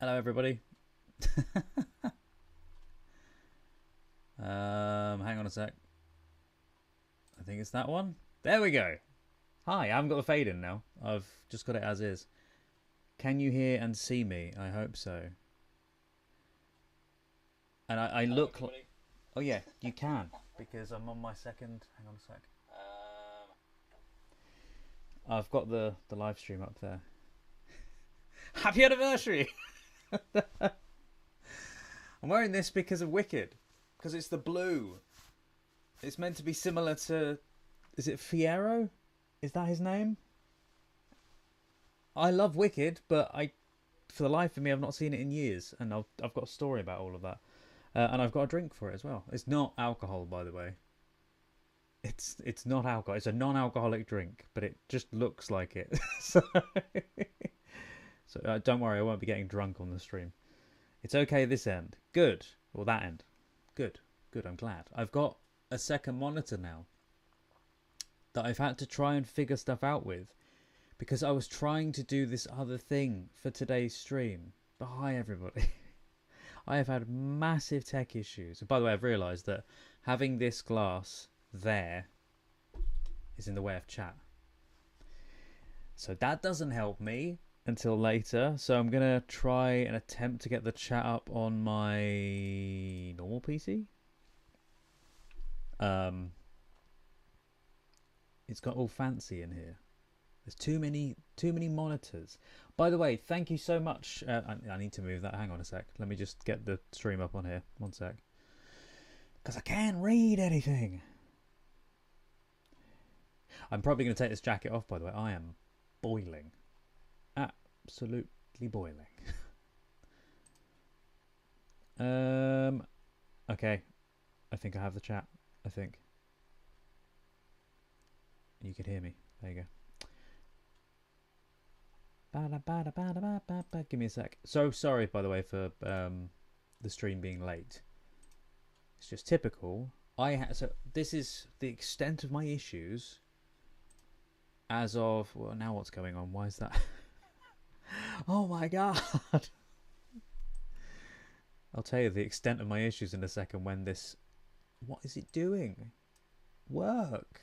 Hello, everybody. Hang on a sec. I think it's that one. There we go. Hi, I haven't got the fade in now. I've just got it as is. Can you hear and see me? I hope so. And I Hello, look. everybody. Oh yeah, you can because I'm on my second. Hang on a sec. I've got the live stream up there. Happy anniversary! I'm wearing this because of Wicked, because it's the blue. It's meant to be similar to. Is it Fierro? Is that his name? I love Wicked, but for the life of me, I've not seen it in years, and I've got a story about all of that, and I've got a drink for it as well. It's not alcohol, by the way. It's not alcohol. It's a non-alcoholic drink, but it just looks like it. So don't worry, I won't be getting drunk on the stream. It's okay this end. Good. Or that end. Good. Good. I'm glad. I've got a second monitor now that I've had to try and figure stuff out with because I was trying to do this other thing for today's stream. But hi, everybody. I have had massive tech issues. And by the way, I've realised that having this glass there is in the way of chat. So that doesn't help me until later. So I'm going to try and attempt to get the chat up on my normal PC. It's got all fancy in here. There's too many monitors. By the way, thank you so much. I need to move that. Hang on a sec. Let me just get the stream up on here. One sec. Because I can't read anything. I'm probably going to take this jacket off, by the way. I am boiling. Absolutely boiling. Okay. I think I have the chat. I think. You can hear me. There you go. Give me a sec. So sorry, by the way, for the stream being late. It's just typical. So this is the extent of my issues as of. Well, now what's going on? Why is that? Oh my god! I'll tell you the extent of my issues in a second when this. What is it doing? Work!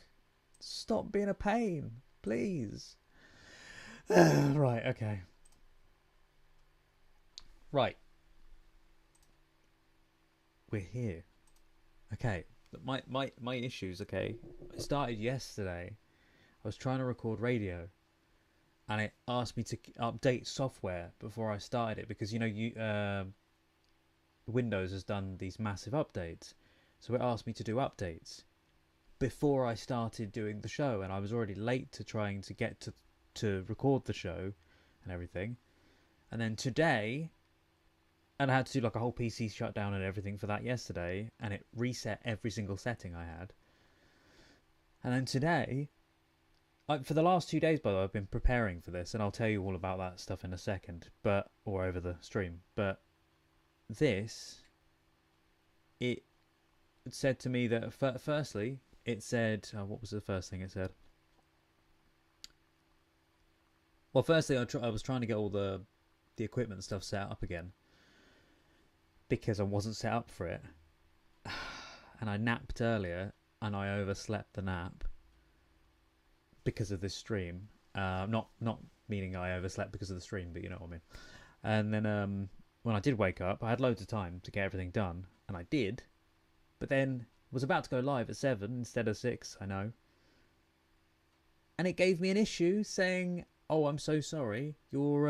Stop being a pain, please. Right, okay. Right. We're here. Okay. My issues, okay. It started yesterday. I was trying to record radio and it asked me to update software before I started it because Windows has done these massive updates. So it asked me to do updates before I started doing the show, and I was already late to trying to get to record the show and everything. And then today, and I had to do like a whole PC shutdown and everything for that yesterday, and it reset every single setting I had. And then today, for the last 2 days, by the way, I've been preparing for this, and I'll tell you all about that stuff in a second, or over the stream. But this, it said to me that firstly, it said, what was the first thing it said? Well, firstly, I was trying to get all the equipment stuff set up again because I wasn't set up for it, and I napped earlier, and I overslept the nap because of this stream. Not meaning I overslept because of the stream, but you know what I mean. And then when I did wake up, I had loads of time to get everything done, and I did. But then was about to go live at 7 instead of 6. I know. And it gave me an issue saying, "Oh, I'm so sorry. Your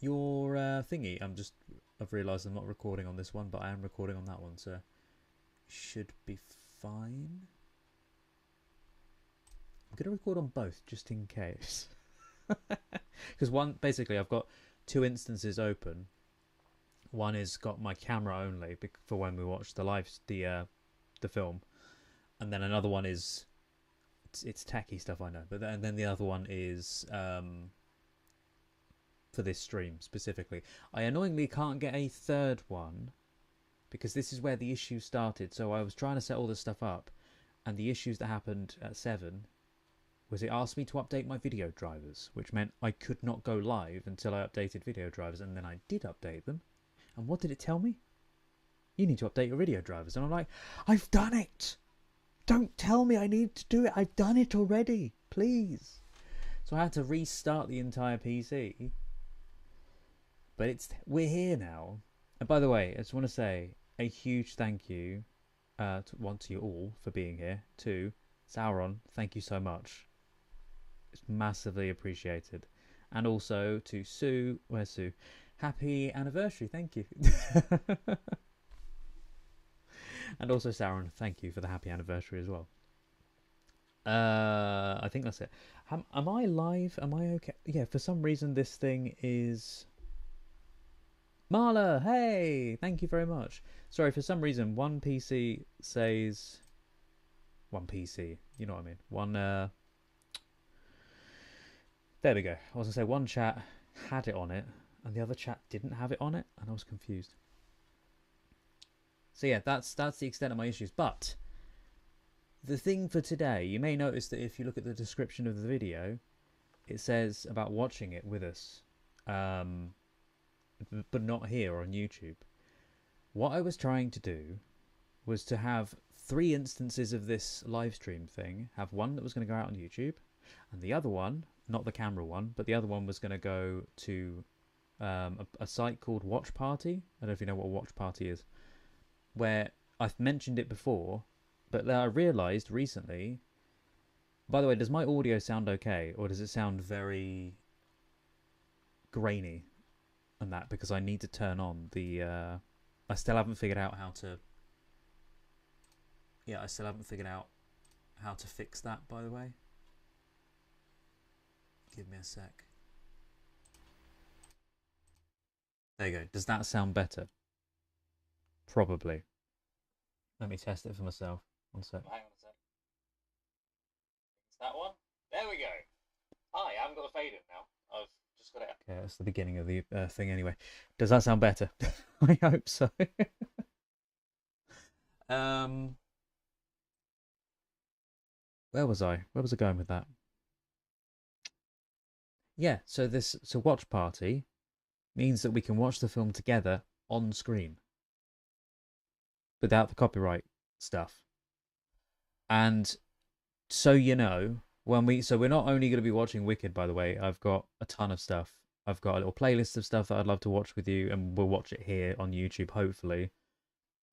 thingy. I've realised I'm not recording on this one, but I am recording on that one, so should be fine." I'm going to record on both just in case. Because basically I've got two instances open. One is got my camera only for when we watch the film, and then another one is it's tacky stuff, I know, but then the other one is for this stream specifically. I annoyingly can't get a third one because this is where the issue started. So I was trying to set all this stuff up, and the issues that happened at 7 was it asked me to update my video drivers, which meant I could not go live until I updated video drivers, and then I did update them. And what did it tell me? You need to update your video drivers. And I'm like, I've done it! Don't tell me I need to do it. I've done it already. Please. So I had to restart the entire PC. But we're here now. And by the way, I just want to say a huge thank you to you all for being here. To Sauron, thank you so much. It's massively appreciated. And also to Sue. Where's Sue? Happy anniversary. Thank you. And also Sauron, thank you for the happy anniversary as well. I think that's it. Am I live? Am I okay? Yeah, for some reason this thing is... Marla, hey! Thank you very much. Sorry, for some reason one PC says... One PC, you know what I mean. One, There we go. I was going to say one chat had it on it, and the other chat didn't have it on it, and I was confused. So yeah, that's the extent of my issues. But the thing for today, you may notice that if you look at the description of the video, it says about watching it with us, but not here on YouTube. What I was trying to do was to have 3 instances of this live stream thing. Have one that was going to go out on YouTube, and the other one, not the camera one, but the other one was going to go to a site called Watch Party. I don't know if you know what a Watch Party is. Where I've mentioned it before, but I realised recently... By the way, does my audio sound okay, or does it sound very grainy and that? Because I need to turn on the... I still haven't figured out how to... Yeah, I still haven't figured out how to fix that, by the way. Give me a sec. There you go. Does that sound better? Probably. Let me test it for myself. One sec. Hang on a sec. Is that one? There we go. Hi, I haven't got the fade in now. I've just got it. Okay, that's the beginning of the thing anyway. Does that sound better? I hope so. Where was I? Where was I going with that? Yeah, so Watch Party means that we can watch the film together on screen without the copyright stuff. And so you know, we're not only going to be watching Wicked, by the way. I've got a ton of stuff. I've got a little playlist of stuff that I'd love to watch with you, and we'll watch it here on YouTube, hopefully.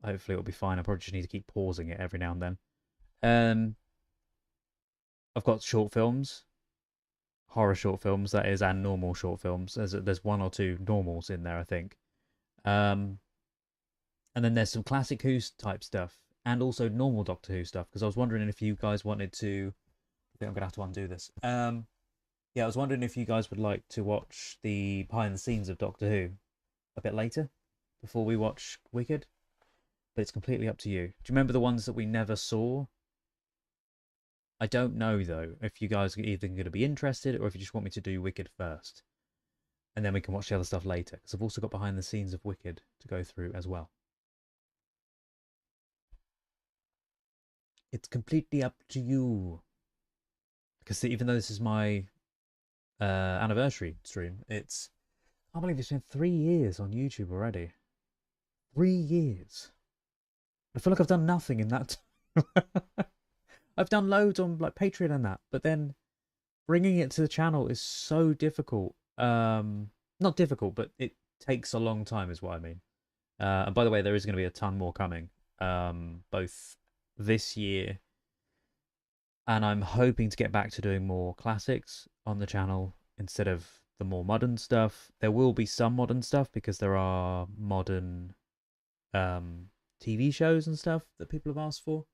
Hopefully it'll be fine. I probably just need to keep pausing it every now and then. I've got short films, horror short films, that is, and normal short films. There's 1 or 2 normals in there, I think. And then there's some classic Who type stuff, and also normal Doctor Who stuff, because I was wondering if you guys wanted to... I think I'm going to have to undo this. Yeah, I was wondering if you guys would like to watch the behind the scenes of Doctor Who a bit later, before we watch Wicked. But it's completely up to you. Do you remember the ones that we never saw? I don't know, though, if you guys are either going to be interested or if you just want me to do Wicked first. And then we can watch the other stuff later, because I've also got behind the scenes of Wicked to go through as well. It's completely up to you. Because even though this is my anniversary stream, I can't believe it's been 3 years on YouTube already. 3 years. I feel like I've done nothing in that time. I've done loads on like Patreon and that, but then bringing it to the channel is so difficult. Not difficult, but it takes a long time is what I mean. And by the way, there is going to be a ton more coming, both this year, and I'm hoping to get back to doing more classics on the channel instead of the more modern stuff. There will be some modern stuff because there are modern TV shows and stuff that people have asked for.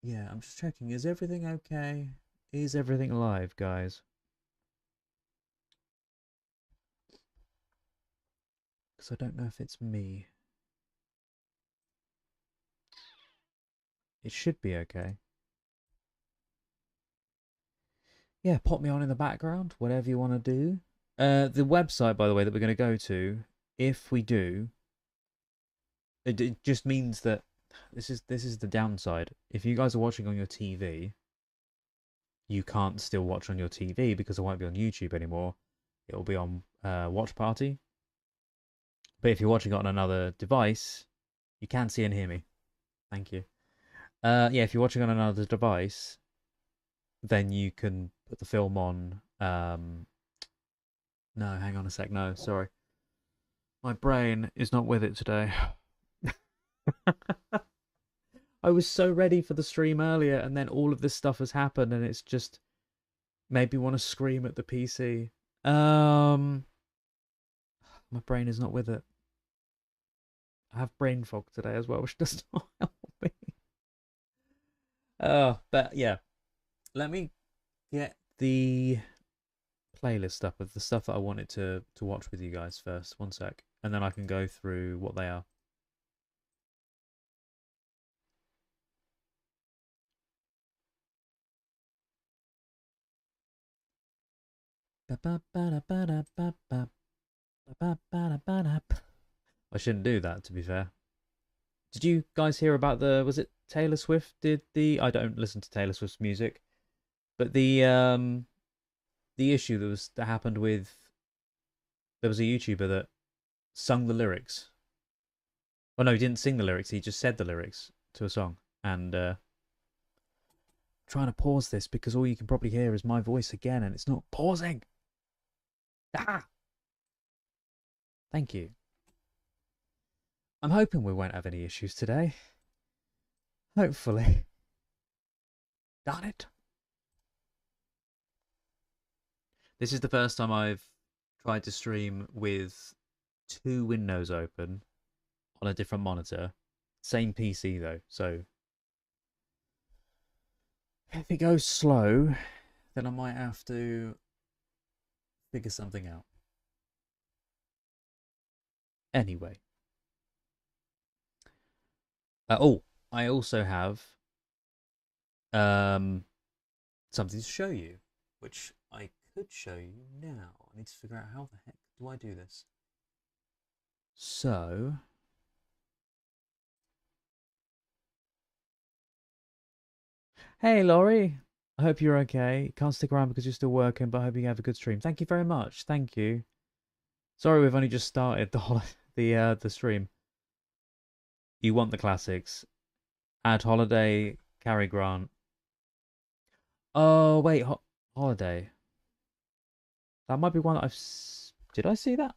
Yeah, I'm just checking. Is everything okay? Is everything live, guys? Because I don't know if it's me. It should be okay. Yeah, pop me on in the background, whatever you want to do. The website, by the way, that we're going to go to, if we do, it just means that this is the downside. If you guys are watching on your TV, you can't still watch on your TV because it won't be on YouTube anymore. It will be on Watch Party. But if you're watching it on another device, you can see and hear me. Thank you. Yeah, if you're watching on another device, then you can put the film on. No, hang on a sec. No, sorry. My brain is not with it today. I was so ready for the stream earlier, and then all of this stuff has happened, and it's just made me want to scream at the PC. My brain is not with it. I have brain fog today as well, which does not help me. But yeah, let me get the playlist up of the stuff that I wanted to watch with you guys first. One sec, and then I can go through what they are. I shouldn't do that, to be fair. Did you guys hear about was it Taylor Swift did I don't listen to Taylor Swift's music, but the issue that happened with, there was a YouTuber that sung the lyrics. Oh no, he didn't sing the lyrics, he just said the lyrics to a song. And trying to pause this because all you can probably hear is my voice again, and it's not pausing. Ah! Thank you. I'm hoping we won't have any issues today. Hopefully. Darn it. This is the first time I've tried to stream with 2 windows open on a different monitor. Same PC though, so if it goes slow, then I might have to figure something out. Anyway. I also have something to show you, which I could show you now. I need to figure out how the heck do I do this. So, hey Laurie, I hope you're okay. Can't stick around because you're still working, but I hope you have a good stream. Thank you very much. Thank you. Sorry, we've only just started the stream. You want the classics? Add Holiday, Cary Grant. Oh wait, Holiday. That might be one that did I see that?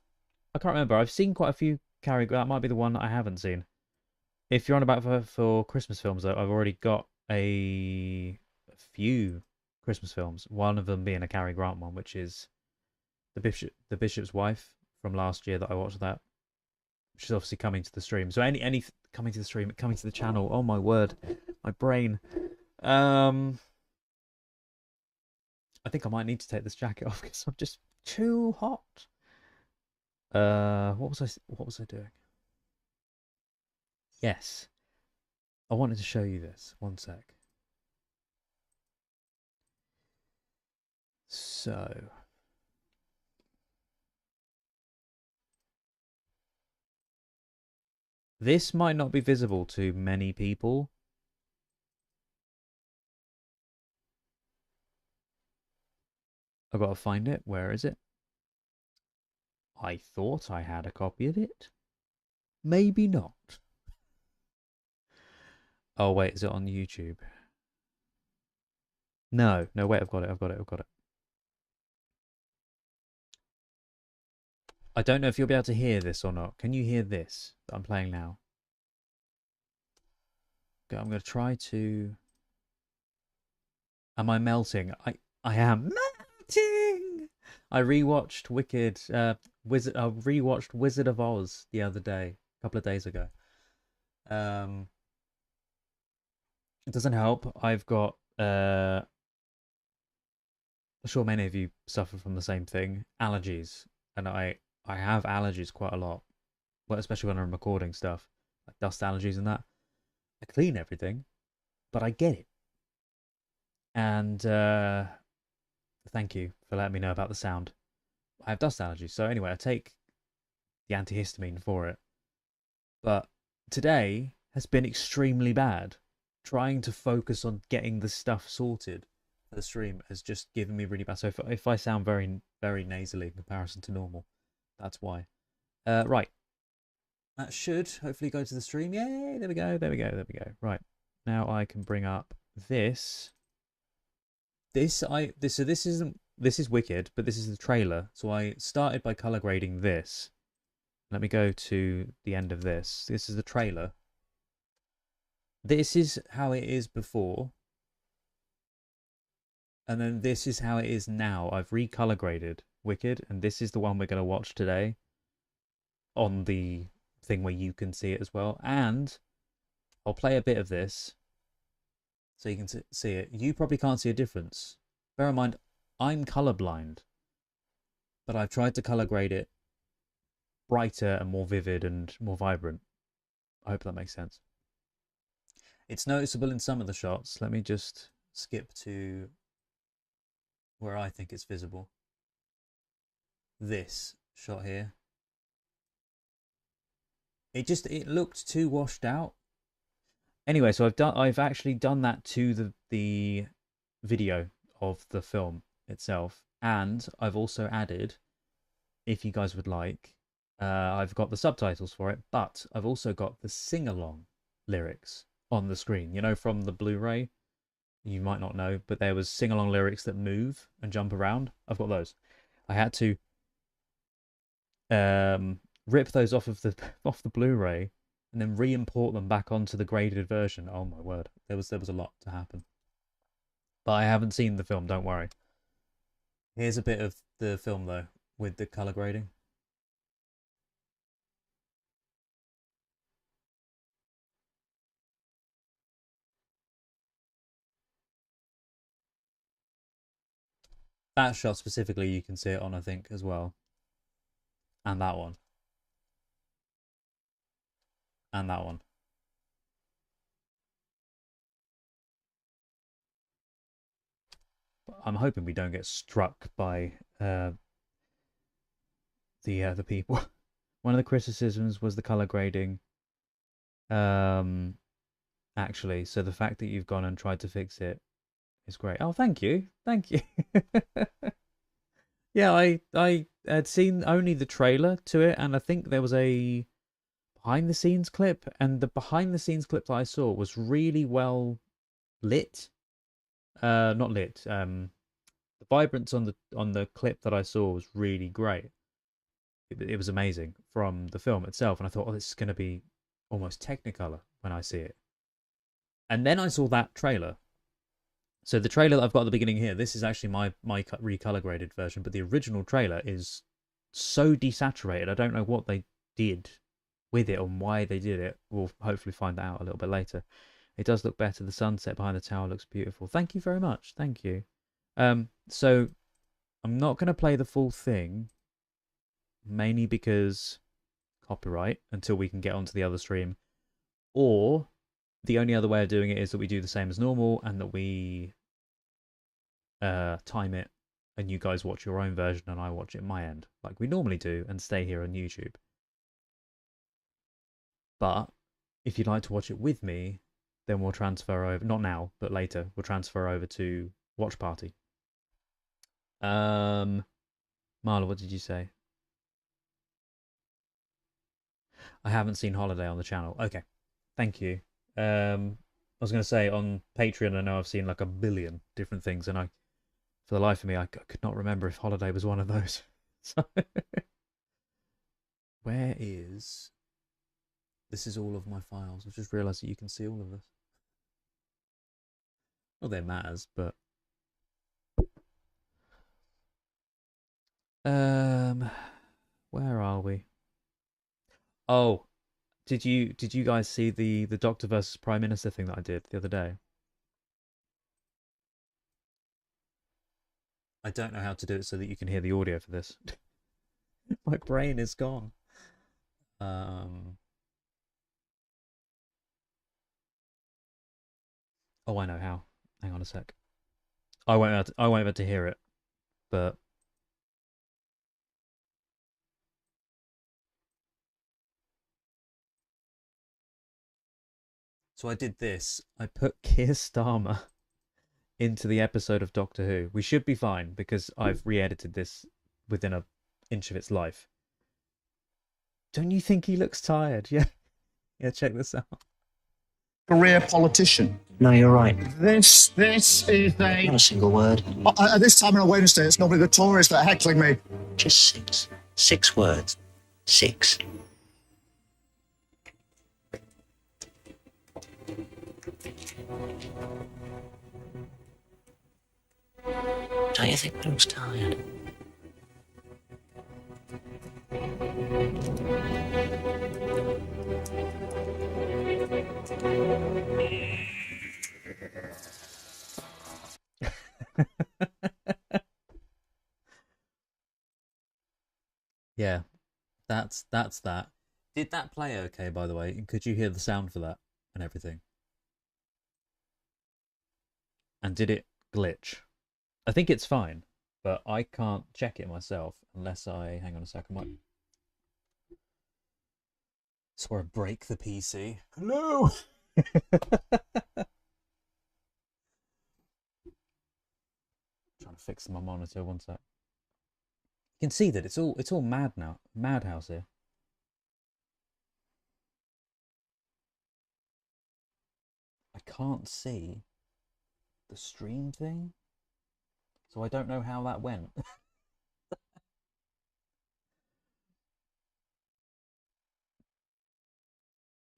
I can't remember. I've seen quite a few Cary Grant. That might be the one that I haven't seen. If you're on about for Christmas films, though, I've already got a few Christmas films. One of them being a Cary Grant one, which is the Bishop's Wife from last year that I watched that, which is obviously coming to the stream. So any coming to the stream, coming to the channel. Oh my word, my brain. I think I might need to take this jacket off because I'm just too hot. What was I doing? Yes. I wanted to show you this. One sec. So, this might not be visible to many people. I've got to find it. Where is it? I thought I had a copy of it. Maybe not. Oh, wait, is it on YouTube? No, wait, I've got it. I don't know if you'll be able to hear this or not. Can you hear this that I'm playing now? Okay, I'm going to try to... Am I melting? I am melting! I rewatched rewatched Wizard of Oz the other day, a couple of days ago. It doesn't help. I've got I'm sure many of you suffer from the same thing, allergies, and I have allergies quite a lot, well, especially when I'm recording stuff, like dust allergies and that. I clean everything, but I get it. And thank you for letting me know about the sound. I have dust allergies, so anyway, I take the antihistamine for it. But today has been extremely bad. Trying to focus on getting the stuff sorted for the stream has just given me really bad. So if I sound very, very nasally in comparison to normal, that's why. Right. That should hopefully go to the stream. Yay! There we go. There we go. There we go. Right. Now I can bring up this. This is wicked, but this is the trailer. So I started by color grading this. Let me go to the end of this. This is the trailer. This is how it is before. And then this is how it is now. I've recolor graded Wicked, and this is the one we're going to watch today on the thing where you can see it as well. And I'll play a bit of this so you can see it. You probably can't see a difference. Bear in mind, I'm colorblind, but I've tried to color grade it brighter and more vivid and more vibrant. I hope that makes sense. It's noticeable in some of the shots. Let me just skip to where I think it's visible. This shot here. It looked too washed out. Anyway, so I've actually done that to the video of the film itself, and I've also added, if you guys would like, I've got the subtitles for it, but I've also got the sing-along lyrics on the screen. You know, from the Blu-ray, you might not know, but there was sing-along lyrics that move and jump around. I've got those. I had to rip those off of the Blu-ray and then re-import them back onto the graded version. Oh my word, there was a lot to happen. But I haven't seen the film, don't worry. Here's a bit of the film though, with the color grading. That shot specifically, you can see it on, I think, as well. And that one. And that one. I'm hoping we don't get struck by the people. One of the criticisms was the color grading. Actually, so the fact that you've gone and tried to fix it is great. Oh, thank you. Thank you. Yeah, I had seen only the trailer to it, and I think there was a behind the scenes clip, and the behind the scenes clip that I saw was really well lit. Not lit. The vibrance on the clip that I saw was really great. It was amazing from the film itself, and I thought, oh, this is going to be almost Technicolor when I see it. And then I saw that trailer. So the trailer that I've got at the beginning here, this is actually my recolor graded version, but the original trailer is so desaturated. I don't know what they did with it and why they did it. We'll hopefully find that out a little bit later. It does look better. The sunset behind the tower looks beautiful. Thank you very much. Thank you. So I'm not going to play the full thing, mainly because copyright, until we can get onto the other stream. Or the only other way of doing it is that we do the same as normal and that we time it and you guys watch your own version and I watch it my end, like we normally do, and stay here on YouTube. But if you'd like to watch it with me, then we'll transfer over, not now, but later, we'll transfer over to Watch Party. Marla, what did you say? I haven't seen Holiday on the channel. Okay, thank you. I was going to say, on Patreon, I know I've seen like a billion different things, and for the life of me, I could not remember if Holiday was one of those. So, where is... This is all of my files. I've just realised that you can see all of this. Well, that matters, but... Where are we? Oh, did you guys see the Doctor versus Prime Minister thing that I did the other day? I don't know how to do it so that you can hear the audio for this. My brain is gone. Oh, I know how. Hang on a sec. I won't be able to hear it, but So I did this. I put Keir Starmer into the episode of Doctor Who. We should be fine because I've re-edited this within an inch of its life. Don't you think he looks tired? Yeah. Yeah, check this out. Career politician. No, you're right. This is a... Not a single word. At this time on a Wednesday, it's normally the Tories that are heckling me. Just six. 6 words. 6. Don't you think he looks tired? Yeah, that's that. Did that play okay, by the way? Could you hear the sound for that and everything? And did it glitch? I think it's fine, but I can't check it myself unless I... Hang on a second, might... So I break the PC. Hello! Trying to fix my monitor, one sec. You can see that it's all mad now. Madhouse here. I can't see the stream thing, so I don't know how that went.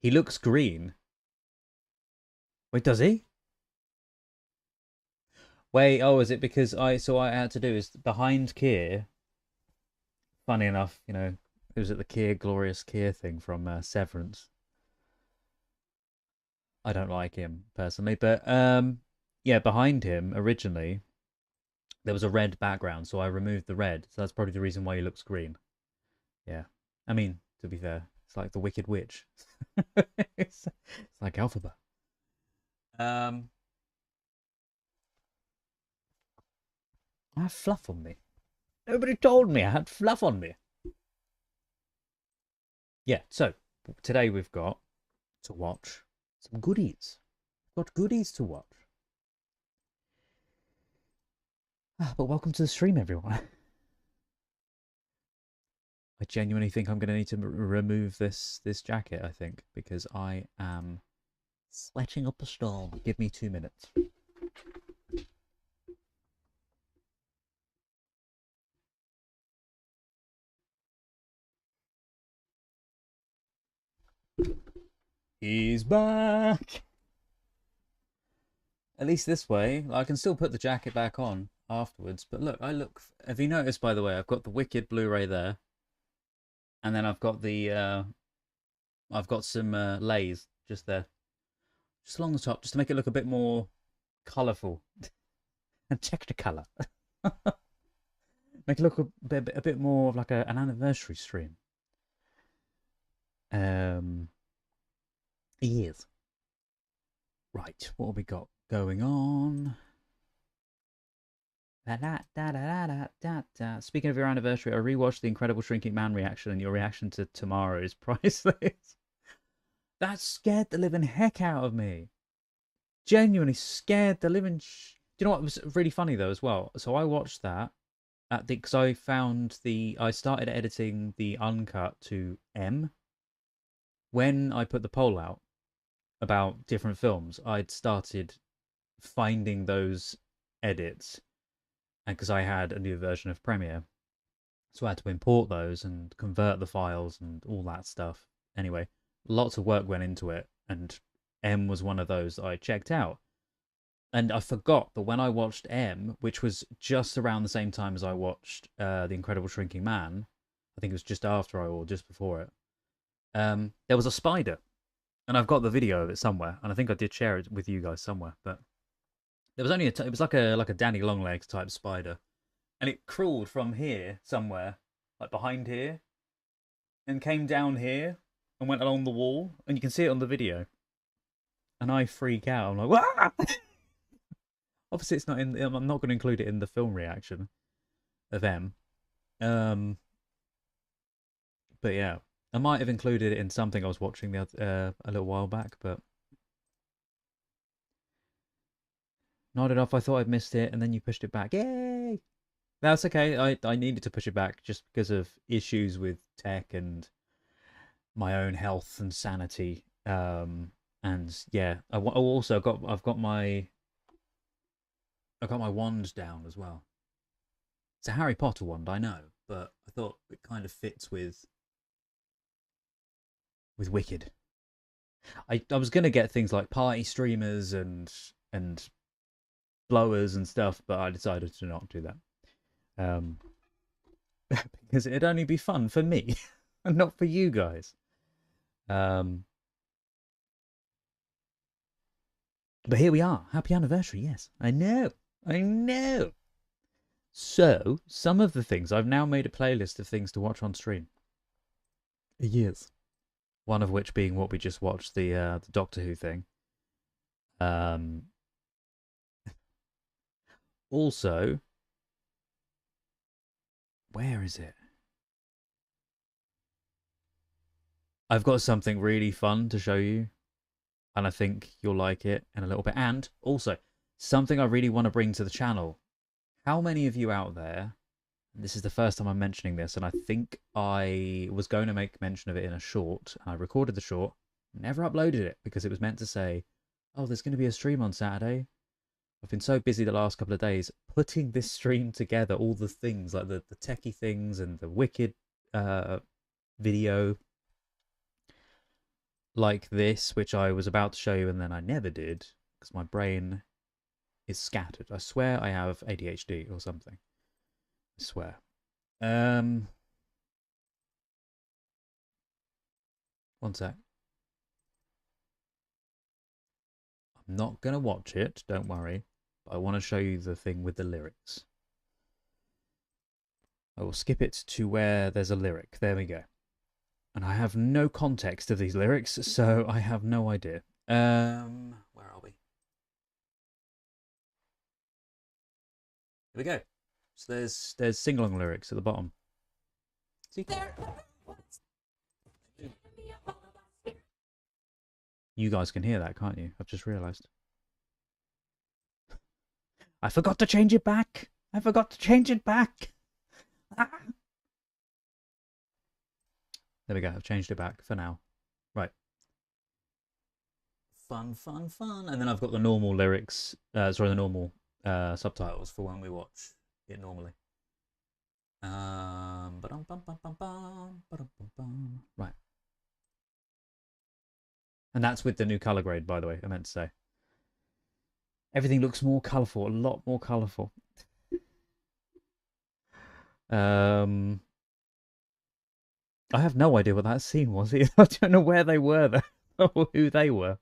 He looks green. Wait, does he? Wait, oh, is it because so what I had to do is behind Keir. Funny enough, you know, it was at the Keir, Glorious Keir thing from Severance. I don't like him personally, but yeah, behind him originally there was a red background, so I removed the red. So that's probably the reason why he looks green. Yeah, I mean, to be fair, it's like the Wicked Witch. it's like Alphaba. I have fluff on me. Nobody told me I had fluff on me. Yeah, so today we've got to watch some goodies. We've got goodies to watch. But welcome to the stream, everyone. I genuinely think I'm going to need to remove this jacket, I think, because I am sweating up a storm. Give me 2 minutes. He's back! At least this way, I can still put the jacket back on afterwards. But look, have you noticed, by the way, I've got the Wicked Blu-ray there. And then I've got the, I've got some lays just there. Just along the top, just to make it look a bit more colourful. And Technicolor. Make it look a bit more of like an anniversary stream. Yes. Right, what have we got going on? Speaking of your anniversary, I rewatched the Incredible Shrinking Man reaction, and your reaction to Tomorrow is priceless. That scared the living heck out of me. Genuinely scared the living... Do you know what was really funny though as well? So I watched that because I started editing the uncut to M. When I put the poll out about different films, I'd started finding those edits, and because I had a new version of Premiere, so I had to import those and convert the files and all that stuff. Anyway, lots of work went into it, and M was one of those that I checked out. And I forgot that when I watched M, which was just around the same time as I watched The Incredible Shrinking Man, I think it was just after or just before it, there was a spider. And I've got the video of it somewhere, and I think I did share it with you guys somewhere. But there was only it was like a Danny Longlegs type spider, and it crawled from here somewhere, like behind here, and came down here and went along the wall, and you can see it on the video. And I freak out. I'm like, "Wah!" Obviously, it's not in. I'm not going to include it in the film reaction of M. But yeah. I might have included it in something I was watching a little while back, but nodded off. I thought I'd missed it, and then you pushed it back. Yay! That's okay. I needed to push it back just because of issues with tech and my own health and sanity. And yeah, I've got my wand down as well. It's a Harry Potter wand, I know, but I thought it kind of fits with Wicked. I was gonna get things like party streamers and blowers and stuff, but I decided to not do that. Because it'd only be fun for me and not for you guys. But here we are. Happy anniversary, yes. I know. So, some of the things, I've now made a playlist of things to watch on stream. Yes. One of which being what we just watched, the Doctor Who thing. Also, where is it? I've got something really fun to show you, and I think you'll like it in a little bit. And also, something I really want to bring to the channel. How many of you out there, this is the first time I'm mentioning this, and I think I was going to make mention of it in a short, and I recorded the short, never uploaded it, because it was meant to say, oh, there's going to be a stream on Saturday. I've been so busy the last couple of days putting this stream together, all the things, like the techie things and the Wicked video, like this, which I was about to show you and then I never did, because my brain is scattered. I swear I have ADHD or something. I swear. One sec. I'm not going to watch it, don't worry. But I want to show you the thing with the lyrics. I will skip it to where there's a lyric. There we go. And I have no context of these lyrics, so I have no idea. Where are we? Here we go. So there's sing-along lyrics at the bottom. See? You guys can hear that, can't you? I've just realised. I forgot to change it back. Ah. There we go. I've changed it back for now. Right. Fun. And then I've got the normal lyrics. The normal subtitles for when we watch it normally. Right. And that's with the new color grade, by the way, I meant to say. Everything looks more colourful, a lot more colourful. I have no idea what that scene was. I don't know where they were, though, or who they were.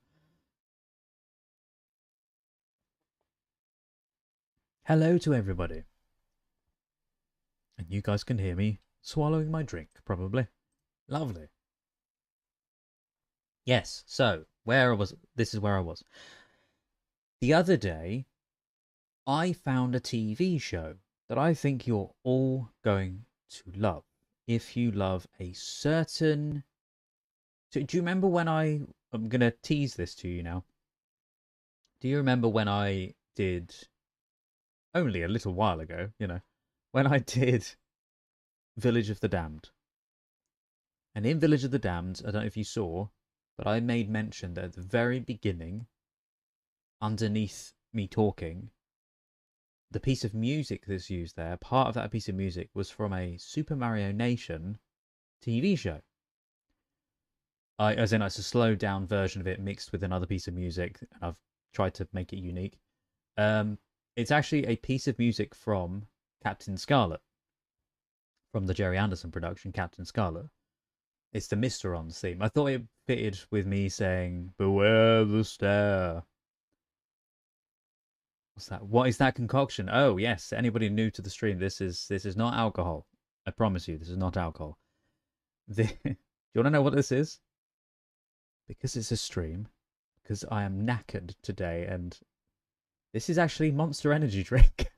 Hello to everybody. And you guys can hear me swallowing my drink, probably. Lovely. Yes, so, this is where I was. The other day, I found a TV show that I think you're all going to love. If you love a certain... Do you remember when I'm going to tease this to you now. Do you remember when I did... Only a little while ago, when I did Village of the Damned. And in Village of the Damned, I don't know if you saw, but I made mention that at the very beginning, underneath me talking, the piece of music that's used there, part of that piece of music was from a Super Mario Nation TV show. As in, it's a slowed down version of it mixed with another piece of music, and I've tried to make it unique. It's actually a piece of music from Captain Scarlet, from the Jerry Anderson production, Captain Scarlet. It's the Mysterons theme. I thought it fitted with me saying, "Beware the stare." What's that? What is that concoction? Oh, yes. Anybody new to the stream, this is not alcohol. I promise you, this is not alcohol. Do you want to know what this is? Because it's a stream. Because I am knackered today, and this is actually Monster Energy drink.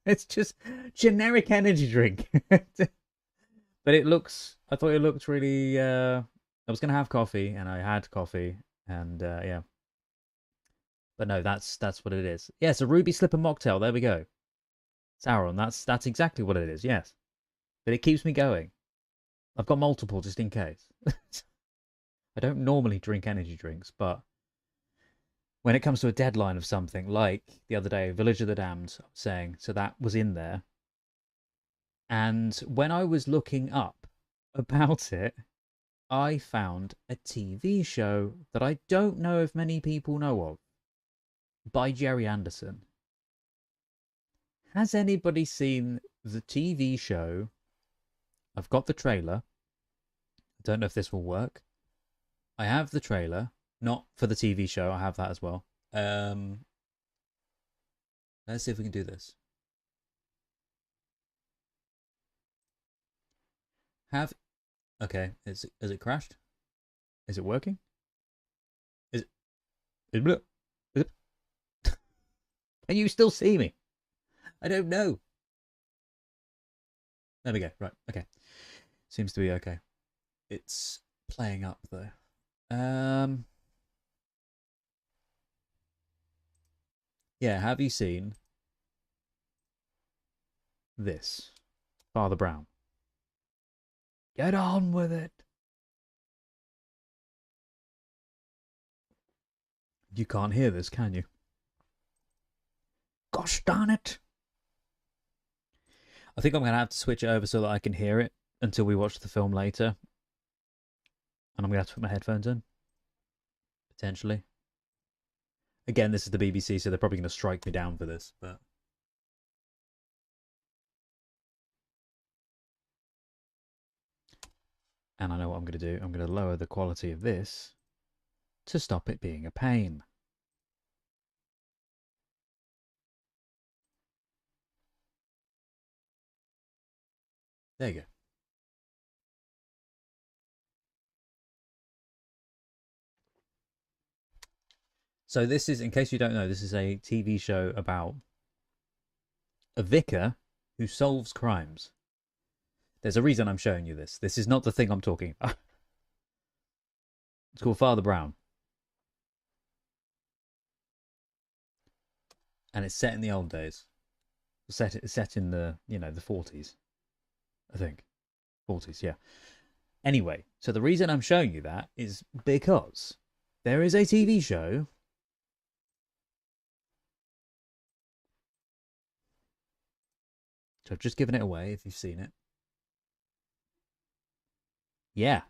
It's just generic energy drink. But it looks... I thought it looked really... I was going to have coffee, and I had coffee, and yeah. But no, that's what it is. Yeah, it's a ruby slipper mocktail. There we go. Sauron, that's exactly what it is, yes. But it keeps me going. I've got multiple just in case. I don't normally drink energy drinks, but when it comes to a deadline of something, like the other day, Village of the Damned, I was saying, so that was in there. And when I was looking up about it, I found a TV show that I don't know if many people know of, by Jerry Anderson. Has anybody seen the TV show? I've got the trailer. I don't know if this will work. I have the trailer. Not for the TV show. I have that as well. Let's see if we can do this. Okay, has it crashed? Is it working? Is it Can you still see me? I don't know. There we go. Right, okay. Seems to be okay. It's playing up though. Yeah, have you seen this? Father Brown. Get on with it. You can't hear this, can you? Gosh darn it. I think I'm going to have to switch it over so that I can hear it until we watch the film later. And I'm going to have to put my headphones in. Potentially. Again, this is the BBC, so they're probably going to strike me down for this, but... And I know what I'm going to do. I'm going to lower the quality of this to stop it being a pain. There you go. So this is, in case you don't know, this is a TV show about a vicar who solves crimes. There's a reason I'm showing you this. This is not the thing I'm talking about. It's called Father Brown. And it's set in the old days. Set in the, the 40s. I think. 40s, yeah. Anyway, so the reason I'm showing you that is because there is a TV show. So I've just given it away if you've seen it. Yeah.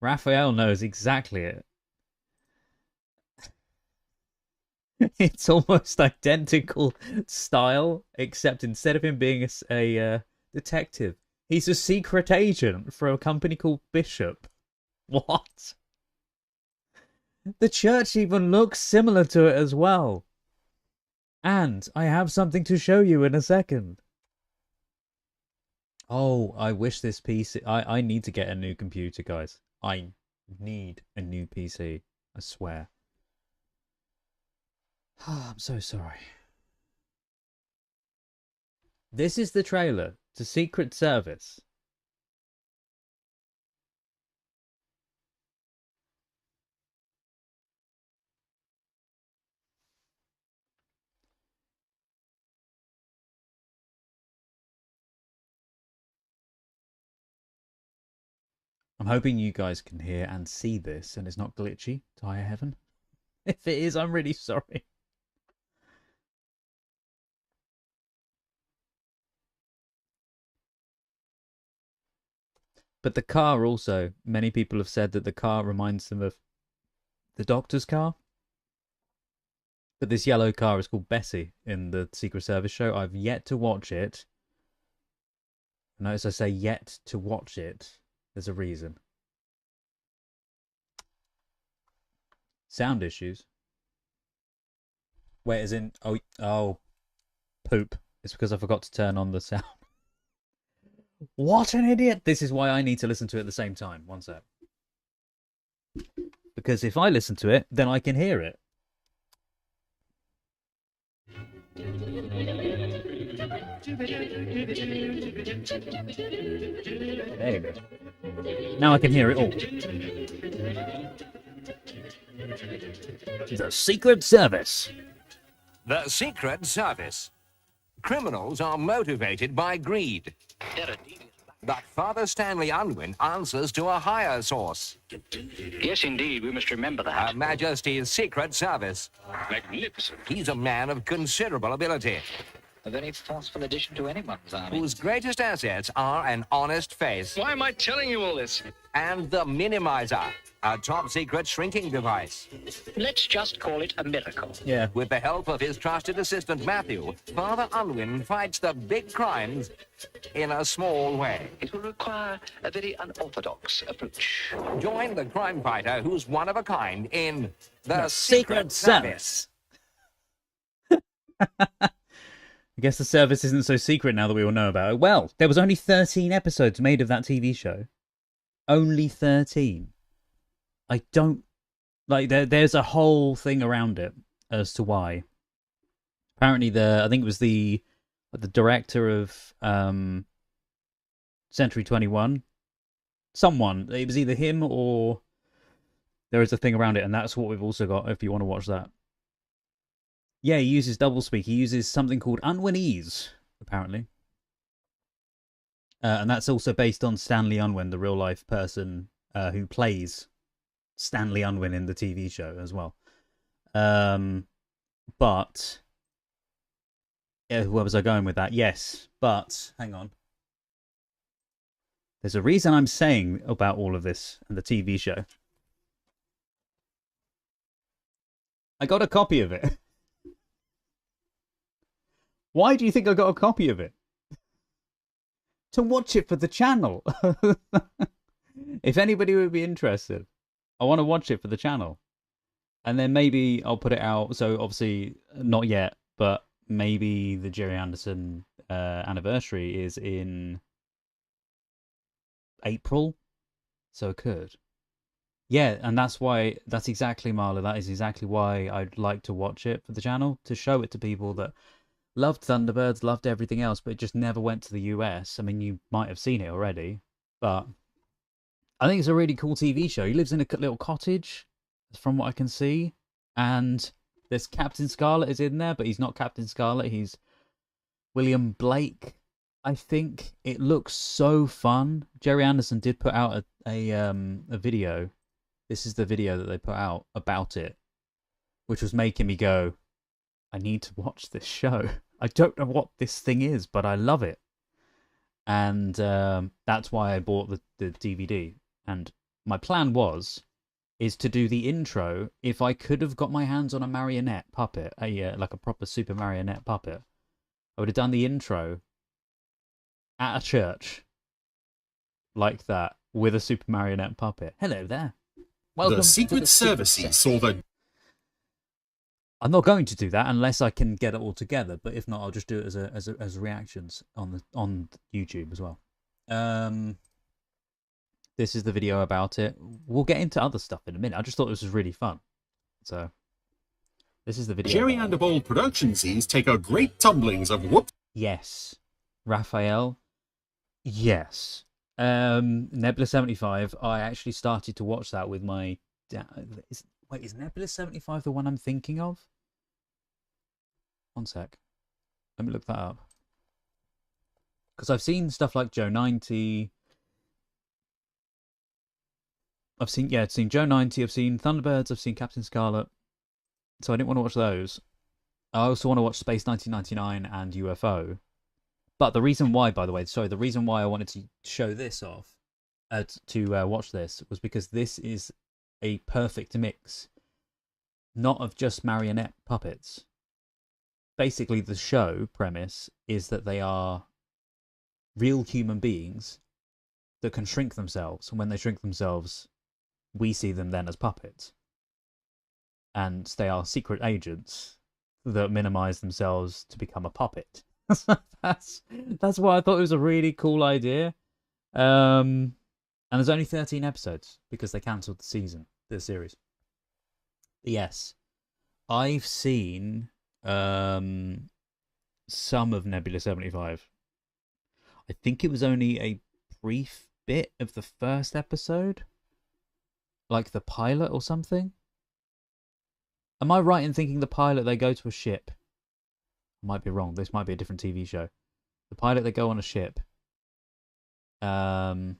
Raphael knows exactly it. It's almost identical style, except instead of him being a detective, he's a secret agent for a company called Bishop. What? The church even looks similar to it as well. And I have something to show you in a second. Oh, I wish this PC... I need to get a new computer, guys. I need a new PC. I swear. I'm so sorry. This is the trailer to Secret Service. I'm hoping you guys can hear and see this and it's not glitchy to higher heaven. If it is, I'm really sorry. But the car also, many people have said that the car reminds them of the Doctor's car. But this yellow car is called Bessie in the Secret Service show. I've yet to watch it. Notice I say yet to watch it. There's a reason. Sound issues. Wait, as in... Oh. Poop. It's because I forgot to turn on the sound. What an idiot! This is why I need to listen to it at the same time. One sec. Because if I listen to it, then I can hear it. There you go. Now I can hear it all. The Secret Service. The Secret Service. Criminals are motivated by greed. But Father Stanley Unwin answers to a higher source. Yes, indeed, we must remember that. Her Majesty's Secret Service. Magnificent. He's a man of considerable ability, A very forceful addition to anyone's army. whose greatest assets are an honest face Why am I telling you all this? and the Minimizer, a top-secret shrinking device. Let's just call it a miracle. Yeah. With the help of his trusted assistant, Matthew, Father Unwin fights the big crimes in a small way. It will require a very unorthodox approach. Join the crime fighter who's one of a kind in The Secret Service. I guess the service isn't so secret now that we all know about it. Well, there was only 13 episodes made of that TV show. Only 13. I don't... Like, there's a whole thing around it as to why. Apparently, I think it was the director of Century 21. Someone. It was either him or... There is a thing around it, and that's what we've also got if you want to watch that. Yeah, he uses doublespeak. He uses something called Unwinese, apparently. And that's also based on Stanley Unwin, the real-life person who plays Stanley Unwin in the TV show as well. But... Yeah, where was I going with that? Yes, but... Hang on. There's a reason I'm saying about all of this and the TV show. I got a copy of it. Why do you think I got a copy of it? To watch it for the channel. If anybody would be interested, I want to watch it for the channel. And then maybe I'll put it out. So obviously, not yet, but maybe the Jerry Anderson anniversary is in April. So it could. Yeah, and that's exactly, Marla, that is exactly why I'd like to watch it for the channel, to show it to people that loved Thunderbirds, loved everything else, but it just never went to the US. I mean, you might have seen it already, but I think it's a really cool TV show. He lives in a little cottage, from what I can see, and there's Captain Scarlet is in there, but he's not Captain Scarlet, he's William Blake, I think. It looks so fun. Jerry Anderson did put out a video. This is the video that they put out about it, which was making me go, I need to watch this show. I don't know what this thing is, but I love it. And that's why I bought the DVD. And my plan is to do the intro if I could have got my hands on a marionette puppet, like a proper super marionette puppet. I would have done the intro at a church like that with a super marionette puppet. Hello there. Welcome The Secret Service saw the... I'm not going to do that unless I can get it all together, but if not, I'll just do it as reactions on YouTube as well. This is the video about it. We'll get into other stuff in a minute. I just thought this was really fun. So, this is the video. Jerry and of Old Productionsies take a great tumblings of whoop. Yes. Raphael. Yes. Nebula 75. I actually started to watch that with my dad. Wait, is Nebula 75 the one I'm thinking of? One sec. Let me look that up. Because I've seen stuff like Joe 90. I've seen Joe 90. I've seen Thunderbirds. I've seen Captain Scarlet. So I didn't want to watch those. I also want to watch Space 1999 and UFO. But the reason why, by the way, the reason why I wanted to show this off, to watch this, was because this is a perfect mix, not of just marionette puppets. Basically, the show premise is that they are real human beings that can shrink themselves, and when they shrink themselves, we see them then as puppets. And they are secret agents that minimize themselves to become a puppet. That's why I thought it was a really cool idea. And there's only 13 episodes because they cancelled the series. But yes, I've seen some of Nebula 75. I think it was only a brief bit of the first episode, like the pilot or something. Am I right in thinking the pilot, they go to a ship? I might be wrong. This might be a different TV show. The pilot, they go on a ship. And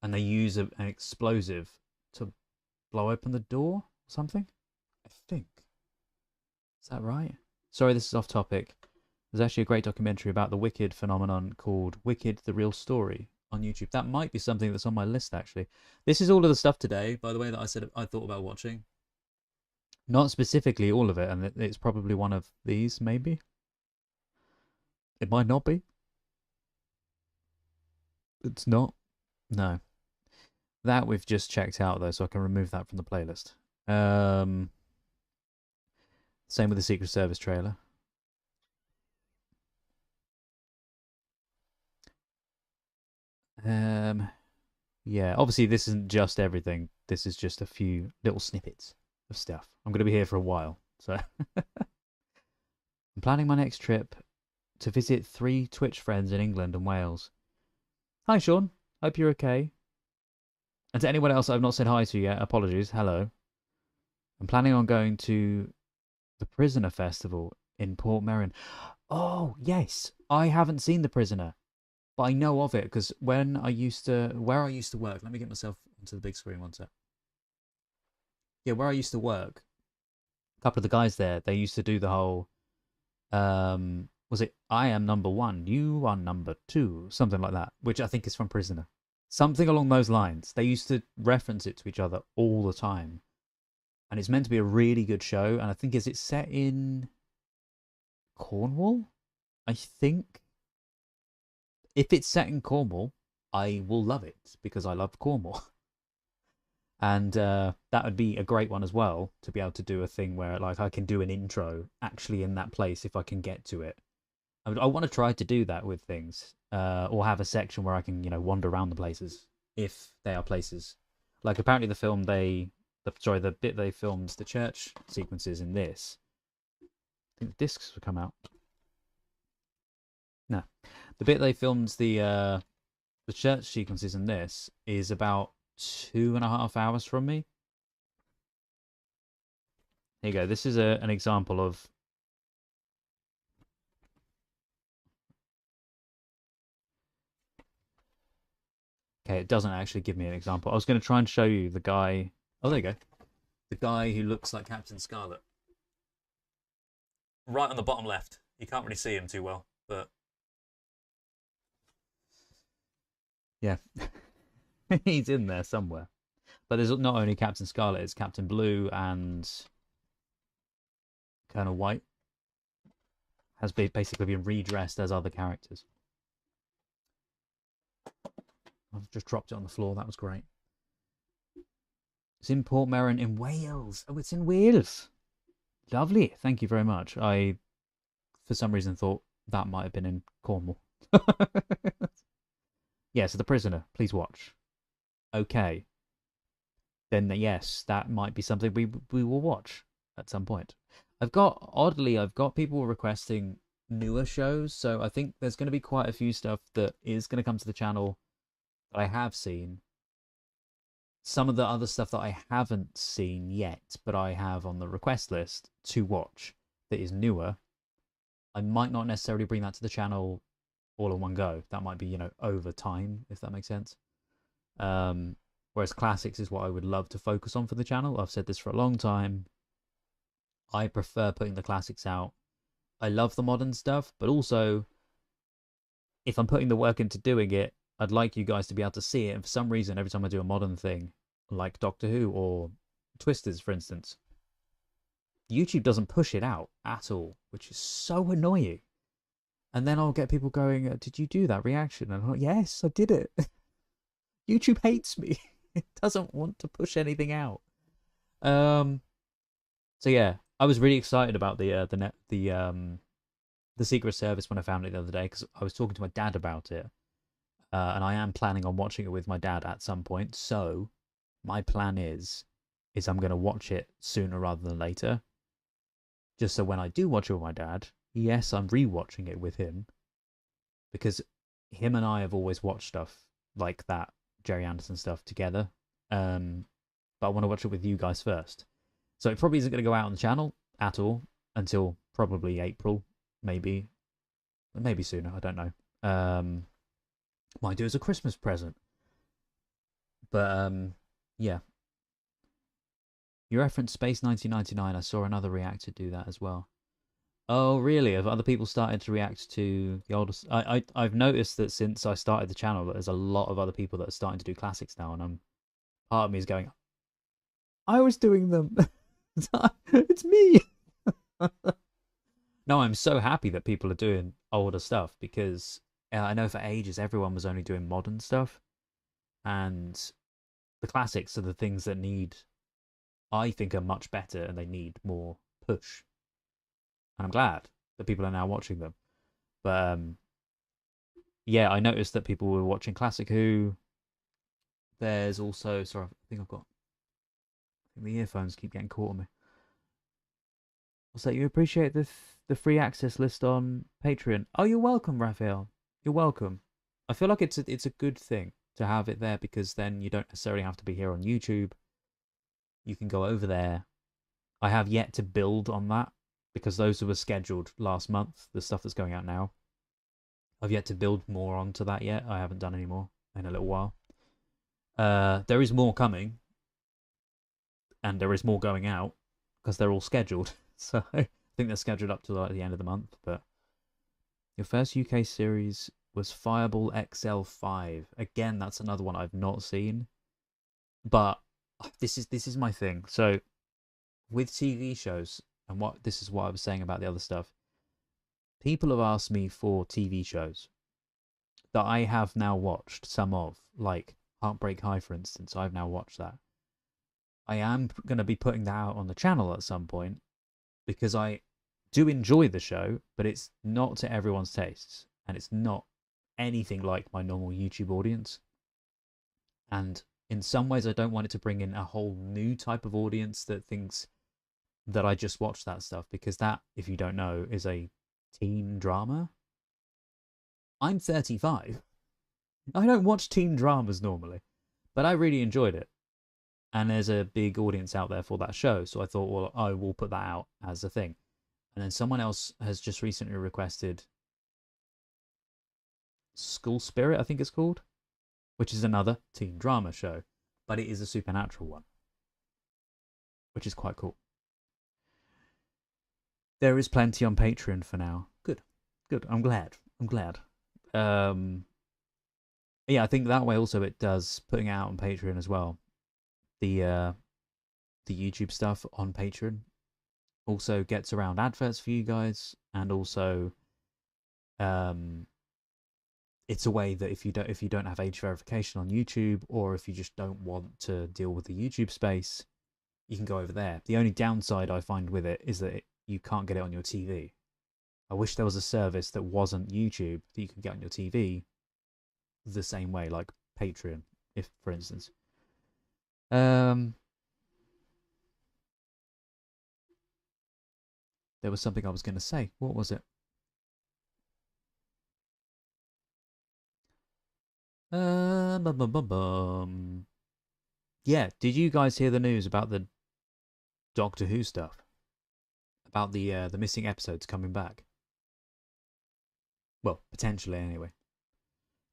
they use an explosive to blow open the door or something? I think. Is that right? Sorry, this is off topic. There's actually a great documentary about the Wicked phenomenon called Wicked, the Real Story on YouTube. That might be something that's on my list, actually. This is all of the stuff today, by the way, that I said I thought about watching. Not specifically all of it, and it's probably one of these, maybe. It might not be. It's not. No. That we've just checked out, though, so I can remove that from the playlist. Same with the Secret Service trailer. Yeah, obviously this isn't just everything. This is just a few little snippets of stuff. I'm going to be here for a while, so... I'm planning my next trip to visit 3 Twitch friends in England and Wales. Hi, Sean. Hope you're okay. And to anyone else I've not said hi to yet, apologies. Hello. I'm planning on going to the Prisoner Festival in Port Merin. Oh, yes. I haven't seen The Prisoner, but I know of it because where I used to work, let me get myself onto the big screen one sec. Yeah, where I used to work, a couple of the guys there, they used to do the whole, was it I am number 1, you are number 2, something like that, which I think is from Prisoner. Something along those lines. They used to reference it to each other all the time. And it's meant to be a really good show. And I think, is it set in Cornwall? I think. If it's set in Cornwall, I will love it because I love Cornwall. And that would be a great one as well, to be able to do a thing where like I can do an intro actually in that place if I can get to it. I want to try to do that with things, or have a section where I can, wander around the places if they are places. Like apparently the bit they filmed the church sequences in this. I think the discs will come out. No, the bit they filmed the church sequences in this is about 2.5 hours from me. Here you go. This is an example of. Okay, it doesn't actually give me an example. I was going to try and show you the guy. Oh, there you go. The guy who looks like Captain Scarlet. Right on the bottom left. You can't really see him too well, but... yeah. He's in there somewhere. But there's not only Captain Scarlet, it's Captain Blue and Colonel White. Has basically been redressed as other characters. I've just dropped it on the floor. That was great. It's in Port Merin in Wales. Oh, it's in Wales. Lovely. Thank you very much. I, for some reason, thought that might have been in Cornwall. Yeah, so The Prisoner. Please watch. Okay. Then, yes, that might be something we will watch at some point. I've got people requesting newer shows. So I think there's going to be quite a few stuff that is going to come to the channel that I have seen. Some of the other stuff that I haven't seen yet, but I have on the request list to watch that is newer. I might not necessarily bring that to the channel all in one go. That might be, over time, if that makes sense. Whereas classics is what I would love to focus on for the channel. I've said this for a long time. I prefer putting the classics out. I love the modern stuff, but also, if I'm putting the work into doing it, I'd like you guys to be able to see it. And for some reason, every time I do a modern thing, like Doctor Who or Twisters, for instance, YouTube doesn't push it out at all, which is so annoying. And then I'll get people going, did you do that reaction? And I'm like, yes, I did it. YouTube hates me. It doesn't want to push anything out. So yeah, I was really excited about the Secret Service when I found it the other day, because I was talking to my dad about it. And I am planning on watching it with my dad at some point. So my plan is I'm going to watch it sooner rather than later. Just so when I do watch it with my dad, yes, I'm rewatching it with him. Because him and I have always watched stuff like that, Jerry Anderson stuff, together. But I want to watch it with you guys first. So it probably isn't going to go out on the channel at all until probably April, maybe sooner. I don't know. Might do as a Christmas present. But yeah. You referenced Space 1999. I saw another reactor do that as well. Oh, really? Have other people started to react to the oldest? I've noticed that since I started the channel, that there's a lot of other people that are starting to do classics now, and part of me is going, I was doing them. It's me. No, I'm so happy that people are doing older stuff, because I know for ages everyone was only doing modern stuff, and the classics are the things that I think are much better, and they need more push. And I'm glad that people are now watching them. But yeah, I noticed that people were watching Classic Who. There's also, sorry, I think the earphones keep getting caught on me. So you appreciate the free access list on Patreon. Oh, you're welcome, Raphael. You're welcome. I feel like it's a good thing to have it there, because then you don't necessarily have to be here on YouTube. You can go over there. I have yet to build on that, because those were scheduled last month, the stuff that's going out now. I've yet to build more onto that yet. I haven't done any more in a little while. There is more coming, and there is more going out, because they're all scheduled. So I think they're scheduled up to like the end of the month. But your first UK series was Fireball XL5. Again, that's another one I've not seen. But this is my thing. So with TV shows, and this is what I was saying about the other stuff. People have asked me for TV shows that I have now watched some of, like Heartbreak High, for instance. I've now watched that. I am going to be putting that out on the channel at some point, because I do enjoy the show, but it's not to everyone's tastes, and it's not anything like my normal YouTube audience. And in some ways, I don't want it to bring in a whole new type of audience that thinks that I just watch that stuff, because that, if you don't know, is a teen drama. I'm 35. I don't watch teen dramas normally, but I really enjoyed it. And there's a big audience out there for that show, so I thought, well, I will put that out as a thing. And then someone else has just recently requested School Spirit, I think it's called, which is another teen drama show, but it is a supernatural one, which is quite cool. There is plenty on Patreon for now. Good. I'm glad. Yeah, I think that way also it does, putting it out on Patreon as well. The YouTube stuff on Patreon also gets around adverts for you guys, and also it's a way that if you don't have age verification on YouTube, or if you just don't want to deal with the YouTube space, you can go over there. The only downside I find with it is that you can't get it on your TV. I wish there was a service that wasn't YouTube that you could get on your TV the same way, like Patreon, if for instance. There was something I was going to say. What was it? Yeah, did you guys hear the news about the Doctor Who stuff? About the missing episodes coming back? Well, potentially anyway.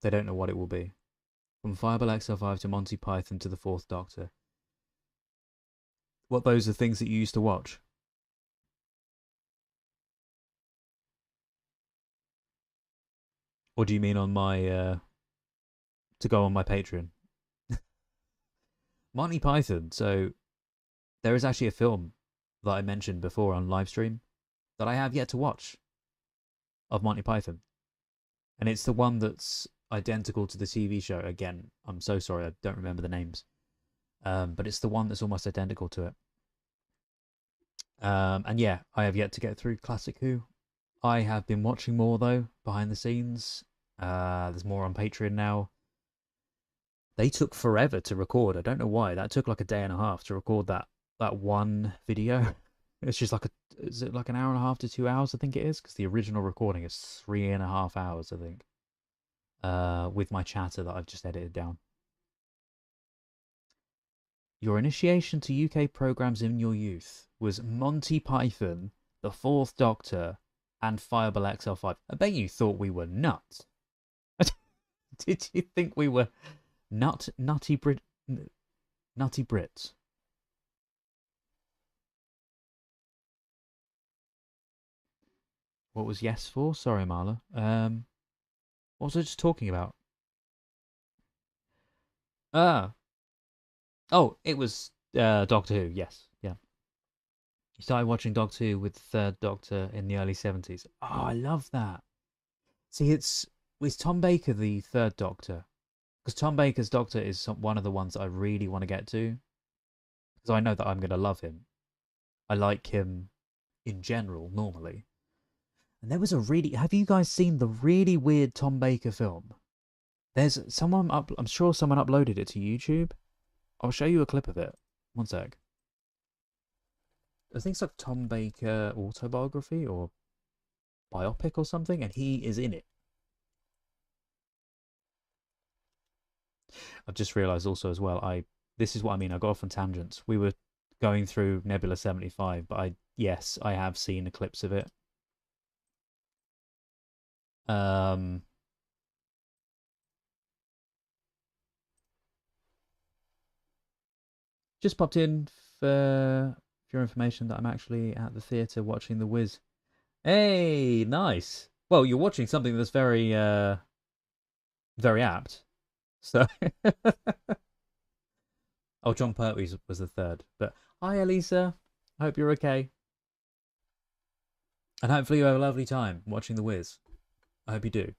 They don't know what it will be. From Fireball XL5 to Monty Python to the Fourth Doctor. What, those are things that you used to watch? Or do you mean on my, to go on my Patreon? Monty Python, so there is actually a film that I mentioned before on livestream that I have yet to watch of Monty Python. And it's the one that's identical to the TV show. Again, I'm so sorry, I don't remember the names. But it's the one that's almost identical to it. And yeah, I have yet to get through Classic Who. I have been watching more, though, behind the scenes. There's more on Patreon now. They took forever to record. I don't know why. That took like a day and a half to record that one video. It's just like is it like an hour and a half to 2 hours, I think it is? Because the original recording is 3.5 hours, I think. With my chatter that I've just edited down. Your initiation to UK programmes in your youth was Monty Python, The Fourth Doctor, and Fireball XL5. I bet you thought we were nuts. Did you think we were nutty Brits? What was yes for? Sorry, Marla. What was I just talking about? Oh, it was Doctor Who. Yes, yeah. You started watching Doctor Who with the Third Doctor in the early 70s. Oh, I love that. See, it's Tom Baker the Third Doctor, because Tom Baker's Doctor is one of the ones that I really want to get to, because I know that I'm going to love him. I like him in general normally. And there was a really... Have you guys seen the really weird Tom Baker film? There's someone up... I'm sure someone uploaded it to YouTube. I'll show you a clip of it. One sec. I think it's like Tom Baker autobiography or biopic or something, and he is in it. I've just realised also as well, this is what I mean, I got off on tangents. We were going through Nebula 75, but yes, I have seen the clips of it. Just popped in for your information that I'm actually at the theatre watching The Wiz. Hey, nice. Well, you're watching something that's very, very apt. So, oh, John Pertwee was the third. But hi, Elisa. I hope you're okay. And hopefully you have a lovely time watching The Wiz. I hope you do.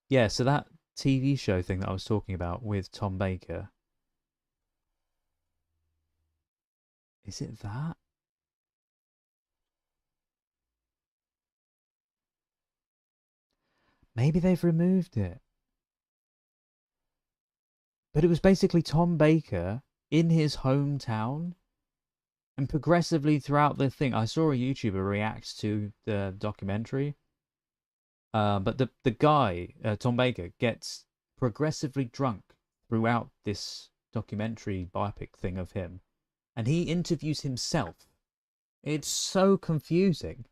Yeah, so that TV show thing that I was talking about with Tom Baker. Is it that? Maybe they've removed it. But it was basically Tom Baker in his hometown. And progressively throughout the thing, I saw a YouTuber react to the documentary. But the guy, Tom Baker, gets progressively drunk throughout this documentary biopic thing of him. And he interviews himself. It's so confusing.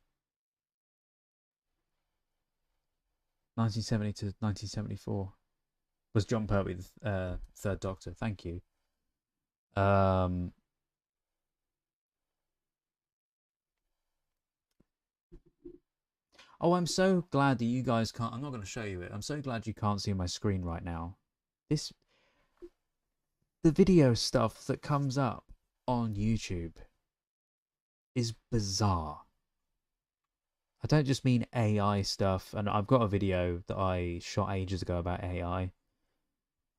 1970 to 1974 was John Pertwee, the Third Doctor. Thank you. Oh, I'm so glad that you guys can't... I'm not going to show you it. I'm so glad you can't see my screen right now. The video stuff that comes up on YouTube is bizarre. I don't just mean AI stuff, and I've got a video that I shot ages ago about AI.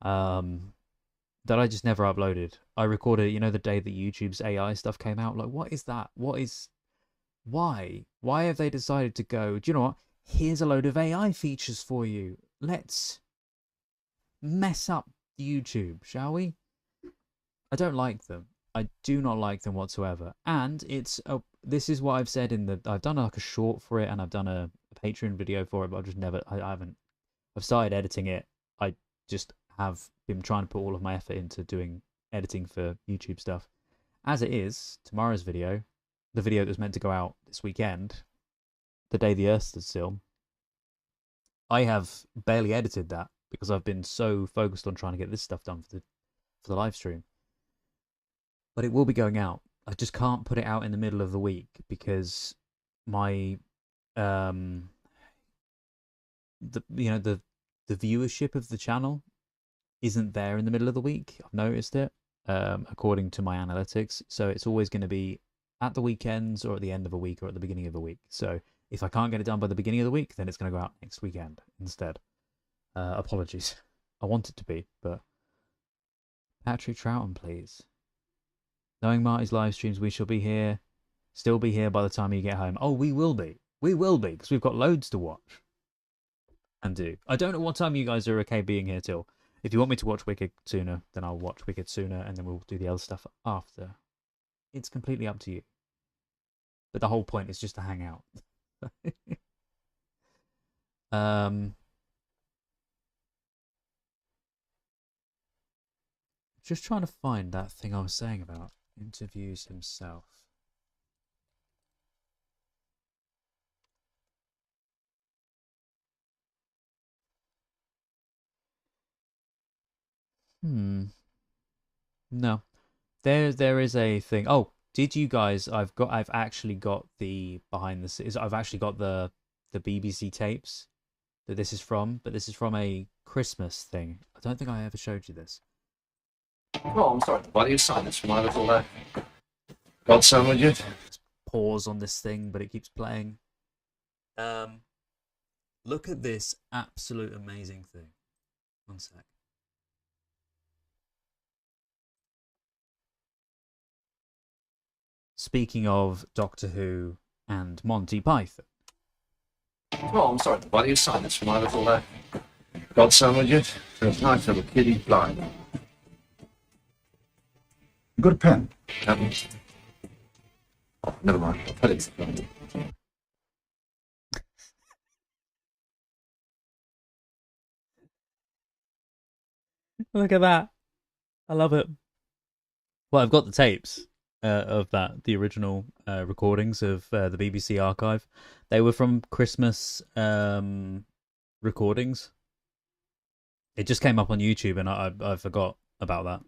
That I just never uploaded. I recorded it, you know, the day that YouTube's AI stuff came out. Like, what is that? Why? Why have they decided to go, do you know what? Here's a load of AI features for you. Let's mess up YouTube, shall we? I don't like them. I do not like them whatsoever. And this is what I've said I've done like a short for it, and I've done a Patreon video for it, but I've just never, I've started editing it. I just have been trying to put all of my effort into doing editing for YouTube stuff. As it is, tomorrow's video, the video that was meant to go out this weekend, the day the Earth stood still, I have barely edited that because I've been so focused on trying to get this stuff done for the live stream. But it will be going out. I just can't put it out in the middle of the week because my the viewership of the channel isn't there in the middle of the week. I've noticed it according to my analytics. So it's always going to be at the weekends or at the end of a week or at the beginning of a week. So if I can't get it done by the beginning of the week, then it's going to go out next weekend instead. Apologies. I want it to be, but Patrick Troughton, please. Knowing Marty's live streams, we shall be here, still be here by the time you get home. Oh, we will be. We will be, because we've got loads to watch and do. I don't know what time you guys are okay being here till. If you want me to watch Wicked sooner, then I'll watch Wicked sooner, and then we'll do the other stuff after. It's completely up to you. But the whole point is just to hang out. Just trying to find that thing I was saying about interviews himself. No. There is a thing. Oh, did you guys? I've actually got the behind the scenes. I've actually got the BBC tapes that this is from, but this is from a Christmas thing. I don't think I ever showed you this. Oh, I'm sorry, buddy. Silence for my little God sandwiches. Just pause on this thing, but it keeps playing. Look at this absolute amazing thing. One sec. Speaking of Doctor Who and Monty Python. Oh, I'm sorry, buddy. Silence for my little God sandwiches. So it's nice to have a kiddie blind. You got a pen? Oh, never mind. I'll put it. Look at that. I love it. Well, I've got the tapes of the original recordings of the BBC archive. They were from Christmas recordings. It just came up on YouTube and I forgot about that.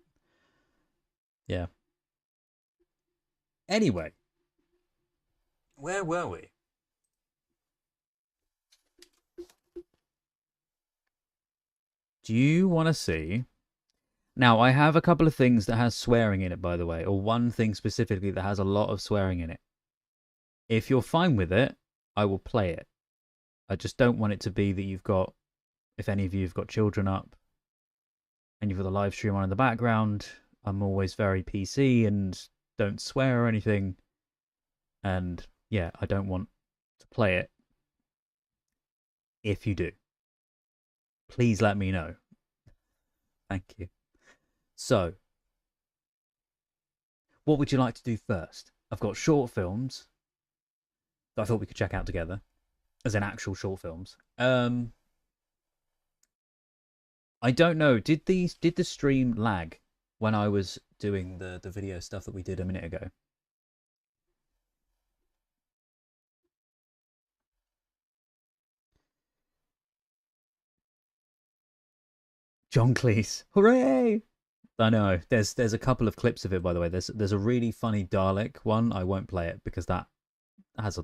Yeah. Anyway. Where were we? Do you want to see? Now, I have a couple of things that has swearing in it, by the way, or one thing specifically that has a lot of swearing in it. If you're fine with it, I will play it. I just don't want it to be that you've got, if any of you have got children up, and you've got the live stream on in the background. I'm always very PC and don't swear or anything. And yeah, I don't want to play it. If you do, please let me know. Thank you. So, what would you like to do first? I've got short films that I thought we could check out together, as in actual short films. I don't know. Did the stream lag when I was doing the video stuff that we did a minute ago? John Cleese, hooray! I know. There's a couple of clips of it, by the way. There's a really funny Dalek one. I won't play it because that has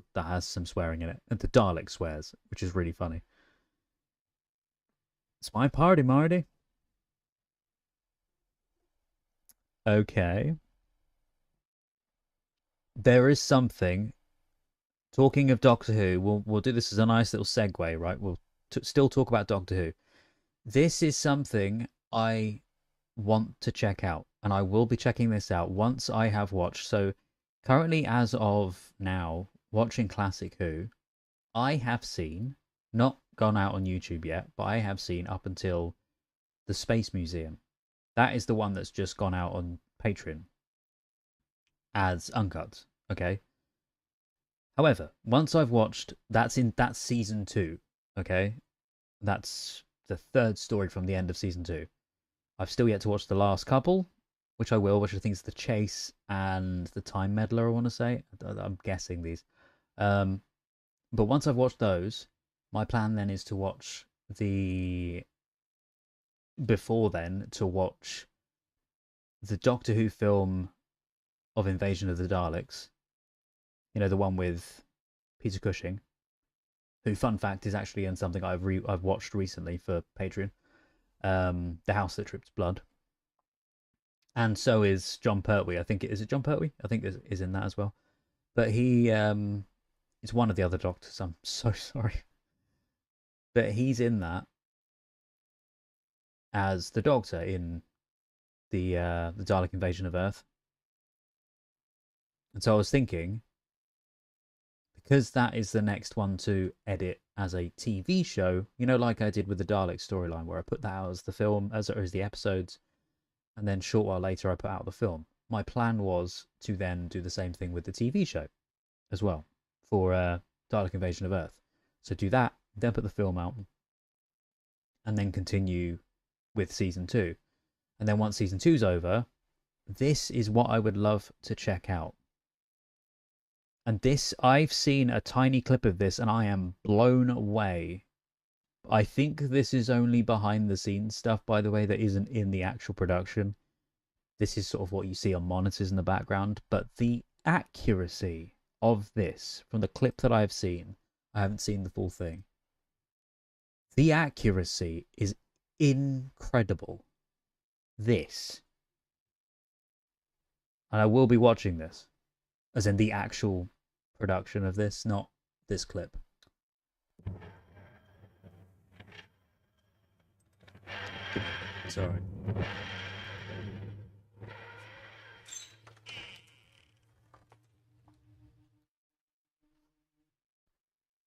some swearing in it, and the Dalek swears, which is really funny. It's my party, Marty. Okay. There is something. Talking of Doctor Who, we'll do this as a nice little segue, right? We'll still talk about Doctor Who. This is something I want to check out, and I will be checking this out once I have watched. So currently, as of now, watching Classic Who, I have seen, not gone out on YouTube yet, but I have seen up until the Space Museum. That is the one that's just gone out on Patreon as uncut, okay? However, once I've watched, that's season 2, okay? That's the third story from the end of season 2. I've still yet to watch the last couple, which I will, which I think is the Chase and the Time Meddler, I want to say. I'm guessing these. But once I've watched those, my plan then is to watch before then, to watch the Doctor Who film of Invasion of the Daleks. You know, the one with Peter Cushing, who, fun fact, is actually in something I've watched recently for Patreon. The House That Dripped Blood. And so is John Pertwee. I think is it John Pertwee? I think is in that as well. But he it's one of the other Doctors. I'm so sorry. But he's in that as the Doctor in the Dalek Invasion of Earth. And so I was thinking, because that is the next one to edit as a TV show, you know, like I did with the Dalek storyline, where I put that out as the film, as the episodes, and then a short while later I put out the film. My plan was to then do the same thing with the TV show as well, for Dalek Invasion of Earth. So do that, then put the film out, and then continue with season 2. And then once season 2's over, this is what I would love to check out. And this, I've seen a tiny clip of this and I am blown away. I think this is only behind the scenes stuff, by the way, that isn't in the actual production. This is sort of what you see on monitors in the background. But the accuracy of this, from the clip that I've seen, I haven't seen the full thing. The accuracy is incredible. This. And I will be watching this. As in the actual production of this, not this clip. Sorry.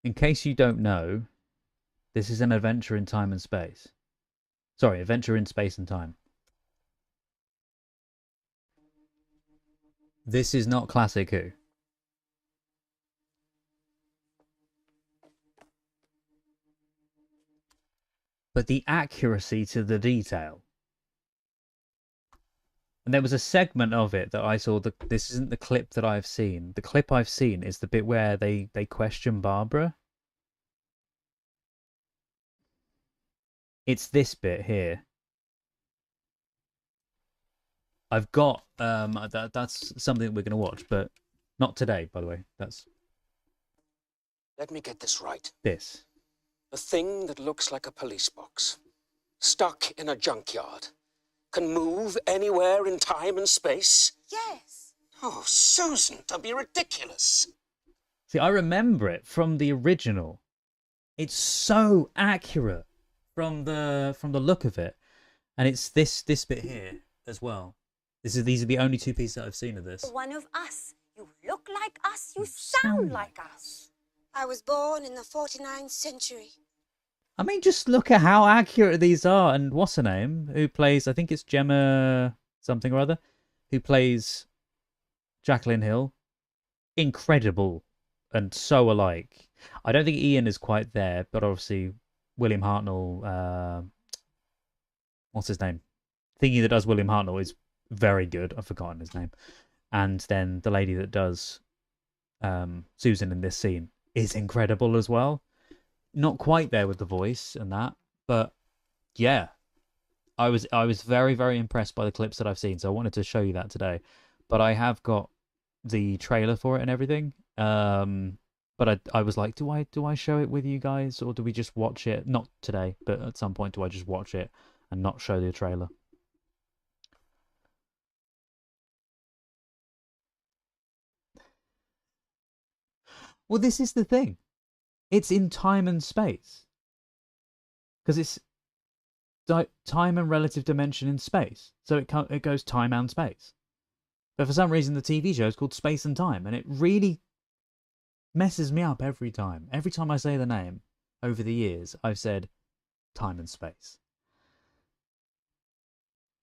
In case you don't know, this is an adventure in time and space. Sorry, adventure in space and time. This is not classic Who. But the accuracy to the detail. And there was a segment of it that I saw. This isn't the clip that I've seen. The clip I've seen is the bit where they question Barbara. It's this bit here. I've got that's something we're going to watch, but not today, by the way. That's Let me get this right. this. A thing that looks like a police box, stuck in a junkyard, can move anywhere in time and space? Yes. Oh, Susan, don't be ridiculous. See, I remember it from the original. It's so accurate from the look of it, and it's this bit here as well. These are the only two pieces that I've seen of this. One of us. You look like us. You sound like us. I was born in the 49th century. I mean, just look at how accurate these are. And what's her name? Who plays, I think it's Gemma something or other, who plays Jacqueline Hill. Incredible. And so alike. I don't think Ian is quite there, but obviously William Hartnell, what's his name? Thingy that does William Hartnell is very good. I've forgotten his name. And then the lady that does Susan in this scene is incredible as well. Not quite there with the voice and that, but yeah, I was very, very impressed by the clips that I've seen. So I wanted to show you that today, but I have got the trailer for it and everything. But I was like, do I show it with you guys, or do we just watch it? Not today, but at some point, do I just watch it and not show the trailer? Well, this is the thing. It's in time and space. Because it's time and relative dimension in space. So it goes time and space. But for some reason, the TV show is called Space and Time. And it really messes me up every time. Every time I say the name over the years, I've said time and space.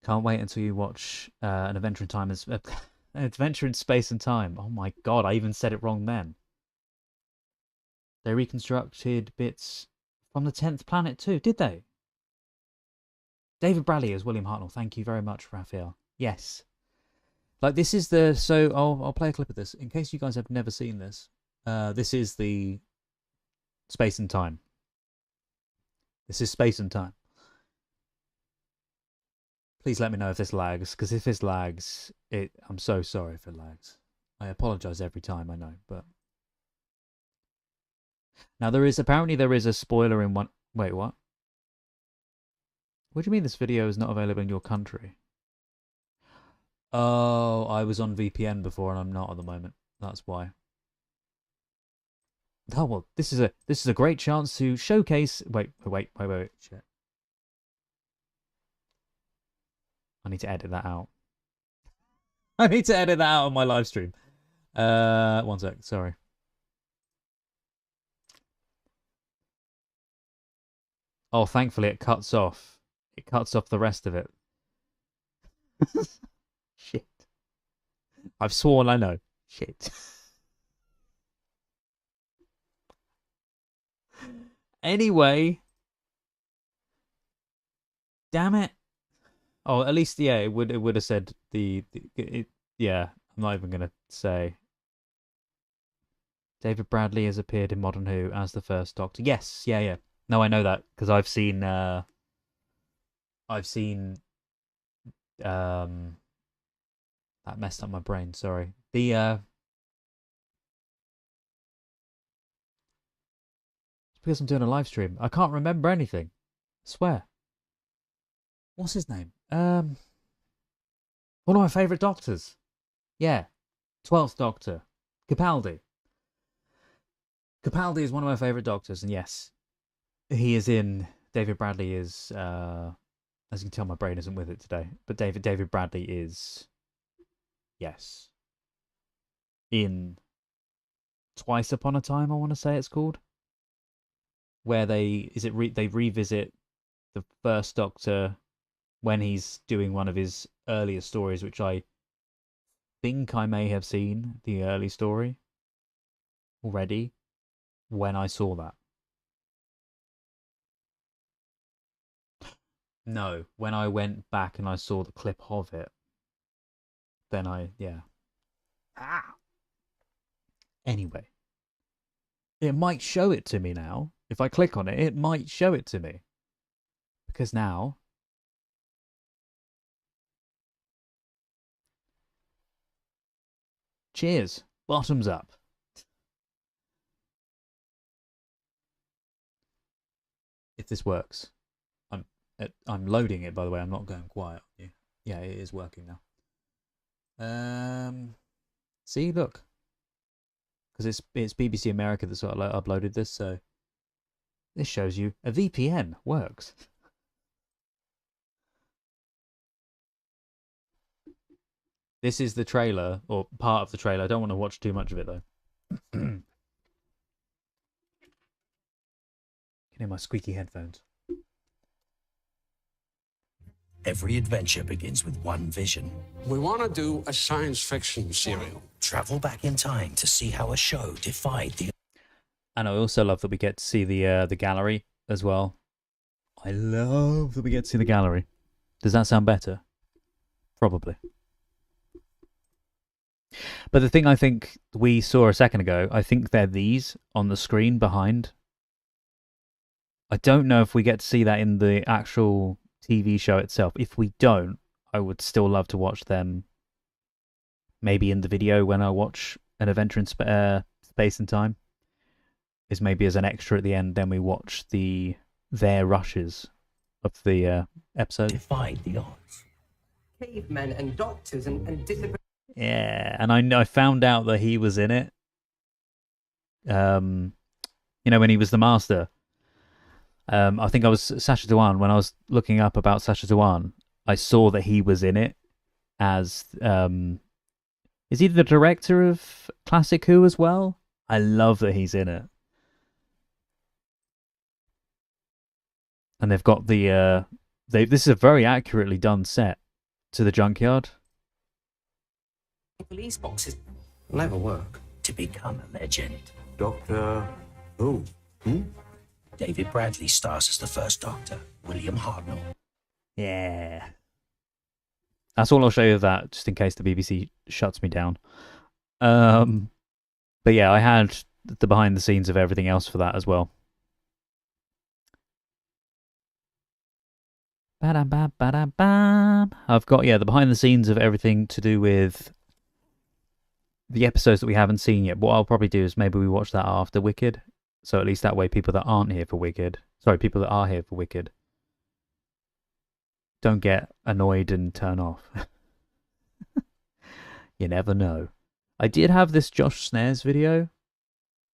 Can't wait until you watch an adventure in time an adventure in space and time. Oh my god, I even said it wrong then. They reconstructed bits from the 10th Planet too, did they? David Bradley as William Hartnell. Thank you very much, Raphael. Yes. Like, this is the... So, I'll play a clip of this. In case you guys have never seen this, this is the Space and Time. This is Space and Time. Please let me know if this lags, because if this lags, I'm so sorry if it lags. I apologise every time, I know, but... Now, apparently there is a spoiler in one... Wait, what? What do you mean this video is not available in your country? Oh, I was on VPN before and I'm not at the moment. That's why. Oh, well, this is a great chance to showcase... Wait. Shit. I need to edit that out. I need to edit that out on my live stream. One sec, sorry. Oh, thankfully it cuts off. It cuts off the rest of it. Shit. I've sworn I know. Shit. Anyway. Damn it. Oh, at least yeah, it would have said yeah. I'm not even gonna say. David Bradley has appeared in Modern Who as the first Doctor. Yes, yeah. No, I know that because I've seen that messed up my brain. Sorry. It's because I'm doing a live stream. I can't remember anything. I swear. What's his name? One of my favourite Doctors. Yeah. 12th Doctor. Capaldi. Capaldi is one of my favourite Doctors, and yes, he is in. David Bradley is, as you can tell, my brain isn't with it today. But David Bradley is, yes, in Twice Upon a Time. I want to say it's called, where they revisit the first Doctor when he's doing one of his earlier stories, which I think I may have seen the early story already when I saw that. No, when I went back and I saw the clip of it, then yeah. Anyway, it might show it to me now. If I click on it, it might show it to me. Because now, cheers, bottoms up. If this works. I'm loading it, by the way. I'm not going quiet on you. Yeah, it is working now. See, look, because it's BBC America that sort of uploaded this, so this shows you a VPN works. This is the trailer, or part of the trailer. I don't want to watch too much of it though. Can hear my squeaky headphones. Every adventure begins with one vision. We want to do a science fiction serial. Travel back in time to see how a show defied the... And I also love that we get to see the gallery as well. I love that we get to see the gallery. Does that sound better? Probably. But the thing I think we saw a second ago, I think they're these on the screen behind. I don't know if we get to see that in the actual TV show itself. If we don't, I would still love to watch them maybe in the video when I watch an adventure in space and time. Is maybe as an extra at the end, then we watch their rushes of the episode. Defied the odds. Cavemen and doctors and discipline. Yeah, and I found out that he was in it. When he was the master. I think I was Sacha Dhawan. When I was looking up about Sacha Dhawan, I saw that he was in it as is he the director of Classic Who as well? I love that he's in it. And they've got this is a very accurately done set to the junkyard. Police boxes never work. To become a legend. Doctor Who? David Bradley stars as the first Doctor, William Hartnell. Yeah. That's all I'll show you of that, just in case the BBC shuts me down. But yeah, I had the behind the scenes of everything else for that as well. I've got, the behind the scenes of everything to do with the episodes that we haven't seen yet. What I'll probably do is maybe we watch that after Wicked. So at least that way people that aren't here for Wicked, people that are here for Wicked, don't get annoyed and turn off. You never know. I did have this Josh Snares video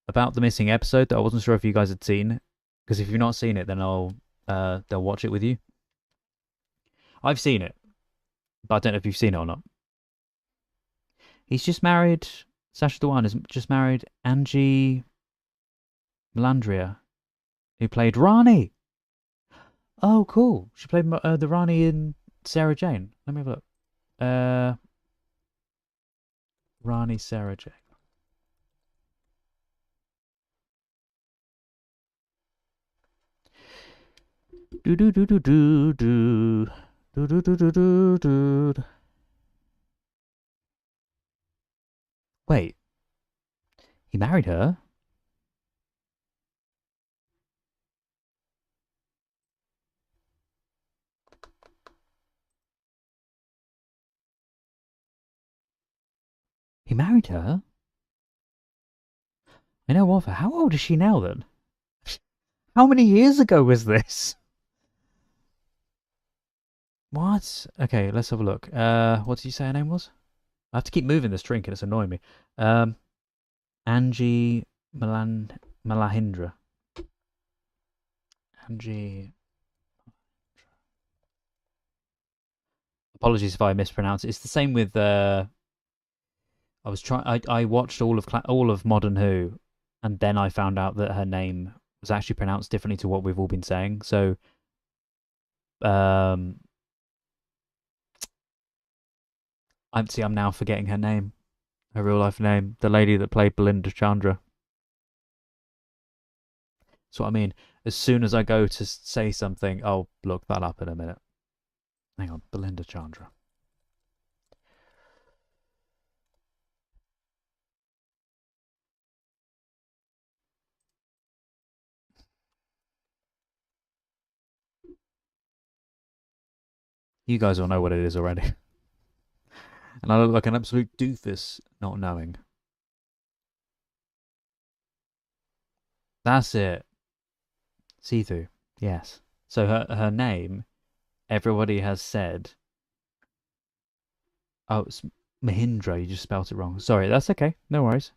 about the missing episode that I wasn't sure if you guys had seen. Because if you've not seen it, then they'll watch it with you. I've seen it, but I don't know if you've seen it or not. He's just married, Sacha Dhawan is just married Angie Melandria, who played Rani. Oh, cool. She played the Rani in Sarah Jane. Let me have a look. Rani, Sarah Jane. Wait. He married her? He married her? I know of her. How old is she now then? How many years ago was this? What? Okay, let's have a look. What did you say her name was? I have to keep moving this drink and it's annoying me. Angie Malahindra. Angie. Apologies if I mispronounce it. It's the same with I watched all of Modern Who, and then I found out that her name was actually pronounced differently to what we've all been saying. So, I'm now forgetting her name, her real life name, the lady that played Belinda Chandra. That's what I mean. As soon as I go to say something, I'll look that up in a minute. Hang on, Belinda Chandra. You guys all know what it is already. And I look like an absolute doofus not knowing. That's it. See-through. Yes. So her name, everybody has said... Oh, it's Mahindra. You just spelt it wrong. Sorry, that's okay. No worries.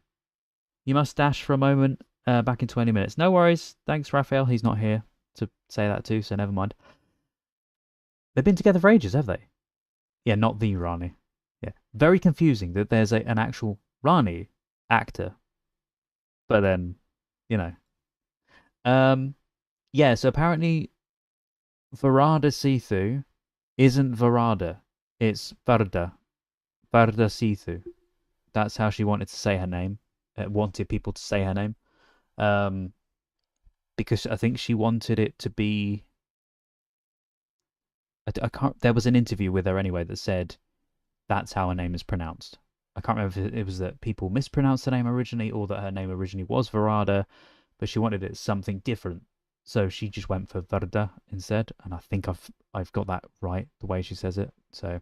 You must dash for a moment back in 20 minutes. No worries. Thanks, Raphael. He's not here to say that too, so never mind. They've been together for ages, have they? Yeah, not the Rani. Yeah. Very confusing that there's an actual Rani actor. But then, you know. Yeah, so apparently Varada Sithu isn't Varada. It's Varda. Varda Sithu. That's how she wanted to say her name. Wanted people to say her name. Because I think she wanted it to be... I can't. There was an interview with her anyway that said that's how her name is pronounced. I can't remember if it was that people mispronounced her name originally or that her name originally was Varada, but she wanted it something different. So she just went for Varda instead, and I think I've got that right, the way she says it. So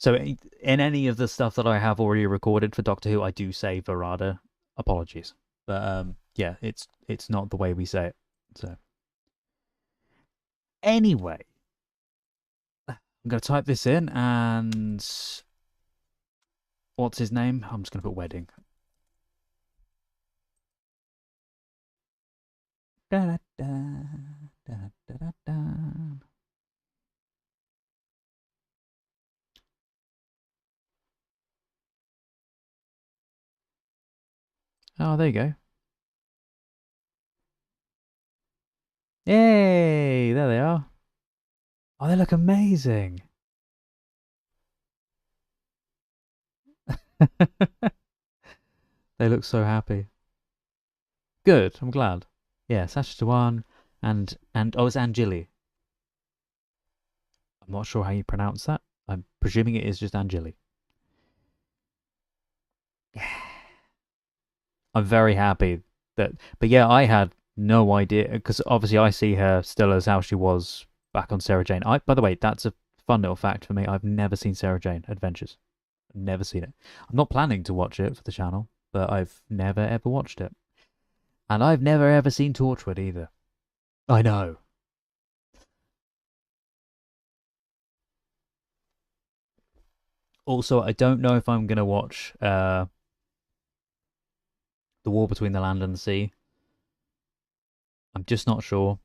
in any of the stuff that I have already recorded for Doctor Who, I do say Varada. Apologies. But yeah, it's not the way we say it. So anyway, I'm going to type this in, and what's his name? I'm just going to put wedding. Da, da, da, da, da, da. Oh, there you go. Yay! There they are. Oh, they look amazing. They look so happy. Good, I'm glad. Yeah, Saskatchewan and oh, it's Angeli. I'm not sure how you pronounce that. I'm presuming it is just Angeli. I'm very happy that... But yeah, I had no idea, because obviously I see her still as how she was back on Sarah Jane. By the way, that's a fun little fact for me. I've never seen Sarah Jane Adventures. Never seen it. I'm not planning to watch it for the channel, but I've never ever watched it. And I've never ever seen Torchwood either. I know. Also, I don't know if I'm going to watch The War Between the Land and the Sea. I'm just not sure.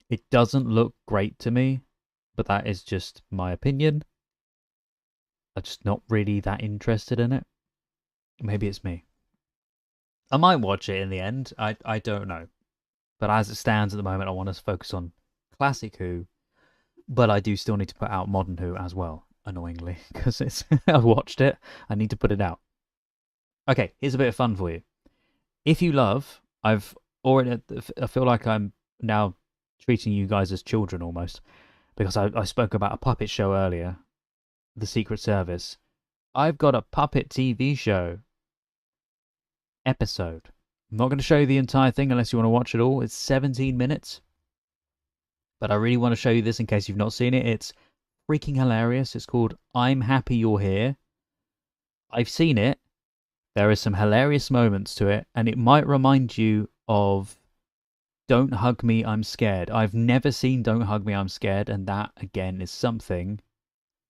It doesn't look great to me, but that is just my opinion. I'm just not really that interested in it. Maybe it's me. I might watch it in the end. I don't know. But as it stands at the moment, I want to focus on Classic Who. But I do still need to put out Modern Who as well, annoyingly, because it's I've watched it. I need to put it out. Okay, here's a bit of fun for you. If you love, I feel like I'm now treating you guys as children almost, because I spoke about a puppet show earlier, The Secret Service. I've got a puppet TV show episode. I'm not going to show you the entire thing unless you want to watch it all. It's 17 minutes. But I really want to show you this in case you've not seen it. It's freaking hilarious. It's called I'm Happy You're Here. I've seen it. There are some hilarious moments to it, and it might remind you of Don't Hug Me, I'm Scared. I've never seen Don't Hug Me, I'm Scared, and that, again, is something,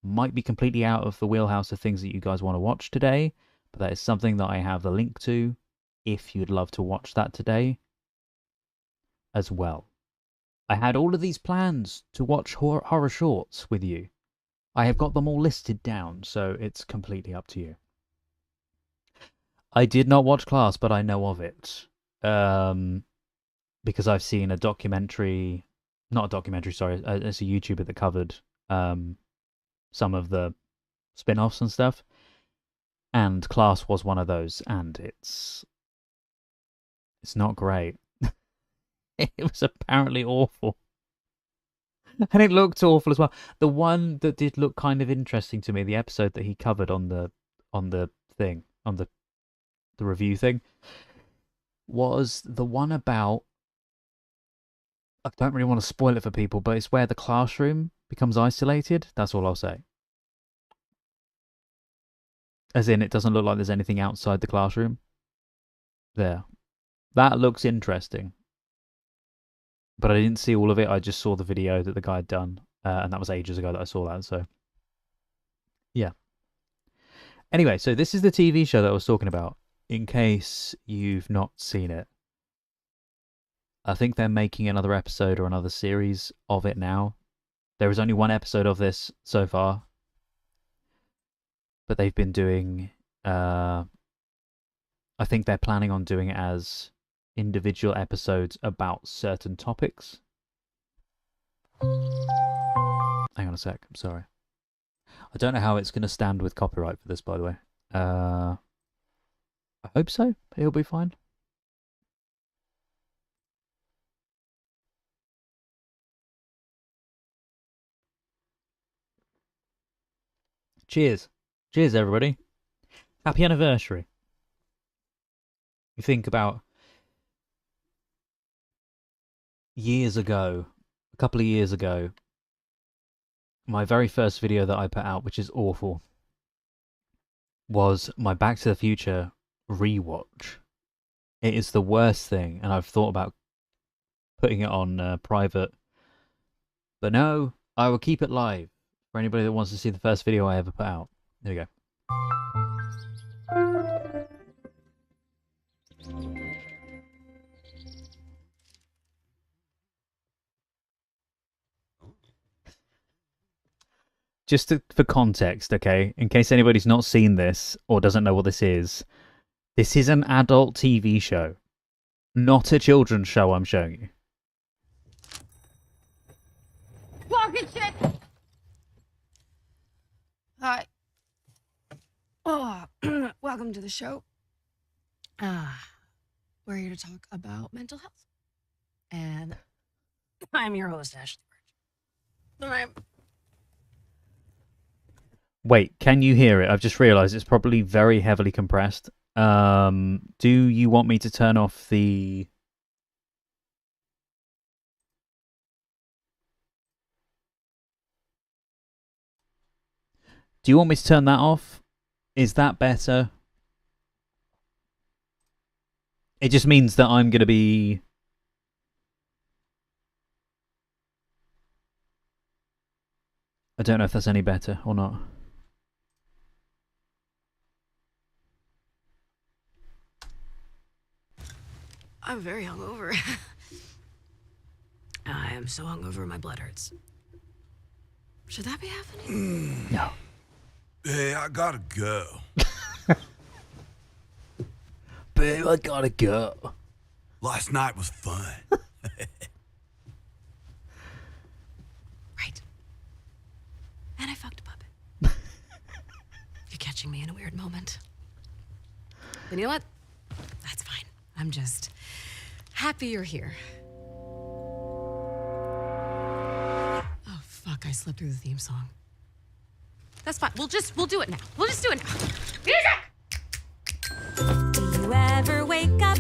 might be completely out of the wheelhouse of things that you guys want to watch today, but that is something that I have the link to if you'd love to watch that today as well. I had all of these plans to watch horror shorts with you. I have got them all listed down, so it's completely up to you. I did not watch Class, but I know of it. Because I've seen a documentary... Not a documentary, sorry. It's a YouTuber that covered some of the spin-offs and stuff. And Class was one of those, and it's not great. It was apparently awful. And it looked awful as well. The one that did look kind of interesting to me, the episode that he covered on the review thing, was the one about, I don't really want to spoil it for people, but it's where the classroom becomes isolated. That's all I'll say. As in, it doesn't look like there's anything outside the classroom. There. That looks interesting. But I didn't see all of it. I just saw the video that the guy had done. And that was ages ago that I saw that, so... yeah. Anyway, so this is the TV show that I was talking about, in case you've not seen it. I think they're making another episode or another series of it now. There is only one episode of this so far. But they've been doing... I think they're planning on doing it as individual episodes about certain topics. Hang on a sec, I'm sorry. I don't know how it's going to stand with copyright for this, by the way. I hope so. It'll be fine. Cheers. Cheers, everybody. Happy anniversary. You think about years ago, a couple of years ago, my very first video that I put out, which is awful, was my Back to the Future rewatch. It is the worst thing, and I've thought about putting it on private. But no, I will keep it live for anybody that wants to see the first video I ever put out. There we go. Just for context, okay, in case anybody's not seen this or doesn't know what this is an adult TV show, not a children's show I'm showing you. Fucking shit! Hi. Oh, welcome to the show. We're here to talk about mental health. And I'm your host, Ashley Birch. Wait, can you hear it? I've just realised it's probably very heavily compressed. Do you want me to turn off the... Do you want me to turn that off? Is that better? It just means that I'm going to be... I don't know if that's any better or not. I'm very hungover. I am so hungover, my blood hurts. Should that be happening? No. Hey, I gotta go. Babe, I gotta go. Last night was fun. Right. And I fucked a puppet. You're catching me in a weird moment. And you know what? That's fine. I'm just happy you're here. I slipped through the theme song. That's fine. We'll do it now. We'll just do it now. Music! Do you ever wake up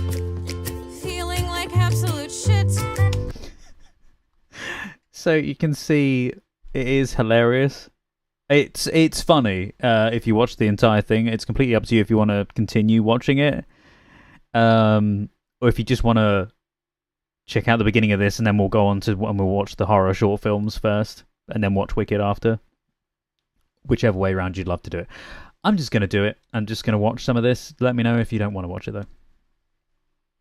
feeling like absolute shit? So you can see it is hilarious. It's funny if you watch the entire thing. It's completely up to you if you want to continue watching it, or if you just want to check out the beginning of this and then we'll go on to and we'll watch the horror short films first and then watch Wicked after. Whichever way around you'd love to do it. I'm just going to do it. I'm just going to watch some of this. Let me know if you don't want to watch it though.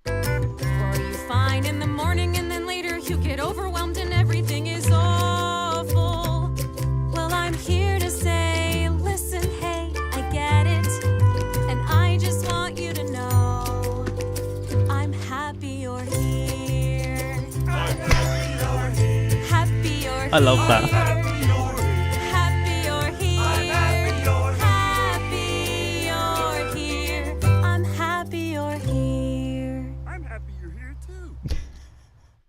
Or you fine in the morning and then later you get overwhelmed and everything is awful. Well, I'm here to say, listen, hey, I get it. And I just want you to know I'm happy you're here. I'm happy you're here. Happy you're here. I love that. Happy you're here. I'm happy you're here. Happy you're here. I'm happy you're here. I'm happy you're here too.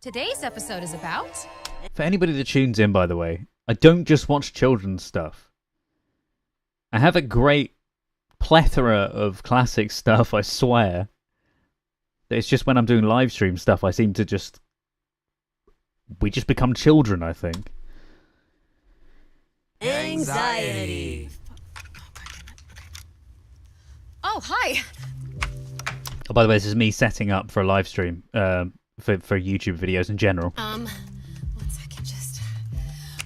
Today's episode is about... For anybody that tunes in, by the way, I don't just watch children's stuff. I have a great plethora of classic stuff, I swear. It's just when I'm doing live stream stuff, I seem to just... We just become children, I think. Anxiety. Oh, hi. Oh, by the way, this is me setting up for a live stream for YouTube videos in general. 1 second, just...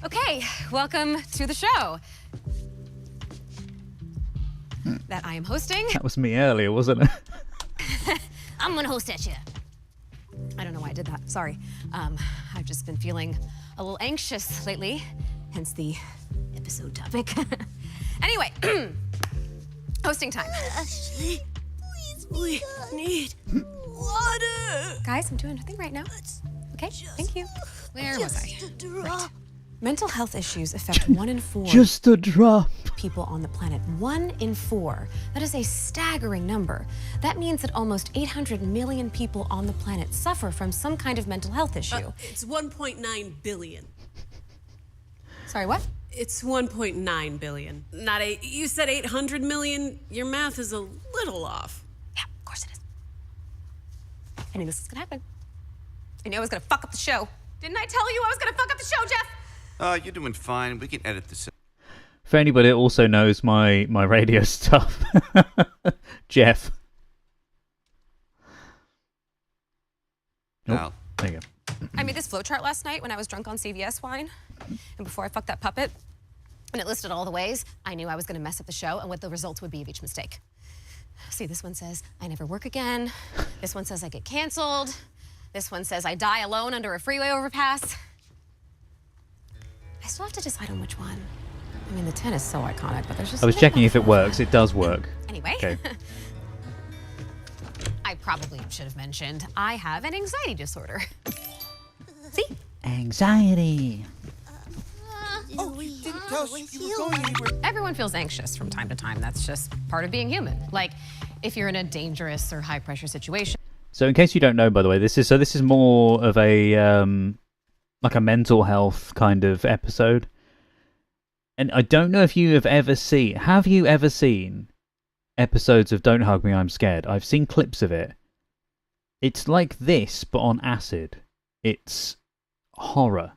Okay, welcome to the show. That I am hosting. That was me earlier, wasn't it? I'm gonna host at you. I don't know why I did that, sorry. I've just been feeling a little anxious lately, hence the episode topic. Anyway, hosting time. Ashley, please, we need water. Guys, I'm doing a thing right now. Okay, thank you. Where was I? Right. Mental health issues affect 1 in 4 Just a drop. people on the planet. 1 in 4. That is a staggering number. That means that almost 800 million people on the planet suffer from some kind of mental health issue. It's 1.9 billion. Sorry, what? It's 1.9 billion. Not 8. You said 800 million. Your math is a little off. Yeah, of course it is. I knew this was gonna happen. I knew I was gonna fuck up the show. Didn't I tell you I was gonna fuck up the show, Jeff? You're doing fine. We can edit this. For anybody that also knows my radio stuff, Jeff. Al. There you go. I made this flowchart last night when I was drunk on CVS wine, and before I fucked that puppet, and it listed all the ways I knew I was gonna mess up the show and what the results would be of each mistake. See, this one says, I never work again. This one says I get canceled. This one says I die alone under a freeway overpass. I still have to decide on which one. I mean, the 10 is so iconic, but there's just... I was checking if it works. It does work. Anyway. Okay. I probably should have mentioned I have an anxiety disorder. See? Anxiety. Oh, you didn't tell us you were going anywhere. Everyone feels anxious from time to time. That's just part of being human. Like, if you're in a dangerous or high-pressure situation. So in case you don't know, by the way, this is more of a like a mental health kind of episode. And I don't know if you have ever seen... Have you ever seen episodes of Don't Hug Me, I'm Scared? I've seen clips of it. It's like this, but on acid. It's horror.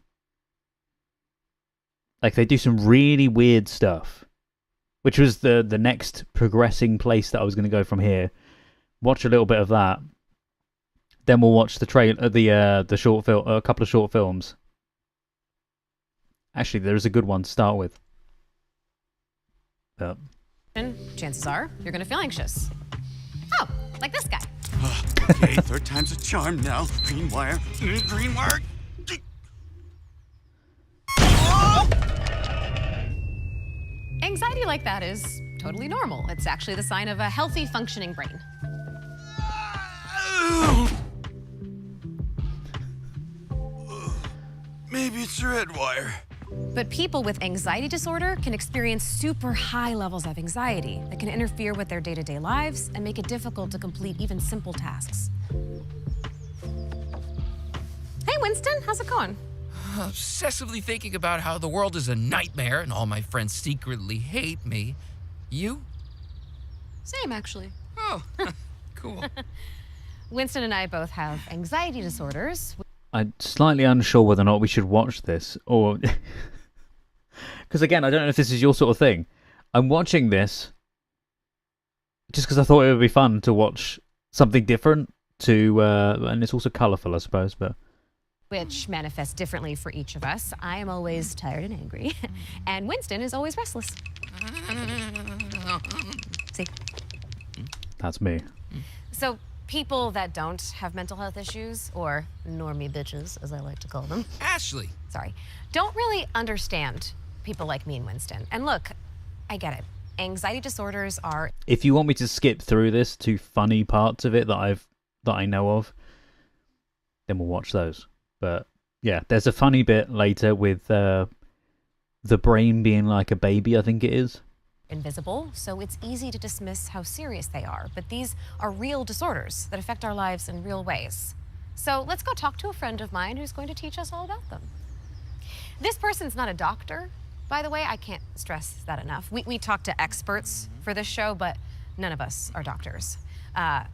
Like, they do some really weird stuff. Which was the next progressing place that I was going to go from here. Watch a little bit of that. Then we'll watch the short film, a couple of short films. Actually, there is a good one to start with. Chances are you're going to feel anxious. Oh, like this guy. Okay, third time's a charm now. Green wire. Green wire. Anxiety like that is totally normal. It's actually the sign of a healthy, functioning brain. Maybe it's the red wire. But people with anxiety disorder can experience super high levels of anxiety that can interfere with their day-to-day lives and make it difficult to complete even simple tasks. Hey, Winston, how's it going? obsessively thinking about how the world is a nightmare and all my friends secretly hate me. You? Same, actually. Oh, cool. Winston and I both have anxiety disorders. I'm slightly unsure whether or not we should watch this, or because again, I don't know if this is your sort of thing. I'm watching this just because I thought it would be fun to watch something different. And it's also colourful, I suppose, but Which manifests differently for each of us. I am always tired and angry, and Winston is always restless. See? That's me. So people that don't have mental health issues, or normie bitches, as I like to call them. Ashley! Sorry. Don't really understand people like me and Winston. And look, I get it. Anxiety disorders are... If you want me to skip through this to funny parts of it that I know of, then we'll watch those. But yeah, there's a funny bit later with the brain being like a baby, I think it is. Invisible, so it's easy to dismiss how serious they are. But these are real disorders that affect our lives in real ways. So let's go talk to a friend of mine who's going to teach us all about them. This person's not a doctor, by the way. I can't stress that enough. We talk to experts for this show, but none of us are doctors.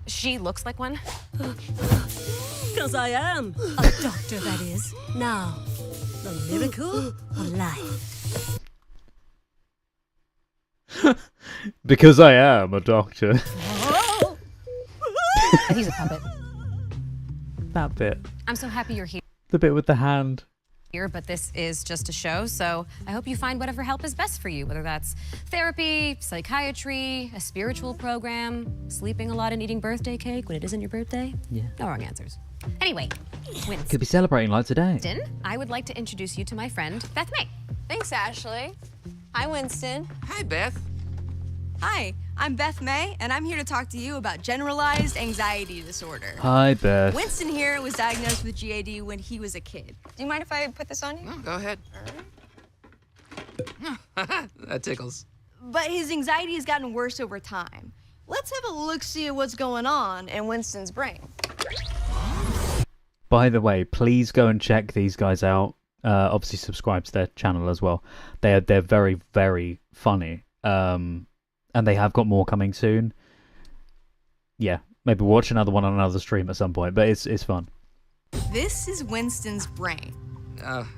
She looks like one. Because I am a doctor, that is. Now, the miracle of life. Because I am a doctor. And he's a puppet. That bit. I'm so happy you're here. The bit with the hand. But this is just a show, so I hope you find whatever help is best for you, whether that's therapy, psychiatry, a spiritual program, sleeping a lot and eating birthday cake when it isn't your birthday. Yeah. No wrong answers. Anyway, Winston. Could be celebrating like today. Winston, I would like to introduce you to my friend, Beth May. Thanks, Ashley. Hi, Winston. Hi, Beth. Hi, I'm Beth May, and I'm here to talk to you about generalized anxiety disorder. Hi, Beth. Winston here was diagnosed with GAD when he was a kid. Do you mind if I put this on you? No, go ahead. That tickles. But his anxiety has gotten worse over time. Let's have a look-see at what's going on in Winston's brain. By the way, please go and check these guys out. Obviously, subscribe to their channel as well. They're very, very funny. And they have got more coming soon. Yeah, maybe watch another one on another stream at some point, but it's fun. This is Winston's brain.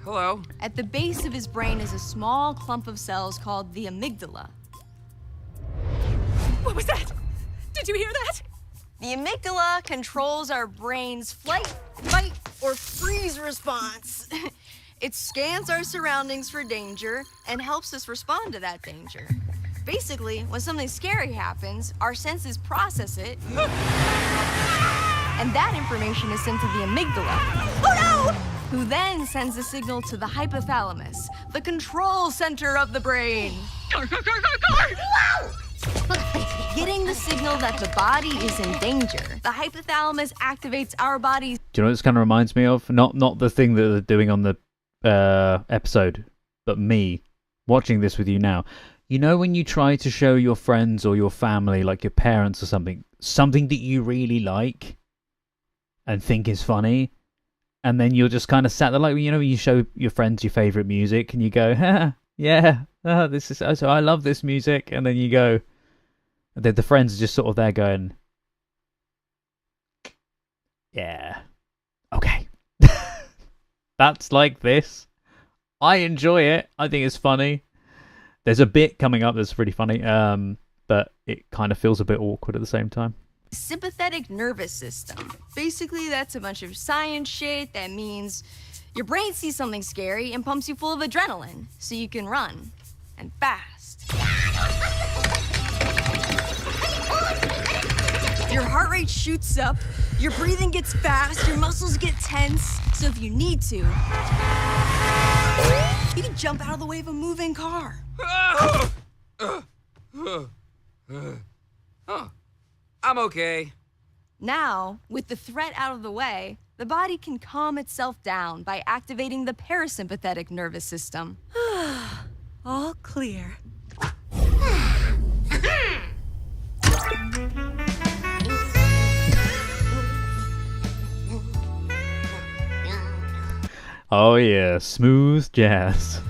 Hello. At the base of his brain is a small clump of cells called the amygdala. What was that? Did you hear that? The amygdala controls our brain's flight, fight, or freeze response. It scans our surroundings for danger and helps us respond to that danger. Basically, when something scary happens, our senses process it, and that information is sent to the amygdala. Oh no! Who then sends a signal to the hypothalamus, the control center of the brain. Getting the signal that the body is in danger, the hypothalamus activates our body's... Do you know what this kind of reminds me of? Not the thing that they're doing on the episode, but me watching this with you now. You know when you try to show your friends or your family, like your parents or something that you really like and think is funny, and then you're just kind of sat there like, you know, when you show your friends your favourite music and you go, yeah, this is, so I love this music, and then you go, and then the friends are just sort of there going, yeah, okay. That's like this. I enjoy it. I think it's funny. There's a bit coming up that's really funny, but it kind of feels a bit awkward at the same time. Sympathetic nervous system. Basically, that's a bunch of science shit that means your brain sees something scary and pumps you full of adrenaline so you can run, and fast. Your heart rate shoots up, your breathing gets fast, your muscles get tense, so if you need to, you can jump out of the way of a moving car. I'm okay. Now, with the threat out of the way, the body can calm itself down by activating the parasympathetic nervous system. All clear. Oh yeah, smooth jazz.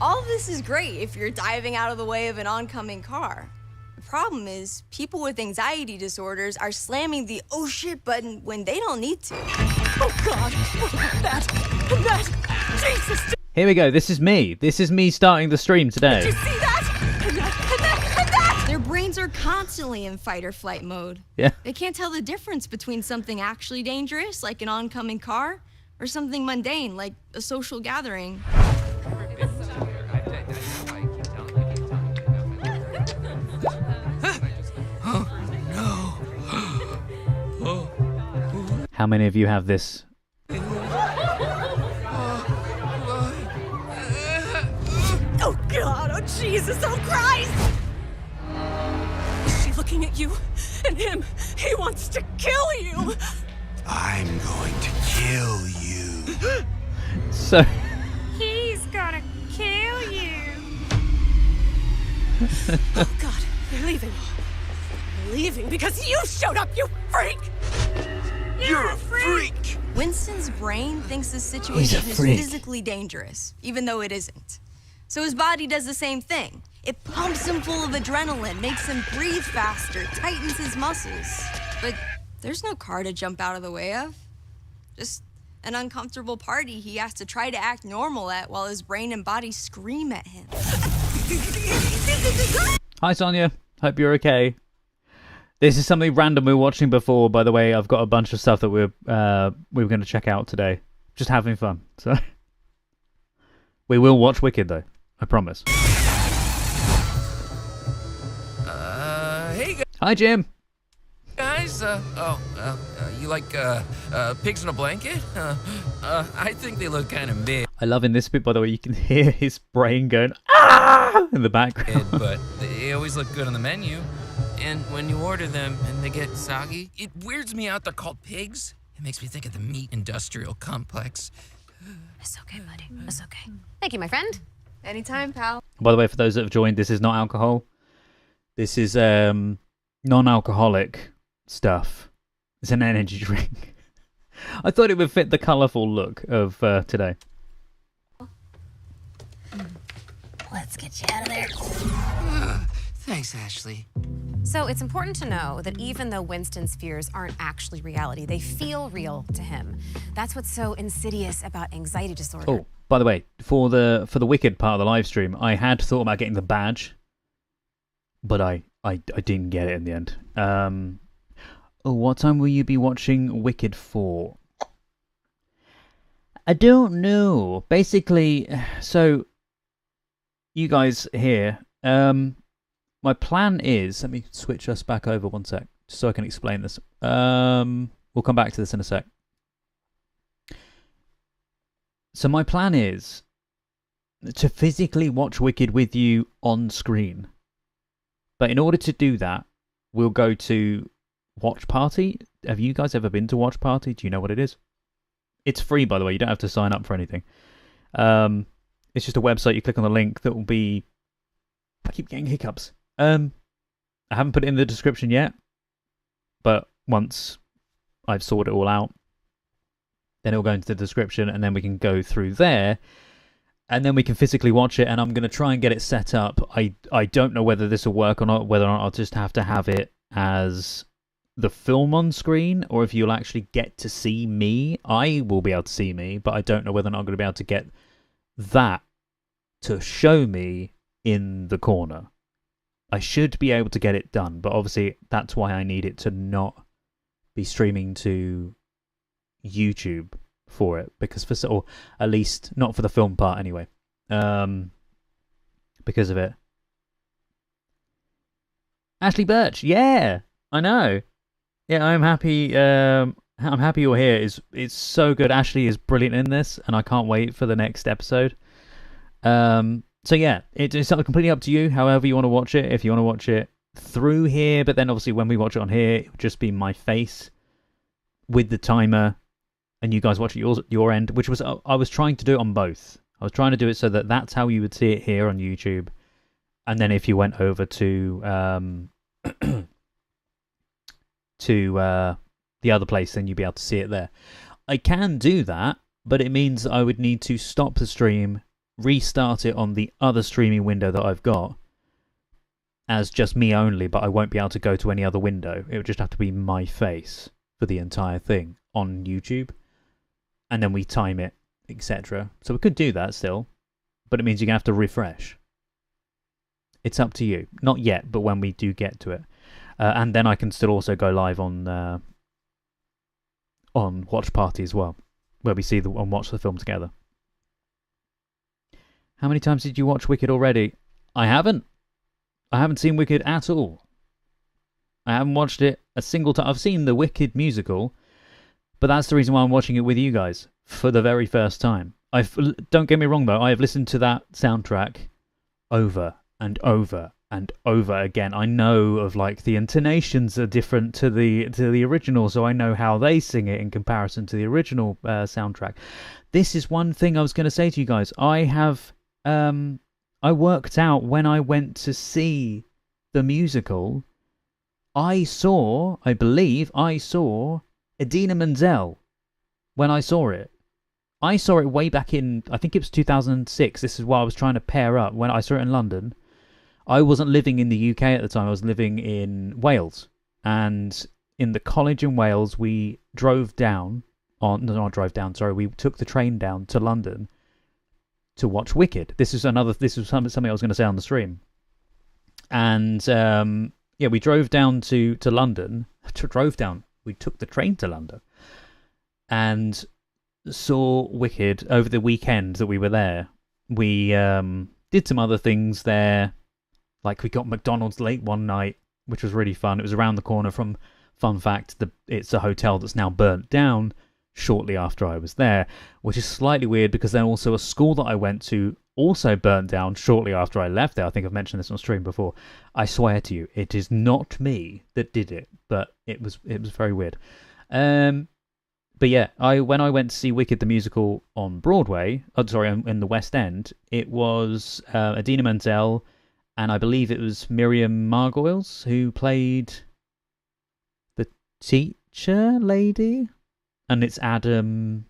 All this is great if you're diving out of the way of an oncoming car. The problem is, people with anxiety disorders are slamming the oh shit button when they don't need to. Oh God! That! Jesus! Here we go. This is me. This is me starting the stream today. Did you see that? And that! Their brains are constantly in fight or flight mode. Yeah. They can't tell the difference between something actually dangerous, like an oncoming car, or something mundane, like a social gathering. How many of you have this? Oh God! Oh Jesus! Oh Christ! Is she looking at you? And him? He wants to kill you! I'm going to kill you. So. He's gonna kill you. Oh God! You're leaving. You're leaving because you showed up, you freak! You're a freak! Winston's brain thinks this situation is physically dangerous, even though it isn't. So his body does the same thing. It pumps him full of adrenaline, makes him breathe faster, tightens his muscles. But there's no car to jump out of the way of. Just an uncomfortable party he has to try to act normal at while his brain and body scream at him. Hi Sonia, hope you're okay. This is something random we were watching before, by the way. I've got a bunch of stuff that we were going to check out today. Just having fun. So we will watch Wicked though, I promise. Hey Hi Jim. guys. You like pigs in a blanket? I think they look kind of big. I love in this bit, by the way, you can hear his brain going ah in the background. But they always look good on the menu. And when you order them and they get soggy, it weirds me out they're called pigs. It makes me think of the meat industrial complex. It's okay, buddy. It's okay. Thank you, my friend. Anytime, pal. By the way, for those that have joined, this is not alcohol. This is non-alcoholic stuff. It's an energy drink. I thought it would fit the colourful look of today. Let's get you out of there. Thanks, Ashley. So it's important to know that even though Winston's fears aren't actually reality, they feel real to him. That's what's so insidious about anxiety disorder. Oh, by the way, for the Wicked part of the live stream, I had thought about getting the badge, but I didn't get it in the end. What time will you be watching Wicked for? I don't know. Basically, so you guys here, my plan is, let me switch us back over one sec, just so I can explain this. We'll come back to this in a sec. So my plan is to physically watch Wicked with you on screen. But in order to do that, we'll go to Watch Party. Have you guys ever been to Watch Party? Do you know what it is? It's free, by the way. You don't have to sign up for anything. It's just a website. You click on the link that will be... I keep getting hiccups. I haven't put it in the description yet, but once I've sorted it all out, then it'll go into the description, and then we can go through there, and then we can physically watch it, and I'm going to try and get it set up. I don't know whether this will work or not, whether or not I'll just have to have it as the film on screen, or if you'll actually get to see me. I will be able to see me, but I don't know whether or not I'm going to be able to get that to show me in the corner. I should be able to get it done, but obviously that's why I need it to not be streaming to YouTube for it, because or at least not for the film part anyway, because of it. Ashley Birch, yeah, I know. Yeah, I'm happy. I'm happy you're here. It's so good. Ashley is brilliant in this, and I can't wait for the next episode. So yeah, it's completely up to you, however you want to watch it. If you want to watch it through here, but then obviously when we watch it on here, it would just be my face with the timer, and you guys watch it your end, which was, I was trying to do it on both. I was trying to do it so that that's how you would see it here on YouTube, and then if you went over to the other place, then you'd be able to see it there. I can do that, but it means that I would need to stop the stream, restart it on the other streaming window that I've got as just me only, but I won't be able to go to any other window. It would just have to be my face for the entire thing on YouTube. And then we time it, etc. So we could do that still, but it means you're going to have to refresh. It's up to you. Not yet, but when we do get to it. And then I can still also go live on Watch Party as well, where we see and watch the film together. How many times did you watch Wicked already? I haven't. I haven't seen Wicked at all. I haven't watched it a single time. I've seen the Wicked musical, but that's the reason why I'm watching it with you guys for the very first time. Don't get me wrong though, I have listened to that soundtrack over and over and over again. I know of like the intonations are different to the original, so I know how they sing it in comparison to the original soundtrack. This is one thing I was going to say to you guys. I worked out when I went to see the musical, I believe I saw Idina Menzel when I saw it. I saw it way back in, I think it was 2006. This is why I was trying to pair up. When I saw it in London, I wasn't living in the UK at the time. I was living in Wales. And in the college in Wales, we drove down, we took the train down to London to watch Wicked. This was something I was going to say on the stream. And we drove down to London. We took the train to London and saw Wicked over the weekend that we were there. We did some other things there. Like we got McDonald's late one night, which was really fun. It was around the corner from, fun fact, it's a hotel that's now burnt down shortly after I was there, which is slightly weird because then also a school that I went to also burnt down shortly after I left there. I think I've mentioned this on stream before. I swear to you, it is not me that did it, but it was very weird. But yeah, when I went to see Wicked the musical on Broadway, in the West End, it was Idina Menzel, and I believe it was Miriam Margolyes who played the teacher lady. And it's Adam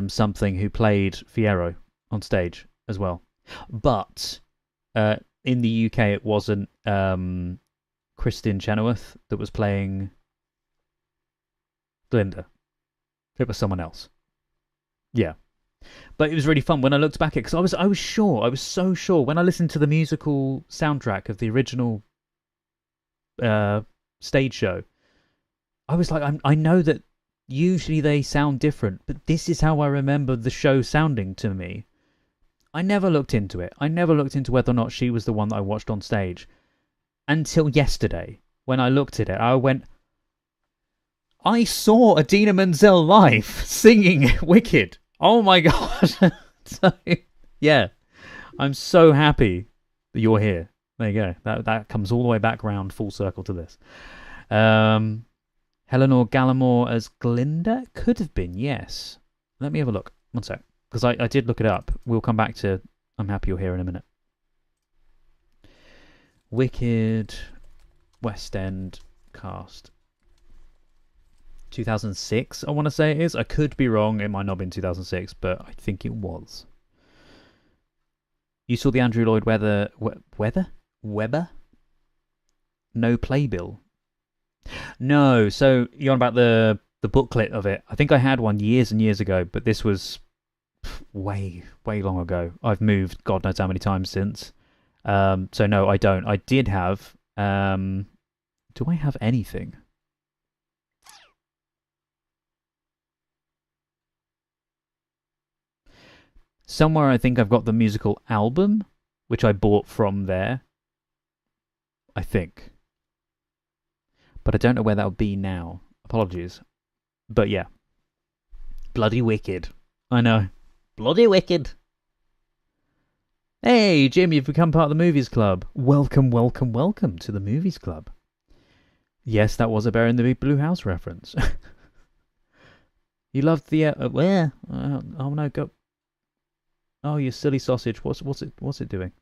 something who played Fiyero on stage as well. But in the UK, it wasn't Kristen Chenoweth that was playing Glinda. It was someone else. Yeah. But it was really fun when I looked back at it, because I was so sure when I listened to the musical soundtrack of the original stage show. I was like, I know that usually they sound different, but this is how I remember the show sounding to me. I never looked into it. I never looked into whether or not she was the one that I watched on stage. Until yesterday, when I looked at it, I went, I saw Idina Menzel live singing Wicked. Oh my god. So, yeah, I'm so happy that you're here. There you go. That comes all the way back round, full circle to this. Eleanor Gallimore as Glinda? Could have been, yes. Let me have a look. One sec. Because I did look it up. We'll come back to I'm Happy You're Here in a minute. Wicked West End cast. 2006, I want to say it is. I could be wrong. It might not have been 2006, but I think it was. You saw the Andrew Lloyd Webber? No playbill. No, so you're on about the booklet of it. I think I had one years and years ago, but this was way long ago. I've moved God knows how many times since. So no, I don't. I did have... do I have anything? Somewhere I think I've got the musical album, which I bought from there. I think. But I don't know where that would be now. Apologies. But yeah. Bloody Wicked. I know. Bloody Wicked. Hey, Jim, you've become part of the Movies Club. Welcome to the Movies Club. Yes, that was a Bear in the Big Blue House reference. You loved the... where? Oh no, go... Oh, you silly sausage. What's it doing?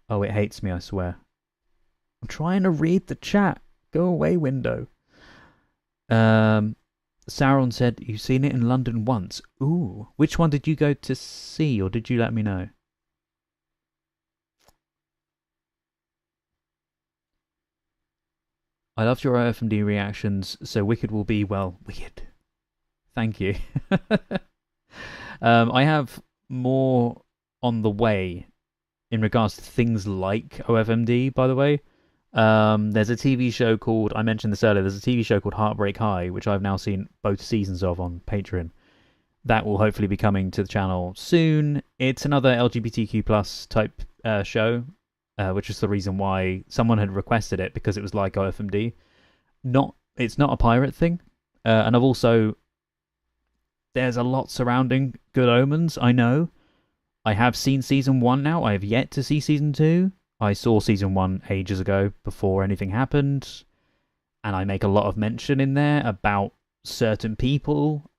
Oh, it hates me, I swear. I'm trying to read the chat. Go away, window. Sauron said, you've seen it in London once. Ooh. Which one did you go to see, or did you let me know? I loved your OFMD reactions, so Wicked will be, well, Wicked. Thank you. I have more on the way in regards to things like OFMD, by the way. There's a TV show called, I mentioned this earlier, there's a TV show called Heartbreak High, which I've now seen both seasons of on Patreon. That will hopefully be coming to the channel soon. It's another LGBTQ plus type show, which is the reason why someone had requested it, because it was like OFMD. It's not a pirate thing. And I've also, there's a lot surrounding Good Omens, I know. I have seen season 1 now. I have yet to see season 2. I saw season 1 ages ago before anything happened. And I make a lot of mention in there about certain people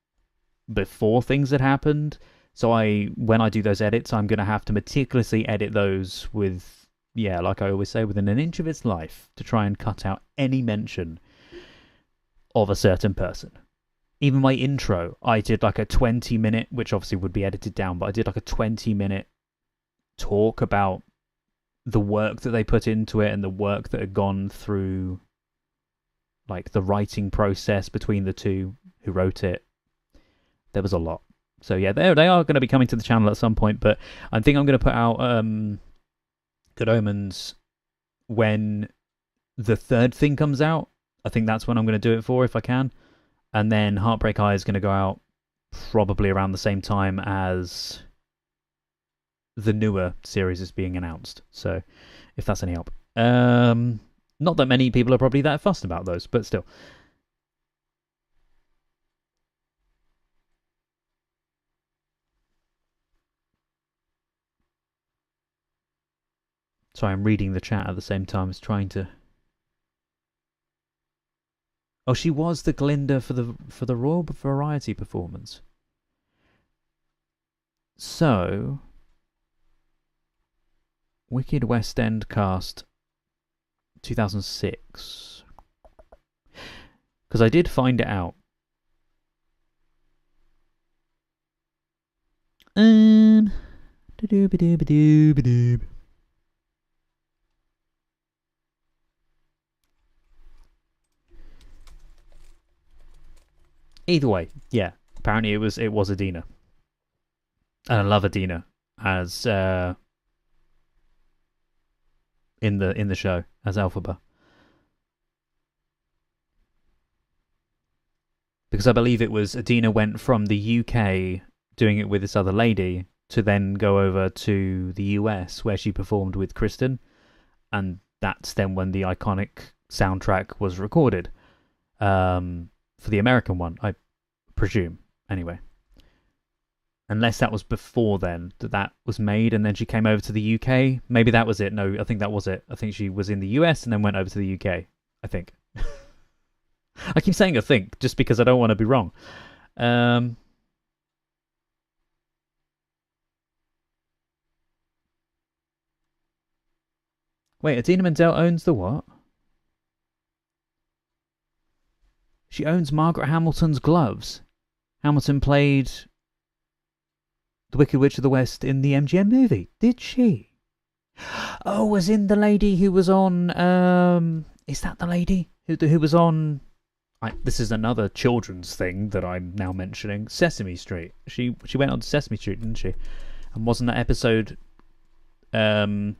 before things had happened. So when I do those edits, I'm going to have to meticulously edit those with, yeah, like I always say, within an inch of its life, to try and cut out any mention of a certain person. Even my intro, I did like a 20-minute, which obviously would be edited down, but I did like a 20-minute talk about the work that they put into it and the work that had gone through, like, the writing process between the two who wrote it. There was a lot. So yeah, they are going to be coming to the channel at some point, but I think I'm going to put out Good Omens when the third thing comes out. I think that's when I'm going to do it for, if I can. And then Heartbreak High is going to go out probably around the same time as the newer series is being announced. So, if that's any help. Not that many people are probably that fussed about those, but still. Sorry, I'm reading the chat at the same time as trying to... Oh, she was the Glinda for the Royal Variety performance. So, Wicked West End cast 2006. Because I did find it out. Either way, yeah. Apparently it was Adina. And I love Adina as in the show as Elphaba. Because I believe it was Adina went from the UK doing it with this other lady to then go over to the US where she performed with Kristen, and that's then when the iconic soundtrack was recorded. For the American one, I presume. Anyway. Unless that was before then, that was made, and then she came over to the UK. Maybe that was it. No, I think that was it. I think she was in the US and then went over to the UK. I think. I keep saying I think, just because I don't want to be wrong. Wait, Adina Menzel owns the what? She owns Margaret Hamilton's gloves. Hamilton played the Wicked Witch of the West in the MGM movie. Did she? Oh, was in the lady who was on... is that the lady who was on... this is another children's thing that I'm now mentioning. Sesame Street. She went on to Sesame Street, didn't she? And wasn't that episode... not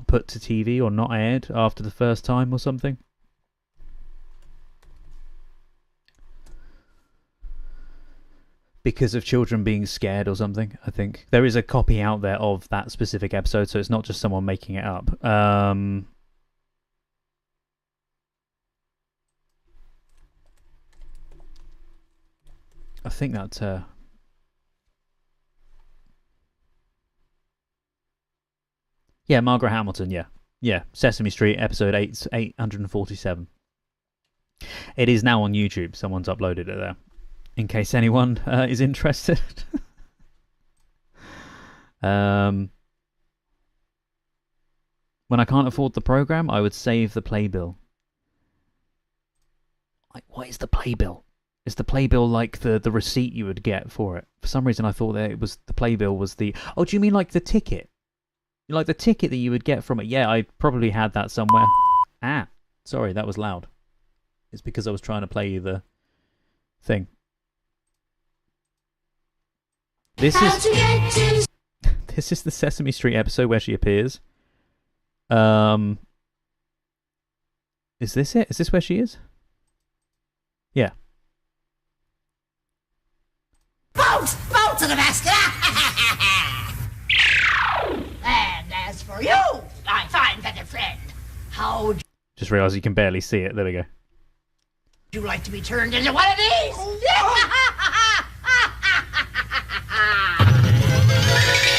put to TV or not aired after the first time or something? Because of children being scared or something, I think. There is a copy out there of that specific episode, so it's not just someone making it up. I think that's her. Yeah, Margaret Hamilton, yeah. Yeah, Sesame Street, episode 847. It is now on YouTube. Someone's uploaded it there. In case anyone is interested. When I can't afford the program, I would save the playbill. Like, what is the playbill? Is the playbill like the receipt you would get for it? For some reason, I thought that it was the playbill was the... Oh, do you mean like the ticket? Like the ticket that you would get from it? Yeah, I probably had that somewhere. Ah, sorry, that was loud. It's because I was trying to play you the thing. This is... This is the Sesame Street episode where she appears. Is this it? Is this where she is? Yeah. Vote! Vote to the master! And as for you, my fine feathered friend, how would Just realised you can barely see it. There we go. you like to be turned into one of these?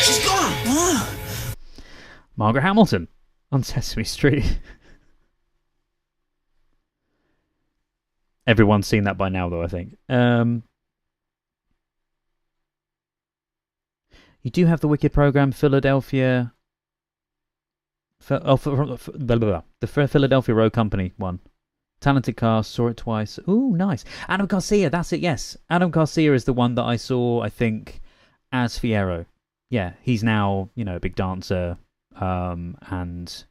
She's gone! Margaret Hamilton on Sesame Street. Everyone's seen that by now, though, I think. You do have the Wicked program, Philadelphia. The Philadelphia Row Company one. Talented cast, saw it twice. Ooh, nice. Adam Garcia, that's it, yes. Adam Garcia is the one that I saw, I think, as Fierro. Yeah, he's now, you know, a big dancer and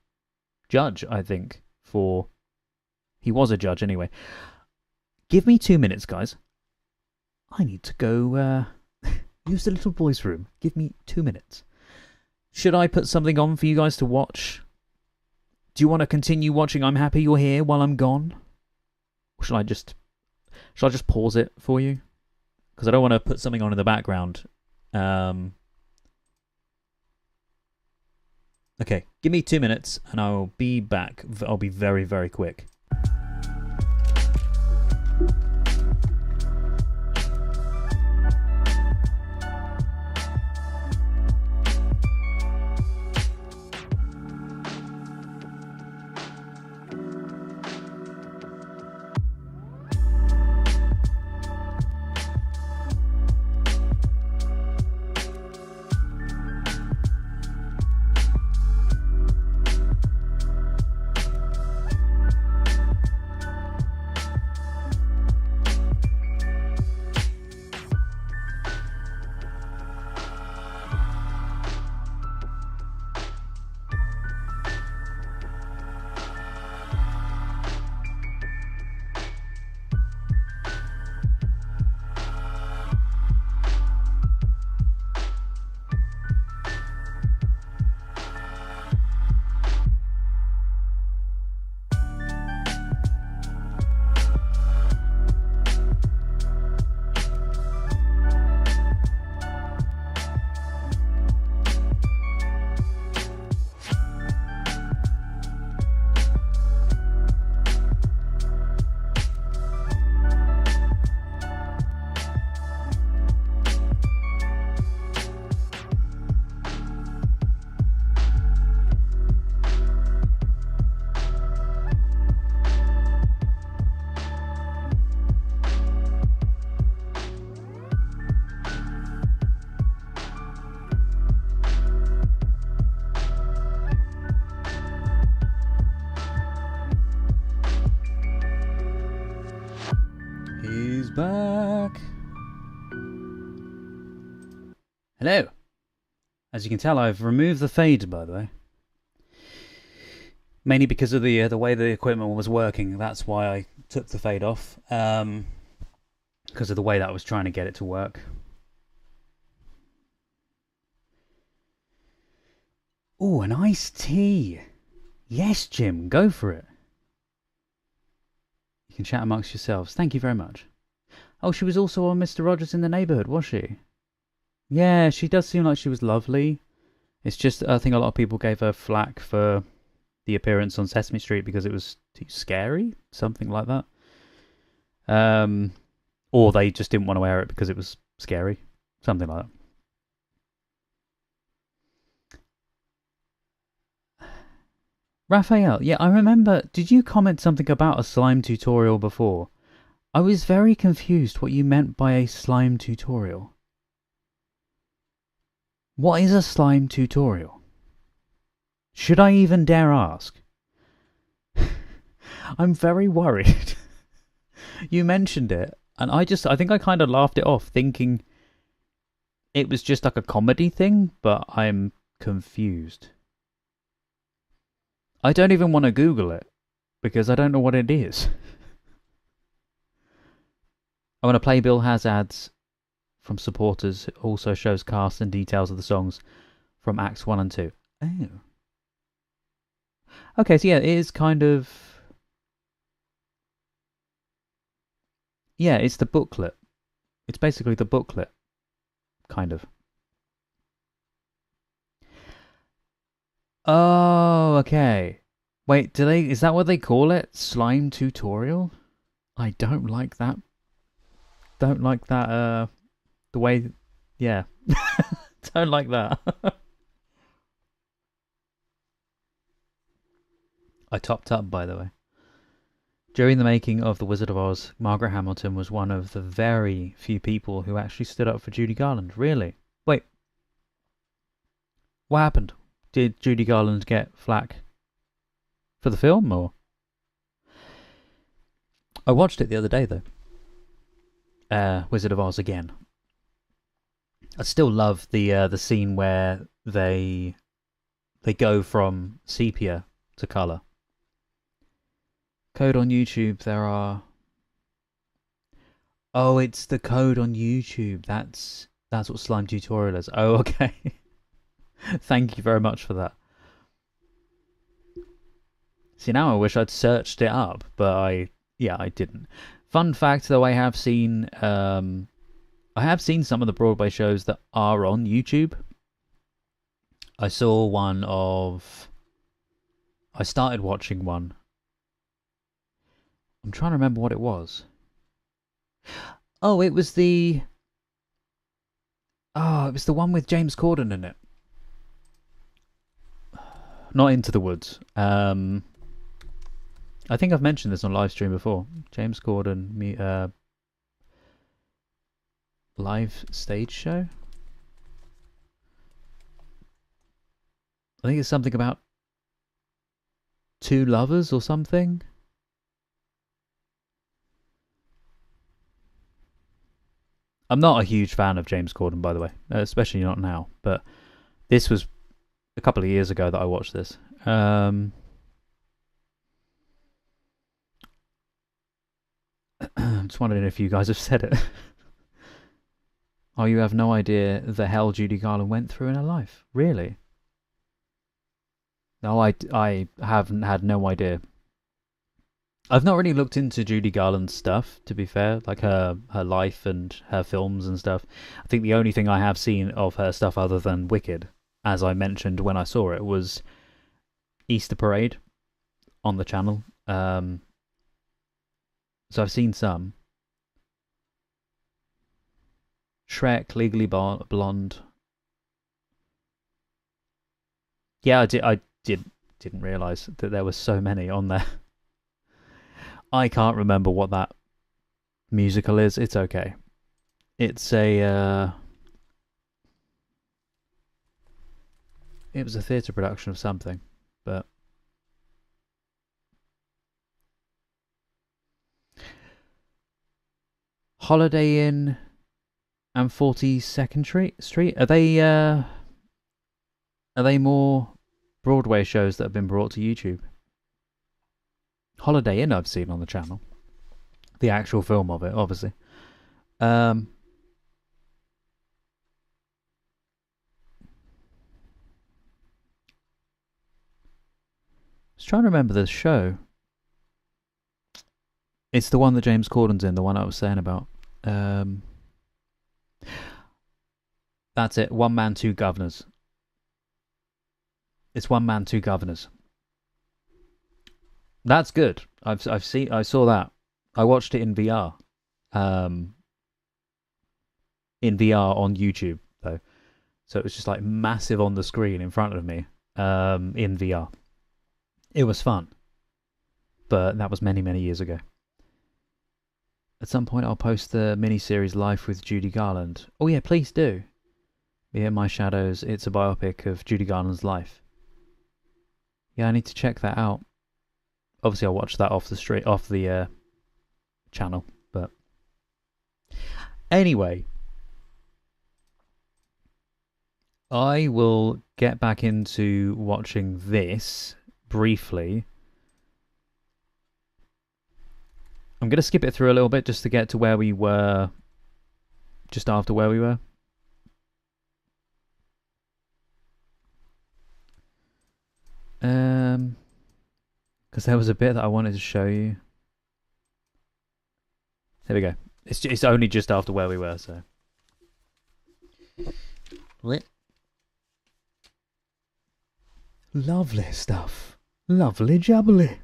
judge, I think, for... He was a judge, anyway. Give me 2 minutes, guys. I need to go use the little boys' room. Give me 2 minutes. Should I put something on for you guys to watch? Do you want to continue watching I'm Happy You're Here while I'm gone? Or shall I just pause it for you? Because I don't want to put something on in the background. Okay, give me 2 minutes and I'll be back. I'll be very, very quick. Back. Hello. As you can tell, I've removed the fade, by the way. Mainly because of the way the equipment was working. That's why I took the fade off. Because of the way that I was trying to get it to work. Ooh, an iced tea. Yes, Jim, go for it. You can chat amongst yourselves. Thank you very much. Oh, she was also on Mr. Rogers in the Neighbourhood, was she? Yeah, she does seem like she was lovely. It's just, I think a lot of people gave her flack for the appearance on Sesame Street because it was too scary, something like that. Or they just didn't want to wear it because it was scary, something like that. Raphael, yeah, I remember, did you comment something about a slime tutorial before? I was very confused what you meant by a slime tutorial. What is a slime tutorial? Should I even dare ask? I'm very worried. You mentioned it, and I think I kind of laughed it off, thinking it was just like a comedy thing, but I'm confused. I don't even want to Google it, because I don't know what it is. I want to play Bill has ads from supporters. It also shows cast and details of the songs from Acts 1 and 2. Oh. Okay, so yeah, it is kind of... Yeah, it's the booklet. It's basically the booklet. Kind of. Oh, okay. Wait, is that what they call it? Slime tutorial? I don't like that. Don't like that, the way... Yeah. Don't like that. I topped up, by the way. During the making of The Wizard of Oz, Margaret Hamilton was one of the very few people who actually stood up for Judy Garland. Really? Wait. What happened? Did Judy Garland get flack for the film, or? I watched it the other day, though. Wizard of Oz again. I still love the scene where they go from sepia to colour. Code on YouTube, there are... Oh, it's the code on YouTube. That's what Slime Tutorial is. Oh, okay. Thank you very much for that. See, now I wish I'd searched it up, but I didn't. Fun fact, though, I have seen some of the Broadway shows that are on YouTube. I saw one of... I started watching one. I'm trying to remember what it was. Oh, it was the one with James Corden in it. Not Into the Woods. I think I've mentioned this on live stream before. James Corden, live stage show. I think it's something about two lovers or something. I'm not a huge fan of James Corden, by the way, especially not now. But this was a couple of years ago that I watched this. Just wondering if you guys have said it. Oh, you have no idea the hell Judy Garland went through in her life. Really? No, I haven't had no idea. I've not really looked into Judy Garland's stuff, to be fair, like her life and her films and stuff. I think the only thing I have seen of her stuff other than Wicked, as I mentioned when I saw it, was Easter Parade on the channel. So I've seen some. Shrek, Legally Blonde. Yeah, I didn't realise that there were so many on there. I can't remember what that musical is. It's okay. It's a... It was a theatre production of something, but... Holiday Inn and 42nd Street? Are they more Broadway shows that have been brought to YouTube? Holiday Inn I've seen on the channel. The actual film of it, obviously. I was trying to remember the show. It's the one that James Corden's in, the one I was saying about. That's it. One Man, Two Governors. It's One Man, Two Governors. That's good. I saw that. I watched it in VR. In VR on YouTube, though. So it was just like massive on the screen in front of me. In VR. It was fun. But that was many, many years ago. At some point I'll post the mini-series Life with Judy Garland. Oh yeah, please do. Me and My Shadows, it's a biopic of Judy Garland's life. Yeah, I need to check that out. Obviously, I'll watch that off the channel. But anyway, I will get back into watching this briefly. I'm going to skip it through a little bit just to get to where we were, just after where we were. Because there was a bit that I wanted to show you. There we go. It's only just after where we were, so. Lovely stuff. Lovely jubbly.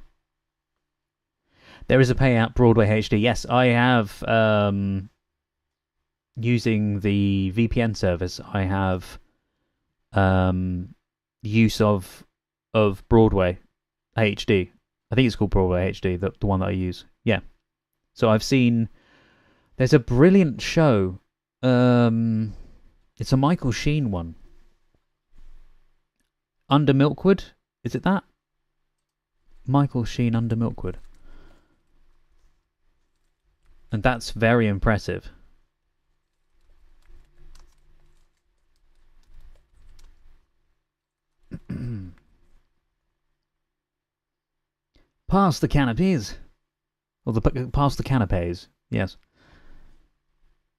There is a payout Broadway HD. Yes, I have, using the VPN service, I have use of Broadway HD. I think it's called Broadway HD, the one that I use. Yeah. So I've seen, there's a brilliant show. It's a Michael Sheen one. Under Milkwood? Is it that? Michael Sheen Under Milkwood. And that's very impressive. Past the canopies. Or past the canapes. Yes.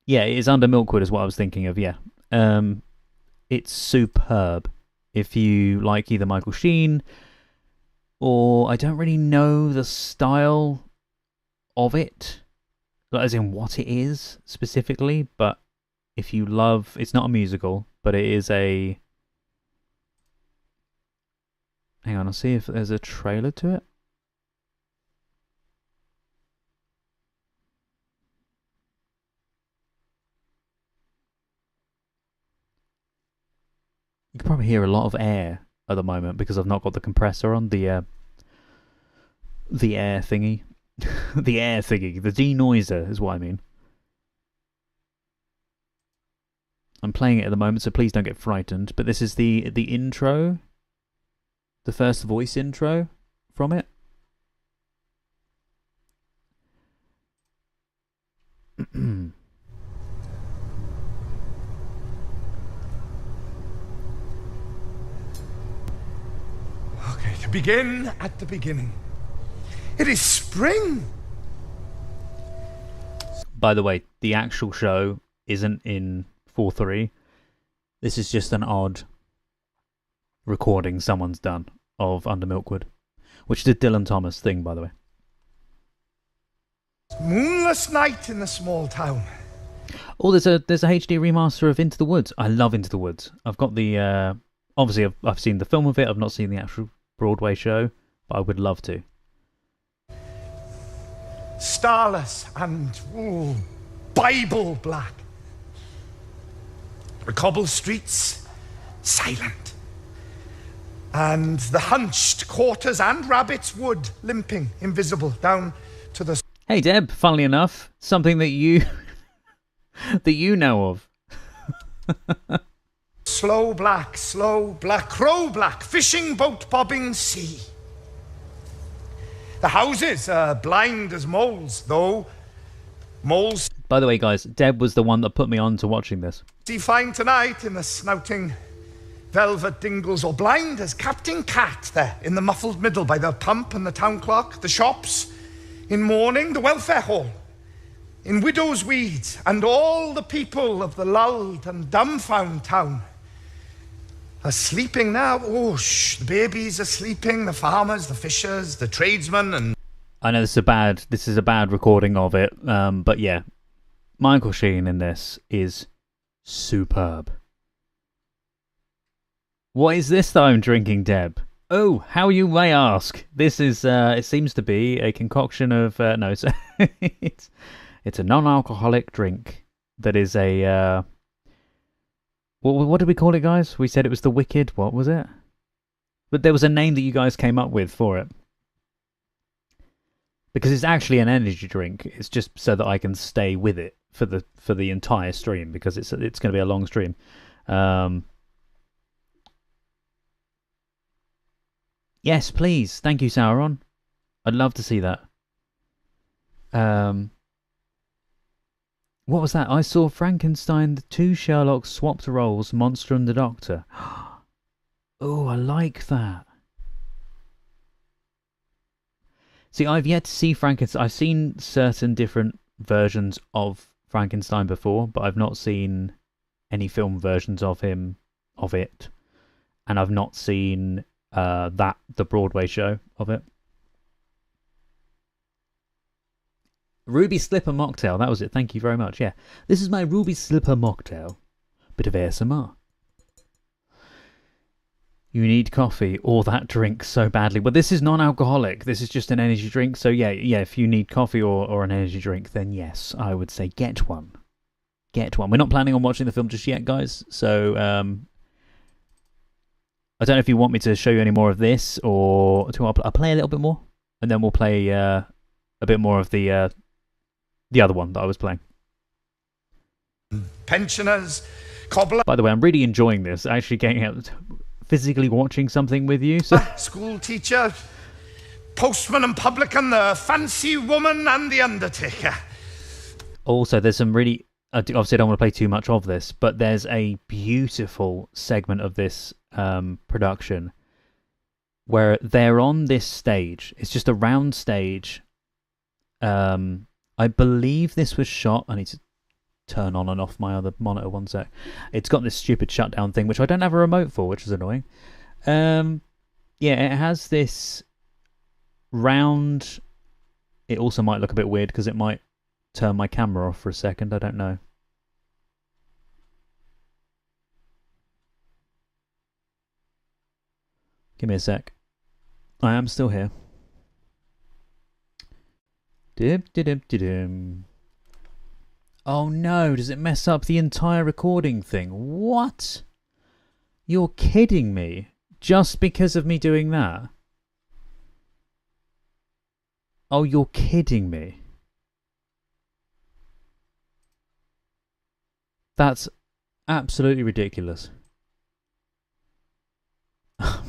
Yeah, it is Under Milkwood is what I was thinking of, yeah. It's superb. If you like either Michael Sheen or I don't really know the style of it, as in what it is specifically, but if you love, it's not a musical, but it is a, hang on, I'll see if there's a trailer to it. You can probably hear a lot of air at the moment because I've not got the compressor on, the air thingy. The air thingy, the denoiser is what I mean. I'm playing it at the moment, so please don't get frightened. But this is the intro, the first voice intro from it. Okay, to begin at the beginning. It is spring! By the way, the actual show isn't in 4:3. This is just an odd recording someone's done of Under Milkwood, which is a Dylan Thomas thing, by the way. Moonless night in the small town. Oh, there's a HD remaster of Into the Woods. I love Into the Woods. I've got the obviously I've seen the film of it. I've not seen the actual Broadway show, but I would love to. Starless and Bible black. The cobble streets silent, and the hunched quarters and Rabbit's Wood limping invisible down to the. Hey Deb, funnily enough, something that you that you know of. Slow black, crow black, fishing boat bobbing sea. The houses are blind as moles, though moles. By the way, guys, Deb was the one that put me on to watching this. See fine tonight in the snouting velvet dingles, or blind as Captain Cat there in the muffled middle by the pump and the town clock, the shops, in mourning, the welfare hall, in widow's weeds, and all the people of the lulled and dumbfound town are sleeping now. Oh, shh, the babies are sleeping, the farmers, the fishers, the tradesmen, and... I know this is a bad recording of it, but yeah, Michael Sheen in this is superb. What is this that I'm drinking, Deb? Oh, how you may ask. This is, it seems to be a concoction of, no, it's a non-alcoholic drink that is a, what did we call it, guys? We said it was the Wicked, what was it? But there was a name that you guys came up with for it. Because it's actually an energy drink. It's just so that I can stay with it for the entire stream, because it's going to be a long stream. Yes, please. Thank you, Sauron. I'd love to see that. What was that? I saw Frankenstein, the two Sherlocks swapped roles, Monster and the Doctor. Oh, I like that. See, I've yet to see Frankenstein. I've seen certain different versions of Frankenstein before, but I've not seen any film versions of it. And I've not seen the Broadway show of it. Ruby Slipper Mocktail, that was it. Thank you very much. Yeah, this is my Ruby Slipper Mocktail. Bit of ASMR. You need coffee or that drink so badly. Well, this is non-alcoholic. This is just an energy drink. So yeah, if you need coffee or an energy drink, then yes, I would say get one. Get one. We're not planning on watching the film just yet, guys. So I don't know if you want me to show you any more of this, or I'll play a little bit more, and then we'll play a bit more of the other one that I was playing. Pensioners, cobbler. By the way, I'm really enjoying this. Actually getting out, physically watching something with you. So. School teacher, postman and publican, the fancy woman and the undertaker. Also, there's some really... Obviously, I don't want to play too much of this, but there's a beautiful segment of this production where they're on this stage. It's just a round stage. I believe this was shot... I need to turn on and off my other monitor one sec. It's got this stupid shutdown thing, which I don't have a remote for, which is annoying. Yeah, it has this round... It also might look a bit weird because it might turn my camera off for a second. I don't know. Give me a sec. I am still here. Oh no, does it mess up the entire recording thing? What? You're kidding me? Just because of me doing that? Oh, you're kidding me. That's absolutely ridiculous.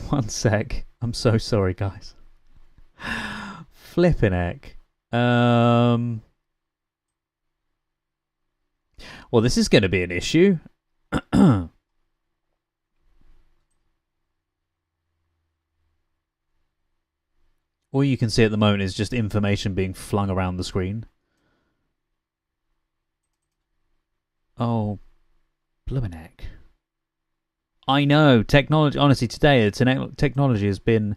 One sec. I'm so sorry, guys. Flippin' heck. Well, this is going to be an issue. All you can see at the moment is just information being flung around the screen. Oh, bloomin' heck. I know, technology, honestly, today, technology has been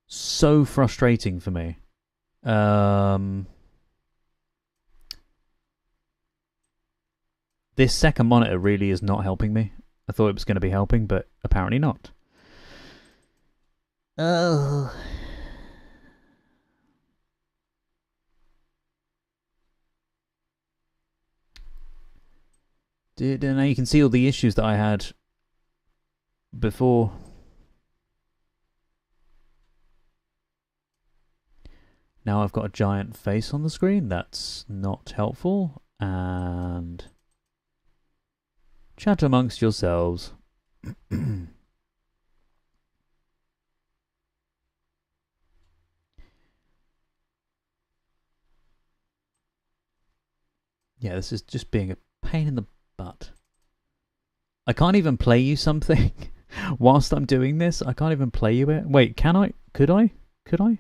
so frustrating for me. This second monitor really is not helping me. I thought it was going to be helping, but apparently not. Oh. Now you can see all the issues that I had before. Now I've got a giant face on the screen. That's not helpful. And chat amongst yourselves. Yeah, this is just being a pain in the butt. I can't even play you something whilst I'm doing this. I can't even play you it. Wait, can I? Could I? Could I?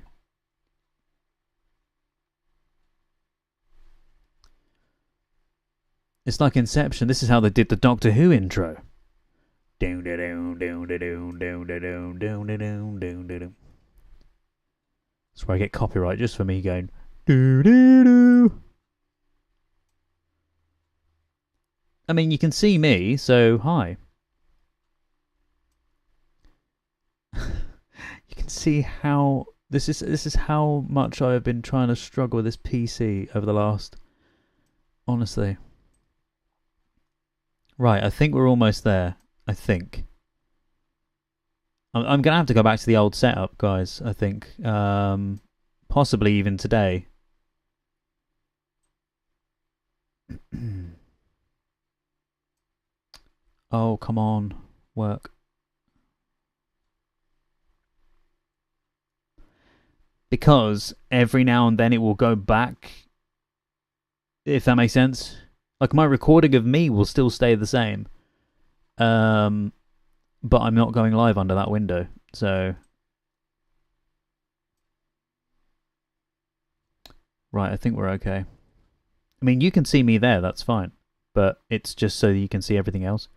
It's like Inception. This is how they did the Doctor Who intro. That's where I get copyright just for me going doo doo doo. I mean, you can see me, so hi. You can see how this is how much I have been trying to struggle with this PC over the last, honestly. Right, I think we're almost there. I think. I'm gonna have to go back to the old setup, guys. I think, possibly even today. Oh, come on, work. because every now and then it will go back, if that makes sense. Like, my recording of me will still stay the same, but I'm not going live under that window, so... Right, I think we're okay. I mean, you can see me there, that's fine, but it's just so that you can see everything else.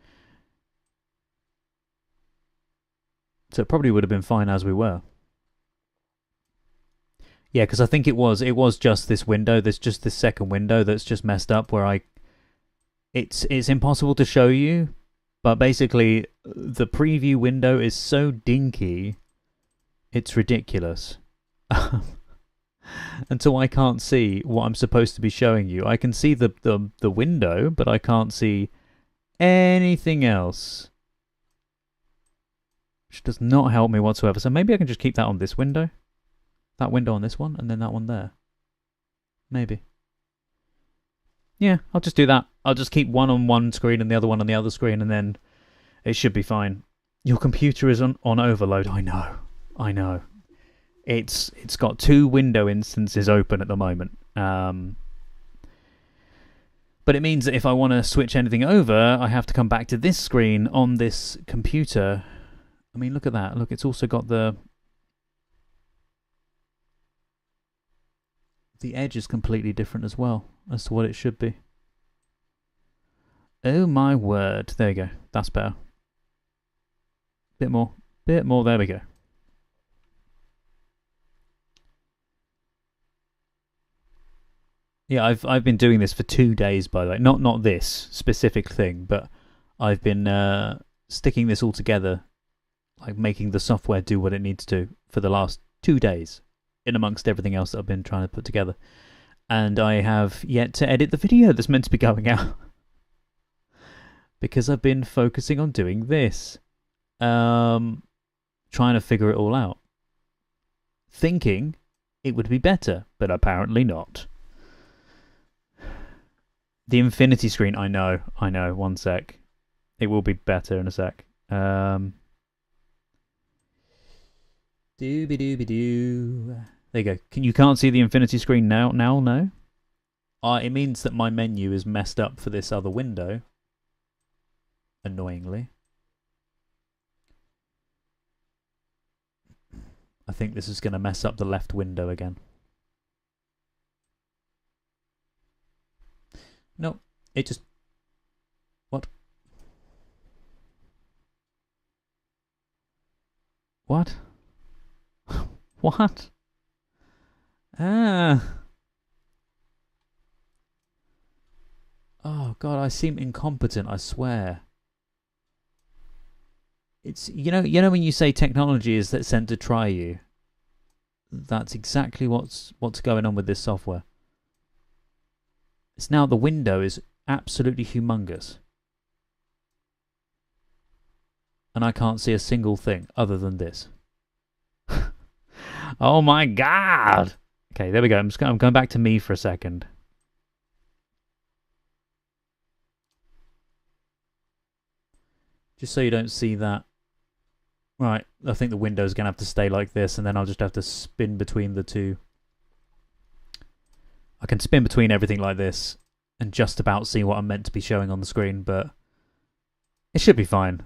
So it probably would have been fine as we were. Yeah, because I think it was just this window. There's just this second window that's just messed up where it's impossible to show you, but basically the preview window is so dinky, it's ridiculous. And so I can't see what I'm supposed to be showing you. I can see the window, but I can't see anything else. Which does not help me whatsoever. So maybe I can just keep that on this window. That window on this one, and then that one there. Maybe. Yeah, I'll just do that. I'll just keep one on one screen and the other one on the other screen, and then it should be fine. Your computer is on overload. I know. It's got 2 window instances open at the moment. But it means that if I want to switch anything over, I have to come back to this screen on this computer. I mean, look at that. Look, it's also got the edge is completely different as well as to what it should be. Oh my word. There you go. That's better. Bit more. There we go. Yeah, I've been doing this for 2 days, by the way. Not this specific thing, but I've been sticking this all together, like making the software do what it needs to for the last 2 days, in amongst everything else that I've been trying to put together. And I have yet to edit the video that's meant to be going out. Because I've been focusing on doing this. Trying to figure it all out. Thinking it would be better, but apparently not. The infinity screen, I know. 1 sec. It will be better in a sec. Dooby-dooby-doo. There you go. You can't see the infinity screen now? No? It means that my menu is messed up for this other window. Annoyingly. I think this is going to mess up the left window again. No, it just... What? What? What? Ah. Oh God, I seem incompetent, I swear. It's you know when you say technology is sent to try you. That's exactly what's going on with this software. It's now the window is absolutely humongous. And I can't see a single thing other than this. Oh my God! Okay, there we go. I'm going back to me for a second. Just so you don't see that. Right, I think the window's going to have to stay like this, and then I'll just have to spin between the two. I can spin between everything like this and just about see what I'm meant to be showing on the screen, but it should be fine.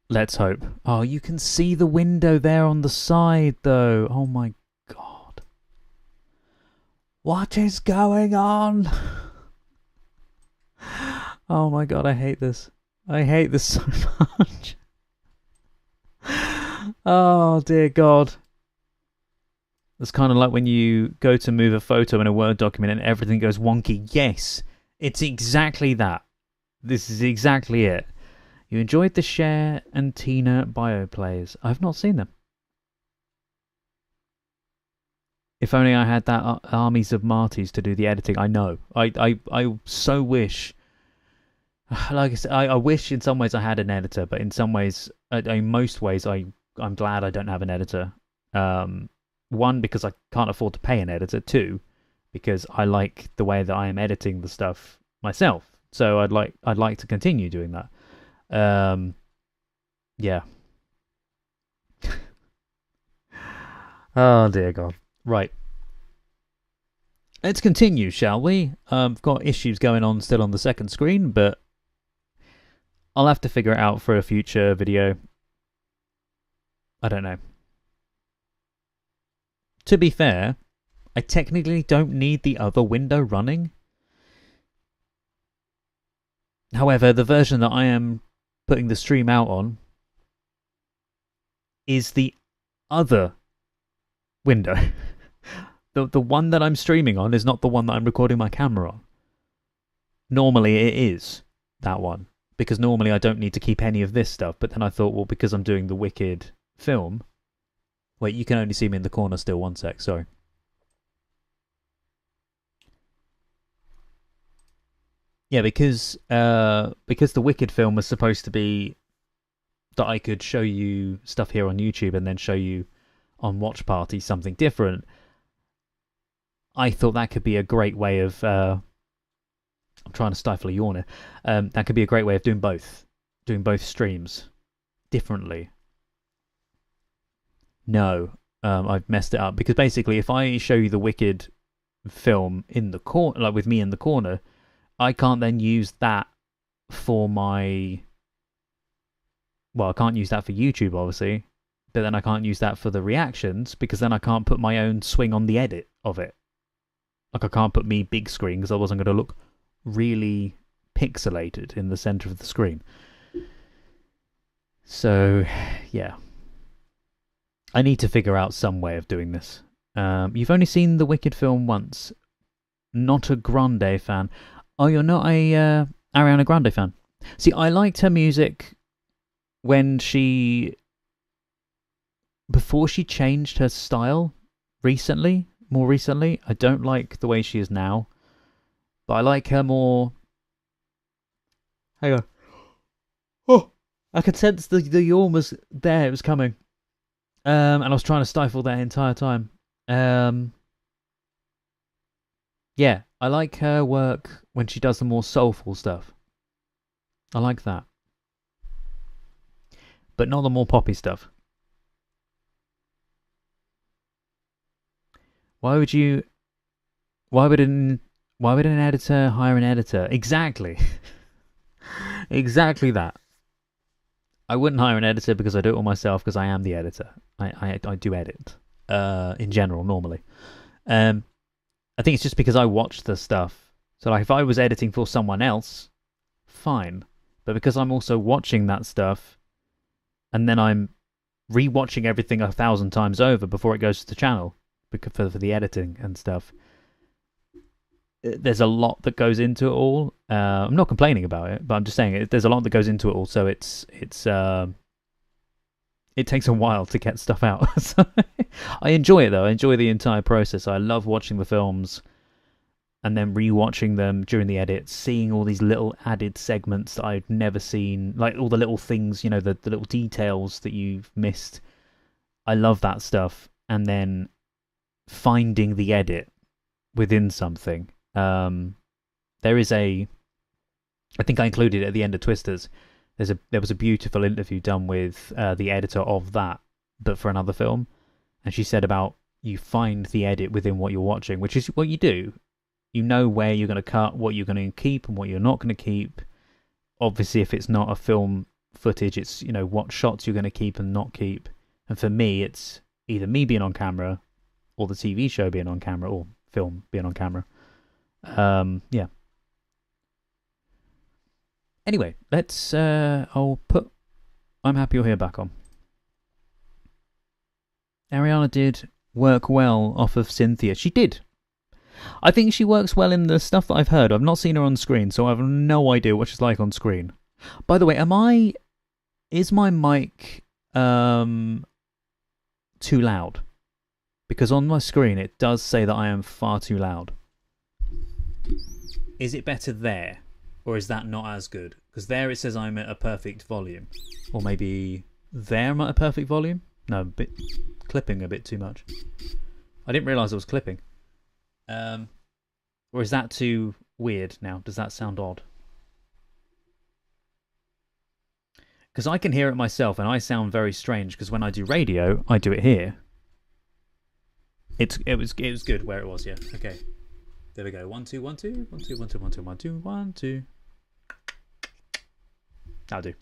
Let's hope. Oh, you can see the window there on the side, though. Oh my God. What is going on? Oh my God, I hate this. I hate this so much. Oh dear God. It's kind of like when you go to move a photo in a Word document and everything goes wonky. Yes, it's exactly that. This is exactly it. You enjoyed the Cher and Tina bio plays. I've not seen them. If only I had that armies of Martys to do the editing. I know. I so wish. Like I said, I wish in some ways I had an editor, but in some ways, in most ways, I'm glad I don't have an editor. One, because I can't afford to pay an editor. 2, because I like the way that I am editing the stuff myself. So I'd like to continue doing that. Yeah. Oh dear God. Right. Let's continue, shall we? I've got issues going on still on the second screen, but I'll have to figure it out for a future video. I don't know. To be fair, I technically don't need the other window running. However, the version that I am putting the stream out on is the other window. The one that I'm streaming on is not the one that I'm recording my camera on. Normally it is that one, because normally I don't need to keep any of this stuff, but then I thought, well, because I'm doing the Wicked film... Wait, you can only see me in the corner still, 1 sec, sorry. Yeah, because the Wicked film was supposed to be that I could show you stuff here on YouTube and then show you on Watch Party something different. I thought that could be a great way of... I'm trying to stifle a yawn here. That could be a great way of doing both streams differently. No, I've messed it up, because basically if I show you the Wicked film in the corner, like with me in the corner, I can't then use that for my... Well, I can't use that for YouTube, obviously, but then I can't use that for the reactions, because then I can't put my own swing on the edit of it. Like, I can't put me big screen, because I wasn't going to look really pixelated in the center of the screen. So, yeah. I need to figure out some way of doing this. You've only seen the Wicked film once. Not a Grande fan. Oh, you're not a Ariana Grande fan? See, I liked her music when she... Before she changed her style more recently. I don't like the way she is now. But I like her more... Hang on. Oh! I could sense the yawn was there, it was coming. And I was trying to stifle that entire time. Yeah, I like her work when she does the more soulful stuff. I like that. But not the more poppy stuff. Why would an editor hire an editor? Exactly. Exactly that. I wouldn't hire an editor because I do it all myself, because I am the editor. I do edit, in general, normally. I think it's just because I watch the stuff. So like, if I was editing for someone else, fine. But because I'm also watching that stuff, and then I'm re-watching everything 1,000 times over before it goes to the channel, for the editing and stuff, there's a lot that goes into it all. I'm not complaining about it, but I'm just saying there's a lot that goes into it all. So it takes a while to get stuff out. So I enjoy it though. I enjoy the entire process. I love watching the films and then re-watching them during the edit, seeing all these little added segments that I've never seen, like all the little things, you know, the little details that you've missed. I love that stuff. And then finding the edit within something. There is I think I included it at the end of Twisters. There was a beautiful interview done with the editor of that, but for another film, and she said about you find the edit within what you're watching, which is what you do. You know where you're going to cut, what you're going to keep, and what you're not going to keep. Obviously, if it's not a film footage, it's, you know, what shots you're going to keep and not keep. And for me, it's either me being on camera, or the TV show being on camera, or film being on camera. Yeah. Anyway, let's, I'll put I'm Happy You're Here back on. Ariana did work well off of Cynthia. She did. I think she works well in the stuff that I've heard. I've not seen her on screen, so I have no idea what she's like on screen. By the way, is my mic too loud? Because on my screen it does say that I am far too loud. Is it better there? Or is that not as good? Because there it says I'm at a perfect volume. Or maybe there I'm at a perfect volume? No, clipping a bit too much. I didn't realise I was clipping. Or is that too weird now? Does that sound odd? Because I can hear it myself and I sound very strange, because when I do radio, I do it here. It was good where it was. Yeah. Okay. There we go. 1 2 1 2 1 2 1 2 1 2 1 2 1 2. That'll do.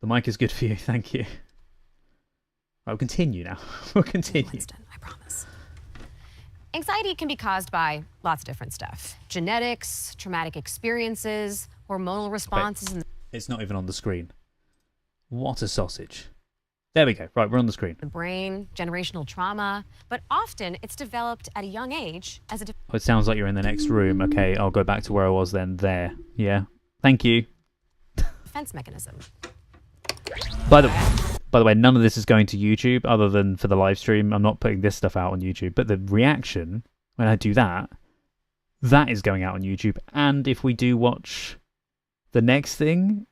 The mic is good for you. Thank you. I'll continue now. We'll continue. Winston, I promise. Anxiety can be caused by lots of different stuff. Genetics, traumatic experiences, hormonal responses. Wait, it's not even on the screen. What a sausage. There we go. Right, we're on the screen. The brain, generational trauma, but often it's developed at a young age as a Oh, it sounds like you're in the next room. Okay, I'll go back to where I was then. There. Yeah. Thank you. defense mechanism. By the way, none of this is going to YouTube other than for the live stream. I'm not putting this stuff out on YouTube, but the reaction when I do that, that is going out on YouTube. And if we do watch the next thing,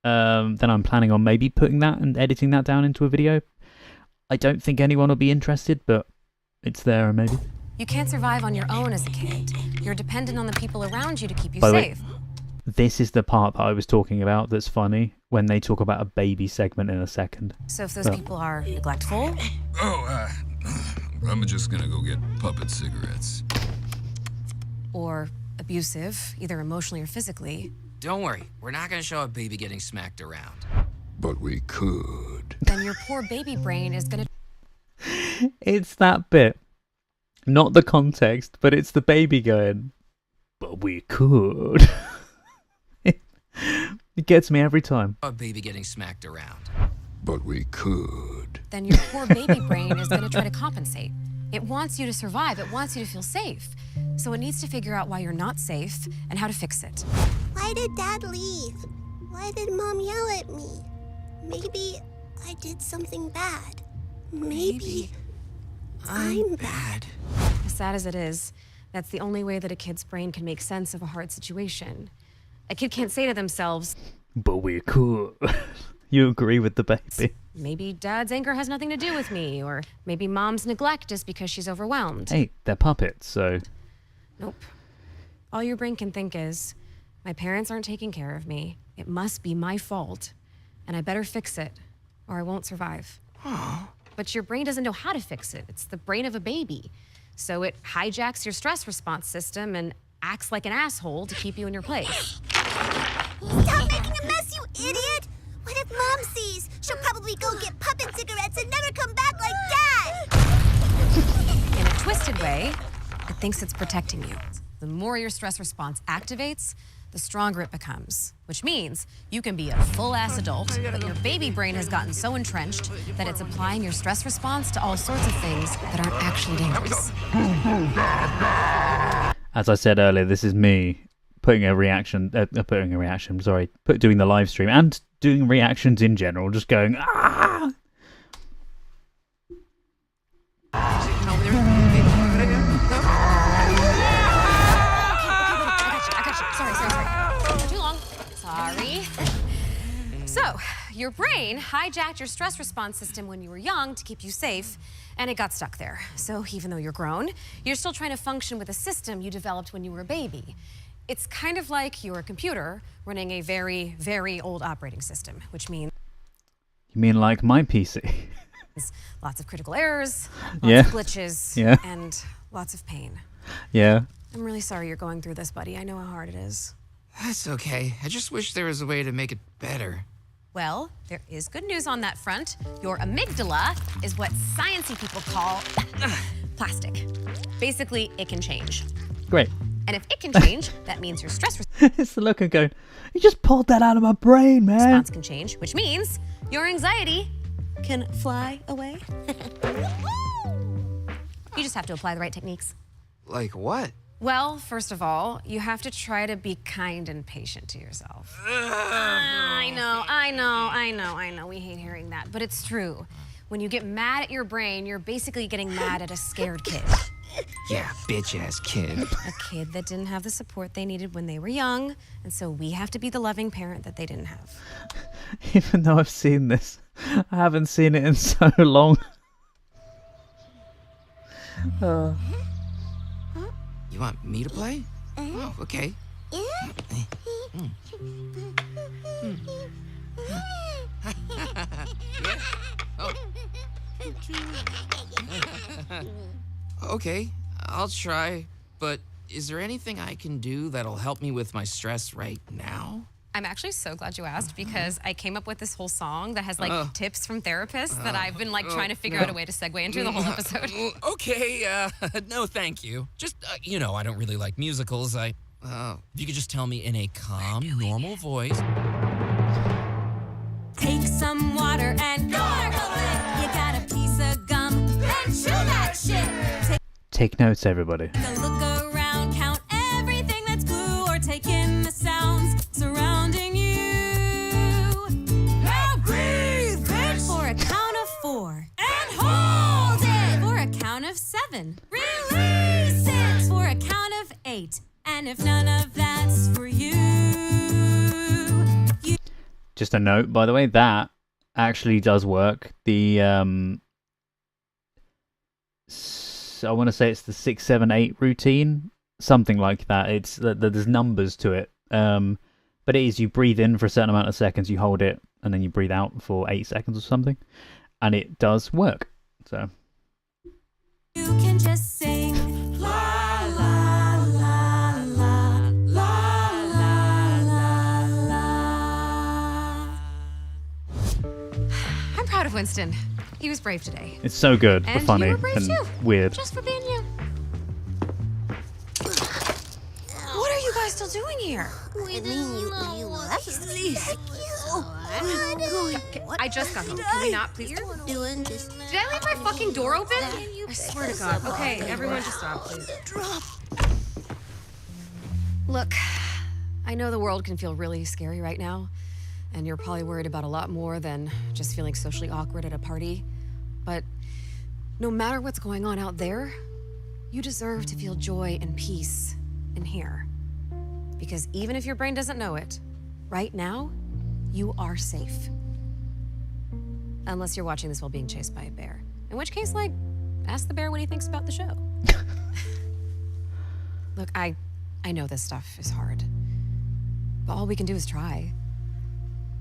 then I'm planning on maybe putting that and editing that down into a video. I don't think anyone will be interested, but it's there maybe. You can't survive on your own as a kid. You're dependent on the people around you to keep you By the safe. way, this is the part that I was talking about that's funny, when they talk about a baby segment in a second. So if those people are neglectful, I'm just gonna go get puppet cigarettes. or abusive, either emotionally or physically, Don't worry, we're not gonna show a baby getting smacked around. But we could. then your poor baby brain is gonna... It's that bit. Not the context, but it's the baby going, but we could. It gets me every time. A baby getting smacked around. But we could. Then your poor baby brain is gonna try to compensate. It wants you to survive. It wants you to feel safe. So it needs to figure out why you're not safe and how to fix it. Why did Dad leave? Why did Mom yell at me? Maybe I did something bad. Maybe I'm bad. As sad as it is, that's the only way that a kid's brain can make sense of a hard situation. A kid can't say to themselves, But we could. You agree with the baby. maybe Dad's anger has nothing to do with me, or maybe Mom's neglect is because she's overwhelmed. Hey, they're puppets, so... Nope. All your brain can think is, my parents aren't taking care of me. It must be my fault, and I better fix it, or I won't survive. But your brain doesn't know how to fix it. It's the brain of a baby. So it hijacks your stress response system and acts like an asshole to keep you in your place. Stop making a mess, you idiot! What if Mom sees? She'll probably go get puppet cigarettes and never come back like Dad! In a twisted way, it thinks it's protecting you. The more your stress response activates, the stronger it becomes. Which means you can be a full-ass adult, but your baby brain has gotten so entrenched that it's applying your stress response to all sorts of things that aren't actually dangerous. As I said earlier, this is me doing the live stream and doing reactions in general, just going, ah! Sorry. Too long. Sorry. So, your brain hijacked your stress response system when you were young to keep you safe, and it got stuck there. So even though you're grown, you're still trying to function with a system you developed when you were a baby. It's kind of like you're a computer running a very, very old operating system, which means... You mean like my PC? lots of critical errors, Yeah. lots of glitches, Yeah. and lots of pain. Yeah. I'm really sorry you're going through this, buddy. I know how hard it is. That's okay. I just wish there was a way to make it better. Well, there is good news on that front. Your amygdala is what sciencey people call plastic. Basically, it can change. Great. And if it can change, that means your stress It's the look of going, you just pulled that out of my brain, man. response can change, which means your anxiety can fly away. You just have to apply the right techniques. Like what? Well, first of all, you have to try to be kind and patient to yourself. I know. We hate hearing that, but it's true. When you get mad at your brain, you're basically getting mad at a scared kid. Yeah, bitch-ass kid. A kid that didn't have the support they needed when they were young, and so we have to be the loving parent that they didn't have. Even though I've seen this, I haven't seen it in so long. You want me to play? Oh, okay. Okay, I'll try, but is there anything I can do that'll help me with my stress right now? I'm actually so glad you asked because I came up with this whole song that has like tips from therapists that I've been like trying to figure out a way to segue into the whole episode. Okay, no thank you. Just, you know, I don't really like musicals. If you could just tell me in a calm, normal voice. Take some water and gargle it. You got a piece of gum, then chew that shit. Take notes, everybody. Take a look around, count everything that's blue, or take in the sounds surrounding you. Now breathe, bitch! For a count of 4. And hold it! For a count of 7. Release it! For a count of 8. And if none of that's for you, Just a note, by the way, that actually does work. The I want to say it's the 6, 7, 8 routine, something like that. It's there's numbers to it, but it is you breathe in for a certain amount of seconds, you hold it, and then you breathe out for 8 seconds or something, and it does work. So you can just sing la la la la la la la la. I'm proud of Winston. He was brave today. it's so good, And but funny you were brave and too. weird. Just for being you. What are you guys still doing here? We didn't you left us. I just got home. Can we not please? Doing just Did I leave my fucking door open? I swear to God. Okay, everyone just stop, please. Look, I know the world can feel really scary right now, and you're probably worried about a lot more than just feeling socially awkward at a party. But no matter what's going on out there, you deserve to feel joy and peace in here. Because even if your brain doesn't know it, right now, you are safe. Unless you're watching this while being chased by a bear. In which case, like, ask the bear what he thinks about the show. Look, I know this stuff is hard. But all we can do is try.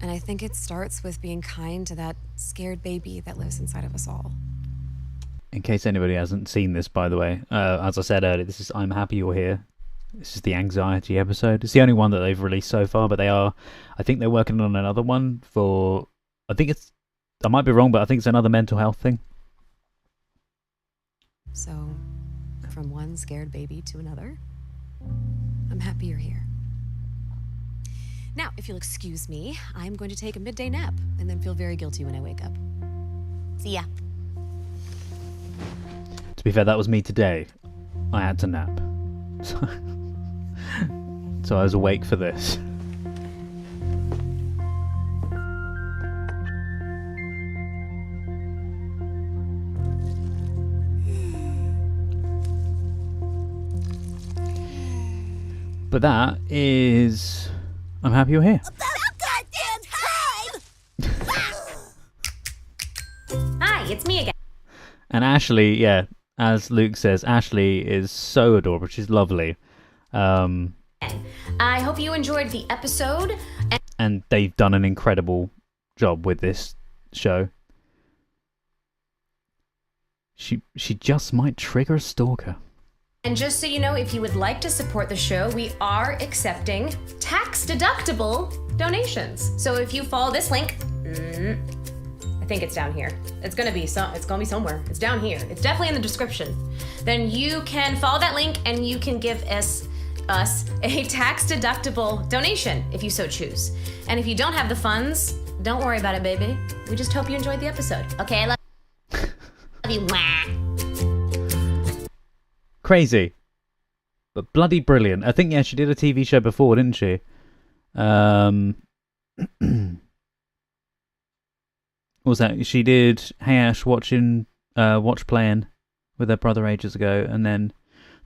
And I think it starts with being kind to that scared baby that lives inside of us all. In case anybody hasn't seen this, by the way, as I said earlier, this is I'm Happy You're Here. This is the anxiety episode. It's the only one that they've released so far, but I think they're working on another one for, I might be wrong, but I think it's another mental health thing. So, from one scared baby to another, I'm happy you're here. Now, if you'll excuse me, I'm going to take a midday nap and then feel very guilty when I wake up. See ya. To be fair, that was me today. I had to nap. So I was awake for this. But that is I'm Happy You're Here. Hi, it's me again. And Ashley, yeah, as Luke says, Ashley is so adorable. She's lovely. I hope you enjoyed the episode. And they've done an incredible job with this show. She just might trigger a stalker. And just so you know, if you would like to support the show, we are accepting tax-deductible donations. So if you follow this link, I think it's down here. It's gonna be somewhere. It's down here. It's definitely in the description. Then you can follow that link and you can give us a tax-deductible donation if you so choose. And if you don't have the funds, don't worry about it, baby. We just hope you enjoyed the episode. Okay, I love you. Mwah. Crazy. But bloody brilliant. I think, yeah, she did a TV show before, didn't she? What was that? She did Hey Ash Watch Playing with her brother ages ago, and then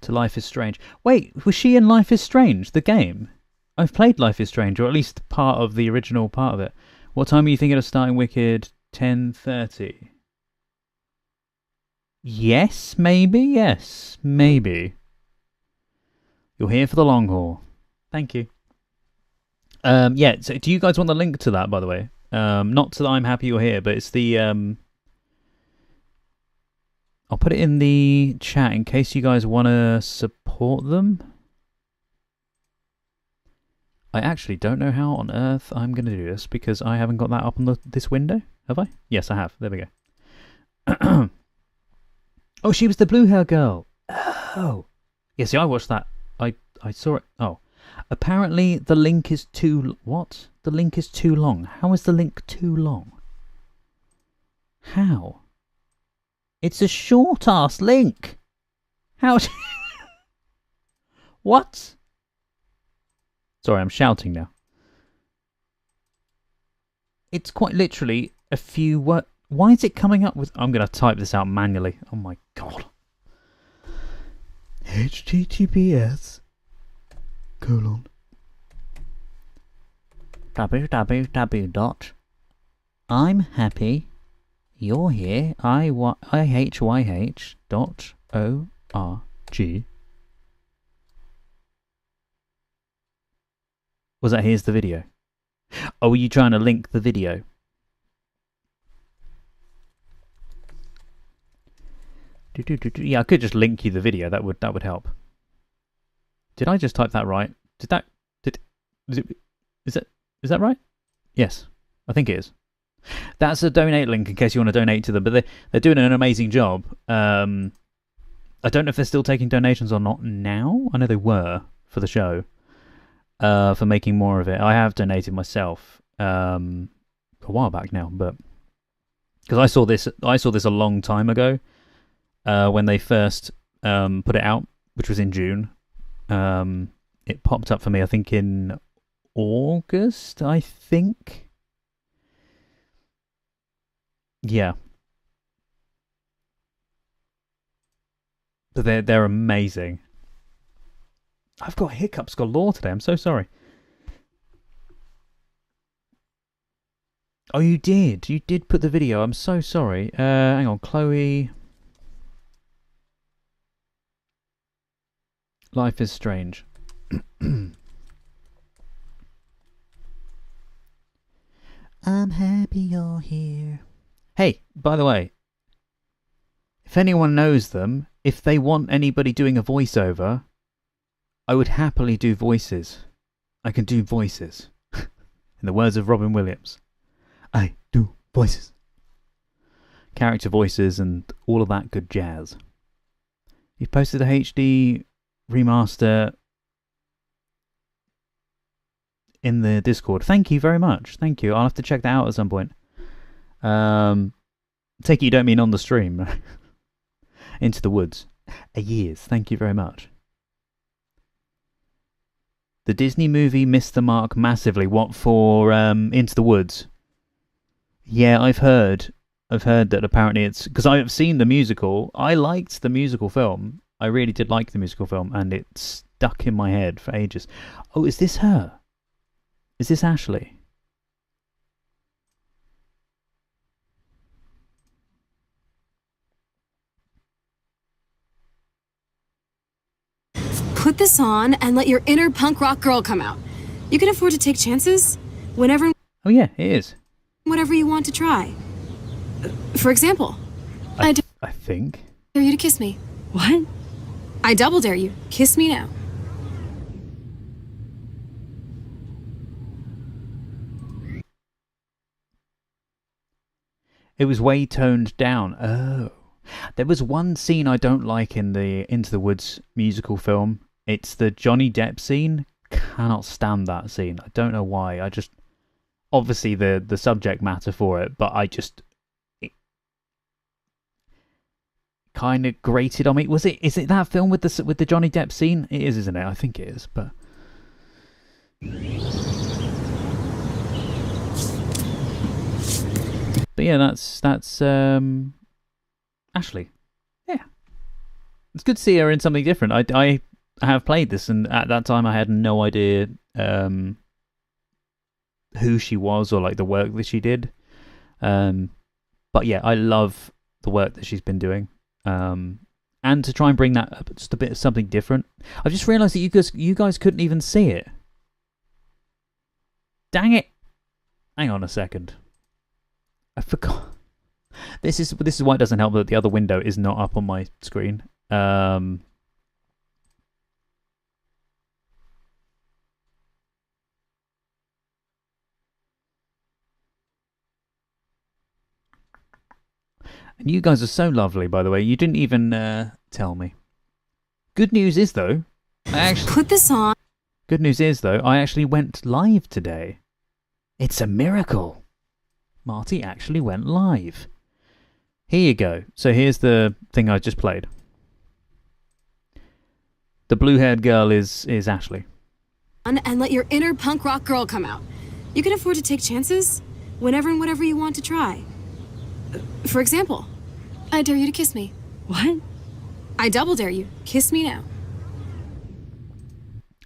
to Life is Strange. Wait, was she in Life is Strange, the game? I've played Life is Strange, or at least part of the original part of it. What time are you thinking of starting Wicked? 10:30. Yes, maybe. Yes, maybe. You're here for the long haul. Thank you. Yeah, so do you guys want the link to that, by the way? Not to the I'm Happy You're Here, but it's the I'll put it in the chat in case you guys want to support them. I actually don't know how on earth I'm going to do this because I haven't got that up on this window. Have I? Yes, I have. There we go. Oh, she was the blue hair girl. Oh. Yeah, see, I watched that. I saw it. Oh. Apparently the link is too... What? The link is too long. How is the link too long? How? It's a short-ass link. How... What? Sorry, I'm shouting now. It's quite literally a few words. Why is it coming up with... I'm going to type this out manually. Oh my god. HTTPS www. I'm happy. You're here. IHYH.org. Was that here's the video? Oh, were you trying to link the video? Yeah, I could just link you the video. That would help. Did I just type that right? Is that right? Yes, I think it is. That's a donate link in case you want to donate to them. But they're doing an amazing job. I don't know if they're still taking donations or not now. I know they were for the show. For making more of it. I have donated myself a while back now, but because I saw this a long time ago when they first put it out, which was in June. It popped up for me, I think in August. I think, yeah. But they're amazing. I've got hiccups galore today. I'm so sorry. Oh, you did. You did put the video. I'm so sorry. Hang on, Chloe. Life is strange. I'm happy you're here. Hey, by the way, if anyone knows them, if they want anybody doing a voiceover, I would happily do voices. I can do voices. In the words of Robin Williams, I do voices. Character voices and all of that good jazz. You've posted a HD remaster in the Discord. Thank you very much. Thank you. I'll have to check that out at some point. Take it you don't mean on the stream. Into the Woods. Years. Thank you very much. The Disney movie missed the mark massively. What for Into the Woods? Yeah, I've heard that apparently it's... Because I have seen the musical. I liked the musical film. I really did like the musical film. And it stuck in my head for ages. Oh, is this her? Is this Ashley? Put this on and let your inner punk rock girl come out. You can afford to take chances whenever... Oh yeah, it is. Whatever you want to try. For example, I think. Dare you to kiss me. What? I double dare you. Kiss me now. It was way toned down. Oh. There was one scene I don't like in the Into the Woods musical film. It's the Johnny Depp scene. Cannot stand that scene. I don't know why. I just... Obviously the subject matter for it, but I just... It kind of grated on me. Is it that film with the Johnny Depp scene? It is, isn't it? I think it is, but... But yeah, that's Ashley. Yeah. It's good to see her in something different. I have played this, and at that time I had no idea who she was or like the work that she did. But yeah, I love the work that she's been doing. And to try and bring that up, just a bit of something different. I've just realised that you guys couldn't even see it. Dang it. Hang on a second. I forgot. This is why it doesn't help that the other window is not up on my screen. And you guys are so lovely, by the way. You didn't even tell me. Good news is, though, Put this on. Good news is, though, I actually went live today. It's a miracle. Marty actually went live. Here you go. So here's the thing I just played. The blue-haired girl is Ashley. And let your inner punk rock girl come out. You can afford to take chances whenever and whatever you want to try. For example, I dare you to kiss me. What? I double dare you. Kiss me now.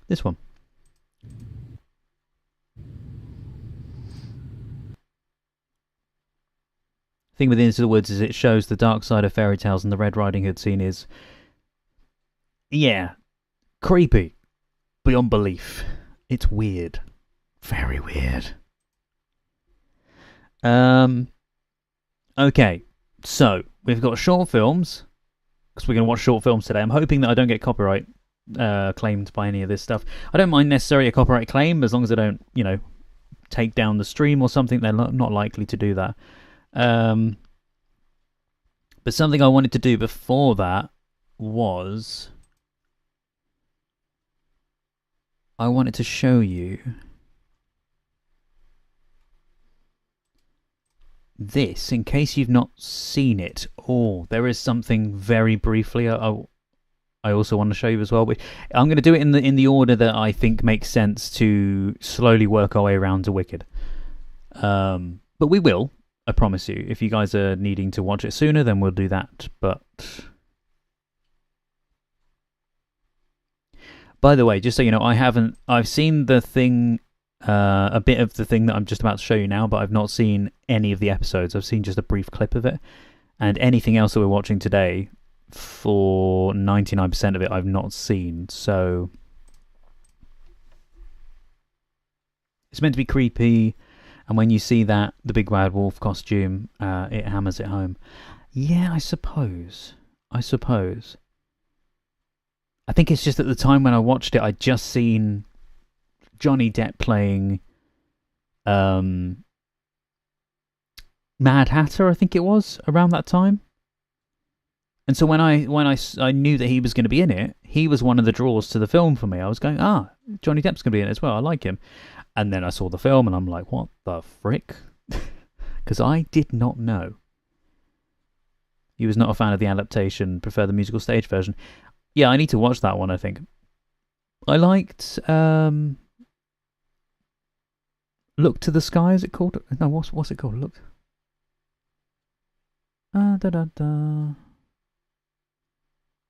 This one. Thing with Into the Woods is it shows the dark side of fairy tales, and the Red Riding Hood scene is, yeah, creepy beyond belief. It's weird. Very weird. Okay, so we've got short films, because we're going to watch short films today. I'm hoping that I don't get copyright claimed by any of this stuff. I don't mind necessarily a copyright claim, as long as I don't, you know, take down the stream or something. They're not likely to do that. But something I wanted to do before that was I wanted to show you this in case you've not seen it. Oh, there is something very briefly I also want to show you as well. I'm going to do it in the order that I think makes sense to slowly work our way around to Wicked. But we will, I promise you. If you guys are needing to watch it sooner, then we'll do that. But by the way, just so you know, I've seen the thing, a bit of the thing that I'm just about to show you now, but I've not seen any of the episodes. I've seen just a brief clip of it, and anything else that we're watching today, for 99% of it, I've not seen. So it's meant to be creepy, and when you see that, the big bad wolf costume, it hammers it home. Yeah, I suppose. I think it's just at the time when I watched it, I'd just seen Johnny Depp playing Mad Hatter, I think it was, around that time. And so when I knew that he was going to be in it, he was one of the draws to the film for me. I was going, Johnny Depp's going to be in it as well. I like him. And then I saw the film and I'm like, what the frick? Because I did not know. He was not a fan of the adaptation, prefer the musical stage version. Yeah, I need to watch that one, I think. I liked Look to the Sky, is it called? No, what's it called? Look.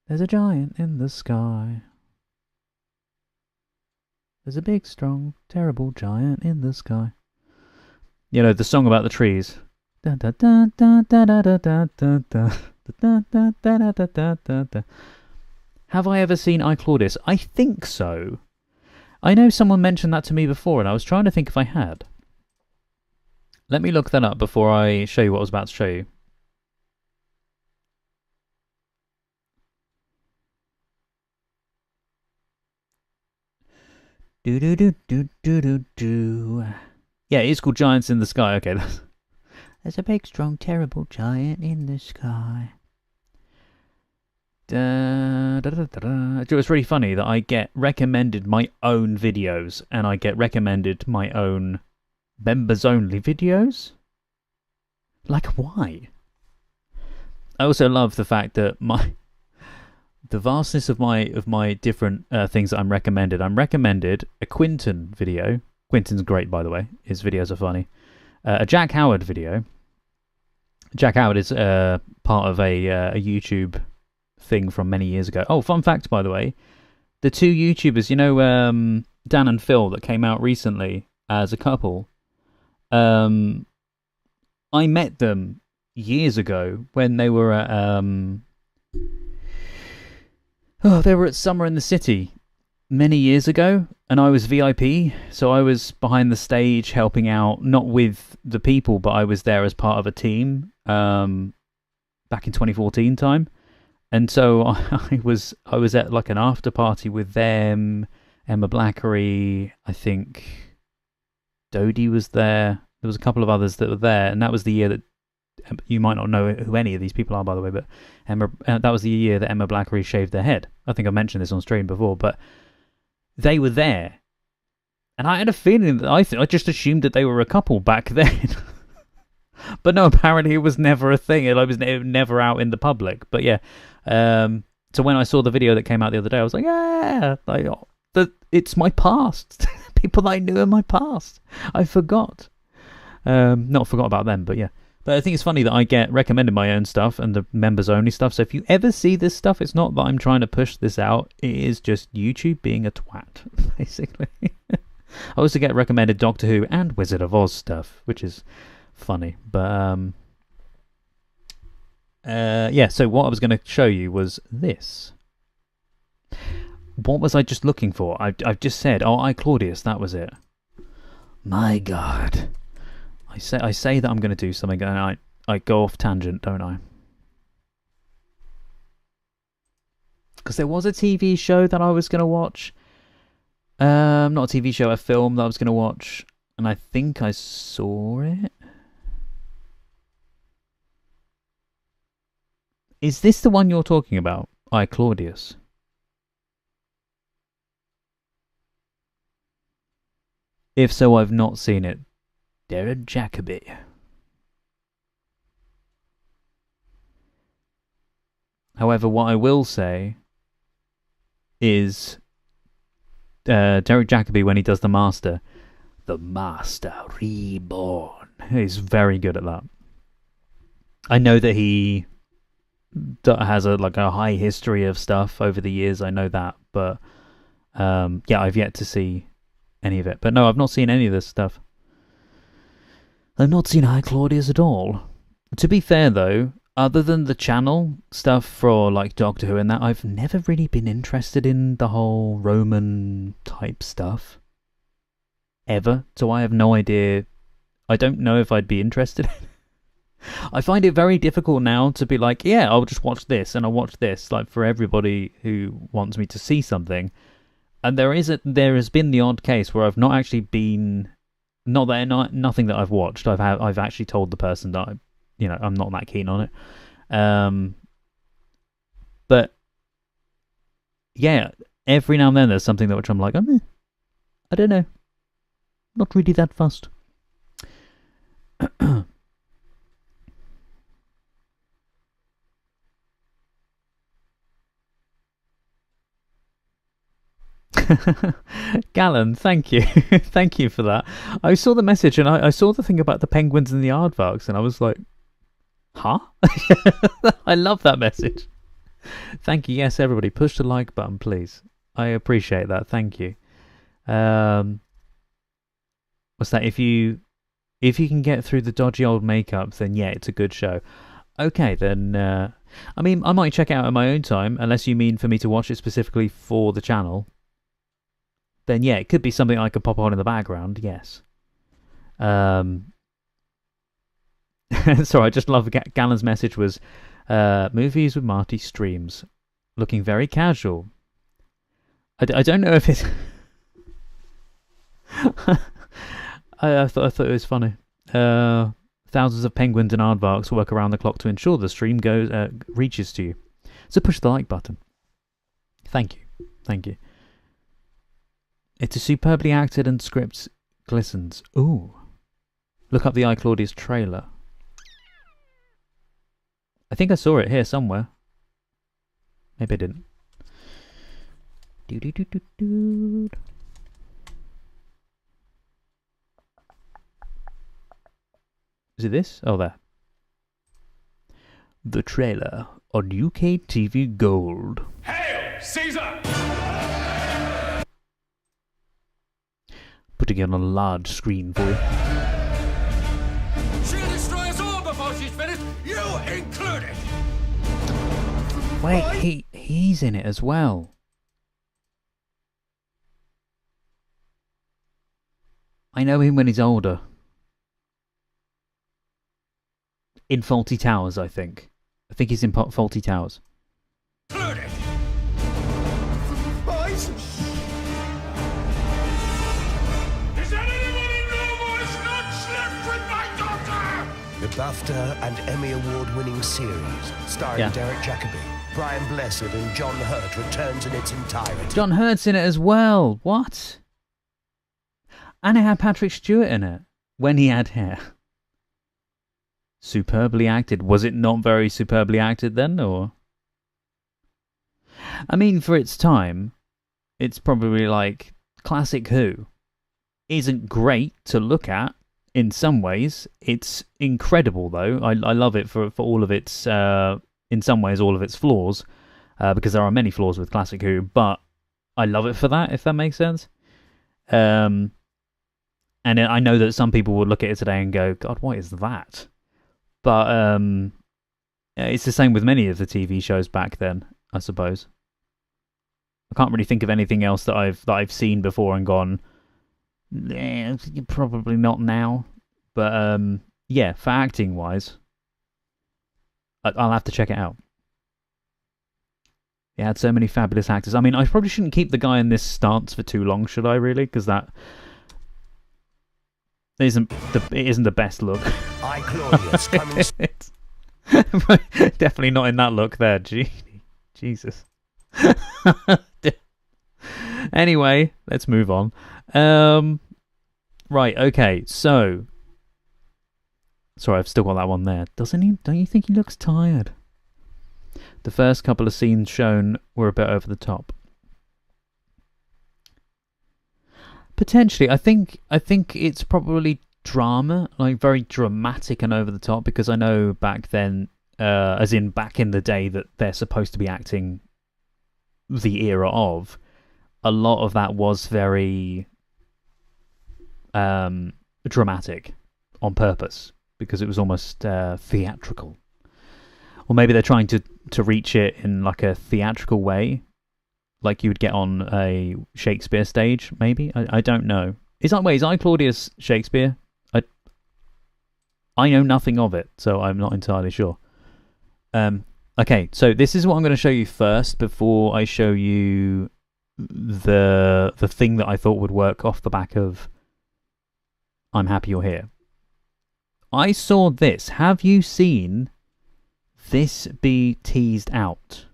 There's a giant in the sky. There's a big, strong, terrible giant in the sky. You know, the song about the trees. Have I ever seen I, Claudius? I think so. I know someone mentioned that to me before, and I was trying to think if I had. Let me look that up before I show you what I was about to show you. Do do do do do do do. Yeah, it's called Giants in the Sky. Okay, there's a big, strong, terrible giant in the sky. It's really funny that I get recommended my own videos, and I get recommended my own members-only videos. Like, why? I also love the fact that the vastness of my different things that I'm recommended. I'm recommended a Quinton video. Quinton's great, by the way. His videos are funny. A Jack Howard video. Jack Howard is part of a YouTube thing from many years ago. Oh, fun fact, by the way. The two YouTubers, you know, Dan and Phil, that came out recently as a couple. I met them years ago when they were at... they were at Summer in the City many years ago, and I was VIP, so I was behind the stage helping out, not with the people, but I was there as part of a team, back in 2014 time. And so I was at like an after party with them, Emma Blackery, I think Dodie was there. There was a couple of others that were there, and that was the year that you might not know who any of these people are, by the way, but that was the year that Emma Blackery shaved their head. I think I mentioned this on stream before, but they were there, and I had a feeling that I just assumed that they were a couple back then. But no, apparently it was never a thing. It was never out in the public. But yeah, so when I saw the video that came out the other day, I was like, yeah, it's my past. People that I knew in my past. I forgot. Not forgot about them, but yeah. But I think it's funny that I get recommended my own stuff and the members only stuff. So if you ever see this stuff, it's not that I'm trying to push this out. It is just YouTube being a twat, basically. I also get recommended Doctor Who and Wizard of Oz stuff, which is funny. But yeah, so what I was going to show you was this. What was I just looking for? I've just said, oh, Claudius, that was it. My God. I say that I'm going to do something, and I go off tangent, don't I? Because there was a TV show that I was going to watch. Not a TV show, a film that I was going to watch, and I think I saw it. Is this the one you're talking about? Claudius. If so, I've not seen it. Derek Jacobi. However, what I will say is Derek Jacobi, when he does the Master Reborn, he's very good at that. I know that he has a high history of stuff over the years. I know that, but yeah, I've yet to see any of it. But no, I've not seen any of this stuff. I've not seen Claudius at all. To be fair, though, other than the channel stuff for like Doctor Who and that, I've never really been interested in the whole Roman type stuff. Ever. So I have no idea. I don't know if I'd be interested in it. I find it very difficult now to be like, yeah, I'll just watch this and I'll watch this, like for everybody who wants me to see something. And there has been the odd case where I've not actually been, nothing that I've watched. I've actually told the person that I'm not that keen on it. But yeah, every now and then there's something which I'm like, I don't know, not really that fussed. Gallon, thank you. Thank you for that. I saw the message and I saw the thing about the penguins and the aardvarks and I was like, huh? I love that message. Thank you. Yes, everybody, push the like button, please. I appreciate that. Thank you. What's that? If you can get through the dodgy old makeup, then yeah, it's a good show. Okay, then, I mean, I might check it out at my own time, unless you mean for me to watch it specifically for the channel. Then yeah, it could be something I could pop on in the background, yes. Sorry, I just love Gallon's message was, movies with Marty streams. Looking very casual. I don't know if it's... I thought it was funny. Thousands of penguins and aardvarks work around the clock to ensure the stream reaches to you. So push the like button. Thank you. Thank you. It's a superbly acted and script glistens. Ooh. Look up the Claudius trailer. I think I saw it here somewhere. Maybe I didn't. Is it this? Oh, there. The trailer on UK TV Gold. Hail Caesar! Putting it on a large screen for you. She'll destroy us all before she's finished, you included! Wait, he's in it as well. I know him when he's older. in Faulty Towers, I think. I think he's in Faulty Towers. Boys! Is anyone in your voice not slept with my daughter? The BAFTA and Emmy Award-winning series, starring Derek Jacobi, Brian Blessed, and John Hurt, returns in its entirety. John Hurt's in it as well. What? And it had Patrick Stewart in it when he had hair. Superbly acted. Was it not very superbly acted then, or? I mean, for its time, it's probably like classic Who. Isn't great to look at in some ways. It's incredible though. I love it for all of its, in some ways, all of its flaws, because there are many flaws with classic Who. But I love it for that, if that makes sense. And I know that some people would look at it today and go, "God, what is that?" But it's the same with many of the TV shows back then, I suppose. I can't really think of anything else that I've seen before and gone, probably not now. But yeah, for acting wise, I'll have to check it out. It had so many fabulous actors. I mean, I probably shouldn't keep the guy in this stance for too long, should I? Really, because that isn't the best look. I, Claudius, coming. Definitely not in that look there. Jesus. Anyway, let's move on. Right, okay, so sorry, I've still got that one there. Don't you think he looks tired? The first couple of scenes shown were a bit over the top. Potentially, I think it's probably drama, like very dramatic and over the top, because I know back then, as in back in the day that they're supposed to be acting the era of, a lot of that was very dramatic on purpose, because it was almost theatrical. Or maybe they're trying to reach it in like a theatrical way, like you would get on a Shakespeare stage, maybe? I don't know. Is I Claudius Shakespeare? I know nothing of it, so I'm not entirely sure. Okay, so this is what I'm going to show you first before I show you the thing that I thought would work off the back of I'm Happy You're Here. I saw this. Have you seen this be teased out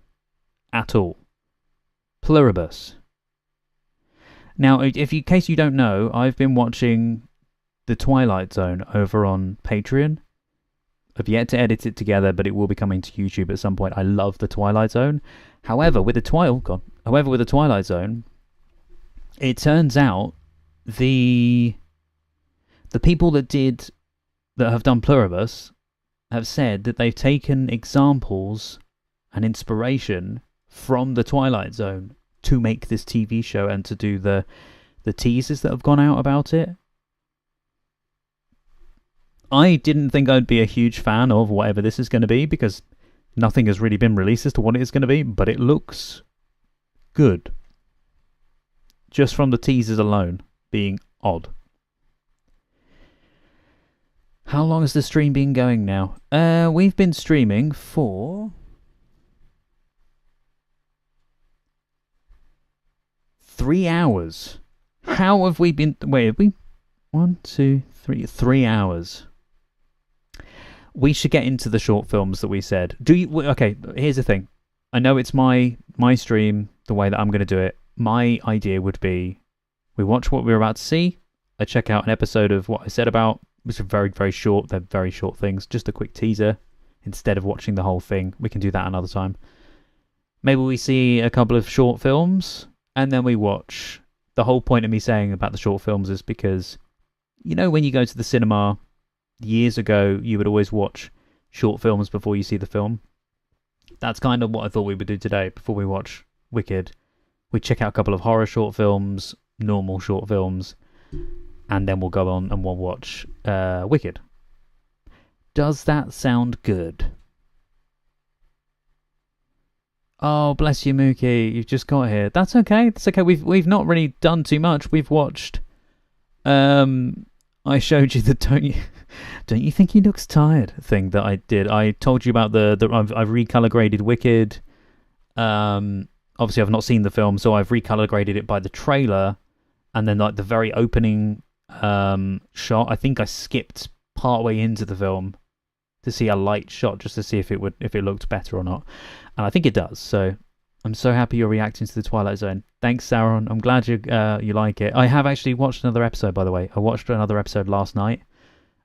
at all? Pluribus. Now, in case you don't know, I've been watching The Twilight Zone over on Patreon. I've yet to edit it together, but it will be coming to YouTube at some point. I love The Twilight Zone. However, with the Twilight Zone, it turns out the people that have done Pluribus have said that they've taken examples and inspiration from The Twilight Zone to make this TV show and to do the teasers that have gone out about it. I didn't think I'd be a huge fan of whatever this is going to be, because nothing has really been released as to what it is going to be, but it looks good. Just from the teasers alone being odd. How long has the stream been going now? We've been streaming for 3 hours. How have we been? Wait, have we? 1, 2, 3. 3 hours. We should get into the short films that we said. Okay, here's the thing. I know it's my stream, the way that I'm going to do it. My idea would be, we watch what we're about to see. I check out an episode of what I said about, which are very, very short. They're very short things. Just a quick teaser. Instead of watching the whole thing. We can do that another time. Maybe we see a couple of short films, and then we watch. The whole point of me saying about the short films is because, you know, when you go to the cinema, years ago, you would always watch short films before you see the film. That's kind of what I thought we would do today. Before we watch Wicked, we check out a couple of horror short films, normal short films, and then we'll go on and we'll watch Wicked. Does that sound good? Oh, bless you, Mookie. You've just got here. That's okay. That's okay. We've not really done too much. We've watched I'm I showed you the don't you think he looks tired thing that I did. I told you about the I've recolor graded Wicked. Obviously I've not seen the film, so I've recolor graded it by the trailer, and then like the very opening shot. I think I skipped partway into the film to see a light shot just to see if it looked better or not, and I think it does. So I'm so happy you're reacting to the Twilight Zone. Thanks, Sauron. I'm glad you like it. I have actually watched another episode, by the way. I watched another episode last night.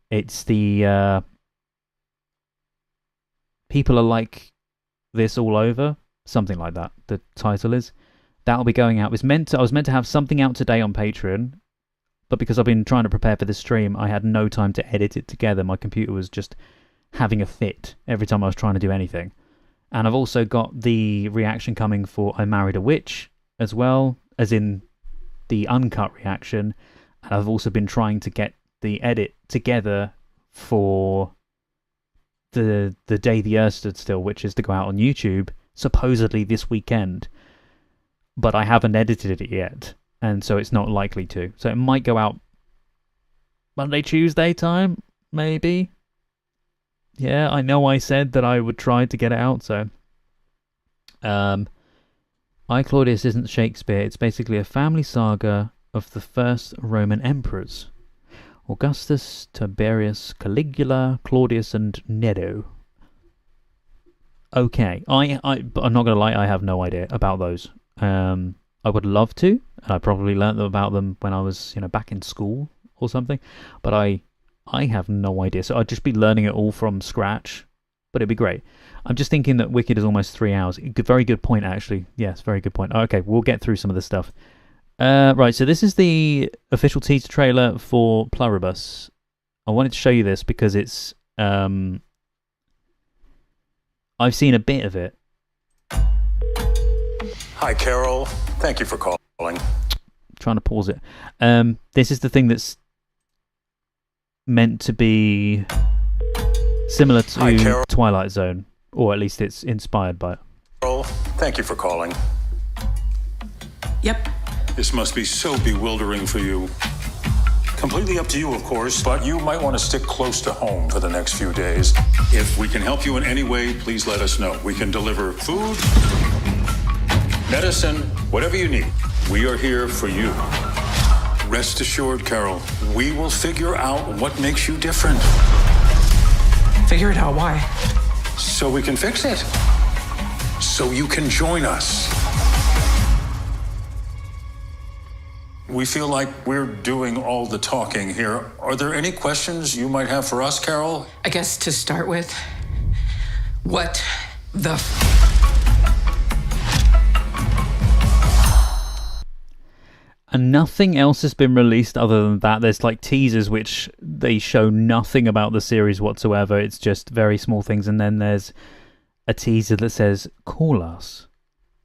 It's the People Are Like This All Over, something like that. The title is. That'll be going out. I was meant to have something out today on Patreon, but because I've been trying to prepare for this stream, I had no time to edit it together. My computer was just having a fit every time I was trying to do anything. And I've also got the reaction coming for I Married a Witch as well, as in the uncut reaction. And I've also been trying to get the edit together for the Day the Earth Stood Still, which is to go out on YouTube, supposedly this weekend. But I haven't edited it yet, and so it's not likely to. So it might go out Monday, Tuesday time, maybe. Yeah, I know I said that I would try to get it out, so... I, Claudius isn't Shakespeare. It's basically a family saga of the first Roman emperors. Augustus, Tiberius, Caligula, Claudius, and Nero. Okay, I'm not going to lie, I have no idea about those. I would love to, and I probably learned about them when I was, back in school or something, but I have no idea, so I'd just be learning it all from scratch, but it'd be great. I'm just thinking that Wicked is almost 3 hours. Very good point, actually. Yes, very good point. Okay, we'll get through some of this stuff. Right, so this is the official teaser trailer for Pluribus. I wanted to show you this because it's... I've seen a bit of it. Hi, Carol. Thank you for calling. Trying to pause it. This is the thing that's meant to be similar to Twilight Zone, or at least it's inspired by it. Carol, thank you for calling. Yep. This must be so bewildering for you. Completely up to you, of course, but you might want to stick close to home for the next few days. If we can help you in any way, please let us know. We can deliver food, medicine, whatever you need. We are here for you. Rest assured, Carol, we will figure out what makes you different. Figure it out, why? So we can fix it. So you can join us. We feel like we're doing all the talking here. Are there any questions you might have for us, Carol? I guess to start with, what the And nothing else has been released other than that. There's like teasers which they show nothing about the series whatsoever. It's just very small things. And then there's a teaser that says, call us.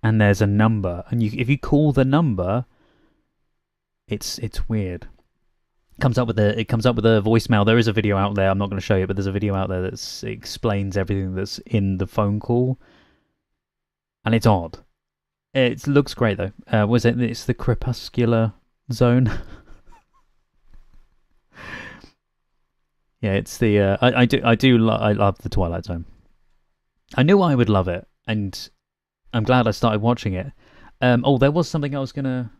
And there's a number. And if you call the number, it's weird. It comes up with a voicemail. There is a video out there. I'm not going to show you, but there's a video out there that explains everything that's in the phone call. And it's odd. It looks great though. It's the Crepuscular Zone. Yeah, it's the I love the Twilight Zone. I knew I would love it, and I'm glad I started watching it. There was something I was gonna.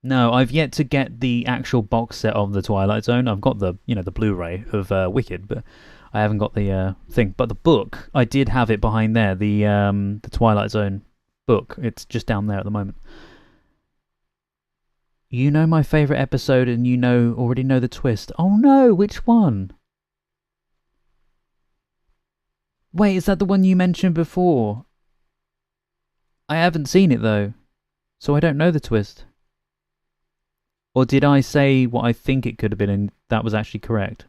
No, I've yet to get the actual box set of the Twilight Zone. I've got the the Blu-ray of Wicked, but I haven't got the thing. But the book, I did have it behind there. The Twilight Zone book. It's just down there at the moment. You know my favourite episode, and you already know the twist. Oh no, which one? Wait, is that the one you mentioned before? I haven't seen it though, so I don't know the twist. Or did I say what I think it could have been and that was actually correct?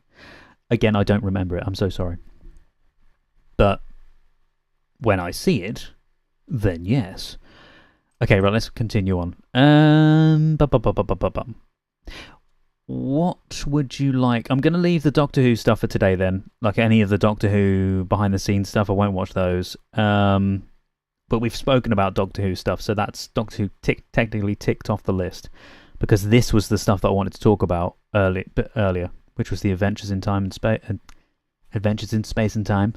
Again, I don't remember it. I'm so sorry. But when I see it, then yes. Okay, right, let's continue on. What would you like? I'm going to leave the Doctor Who stuff for today then. Like any of the Doctor Who behind-the-scenes stuff, I won't watch those. But we've spoken about Doctor Who stuff, so that's Doctor Who technically ticked off the list. because this was the stuff that I wanted to talk about earlier, which was the Adventures in Space and Time.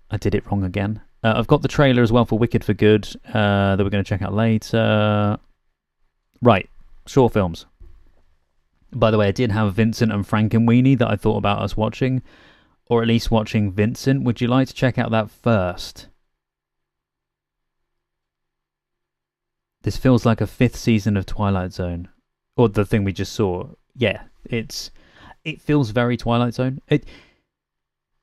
I did it wrong again. I've got the trailer as well for Wicked for Good that we're going to check out later. Right, short films. By the way, I did have Vincent and Frankenweenie that I thought about us watching, or at least watching Vincent. Would you like to check out that first? This feels like a 5th season of Twilight Zone, or the thing we just saw. Yeah, it feels very Twilight Zone.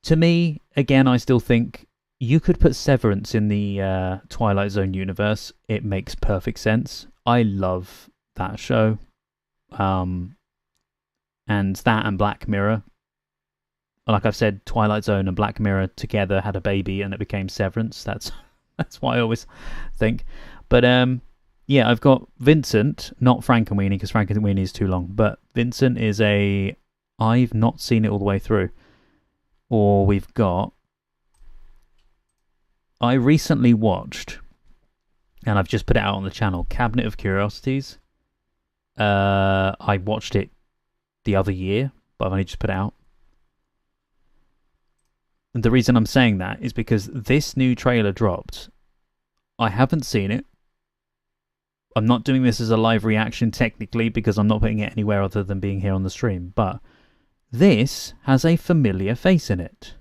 To me, again, I still think you could put Severance in the Twilight Zone universe. It makes perfect sense. I love that show. And that and Black Mirror. Like I've said, Twilight Zone and Black Mirror together had a baby and it became Severance. That's what I always think. But yeah, I've got Vincent, not Frankenweenie, because Frankenweenie is too long. But Vincent is I've not seen it all the way through. Or we've got... I recently watched, and I've just put it out on the channel, Cabinet of Curiosities. I watched it the other year, but I've only just put it out. And the reason I'm saying that is because this new trailer dropped. I haven't seen it. I'm not doing this as a live reaction technically because I'm not putting it anywhere other than being here on the stream, but this has a familiar face in it.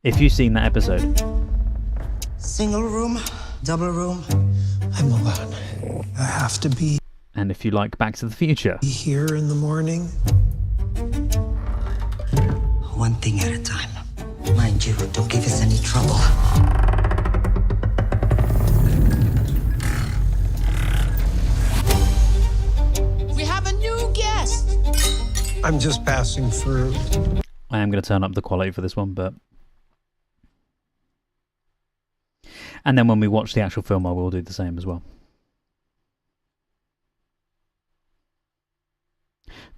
If you've seen that episode. Single room, double room. I'm alone. I have to be. And if you like Back to the Future. Here in the morning. One thing at a time. Mind you, don't give us any trouble. We have a new guest. I'm just passing through. I am going to turn up the quality for this one, but... And then when we watch the actual film, I will do the same as well.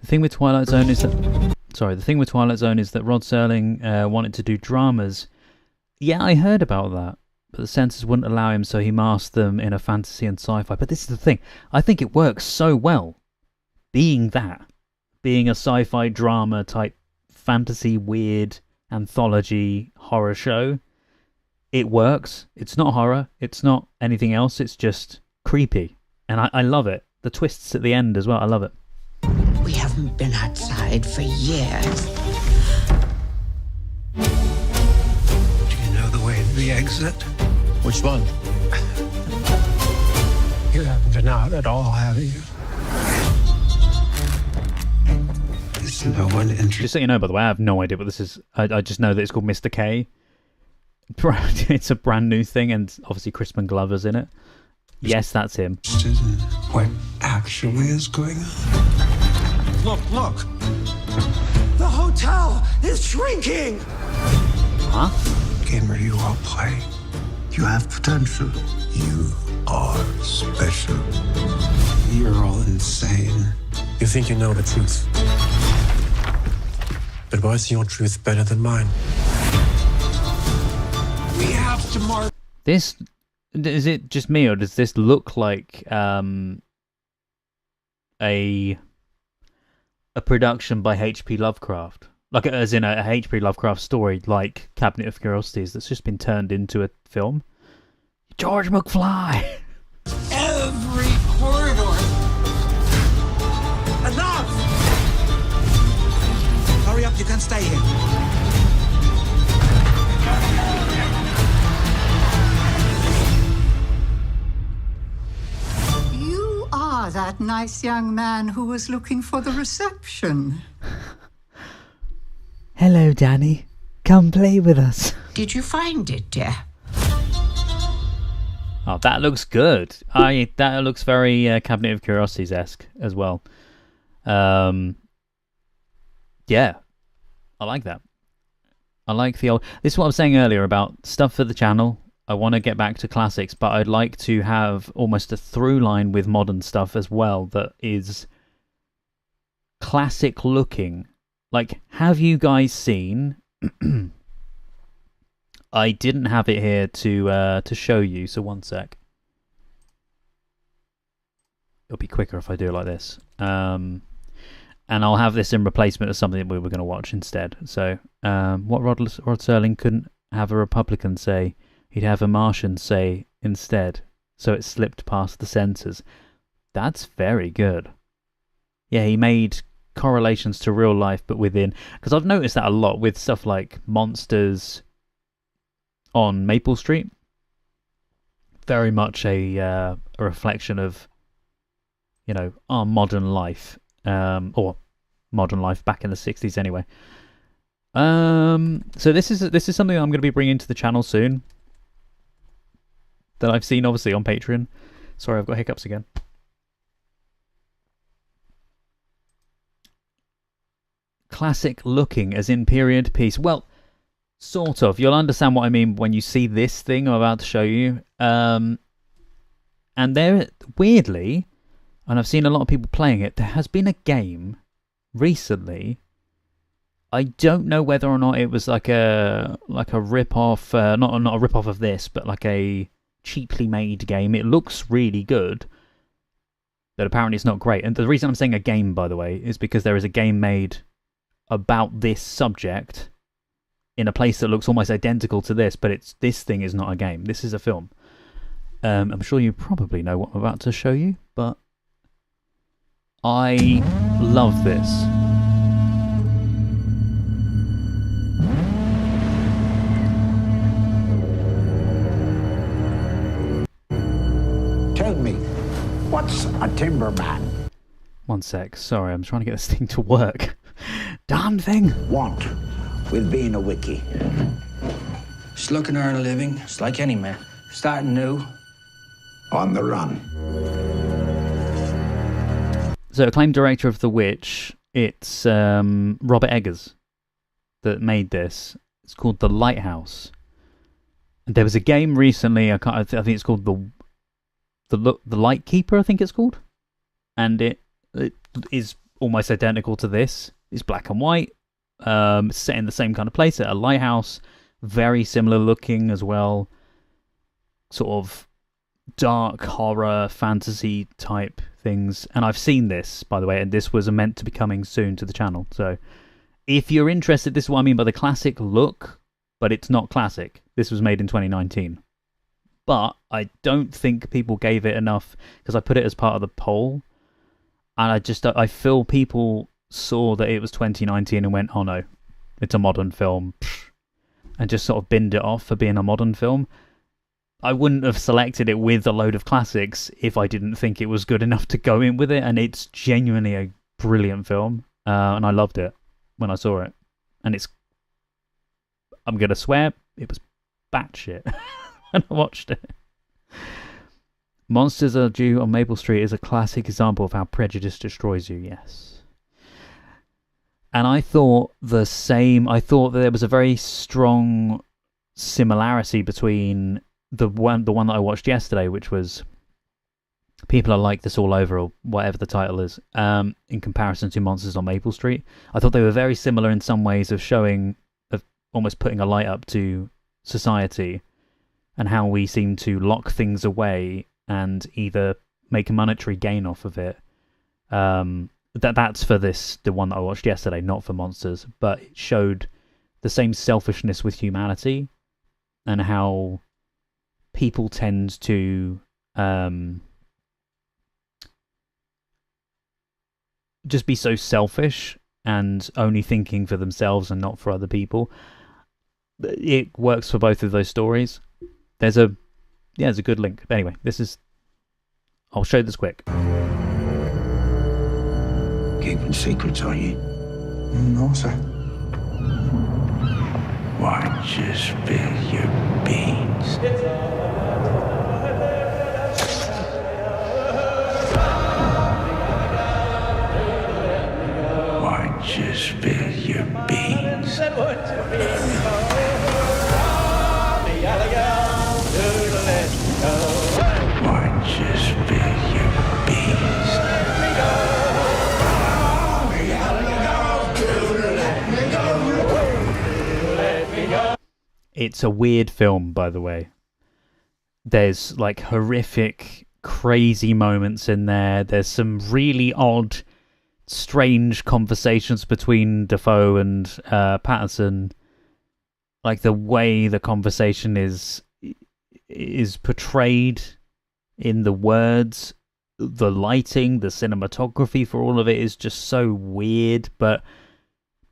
The thing with Twilight Zone is that... the thing with Twilight Zone is that Rod Serling wanted to do dramas. Yeah, I heard about that. But the censors wouldn't allow him, so he masked them in a fantasy and sci-fi. But this is the thing. I think it works so well. Being a sci-fi drama type fantasy weird anthology horror show. It works. It's not horror. It's not anything else. It's just creepy. And I love it. The twists at the end as well. I love it. We haven't been outside for years. Do you know the way to the exit? Which one? You haven't been out at all, have you? Is no one interested? Just so you know, by the way, I have no idea what this is. I just know that it's called Mr. K. It's a brand new thing, and obviously Crispin Glover's in it. Yes, that's him. What actually is going on? Look! The hotel is shrinking! Huh? Gamer, you all play. You have potential. You are special. You're all insane. You think you know the truth. But why is your truth better than mine? We have to mark. This... Is it just me, or does this look like a production by H.P. Lovecraft? Like, as in a H.P. Lovecraft story, like Cabinet of Curiosities, that's just been turned into a film? George McFly! Every corridor. Enough! Hurry up, you can't stay here. That nice young man who was looking for the reception. Hello, Danny. Come play with us. Did you find it, dear? Oh, that looks good. That looks very Cabinet of Curiosities-esque as well. Yeah. I like that. I like the old... This is what I was saying earlier about stuff for the channel. I want to get back to classics, but I'd like to have almost a through line with modern stuff as well that is classic looking. Like, have you guys seen... I didn't have it here to show you, so one sec. it'll be quicker if I do it like this. And I'll have this in replacement of something that we were going to watch instead. So, what Rod Serling couldn't have a Republican say, he'd have a Martian say instead. So it slipped past the censors. That's very good. Yeah, he made correlations to real life, but within... Because I've noticed that a lot with stuff like Monsters on Maple Street. Very much a reflection of, you know, our modern life. Or modern life back in the 60s anyway. So this is something I'm going to be bringing to the channel soon. That I've seen, obviously, on Patreon. Sorry, I've got hiccups again. Classic looking, as in period piece. Well, sort of. You'll understand what I mean when you see this thing I'm about to show you. And there, weirdly, and I've seen a lot of people playing it, there has been a game recently. I don't know whether or not it was like a rip-off, not a rip-off of this, but like a cheaply made game. It looks really good, but apparently it's not great. And the reason I'm saying a game, by the way, is because there is a game made about this subject in a place that looks almost identical to this, but this thing is not a game. This is a film. I'm sure you probably know what I'm about to show you, but I love this. Tell me, what's a timberman? One sec. Sorry, I'm trying to get this thing to work. Damn thing. Want with being a wiki. Just looking to earn a living, just like any man. Starting new. On the run. So, acclaimed director of The Witch, it's Robert Eggers that made this. It's called The Lighthouse. And there was a game recently. I think it's called the Light Keeper. I think it's called, and it is almost identical to this. It's black and white, set in the same kind of place at a lighthouse. Very similar looking as well. Sort of dark horror fantasy type things. And I've seen this, by the way, and this was meant to be coming soon to the channel. So if you're interested, this is what I mean by the classic look, but it's not classic. This was made in 2019. But I don't think people gave it enough, because I put it as part of the poll, and I feel people saw that it was 2019 and went, oh no, it's a modern film, and just sort of binned it off for being a modern film. I wouldn't have selected it with a load of classics if I didn't think it was good enough to go in with it, and it's genuinely a brilliant film, and I loved it when I saw it. And I'm going to swear, it was batshit when I watched it. Monsters Are Due on Maple Street is a classic example of how prejudice destroys you, yes. And I thought the same. I thought that there was a very strong similarity between the one that I watched yesterday, which was People Are Like This All Over, or whatever the title is, in comparison to Monsters on Maple Street. I thought they were very similar in some ways of almost putting a light up to society and how we seem to lock things away and either make a monetary gain off of it. That's for the one that I watched yesterday, not for Monsters, but it showed the same selfishness with humanity and how people tend to just be so selfish and only thinking for themselves and not for other people. It works for both of those stories. There's a good link. But anyway, I'll show this quick. Keeping secrets, are you? No, sir. Why just spill your beans? Why just spill your beans? Why just spill your beans? It's a weird film, by the way. There's like horrific crazy moments in there. There's some really odd, strange conversations between Defoe and Patterson. Like the way the conversation is portrayed in the words, the lighting, the cinematography for all of it is just so weird, but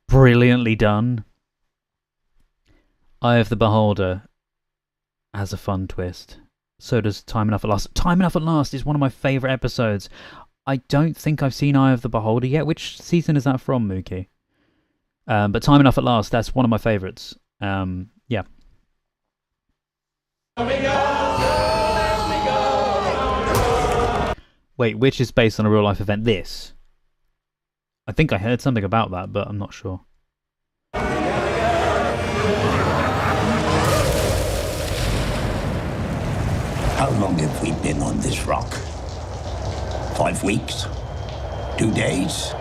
brilliantly done. Eye of the Beholder has a fun twist. So does Time Enough at Last. Time Enough at Last is one of my favourite episodes. I don't think I've seen Eye of the Beholder yet. Which season is that from, Mookie? But Time Enough at Last, that's one of my favourites. Yeah. Wait, which is based on a real life event? This. I think I heard something about that, but I'm not sure. How long have we been on this rock? 5 weeks? 2 days?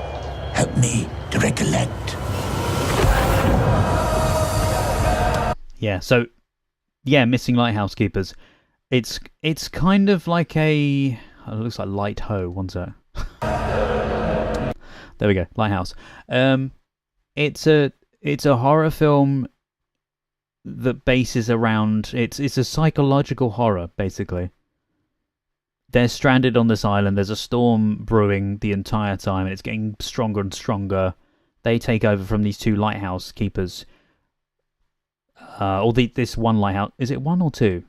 Help me to recollect. Yeah, so Missing Lighthouse Keepers. It's kind of like it looks like Light Ho, one sec. There we go, Lighthouse. It's a horror film that bases around it's a psychological horror, basically. They're stranded on this island, there's a storm brewing the entire time, and it's getting stronger and stronger. They take over from these 2 lighthouse keepers. This one lighthouse. Is it 1 or 2?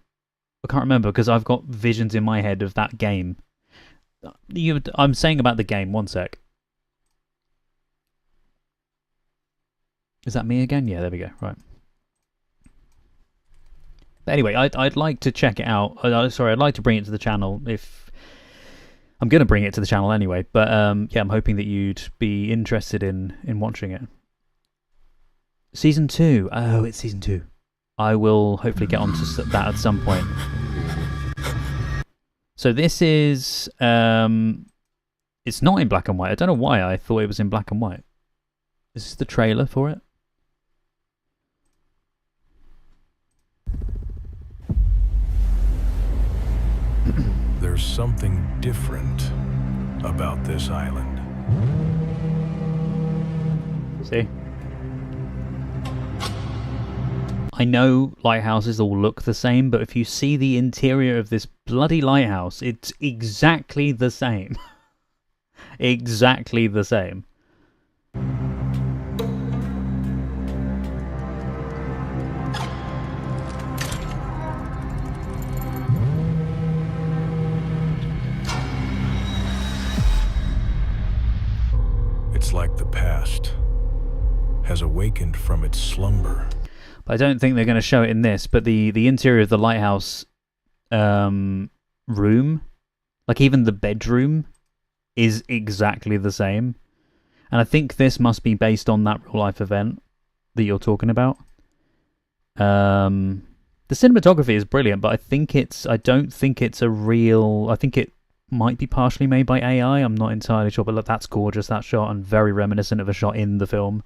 I can't remember because I've got visions in my head of that game. I'm saying about the game, one sec. Is that me again? Yeah, there we go. Right. But anyway, I'd like to check it out. I'd like to bring it to the channel. If I'm going to bring it to the channel anyway. But yeah, I'm hoping that you'd be interested in watching it. Season 2. Oh, it's Season 2. I will hopefully get onto that at some point. So this is... it's not in black and white. I don't know why I thought it was in black and white. Is this the trailer for it? There's something different about this island. See? I know lighthouses all look the same, but if you see the interior of this bloody lighthouse, it's exactly the same. Exactly the same. It's like the past has awakened from its slumber. I don't think they're going to show it in this, but the interior of the lighthouse room, like even the bedroom, is exactly the same. And I think this must be based on that real life event that you're talking about. The cinematography is brilliant, but I don't think it's a real... I think it might be partially made by AI. I'm not entirely sure, but look, that's gorgeous, that shot, and very reminiscent of a shot in the film.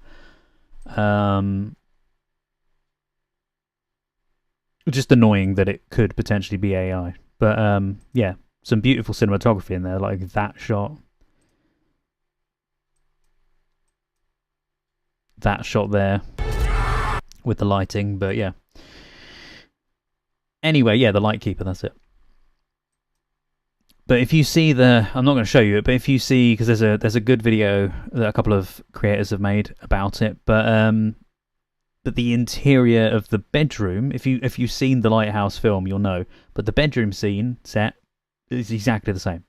Just annoying that it could potentially be AI. But yeah, some beautiful cinematography in there, like that shot. That shot there with the lighting, but yeah. Anyway, yeah, the Lightkeeper, that's it. But if you see I'm not going to show you it, but if you see, because there's a good video that a couple of creators have made about it, but the interior of the bedroom, if you've seen the Lighthouse film, you'll know. But the bedroom scene set is exactly the same.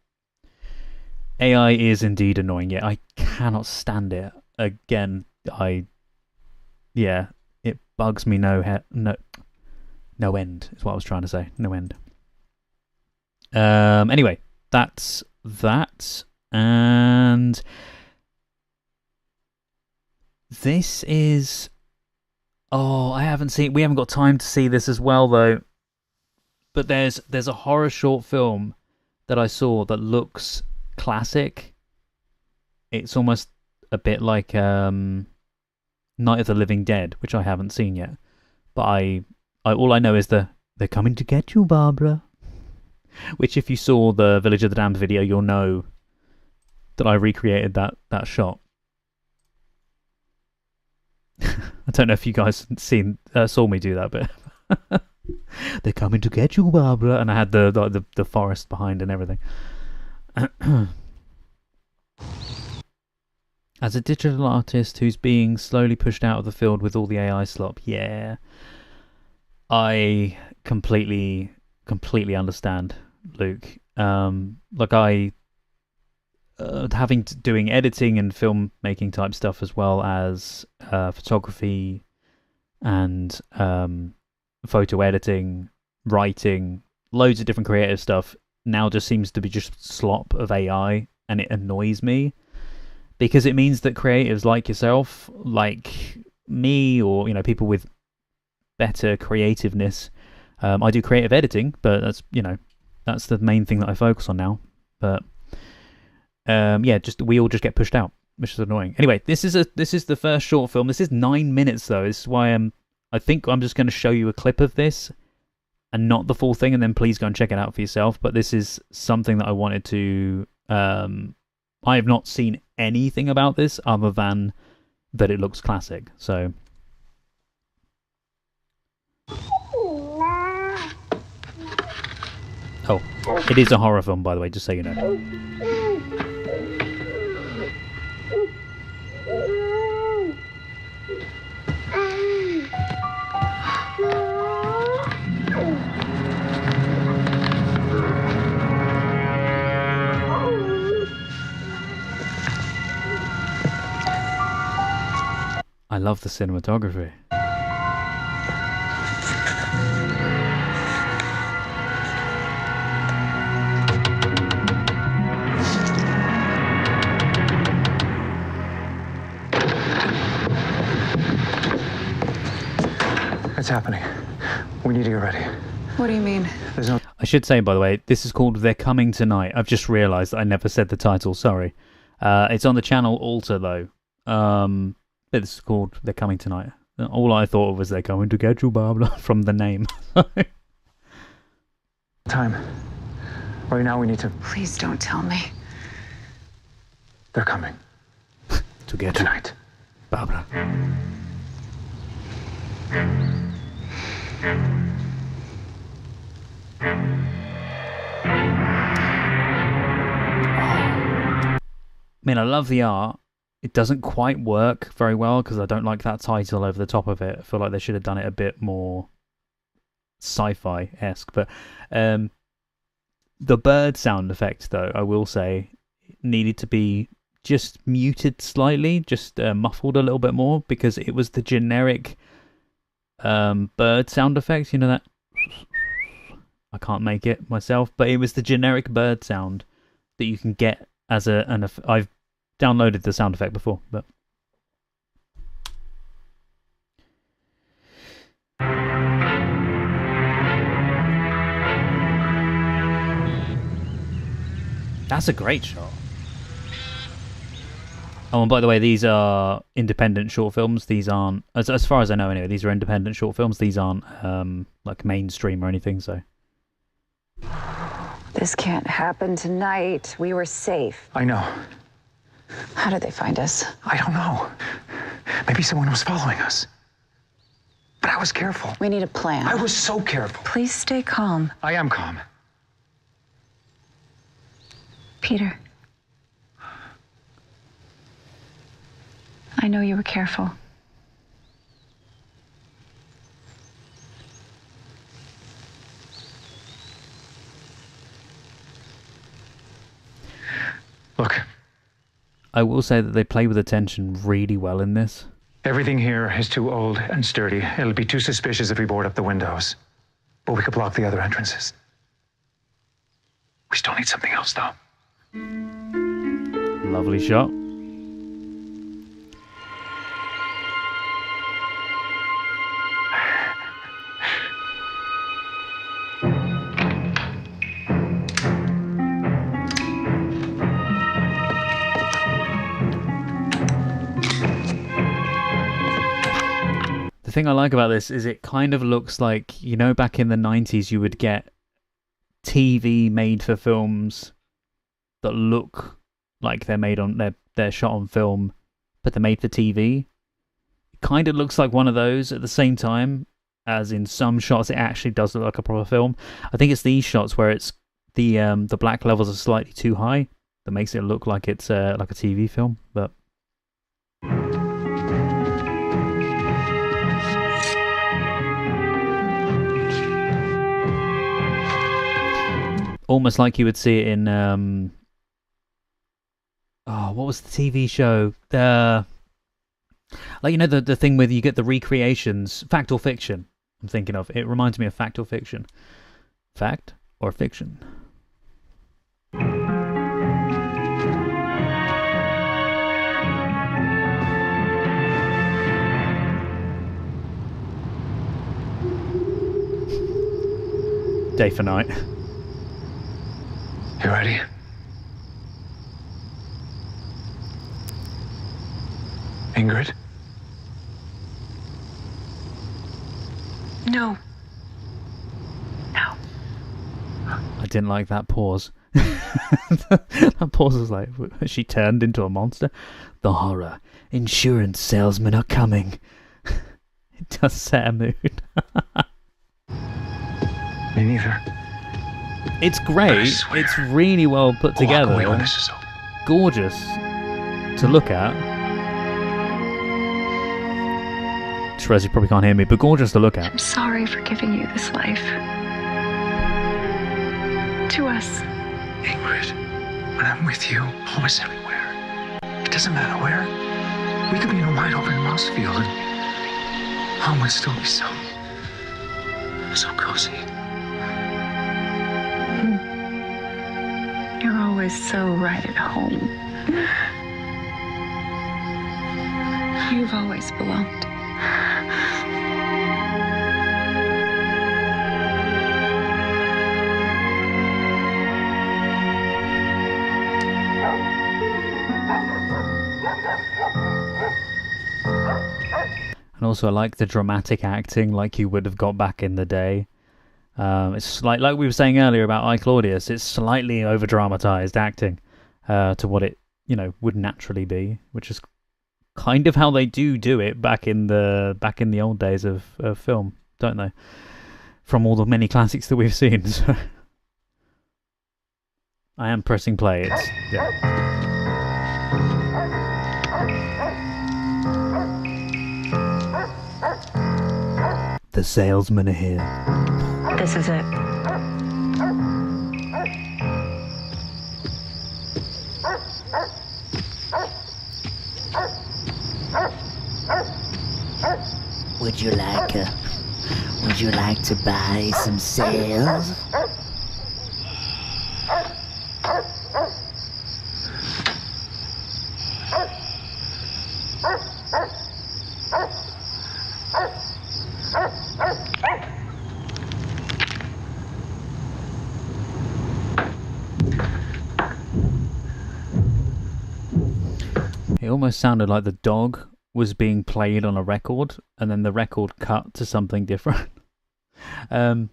AI is indeed annoying. Yeah, I cannot stand it. Again, it bugs me no end is what I was trying to say. No end. Anyway, that's that, and this is. Oh, we haven't got time to see this as well though. But there's a horror short film that I saw that looks classic. It's almost a bit like Night of the Living Dead, which I haven't seen yet. But all I know is they're coming to get you, Barbara. Which, if you saw the Village of the Damned video, you'll know that I recreated that shot. I don't know if you guys saw me do that, but they're coming to get you, Barbara, and I had the forest behind and everything. As a digital artist who's being slowly pushed out of the field with all the AI slop, yeah, I completely understand, Luke. Doing editing and filmmaking type stuff, as well as photography and photo editing, writing, loads of different creative stuff now just seems to be just slop of AI, and it annoys me because it means that creatives like yourself, like me, or people with better creativeness, I do creative editing, but that's the main thing that I focus on now. But we all just get pushed out, which is annoying. Anyway, this is the first short film. This is 9 minutes though. This is why I think I'm just going to show you a clip of this and not the full thing, and then please go and check it out for yourself. But this is something that I wanted to. I have not seen anything about this other than that it looks classic. So. Oh, it is a horror film, by the way, just so you know. I love the cinematography. It's happening. We need to get ready. What do you mean? There's no... I should say, by the way, this is called They're Coming Tonight. I've just realised that I never said the title, sorry. It's on the channel Alter, though. But this is called They're Coming Tonight. All I thought was They're Coming to Get You, Barbara, from the name. Time. Right now we need to... Please don't tell me. They're coming. To get tonight. Barbara. I mean, I love the art. It doesn't quite work very well because I don't like that title over the top of it. I feel like they should have done it a bit more sci-fi-esque. But the bird sound effect, though, I will say, needed to be just muted slightly, just muffled a little bit more, because it was the generic bird sound effect. You know that? I can't make it myself, but it was the generic bird sound that you can get as I've downloaded the sound effect before, but that's a great shot. Oh, and by the way, these are independent short films. These aren't, as far as I know anyway, these are independent short films. These aren't like mainstream or anything, so. This can't happen tonight. We were safe. I know. How did they find us? I don't know. Maybe someone was following us. But I was careful. We need a plan. I was so careful. Please stay calm. I am calm. Peter. I know you were careful. Look. I will say that they play with attention really well in this. Everything here is too old and sturdy. It'll be too suspicious if we board up the windows. But we could block the other entrances. We still need something else, though. Lovely shot. The thing I like about this is it kind of looks like, you know, back in the 90s you would get TV made for films that look like they're made on they're shot on film, but they're made for TV. It kind of looks like one of those at the same time, as in some shots it actually does look like a proper film. I think it's these shots where it's the black levels are slightly too high that makes it look like it's like a TV film, but. Almost like you would see it in what was the TV show? The thing where you get the recreations, Fact or Fiction. I'm thinking of it. Reminds me of Fact or Fiction. Fact or fiction? Day for night. You ready? Ingrid? No. No. I didn't like that pause. That pause was like, she turned into a monster. The horror. Insurance salesmen are coming. It does set a mood. Me neither. It's great. It's really well put together. Walk away when this is over. Gorgeous to look at. Shrez, you probably can't hear me, but gorgeous to look at. I'm sorry for giving you this life. To us. Ingrid, when I'm with you, home is everywhere. It doesn't matter where. We could be in a wide open mouse field and home would still be so cozy. You're always so right at home. You've always belonged. And also I like the dramatic acting like you would have got back in the day. It's like we were saying earlier about I, Claudius, it's slightly over-dramatized acting to what it, would naturally be, which is kind of how they do it back in the old days of film, don't they? From all the many classics that we've seen. So I am pressing play. The salesmen are here. This is it. Would you like to buy some sales? It almost sounded like the dog was being played on a record, and then the record cut to something different. What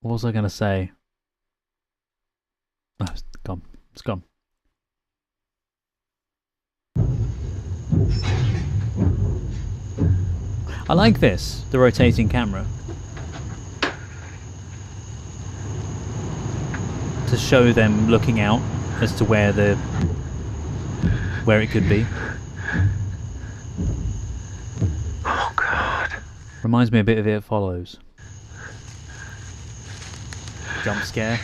was I going to say? Oh, it's gone. It's gone. I like this, the rotating camera. To show them looking out as to where it could be. Oh God. Reminds me a bit of It Follows. Jump scare.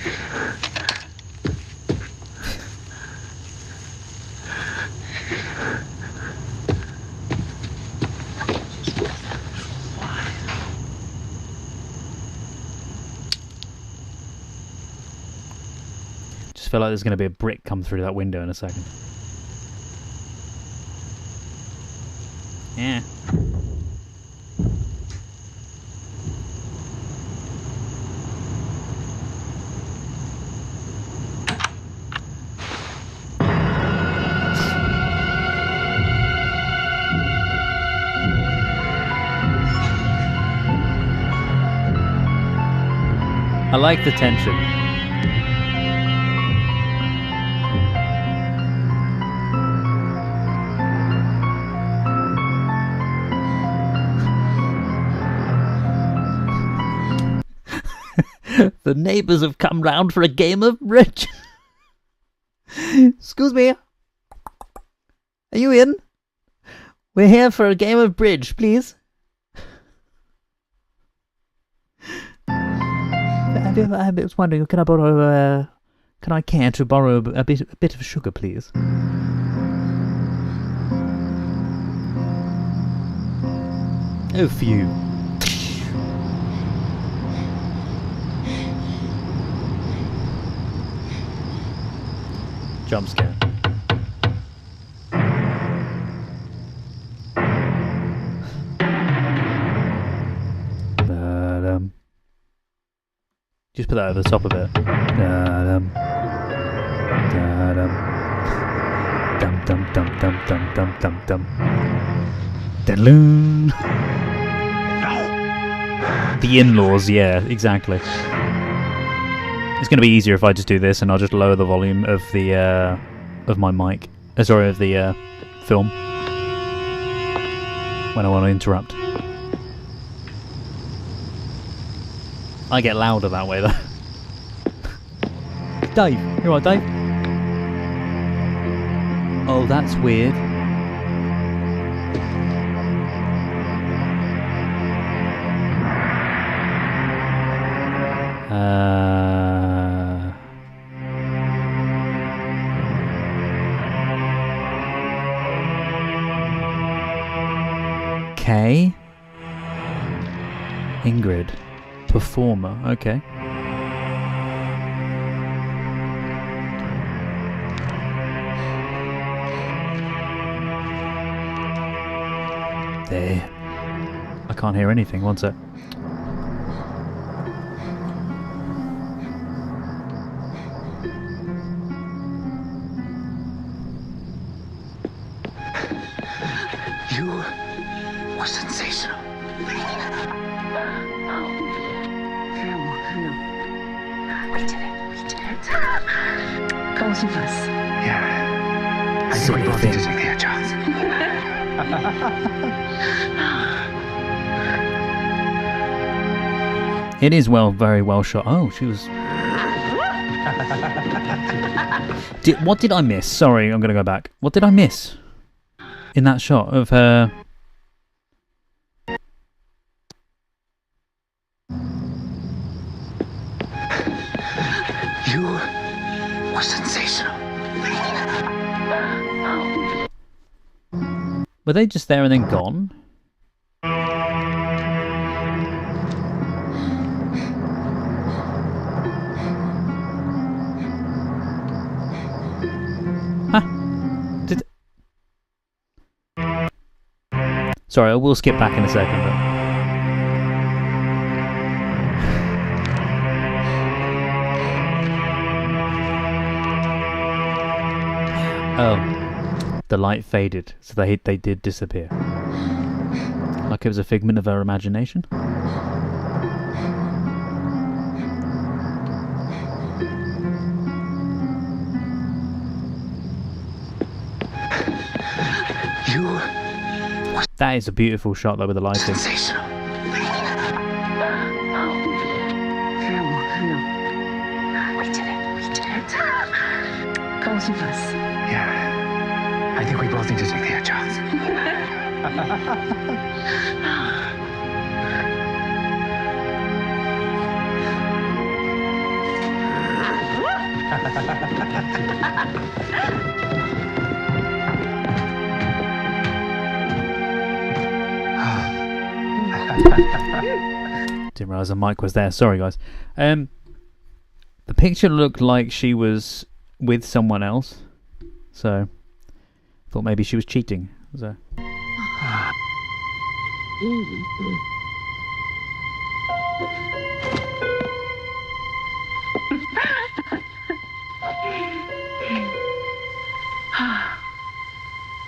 Just feel like there's going to be a brick come through that window in a second. Yeah. like the tension. The neighbours have come round for a game of bridge. Excuse me. Are you in? We're here for a game of bridge, please. I was wondering, can I care to borrow a bit of sugar, please? Oh, phew. Jump scare. Just put that over the top of it. Dum dum dum dum dum dum dum dum. Dun. The in-laws, yeah, exactly. It's going to be easier if I just do this, and I'll just lower the volume of the of my mic. Sorry, of the film when I want to interrupt. I get louder that way, though. Dave, you alright, Dave? Oh, that's weird. Okay. Ingrid. Performer, okay. There. I can't hear anything, one sec. You were sensational. We did it. Both of us. Yeah. I think we both need to take the edge off. It is very well shot. Oh, she was... What did I miss? Sorry, I'm going to go back. What did I miss in that shot of her... You were sensational. Were they just there and then gone? Huh? Sorry, I will skip back in a second. But... Oh, the light faded, so they did disappear. Like it was a figment of her imagination. That is a beautiful shot though with the lighting. We did it. Both of us. Yeah. I think we both need to take the edge off. Didn't realise the mic was there. Sorry, guys. The picture looked like she was with someone else, so thought maybe she was cheating. So.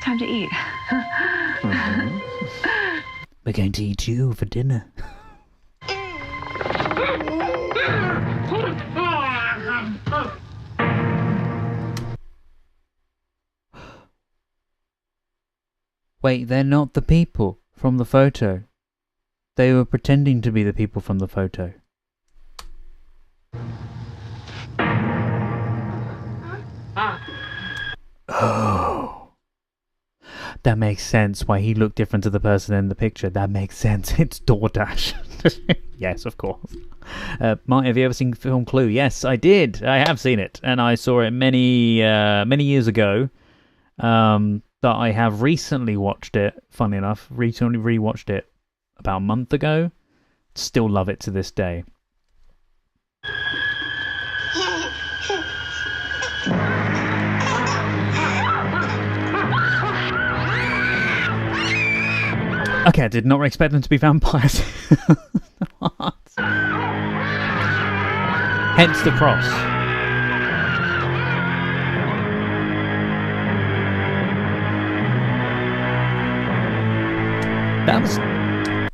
Time to eat. Mm-hmm. We're going to eat you for dinner. Wait, they're not the people from the photo. They were pretending to be the people from the photo. Oh. That makes sense why he looked different to the person in the picture. That makes sense. It's DoorDash. Yes, of course. Marty, have you ever seen the film Clue? Yes, I did. I have seen it. And I saw it many years ago. That I have recently watched it, funny enough. Recently rewatched it about a month ago. Still love it to this day. Okay, I did not expect them to be vampires. What? Hence the cross.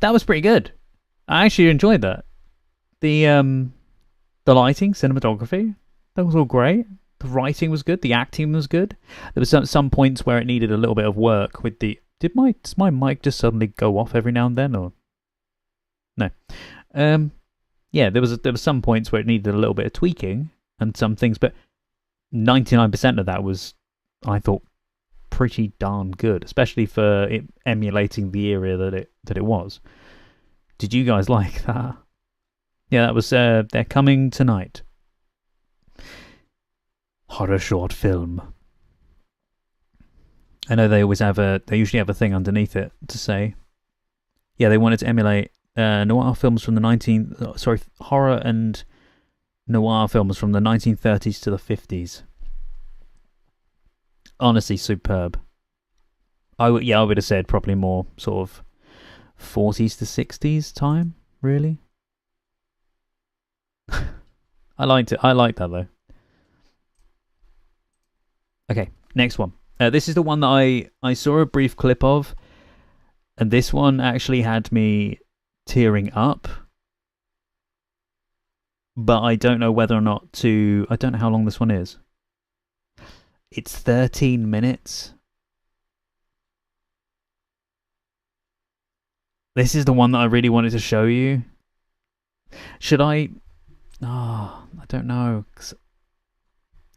That was pretty good. I actually enjoyed that. The lighting, cinematography, that was all great. The writing was good. The acting was good. There was some points where it needed a little bit of work with the. Does my mic just suddenly go off every now and then, or no? Yeah, there was some points where it needed a little bit of tweaking and some things, but 99% of that was, I thought, pretty darn good, especially for it emulating the era that it was. Did you guys like that? Yeah, that was they're coming tonight. Horror short film. I know they usually have a thing underneath it to say, yeah, they wanted to emulate noir films from the horror and noir films from the 1930s to the 50s. Honestly, superb. I would have said probably more sort of 40s to 60s time, really. I liked it. I liked that though. Okay, next one. This is the one that I saw a brief clip of, and this one actually had me tearing up. But I don't know whether or not to. I don't know how long this one is. It's 13 minutes. This is the one that I really wanted to show you. Should I? Oh, I don't know.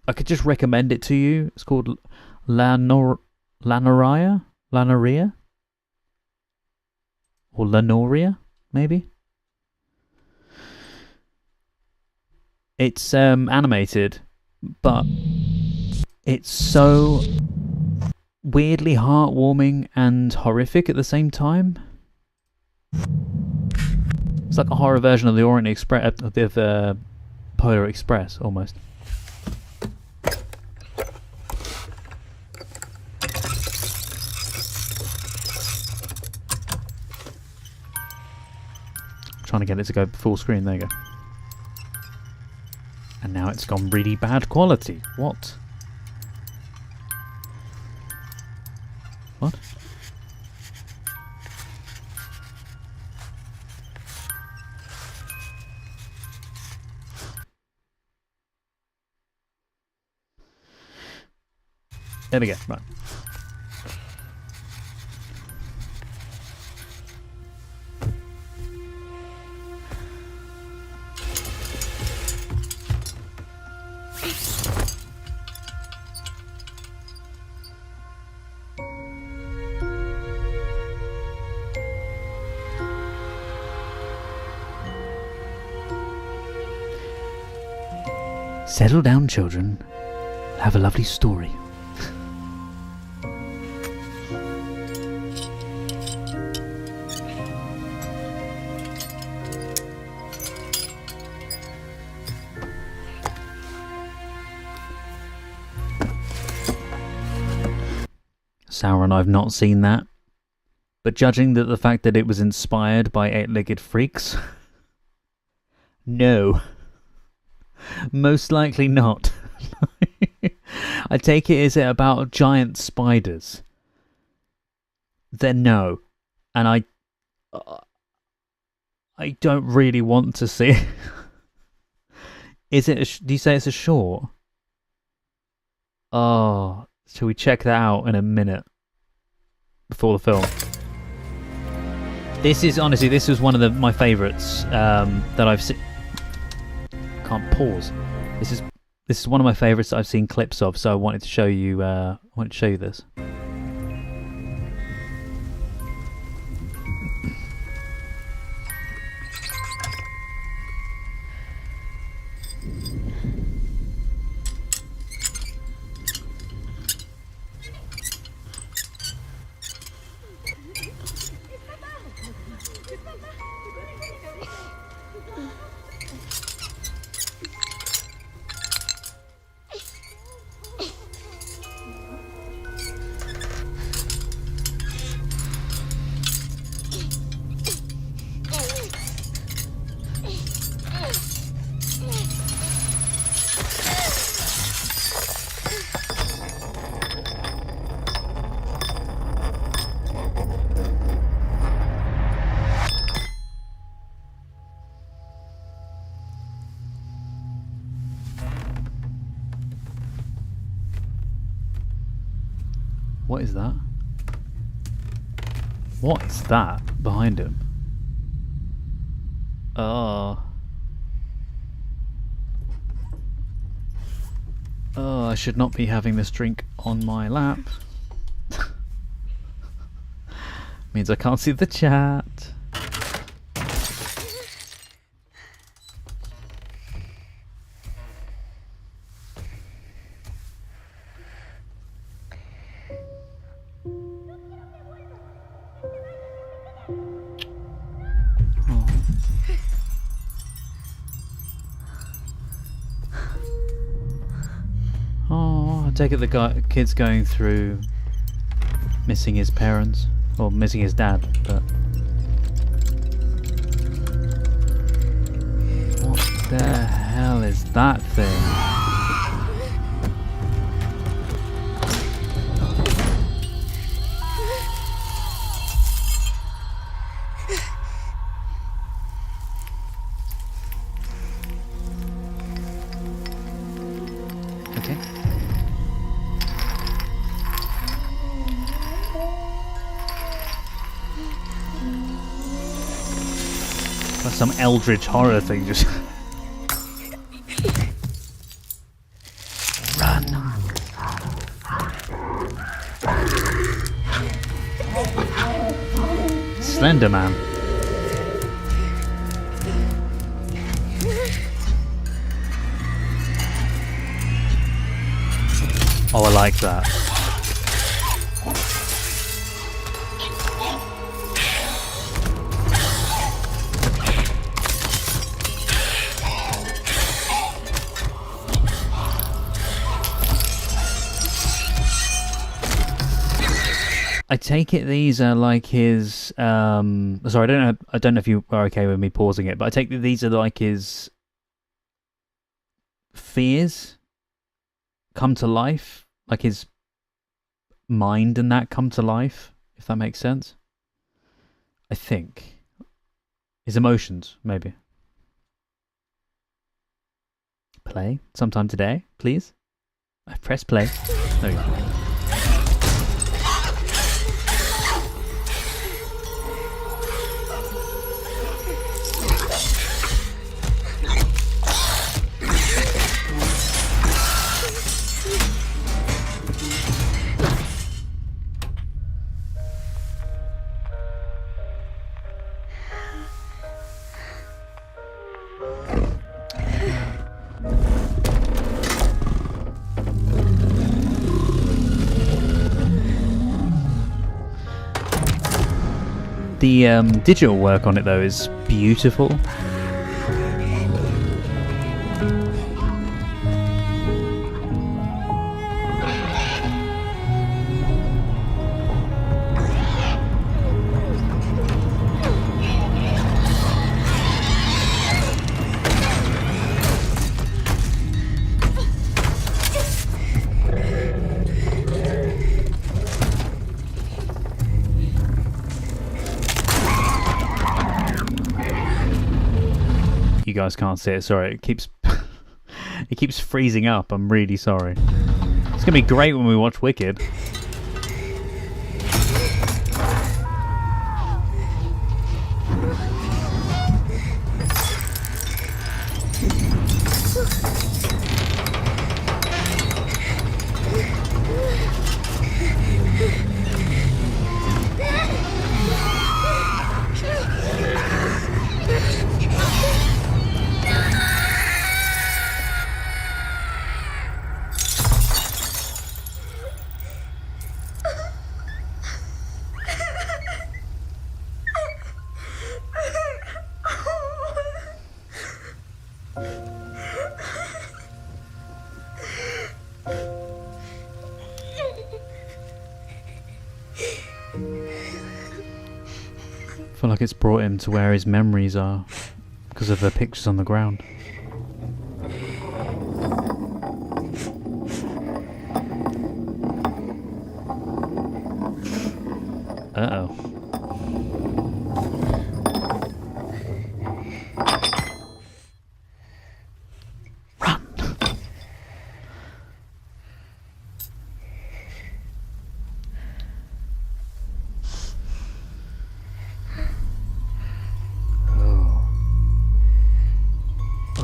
I could just recommend it to you. It's called Lanoria? Or Lanoria, maybe? It's animated, but it's so weirdly heartwarming and horrific at the same time. It's like a horror version of the Orient Express, of the Polar Express, almost. Trying to get it to go full screen. There you go. And now it's gone really bad quality. What? What? There we go. Right. Settle down, children. Have a lovely story. Sauron, I've not seen that. But judging that the fact that it was inspired by eight-legged freaks, no. Most likely not. I take it, is it about giant spiders? Then no. And I don't really want to see it. Is it do you say it's a short? Oh, shall we check that out in a minute? before the film. This is honestly, this was one of my favourites that I've seen. Can't pause. This is one of my favourites that I've seen clips of. So I wanted to show you. This. What is that? What is that behind him? Oh. Oh, I should not be having this drink on my lap. Means I can't see the chat. I take it the kid's going through missing his parents, or missing his dad, but... What the hell is that thing? Okay. That's some eldritch horror thing just... Run. Slender Man. Oh, I like that. I take it these are like his sorry, I don't know if you are okay with me pausing it, but I take it these are like his fears come to life, like his mind and that come to life, if that makes sense. I think his emotions, maybe. Play sometime today, please. I press play. There we go. The digital work on it though is beautiful. You guys can't see it, sorry, it keeps it keeps freezing up, I'm really sorry. It's gonna be great when we watch Wicked. like it's brought him to where his memories are because of the pictures on the ground. Uh-oh.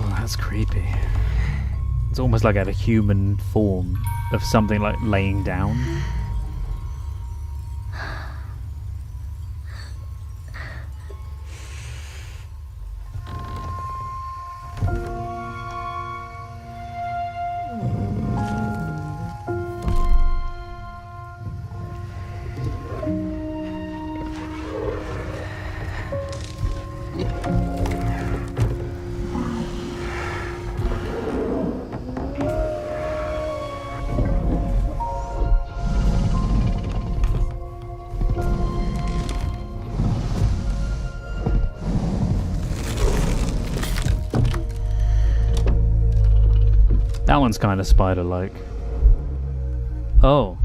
That's creepy. It's almost like a human form of something like laying down. That one's kind of spider-like. Oh.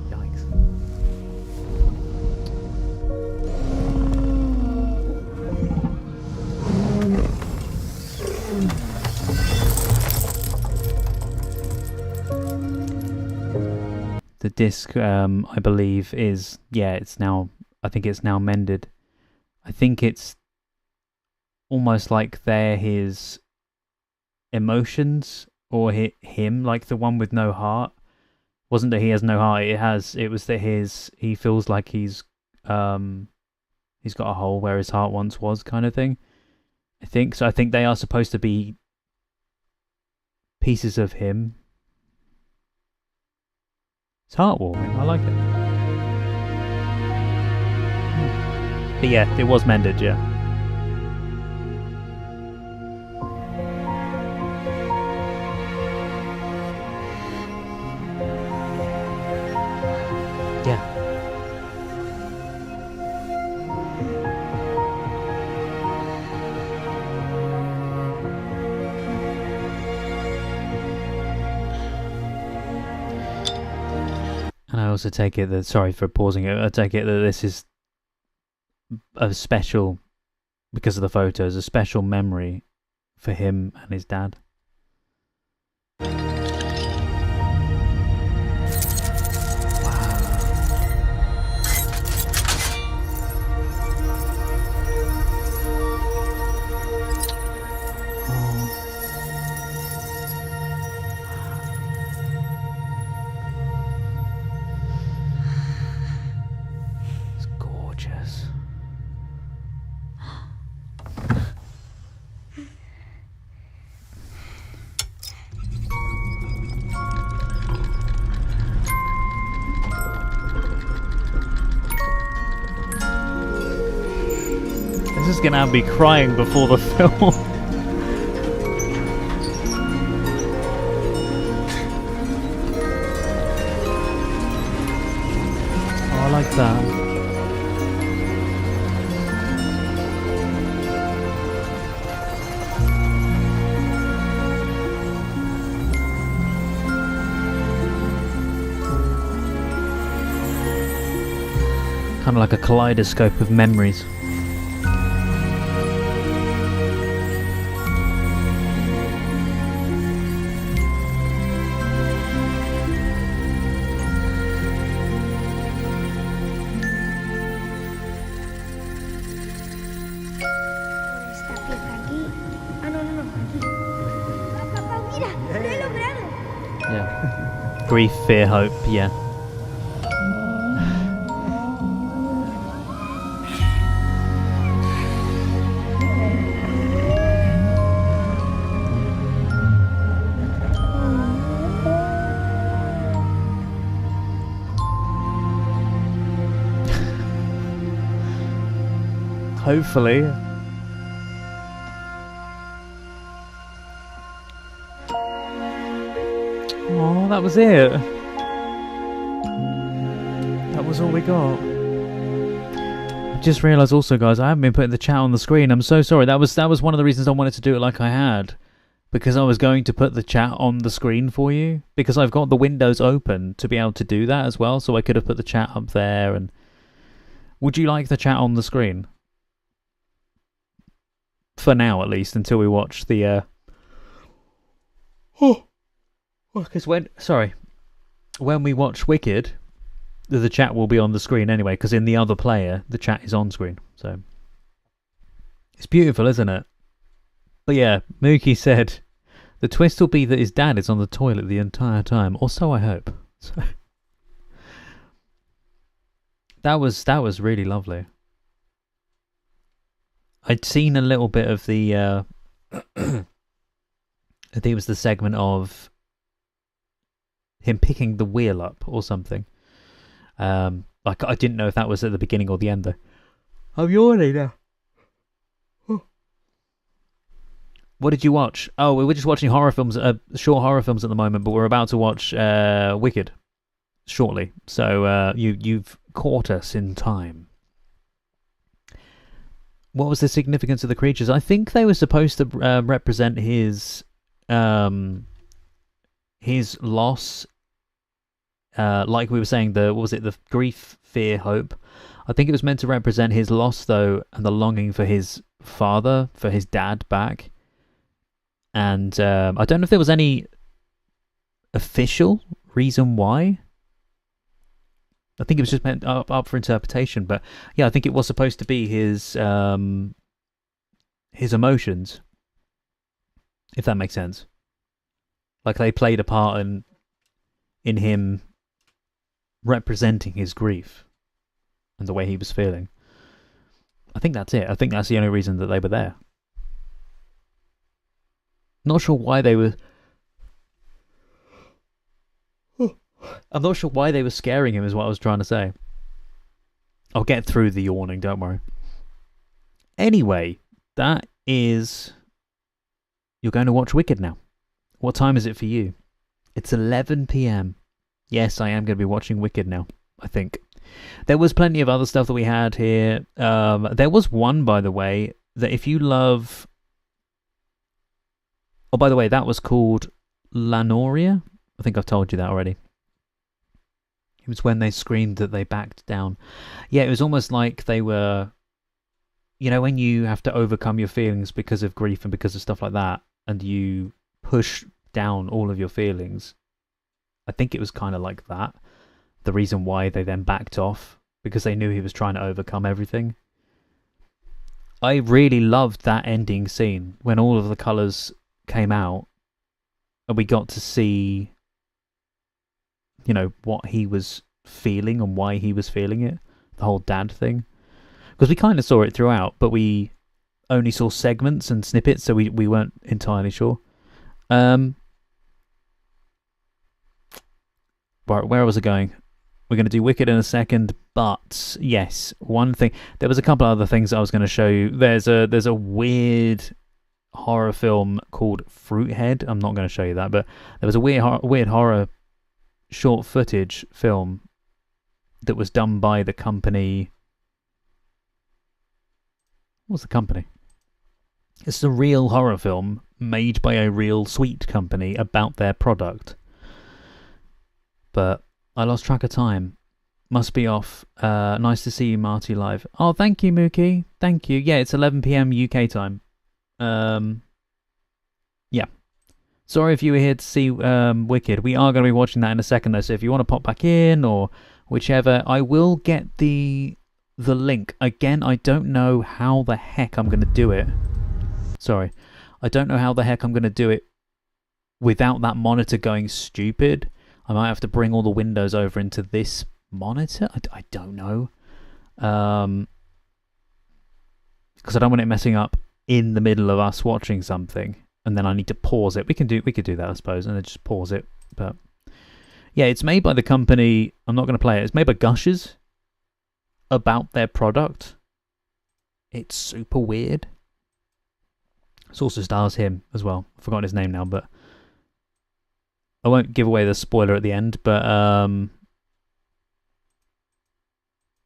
Yikes. The disc, I believe, is... Yeah, it's now... I think it's now mended. I think it's almost like they're his... emotions, or him, like the one with no heart. Wasn't that he has no heart, it was that he feels like he's got a hole where his heart once was, kind of thing. I think so. I think they are supposed to be pieces of him. It's heartwarming, I like it. But yeah, it was mended, yeah. And I also take it that, sorry for pausing it, I take it that this is a special, because of the photos, a special memory for him and his dad. This is gonna have me crying before the film. Oh, I like that. Kind of like a kaleidoscope of memories. Yeah. Grief, fear, hope, yeah. Hopefully. Oh, that was it. That was all we got. Just realised also, guys, I haven't been putting the chat on the screen. I'm so sorry. That was one of the reasons I wanted to do it like I had. Because I was going to put the chat on the screen for you. Because I've got the windows open to be able to do that as well. So I could have put the chat up there. And would you like the chat on the screen? For now, at least, until we watch the... Because when we watch Wicked, the chat will be on the screen anyway, because in the other player, the chat is on screen. So it's beautiful, isn't it? But yeah, Mookie said, the twist will be that his dad is on the toilet the entire time, or so I hope. So that was really lovely. I'd seen a little bit of the, I think it was the segment of him picking the wheel up or something. Like I didn't know if that was at the beginning or the end though. I'm yawning now. What did you watch? Oh, we were just watching horror films, short horror films at the moment, but we're about to watch Wicked shortly. So you've caught us in time. What was the significance of the creatures? I think they were supposed to represent his loss. Like we were saying, the grief, fear, hope. I think it was meant to represent his loss, though, and the longing for his father, for his dad back. And I don't know if there was any official reason why. I think it was just meant up for interpretation. But yeah, I think it was supposed to be his emotions, if that makes sense. Like they played a part in him representing his grief and the way he was feeling. I think that's it. I think that's the only reason that they were there. Not sure why they were... I'm not sure why they were scaring him is what I was trying to say. I'll get through the yawning, don't worry. Anyway, that is... You're going to watch Wicked now. What time is it for you? It's 11 p.m. Yes, I am going to be watching Wicked now, I think. There was plenty of other stuff that we had here. There was one, by the way, that if you love... Oh, by the way, that was called Lanoria. I think I've told you that already. It was when they screamed that they backed down. Yeah, it was almost like they were... You know, when you have to overcome your feelings because of grief and because of stuff like that, and you push down all of your feelings. I think it was kind of like that. The reason why they then backed off, because they knew he was trying to overcome everything. I really loved that ending scene when all of the colours came out and we got to see, you know, what he was feeling and why he was feeling it. The whole dad thing. Because we kind of saw it throughout, but we only saw segments and snippets, so we weren't entirely sure. Right, where was I going? We're going to do Wicked in a second, but yes, one thing. There was a couple of other things I was going to show you. There's a weird horror film called Fruithead. I'm not going to show you that, but there was a weird horror short footage film that was done by the company. What's the company? It's a real horror film made by a real sweet company about their product. But I lost track of time. Must be off. Nice to see you, Marty, live. Oh, thank you, Mookie. Thank you. Yeah, it's 11 p.m. UK time. Yeah. Sorry if you were here to see Wicked. We are going to be watching that in a second, though. So if you want to pop back in or whichever, I will get the link. Again, I don't know how the heck I'm going to do it. Sorry. I don't know how the heck I'm going to do it without that monitor going stupid. I might have to bring all the windows over into this monitor. I don't know. Because I don't want it messing up in the middle of us watching something. And then I need to pause it. We could do that, I suppose, and then just pause it. But yeah, it's made by the company. I'm not going to play it. It's made by Gushers. About their product. It's super weird. It also stars him as well. I've forgotten his name now, but I won't give away the spoiler at the end, but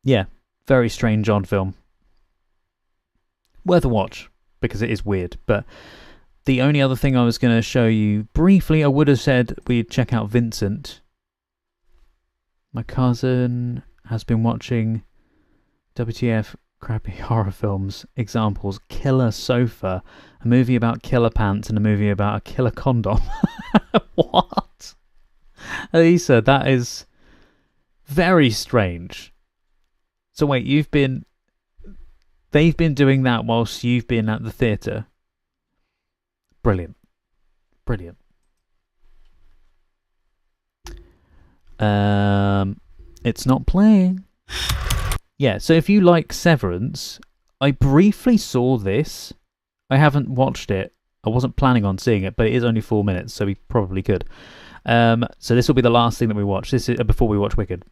yeah, very strange odd film. Worth a watch, because it is weird. But the only other thing I was going to show you briefly, I would have said we'd check out Vincent. My cousin has been watching WTF crappy horror films. Examples: Killer Sofa, a movie about killer pants, and a movie about a killer condom. What? Elisa, that is very strange. So wait, they've been doing that whilst you've been at the theatre? Brilliant. Brilliant. It's not playing. Yeah, so if you like Severance, I briefly saw this. I haven't watched it. I wasn't planning on seeing it, but it is only 4 minutes, so we probably could. So this will be the last thing that we watch. This is before we watch Wicked.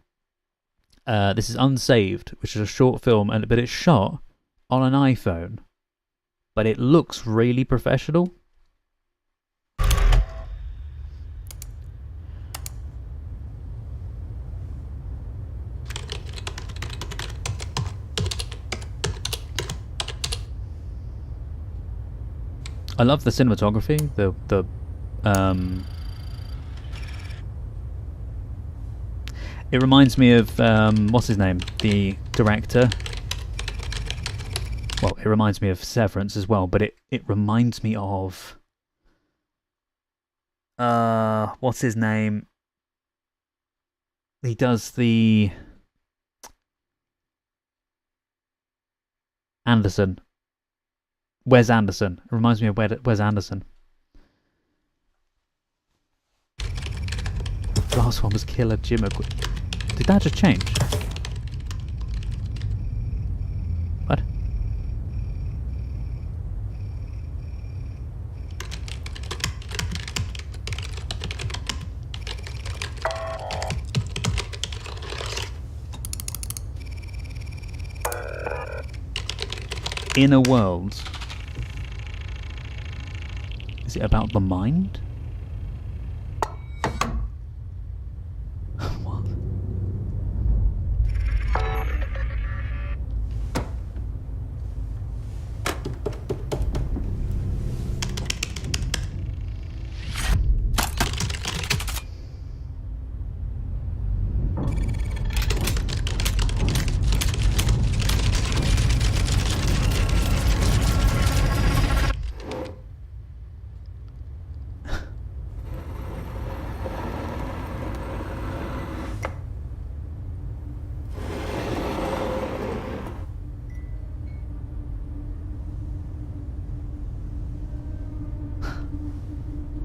This is Unsaved, which is a short film, but it's shot on an iPhone. But it looks really professional. I love the cinematography. It reminds me of what's his name, the director. Well, it reminds me of Severance as well, but it reminds me of what's his name? He does the Anderson. Wes Anderson. It reminds me of Wes Anderson. The last one was Killer Jim. Did that just change? What? Inner Worlds. Is it about the mind? What?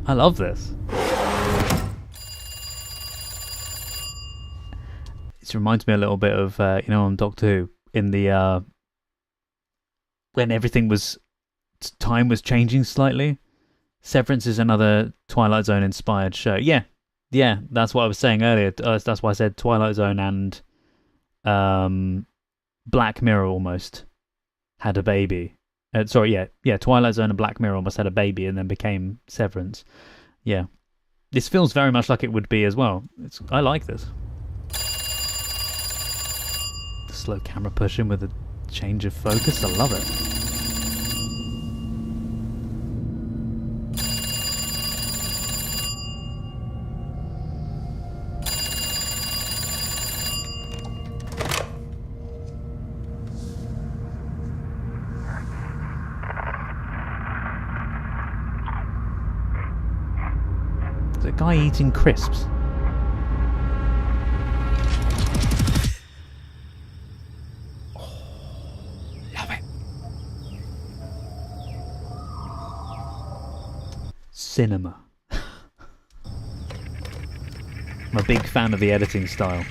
I love this. It reminds me a little bit of, on Doctor Who, in the, when everything was, time was changing slightly. Severance is another Twilight Zone inspired show. Yeah, that's what I was saying earlier. That's why I said Twilight Zone and Black Mirror almost had a baby. Twilight Zone and Black Mirror almost had a baby and then became Severance. Yeah. This feels very much like it would be as well. I like this. The slow camera pushing with a change of focus. I love it. Guy eating crisps. Love it. Cinema. I'm a big fan of the editing style.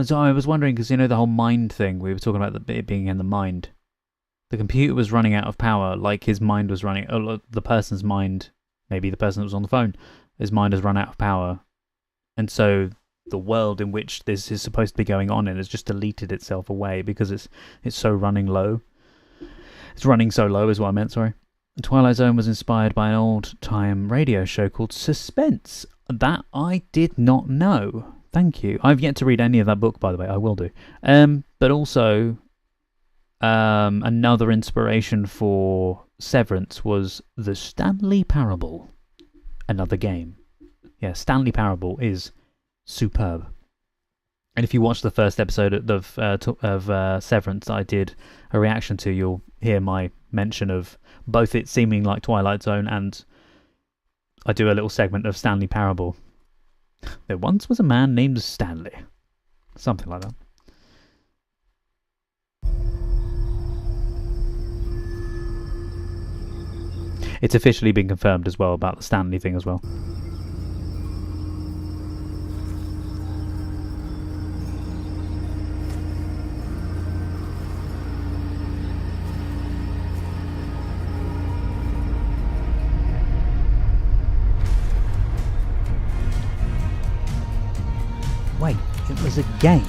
So I was wondering, because the whole mind thing, we were talking about it being in the mind. The computer was running out of power, like his mind was running. The person's mind, maybe the person that was on the phone, his mind has run out of power, and so the world in which this is supposed to be going on in has just deleted itself away because it's so running low. It's running so low is what I meant, sorry. Twilight Zone was inspired by an old-time radio show called Suspense. That I did not know. Thank you. I've yet to read any of that book, by the way. I will do. But also, another inspiration for Severance was the Stanley Parable. Another game. Yeah, Stanley Parable is superb. And if you watch the first episode of Severance I did a reaction to, you'll hear my mention of both it seeming like Twilight Zone and I do a little segment of Stanley Parable. There once was a man named Stanley. Something like that. It's officially been confirmed as well about the Stanley thing as well. Wait, it was a game.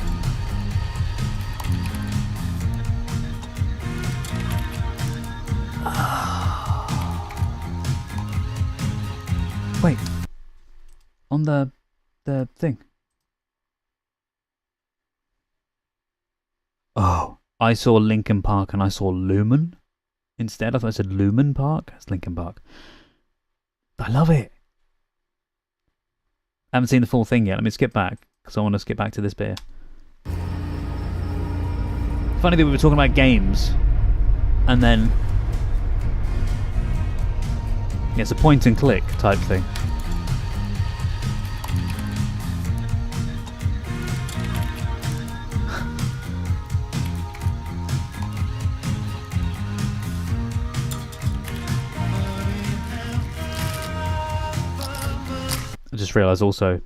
Wait, on the thing. Oh, I saw Linkin Park and I saw Lumen instead. I thought I said Lumen Park. It's Linkin Park. I love it. I haven't seen the full thing yet. Let me skip back because I want to skip back to this bit. Funny that we were talking about games and then it's a point and click type thing. I just realised also,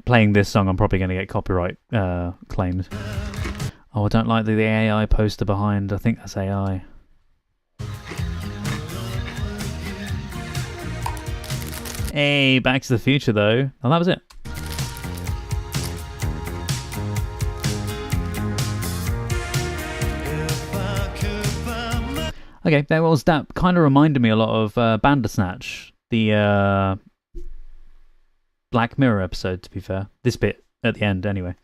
playing this song I'm probably going to get copyright claims. Oh, I don't like the AI poster behind. I think that's AI. Hey, Back to the Future though. Oh, that was it. Okay, that kind of reminded me a lot of Bandersnatch, the Black Mirror episode, to be fair. This bit at the end, anyway.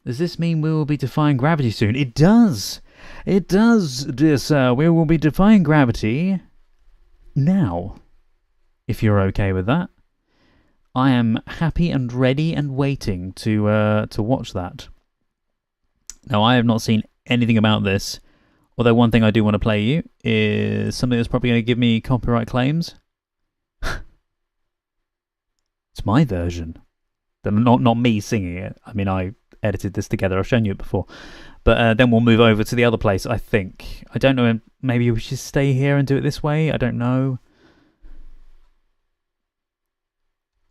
Does this mean we will be defying gravity soon? It does! It does, dear sir. We will be defying gravity now. If you're okay with that. I am happy and ready and waiting to watch that. Now, I have not seen anything about this, although one thing I do want to play you is something that's probably going to give me copyright claims. It's my version. Not me singing it. I mean, I edited this together. I've shown you it before. But then we'll move over to the other place, I think. I don't know, maybe we should stay here and do it this way? I don't know.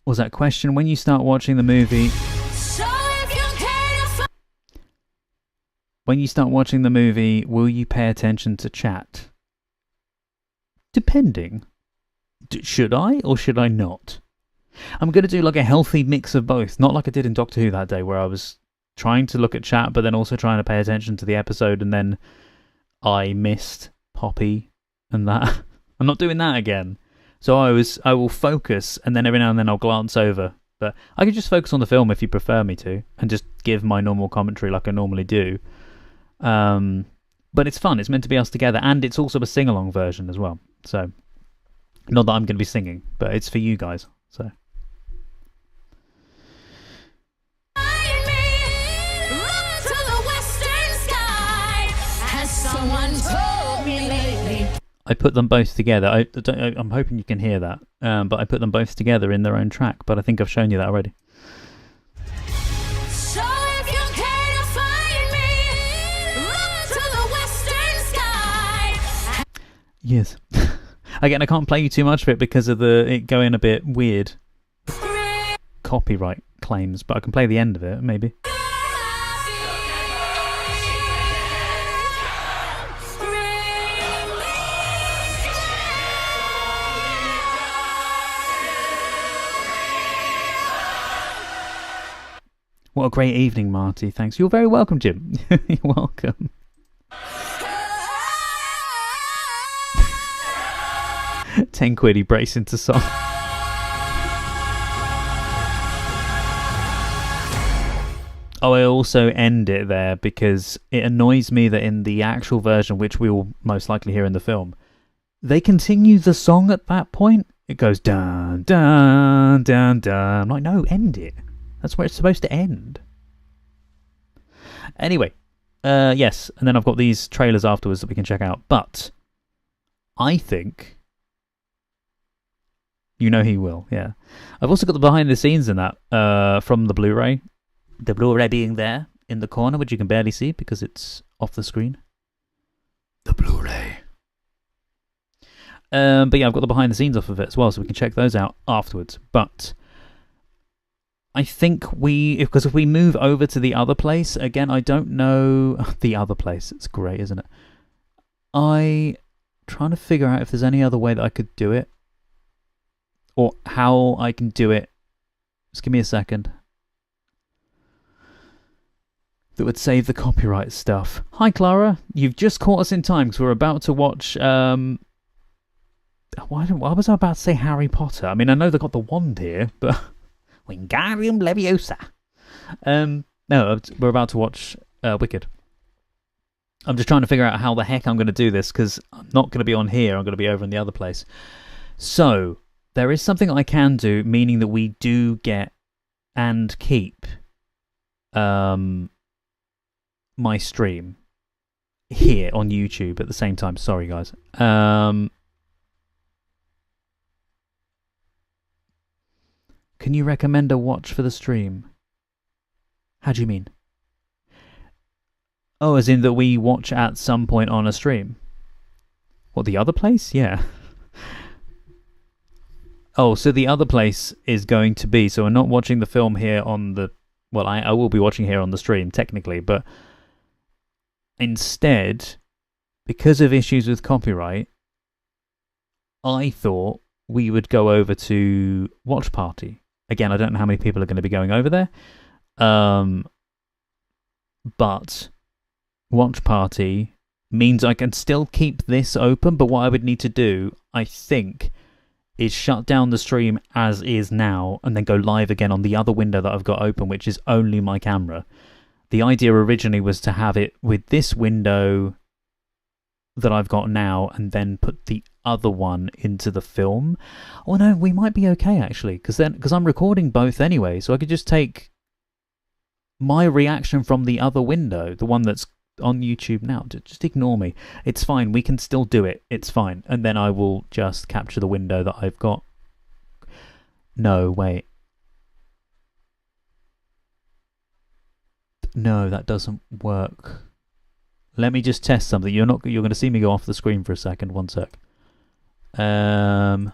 Was that question? When you start watching the movie... When you start watching the movie, will you pay attention to chat? Depending. Should I or should I not? I'm going to do like a healthy mix of both. Not like I did in Doctor Who that day where I was trying to look at chat but then also trying to pay attention to the episode and then I missed Poppy and that. I'm not doing that again. So I will focus and then every now and then I'll glance over. But I could just focus on the film if you prefer me to and just give my normal commentary like I normally do. But it's fun. It's meant to be us together and it's also a sing-along version as well. So, not that I'm going to be singing, but it's for you guys. So. I put them both together. I'm hoping you can hear that. But I put them both together in their own track. But I think I've shown you that already. So if you care to find me, look to the western sky. Yes. Again, I can't play you too much of it because of it going a bit weird. Copyright claims. But I can play the end of it, maybe. What a great evening, Marty. Thanks. You're very welcome, Jim. You're welcome. £10 he breaks into song. Oh, I also end it there because it annoys me that in the actual version, which we will most likely hear in the film, they continue the song at that point. It goes dun dun dun dun. I'm like, no, end it. That's where it's supposed to end. Anyway, yes, and then I've got these trailers afterwards that we can check out. But I think, you know, he will. Yeah, I've also got the behind the scenes in that from the Blu-ray. The Blu-ray being there in the corner, which you can barely see because it's off the screen. The Blu-ray. But yeah, I've got the behind the scenes off of it as well, so we can check those out afterwards. But I think because if we move over to the other place, again, I don't know the other place. It's great, isn't it? I'm trying to figure out if there's any other way that I could do it, or how I can do it. Just give me a second. That would save the copyright stuff. Hi, Clara. You've just caught us in time because we're about to watch. Why was I about to say Harry Potter? I mean, I know they've got the wand here, but Wingardium Leviosa. No, we're about to watch Wicked. I'm just trying to figure out how the heck I'm going to do this because I'm not going to be on here. I'm going to be over in the other place. So there is something I can do, meaning that we do get and keep my stream here on YouTube at the same time. Sorry, guys. Can you recommend a watch for the stream? How do you mean? Oh, as in that we watch at some point on a stream? What, the other place? Yeah. Oh, so the other place is going to be... So we're not watching the film here on the... Well, I will be watching here on the stream, technically, but... Instead, because of issues with copyright, I thought we would go over to Watch Party. Again, I don't know how many people are going to be going over there. But Watch Party means I can still keep this open, but what I would need to do, I think, is shut down the stream as is now and then go live again on the other window that I've got open, which is only my camera. The idea originally was to have it with this window that I've got now and then put the other one into the film. Oh no, we might be okay actually, because I'm recording both anyway, so I could just take my reaction from the other window, the one that's on YouTube now. Just ignore me. It's fine. We can still do it. It's fine. And then I will just capture the window that I've got. No, wait. No, that doesn't work. Let me just test something. You're going to see me go off the screen for a second. One sec. Yeah,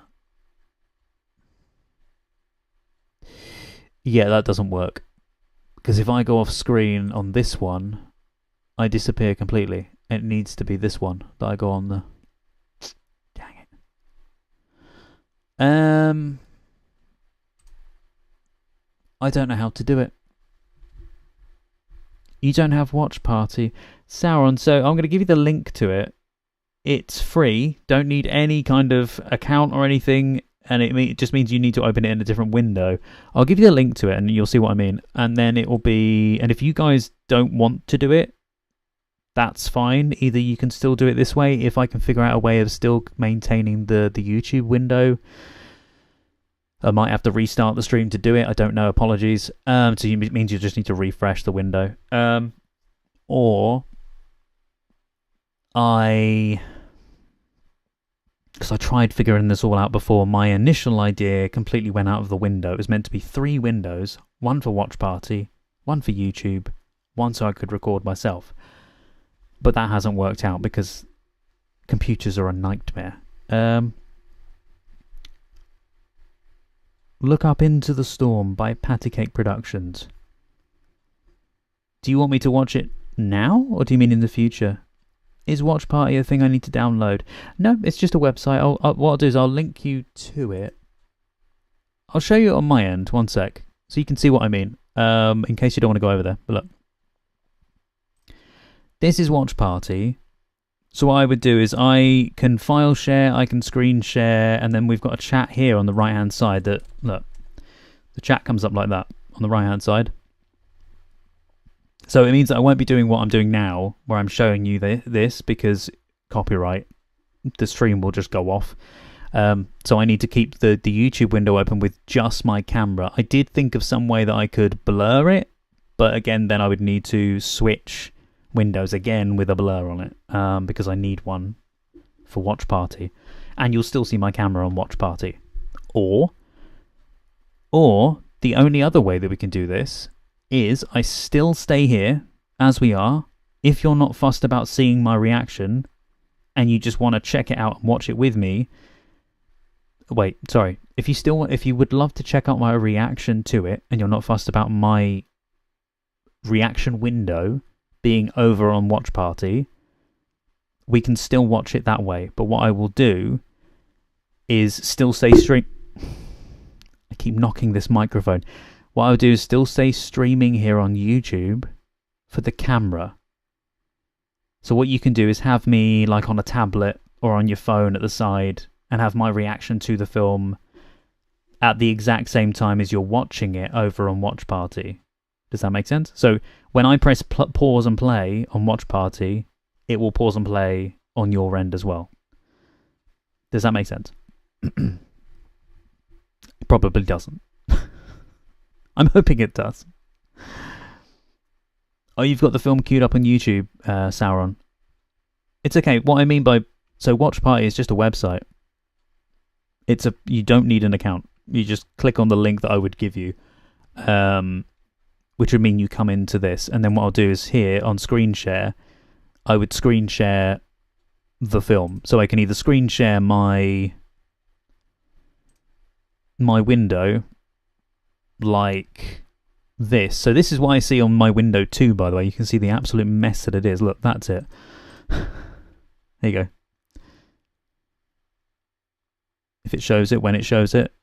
that doesn't work. Because if I go off screen on this one, I disappear completely. It needs to be this one that I go on the... Dang it. I don't know how to do it. You don't have Watch Party. Sauron, so I'm going to give you the link to it. It's free. Don't need any kind of account or anything. And it just means you need to open it in a different window. I'll give you the link to it and you'll see what I mean. And then it will be... And if you guys don't want to do it, that's fine. Either you can still do it this way. If I can figure out a way of still maintaining the YouTube window, I might have to restart the stream to do it. I don't know. Apologies. So it means you just need to refresh the window. Or because I tried figuring this all out before, my initial idea completely went out of the window. It was meant to be 3 windows, one for Watch Party, one for YouTube, one so I could record myself. But that hasn't worked out because computers are a nightmare. Look up Into the Storm by Patty Cake Productions. Do you want me to watch it now, or do you mean in the future? Is Watch Party a thing I need to download? No, it's just a website. What I'll do is I'll link you to it. I'll show you on my end, one sec, so you can see what I mean, in case you don't want to go over there. But look. This is Watch Party. So what I would do is I can file share, I can screen share, and then we've got a chat here on the right-hand side that, look, the chat comes up like that on the right-hand side. So it means that I won't be doing what I'm doing now, where I'm showing you this, because copyright, the stream will just go off. So I need to keep the YouTube window open with just my camera. I did think of some way that I could blur it, but again, then I would need to switch windows again with a blur on it, because I need one for Watch Party. And you'll still see my camera on Watch Party. Or the only other way that we can do this is I still stay here as we are. If you're not fussed about seeing my reaction and you just want to check it out and watch it with me, wait, sorry. If you would love to check out my reaction to it and you're not fussed about my reaction window being over on Watch Party, we can still watch it that way. But what I will do is still stay stream. I keep knocking this microphone. What I'll do is still stay streaming here on YouTube for the camera. So what you can do is have me like on a tablet or on your phone at the side and have my reaction to the film at the exact same time as you're watching it over on Watch Party. Does that make sense? So when I press pause and play on Watch Party, it will pause and play on your end as well. Does that make sense? It probably doesn't. I'm hoping it does. Oh, you've got the film queued up on YouTube, Sauron. It's okay. What I mean by... So Watch Party is just a website. You don't need an account. You just click on the link that I would give you. Which would mean you come into this. And then what I'll do is here on screen share, I would screen share the film. So I can either screen share my window like this. So this is what I see on my window too, by the way. You can see the absolute mess that it is. Look, that's it. There you go. If it shows it when it shows it,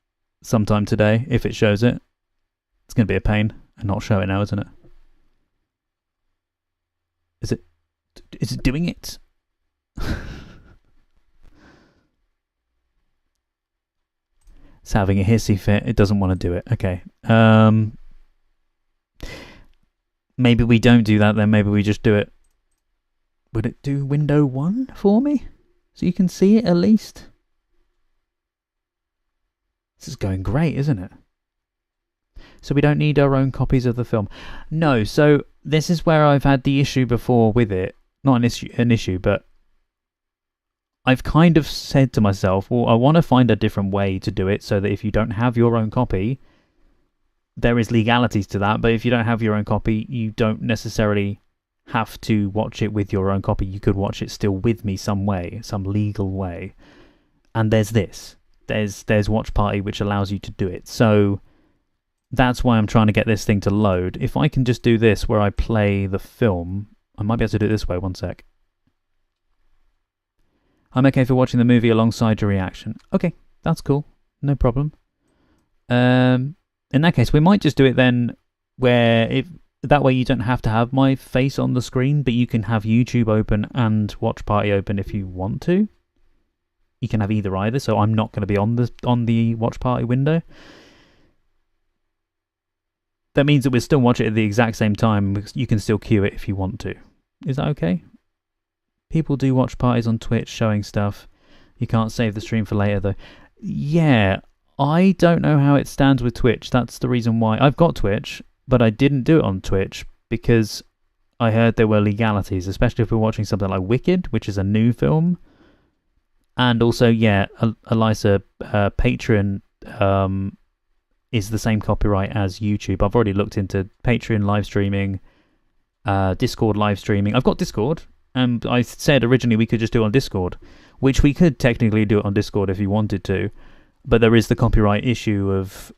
sometime today, if it shows it, it's going to be a pain and not show it now, isn't it? Is it doing it? It's having a hissy fit. It doesn't want to do it. Okay. Maybe we don't do that then. Maybe we just do it. Would it do window 1 for me? So you can see it at least? This is going great, isn't it? So we don't need our own copies of the film. No, so this is where I've had the issue before with it. Not an issue, but I've kind of said to myself, well, I want to find a different way to do it so that if you don't have your own copy, there is legalities to that, but if you don't have your own copy, you don't necessarily have to watch it with your own copy. You could watch it still with me some way, some legal way. And there's this. There's Watch Party, which allows you to do it. So that's why I'm trying to get this thing to load. If I can just do this where I play the film, I might be able to do it this way. One sec. I'm okay for watching the movie alongside your reaction. Okay, that's cool. No problem. In that case, we might just do it then where that way you don't have to have my face on the screen, but you can have YouTube open and Watch Party open if you want to. You can have either, so I'm not going to be on the Watch Party window. That means that we'll still watch it at the exact same time. You can still queue it if you want to. Is that okay? People do watch parties on Twitch showing stuff. You can't save the stream for later, though. Yeah, I don't know how it stands with Twitch. That's the reason why. I've got Twitch, but I didn't do it on Twitch because I heard there were legalities, especially if we're watching something like Wicked, which is a new film. And also, yeah, Elisa, Patreon is the same copyright as YouTube. I've already looked into Patreon live streaming, Discord live streaming. I've got Discord, and I said originally we could just do it on Discord, which we could technically do it on Discord if you wanted to, but there is the copyright issue of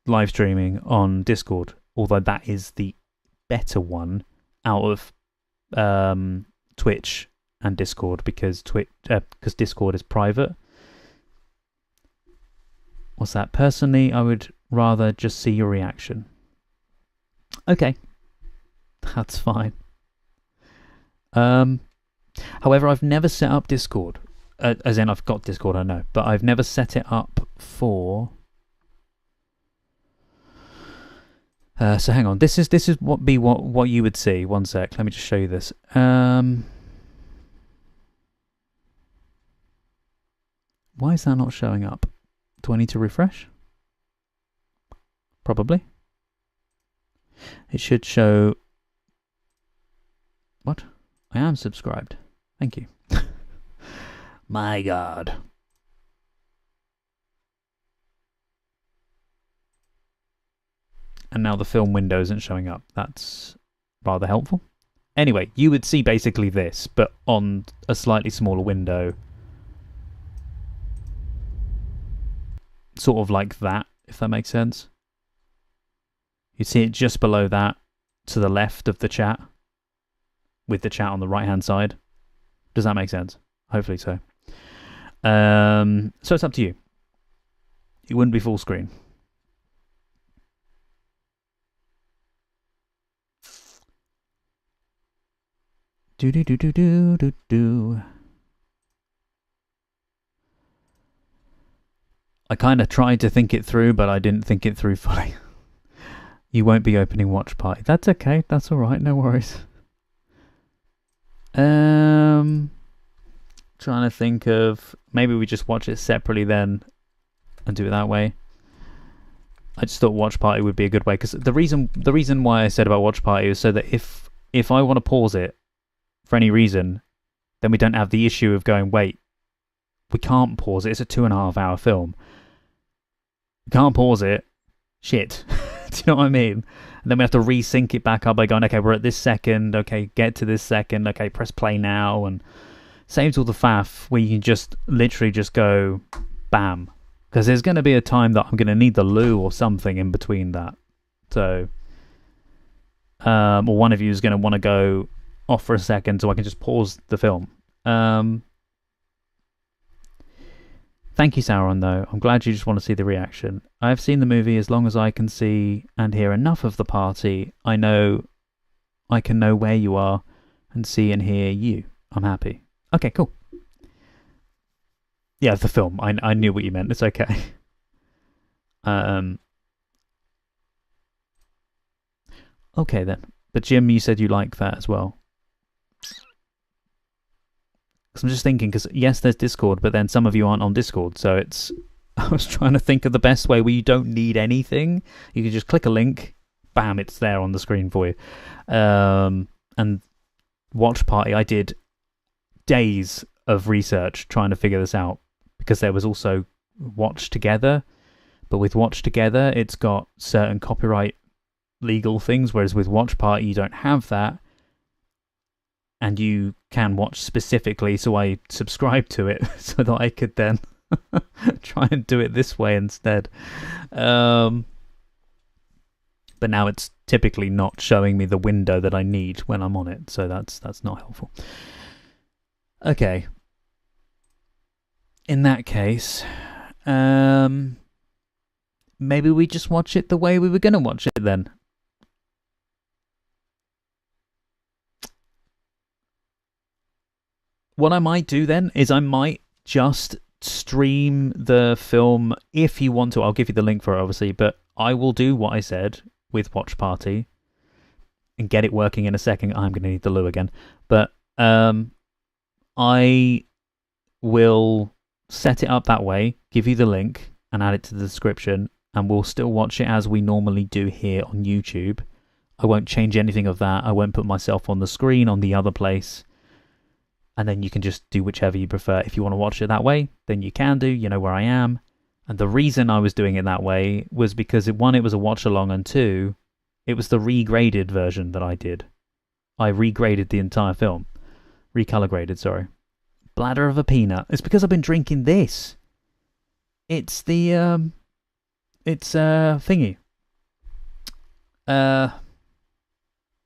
live streaming on Discord, although that is the better one out of Twitch and Discord because Discord is private. What's that? Personally, I would rather just see your reaction. Okay. That's fine. However, I've never set up Discord. As in, I've got Discord, I know, but I've never set it up for. So hang on. This is what you would see. One sec. Let me just show you this. Why is that not showing up? Do I need to refresh? Probably. It should show. What? I am subscribed. Thank you. My God. And now the film window isn't showing up. That's rather helpful. Anyway, you would see basically this, but on a slightly smaller window. Sort of like that, if that makes sense. You'd see it just below that, to the left of the chat, with the chat on the right-hand side. Does that make sense? Hopefully so. So it's up to you. It wouldn't be full screen. Do do do do do do do. I kind of tried to think it through, but I didn't think it through fully. You won't be opening Watch Party. That's okay. That's all right. No worries. Trying to think of maybe we just watch it separately then, and do it that way. I just thought Watch Party would be a good way, because the reason why I said about Watch Party is so that if I want to pause it for any reason, then we don't have the issue of going, wait, we can't pause it. It's a 2.5 hour film. We can't pause it. Shit. Do you know what I mean? And then we have to resync it back up by going, okay, we're at this second. Okay, get to this second. Okay, press play now. And saves all the faff where you can just literally just go bam. Because there's going to be a time that I'm going to need the loo or something in between that. So, or one of you is going to want to go off for a second so I can just pause the film. Thank you, Sauron, though. I'm glad you just want to see the reaction. I've seen the movie as long as I can see and hear enough of the party. I can know where you are and see and hear you. I'm happy. Okay, cool. Yeah, the film. I knew what you meant. It's okay. Okay, then. But Jim, you said you like that as well. I'm just thinking, because yes, there's Discord, but then some of you aren't on Discord, so it's. I was trying to think of the best way where you don't need anything. You can just click a link, bam, it's there on the screen for you. And Watch Party, I did days of research trying to figure this out, because there was also Watch Together, but with Watch Together, it's got certain copyright legal things, whereas with Watch Party, you don't have that. And you can watch specifically, so I subscribed to it so that I could then try and do it this way instead. But now it's typically not showing me the window that I need when I'm on it, so that's not helpful. Okay. In that case, maybe we just watch it the way we were going to watch it then. What I might do then is I might just stream the film if you want to. I'll give you the link for it, obviously, but I will do what I said with Watch Party and get it working in a second. I'm going to need the loo again. But I will set it up that way, give you the link, and add it to the description, and we'll still watch it as we normally do here on YouTube. I won't change anything of that. I won't put myself on the screen on the other place. And then you can just do whichever you prefer. If you want to watch it that way, then you can do. You know where I am. And the reason I was doing it that way was because, one, it was a watch-along, and two, it was the regraded version that I did. I regraded the entire film. Recolor graded, sorry. Bladder of a peanut. It's because I've been drinking this. It's the, thingy.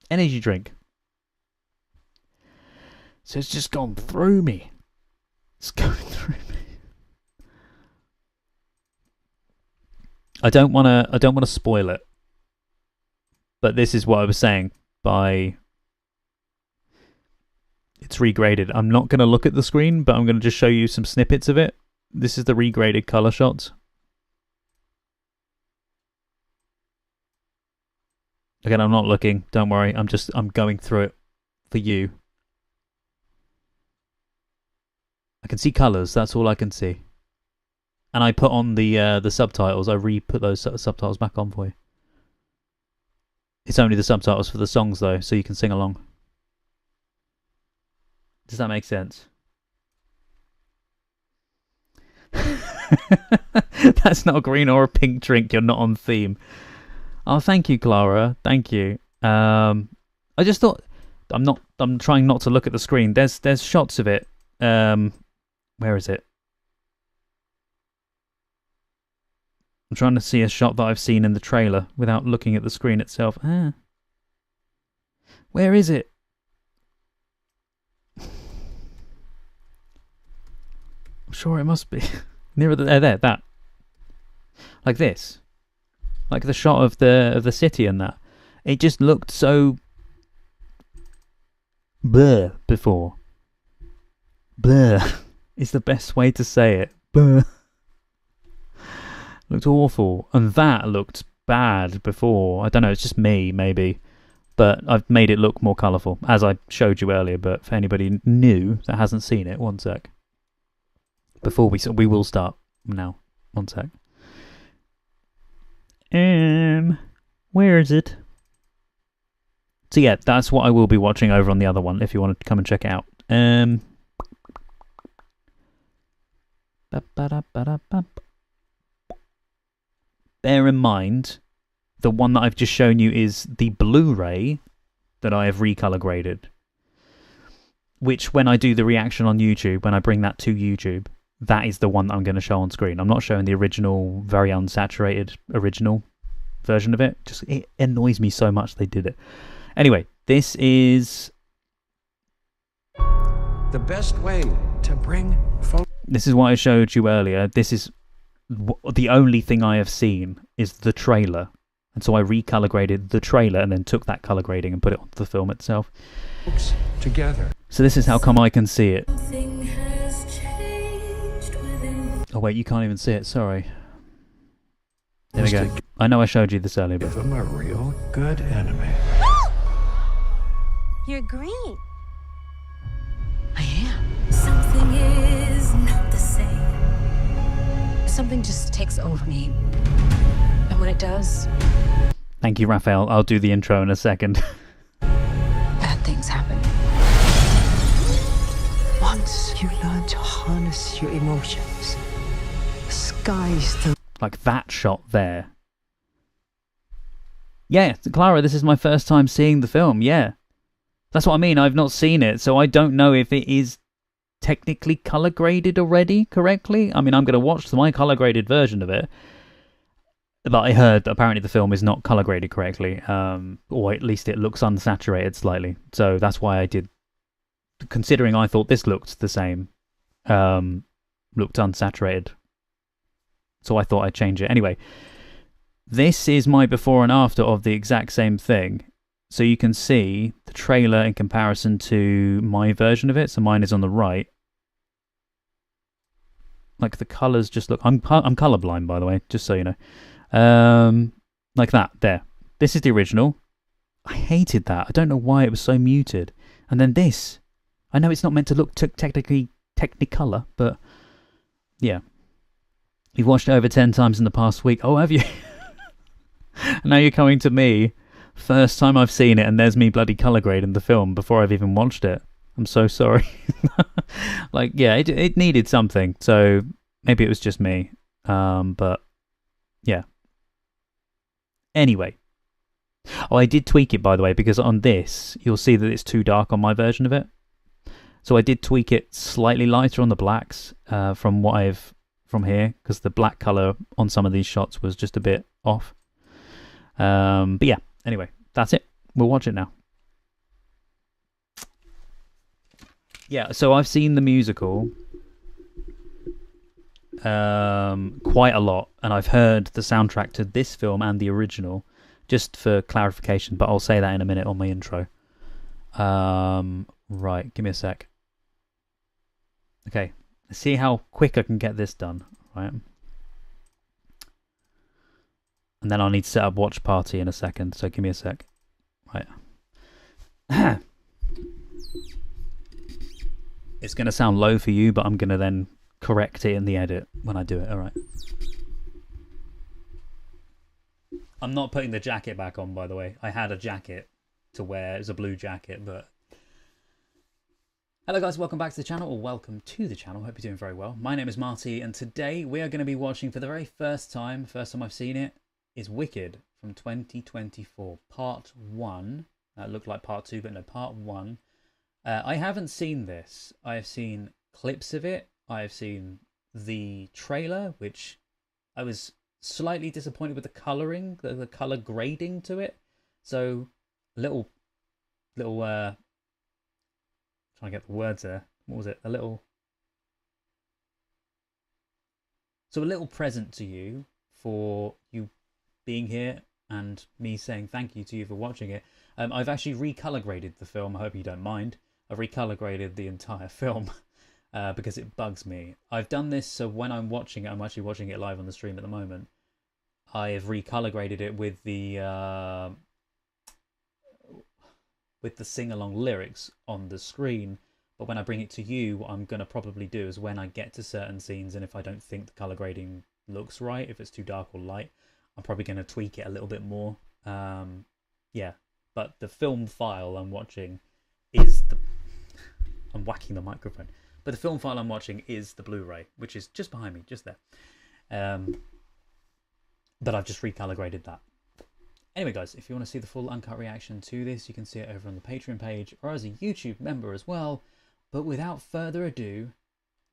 Energy drink. So it's just gone through me. It's going through me. I don't want to spoil it. But this is what I was saying by it's regraded. I'm not going to look at the screen, but I'm going to just show you some snippets of it. This is the regraded color shots. Again, I'm not looking. Don't worry. I'm going through it for you. I can see colors. That's all I can see. And I put on the subtitles. I re-put those subtitles back on for you. It's only the subtitles for the songs though, so you can sing along. Does that make sense? That's not a green or a pink drink. You're not on theme. Oh, thank you, Clara. Thank you. I just thought I'm trying not to look at the screen. There's shots of it. Where is it? I'm trying to see a shot that I've seen in the trailer without looking at the screen itself. Where is it? I'm sure it must be nearer there. That, like this, like the shot of the city and that. It just looked so blur before. Blur is the best way to say it. Blur. Looked awful, and that looked bad before. I don't know, it's just me, maybe. But I've made it look more colourful, as I showed you earlier, but for anybody new that hasn't seen it, one sec. Before we will start now. One sec. Where is it? So yeah, that's what I will be watching over on the other one, if you want to come and check it out. Bear in mind, the one that I've just shown you is the Blu-ray that I have recolor graded. Which, when I do the reaction on YouTube, when I bring that to YouTube, that is the one that I'm going to show on screen. I'm not showing the original, very unsaturated original version of it. Just it annoys me so much they did it. Anyway, this is the best way to bring This is what I showed you earlier. This is the only thing I have seen is the trailer. And so I recolor graded the trailer and then took that color grading and put it onto the film itself. Together. So this is how come I can see it. Oh wait, you can't even see it, sorry. There we go. I know I showed you this earlier, but... Give him a real good enemy. You're green. I am. Something is not the same. Something just takes over me. And when it does, Thank you, Raphael. I'll do the intro in a second. bad things happen. Once you learn to harness your emotions, the sky's the... Like that shot there. Yeah, Clara, this is my first time seeing the film, yeah. That's what I mean, I've not seen it, so I don't know if it is technically color graded already correctly. I mean, I'm going to watch my color graded version of it, but I heard that apparently the film is not color graded correctly, or at least it looks unsaturated slightly. So that's why I did, considering I thought this looked the same, looked unsaturated. So I thought I'd change it. Anyway, this is my before and after of the exact same thing. So you can see the trailer in comparison to my version of it. So mine is on the right. Like the colours just look... I'm colourblind, by the way, just so you know. Like that, there. This is the original. I hated that. I don't know why it was so muted. And then this. I know it's not meant to look technicolor, but yeah. You've watched it over 10 times in the past week. Oh, have you? Now you're coming to me. First time I've seen it, and there's me bloody colour grading the film before I've even watched it. I'm so sorry. Like, yeah, it needed something. So maybe it was just me. But yeah. Anyway. Oh, I did tweak it, by the way, because on this, you'll see that it's too dark on my version of it. So I did tweak it slightly lighter on the blacks from what I've... from here, because the black colour on some of these shots was just a bit off. But yeah, anyway, that's it. We'll watch it now. Yeah, so I've seen the musical quite a lot, and I've heard the soundtrack to this film and the original, just for clarification, but I'll say that in a minute on my intro. Right, give me a sec. Okay, let's see how quick I can get this done. Right. And then I'll need to set up Watch Party in a second, so give me a sec. Right. It's going to sound low for you, but I'm going to then correct it in the edit when I do it. Alright. I'm not putting the jacket back on, by the way. I had a jacket to wear. It was a blue jacket, but... Hello guys, welcome back to the channel, or welcome to the channel. Hope you're doing very well. My name is Marty, and today we are going to be watching for the very first time I've seen it, is Wicked from 2024. Part 1. It looked like part 2, but no, part 1. I haven't seen this. I have seen clips of it. I have seen the trailer, which I was slightly disappointed with the colouring, the colour grading to it. So, little trying to get the words there. What was it? A little present to you for you being here and me saying thank you to you for watching it. I've actually recolour graded the film. I hope you don't mind. I've recolour graded the entire film because it bugs me. I've done this so when I'm watching it, I'm actually watching it live on the stream at the moment. I have recolour graded it with the sing-along lyrics on the screen. But when I bring it to you, what I'm going to probably do is when I get to certain scenes, and if I don't think the colour grading looks right, if it's too dark or light, I'm probably going to tweak it a little bit more. Yeah, but the film file I'm watching is the... I'm whacking the microphone. But the film file I'm watching is the Blu-ray, which is just behind me, just there. But I've just recolour graded that. Anyway, guys, if you want to see the full uncut reaction to this, you can see it over on the Patreon page or as a YouTube member as well. But without further ado,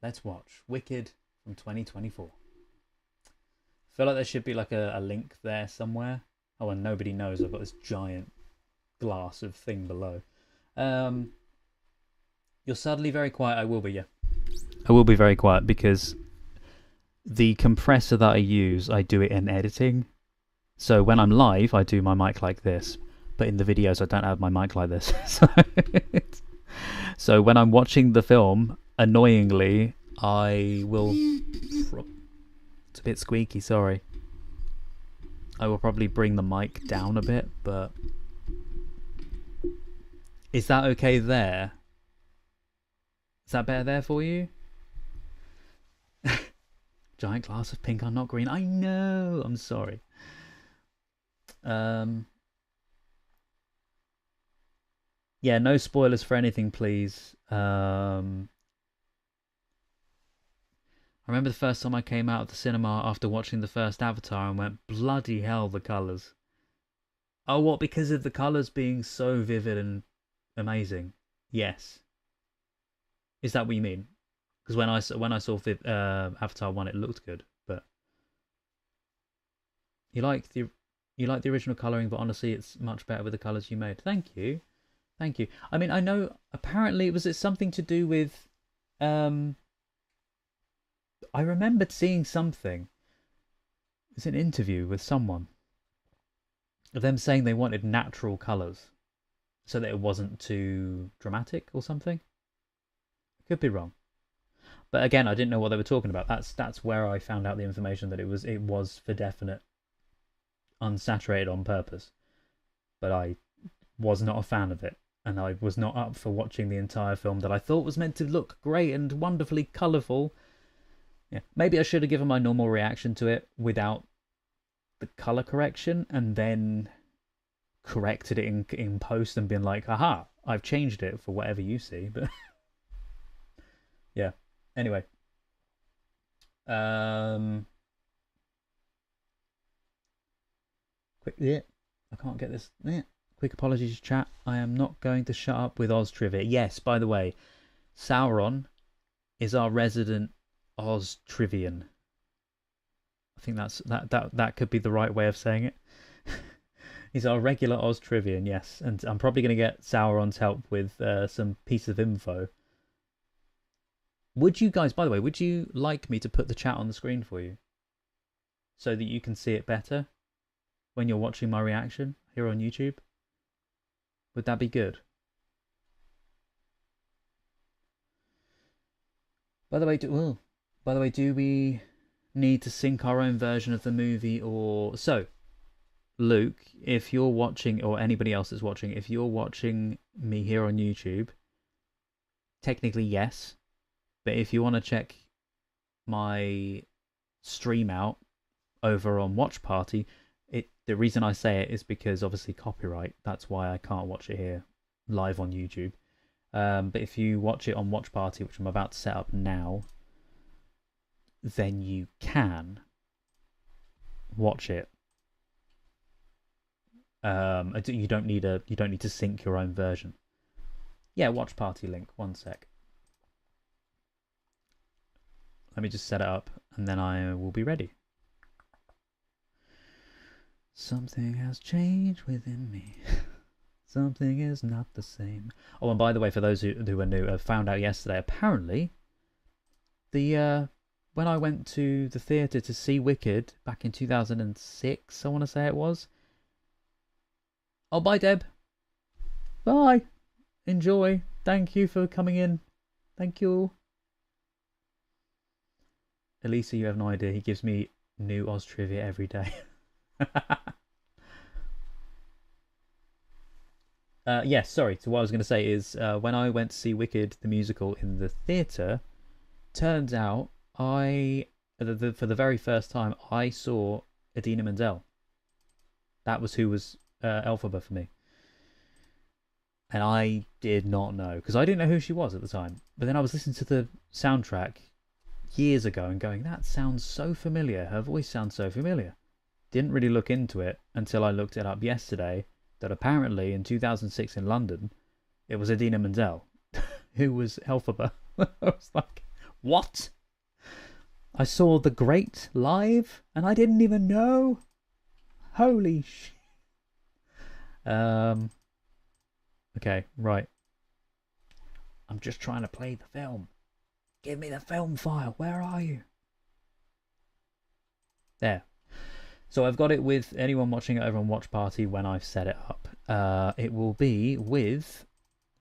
let's watch Wicked from 2024. I feel like there should be like a link there somewhere. Oh, and nobody knows I've got this giant glass of thing below. You're suddenly very quiet. I will be, yeah. I will be very quiet because the compressor that I use, I do it in editing. So when I'm live, I do my mic like this. But in the videos, I don't have my mic like this. So when I'm watching the film, annoyingly, I will... It's a bit squeaky, sorry. I will probably bring the mic down a bit, but... Is that okay there? Is that better there for you? Giant glass of pink, I'm not green. I know! I'm sorry. Yeah, no spoilers for anything, please. I remember the first time I came out of the cinema after watching the first Avatar and went, bloody hell, the colours. Oh, what, because of the colours being so vivid and amazing? Yes. Is that what you mean? Because when I saw Avatar 1, it looked good, but you like the original colouring, but honestly, it's much better with the colours you made. Thank you. Thank you. I mean, I know apparently was it something to do with I remembered seeing something. It was an interview with someone of them saying they wanted natural colours so that it wasn't too dramatic or something. Could be wrong. But again, I didn't know what they were talking about. That's where I found out the information that it was for definite unsaturated on purpose. But I was not a fan of it, and I was not up for watching the entire film that I thought was meant to look great and wonderfully colourful. Yeah, maybe I should have given my normal reaction to it without the colour correction and then corrected it in post and been like, aha, I've changed it for whatever you see. But yeah, anyway. Quick, yeah, I can't get this. Yeah. Quick apologies, chat. I am not going to shut up with Oz trivia. Yes, by the way, Sauron is our resident Oz trivian. I think that could be the right way of saying it. He's our regular Oz trivian, yes. And I'm probably going to get Sauron's help with some piece of info. Would you guys, by the way, would you like me to put the chat on the screen for you so that you can see it better when you're watching my reaction here on YouTube? Would that be good? By the way, do we need to sync our own version of the movie, or so? Luke, if you're watching, or anybody else that's watching, if you're watching me here on YouTube, technically yes, but if you want to check my stream out over on Watch Party, the reason I say it is because obviously copyright. That's why I can't watch it here live on YouTube. But if you watch it on Watch Party, which I'm about to set up now, then you can watch it. You don't need to sync your own version. Yeah, Watch Party link. 1 sec. Let me just set it up, and then I will be ready. Something has changed within me. Something is not the same. Oh, and by the way, for those who are new, I found out yesterday, apparently, when I went to the theatre to see Wicked back in 2006, I want to say it was. Oh, bye, Deb. Bye. Enjoy. Thank you for coming in. Thank you. Elisa, you have no idea. He gives me new Oz trivia every day. Yes, sorry. So what I was going to say is, when I went to see Wicked the musical in the theatre, turns out for the very first time I saw Idina Menzel. That was who was Elphaba for me, and I did not know, because I didn't know who she was at the time. But then I was listening to the soundtrack years ago and going, that sounds so familiar. Her voice sounds so familiar. Didn't really look into it until I looked it up yesterday, that apparently in 2006 in London, it was Idina Menzel who was Elphaba. I was like, what? I saw The Great live and I didn't even know? Holy shit. Okay, right. I'm just trying to play the film. Give me the film file. Where are you? There. So I've got it with anyone watching it over on Watch Party when I've set it up. It will be with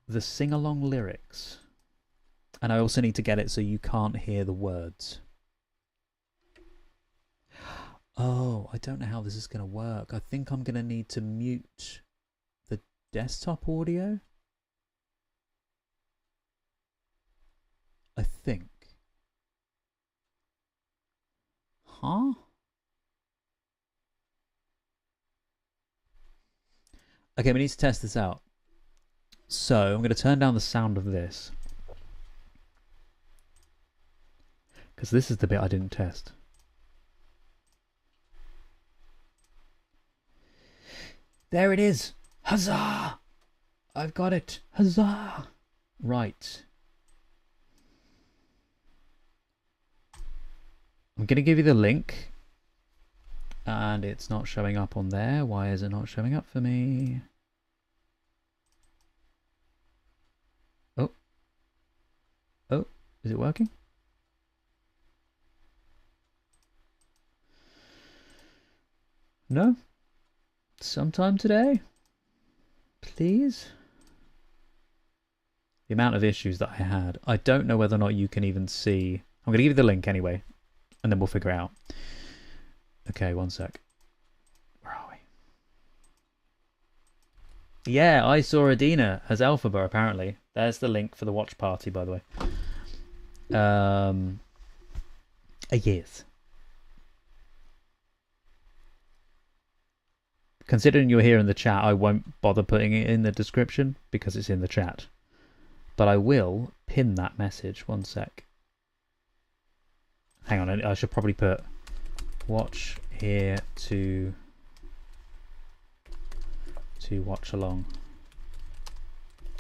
the sing-along lyrics. And I also need to get it so you can't hear the words. Oh, I don't know how this is going to work. I think I'm going to need to mute the desktop audio. I think. Huh? Okay, we need to test this out. So I'm going to turn down the sound of this, because this is the bit I didn't test. There it is. Huzzah! I've got it. Huzzah! Right. I'm going to give you the link. And it's not showing up on there. Why is it not showing up for me? Oh. Oh, is it working? No? Sometime today? Please? The amount of issues that I had. I don't know whether or not you can even see. I'm going to give you the link anyway, and then we'll figure it out. Okay, 1 sec. Where are we? Yeah, I saw Idina as Elphaba, apparently. There's the link for the Watch Party, by the way. Yes. Considering you're here in the chat, I won't bother putting it in the description because it's in the chat. But I will pin that message. 1 sec. Hang on, I should probably put watch here to watch along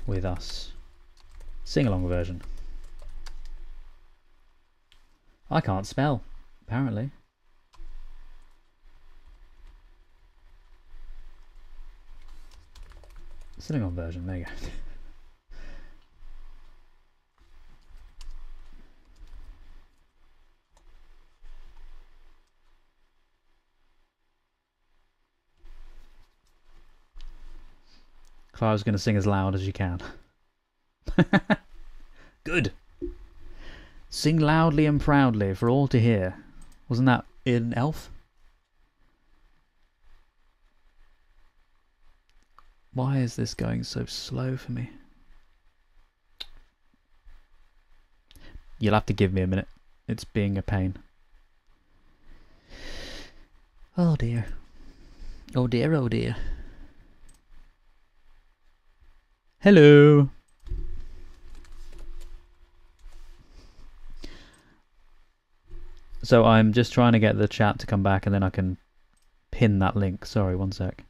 with us. Sing along version. I can't spell, apparently. Sing along version, there you go. Clara's going to sing as loud as you can. Good. Sing loudly and proudly for all to hear. Wasn't that in Elf? Why is this going so slow for me? You'll have to give me a minute. It's being a pain. Oh dear. Oh dear, oh dear. Hello. So I'm just trying to get the chat to come back and then I can pin that link. Sorry, one sec.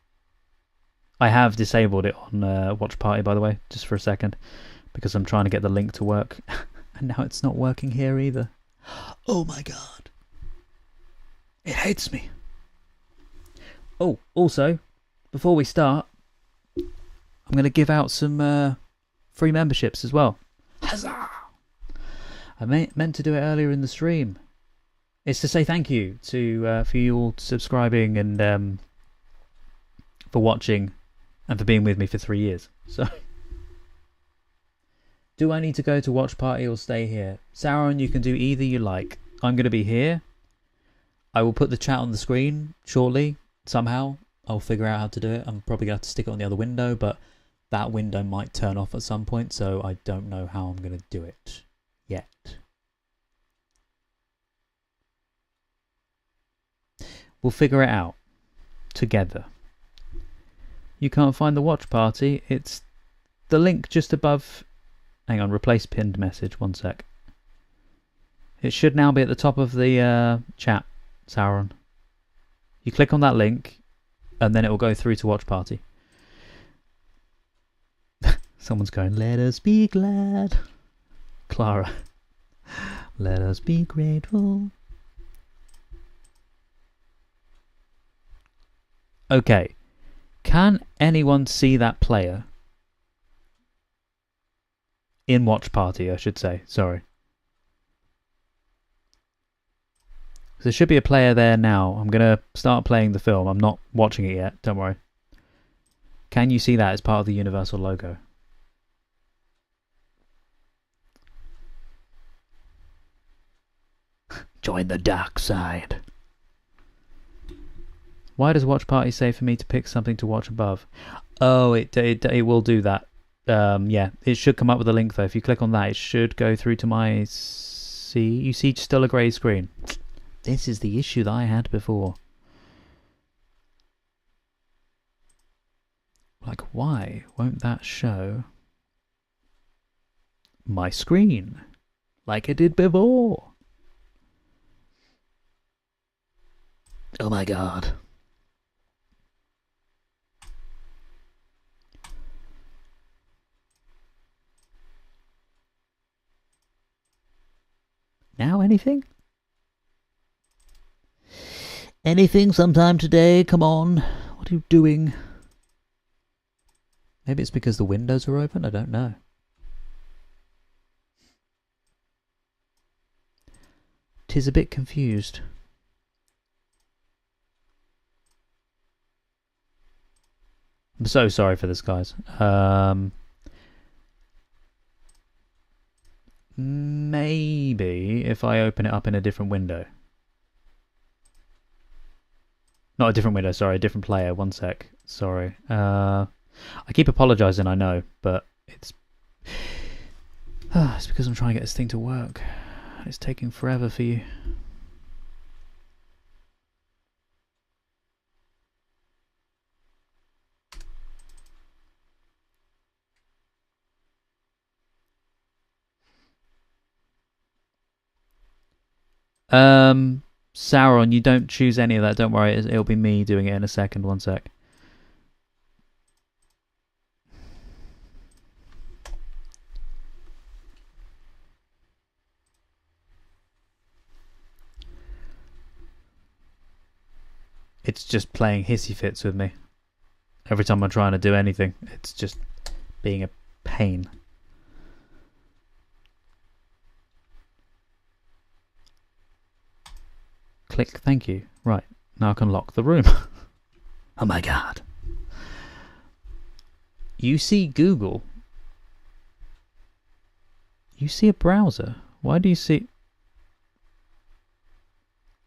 I have disabled it on Watch Party, by the way, just for a second, because I'm trying to get the link to work. And now it's not working here either. Oh my god. It hates me. Oh, also, before we start, I'm going to give out some free memberships as well. Huzzah! I meant to do it earlier in the stream. It's to say thank you to for you all subscribing and for watching and for being with me for 3 years. So, do I need to go to Watch Party or stay here? Sauron, you can do either you like. I'm going to be here. I will put the chat on the screen shortly. Somehow I'll figure out how to do it. I'm probably going to have to stick it on the other window, but that window might turn off at some point, so I don't know how I'm going to do it yet. We'll figure it out together. You can't find the watch party. It's the link just above. Hang on, replace pinned message. One sec. It should now be at the top of the chat, Sauron. You click on that link, and then it will go through to watch party. Someone's going, let us be glad. Clara. Let us be grateful. Okay. Can anyone see that player? In Watch Party, I should say. Sorry. There should be a player there now. I'm going to start playing the film. I'm not watching it yet. Don't worry. Can you see that as part of the Universal logo? Join the dark side. Why does Watch Party say for me to pick something to watch above? Oh, it will do that. Yeah, it should come up with a link though. If you click on that, it should go through to my... See, you see still a grey screen. This is the issue that I had before. Like, why won't that show my screen like it did before? Oh my god. Now anything? Anything sometime today? Come on. What are you doing? Maybe it's because the windows are open? I don't know. Tis a bit confused. I'm so sorry for this, guys. Maybe if I open it up in a different window. Not a different window, sorry, a different player. One sec. Sorry. I keep apologising, I know, but it's because I'm trying to get this thing to work. It's taking forever for you. Sauron, you don't choose any of that, don't worry, it'll be me doing it in a second, one sec. It's just playing hissy fits with me. Every time I'm trying to do anything, it's just being a pain. Click, thank you. Right, now I can lock the room. Oh my god. You see Google. You see a browser. Why do you see...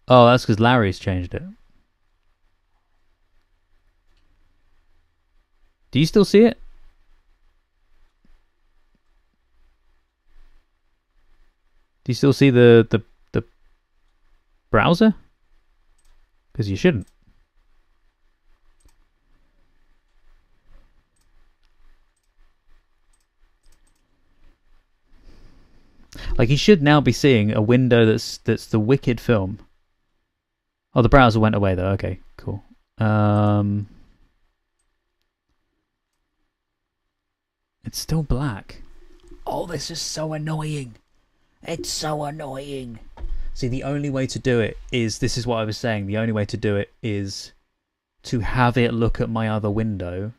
Oh, that's because Larry's changed it. Do you still see it? Do you still see the browser? Because you shouldn't. Like, you should now be seeing a window that's the Wicked film. Oh, the browser went away though. Okay, cool. It's still black. Oh, this is so annoying. It's so annoying. See, the only way to do it is, this is what I was saying, the only way to do it is to have it look at my other window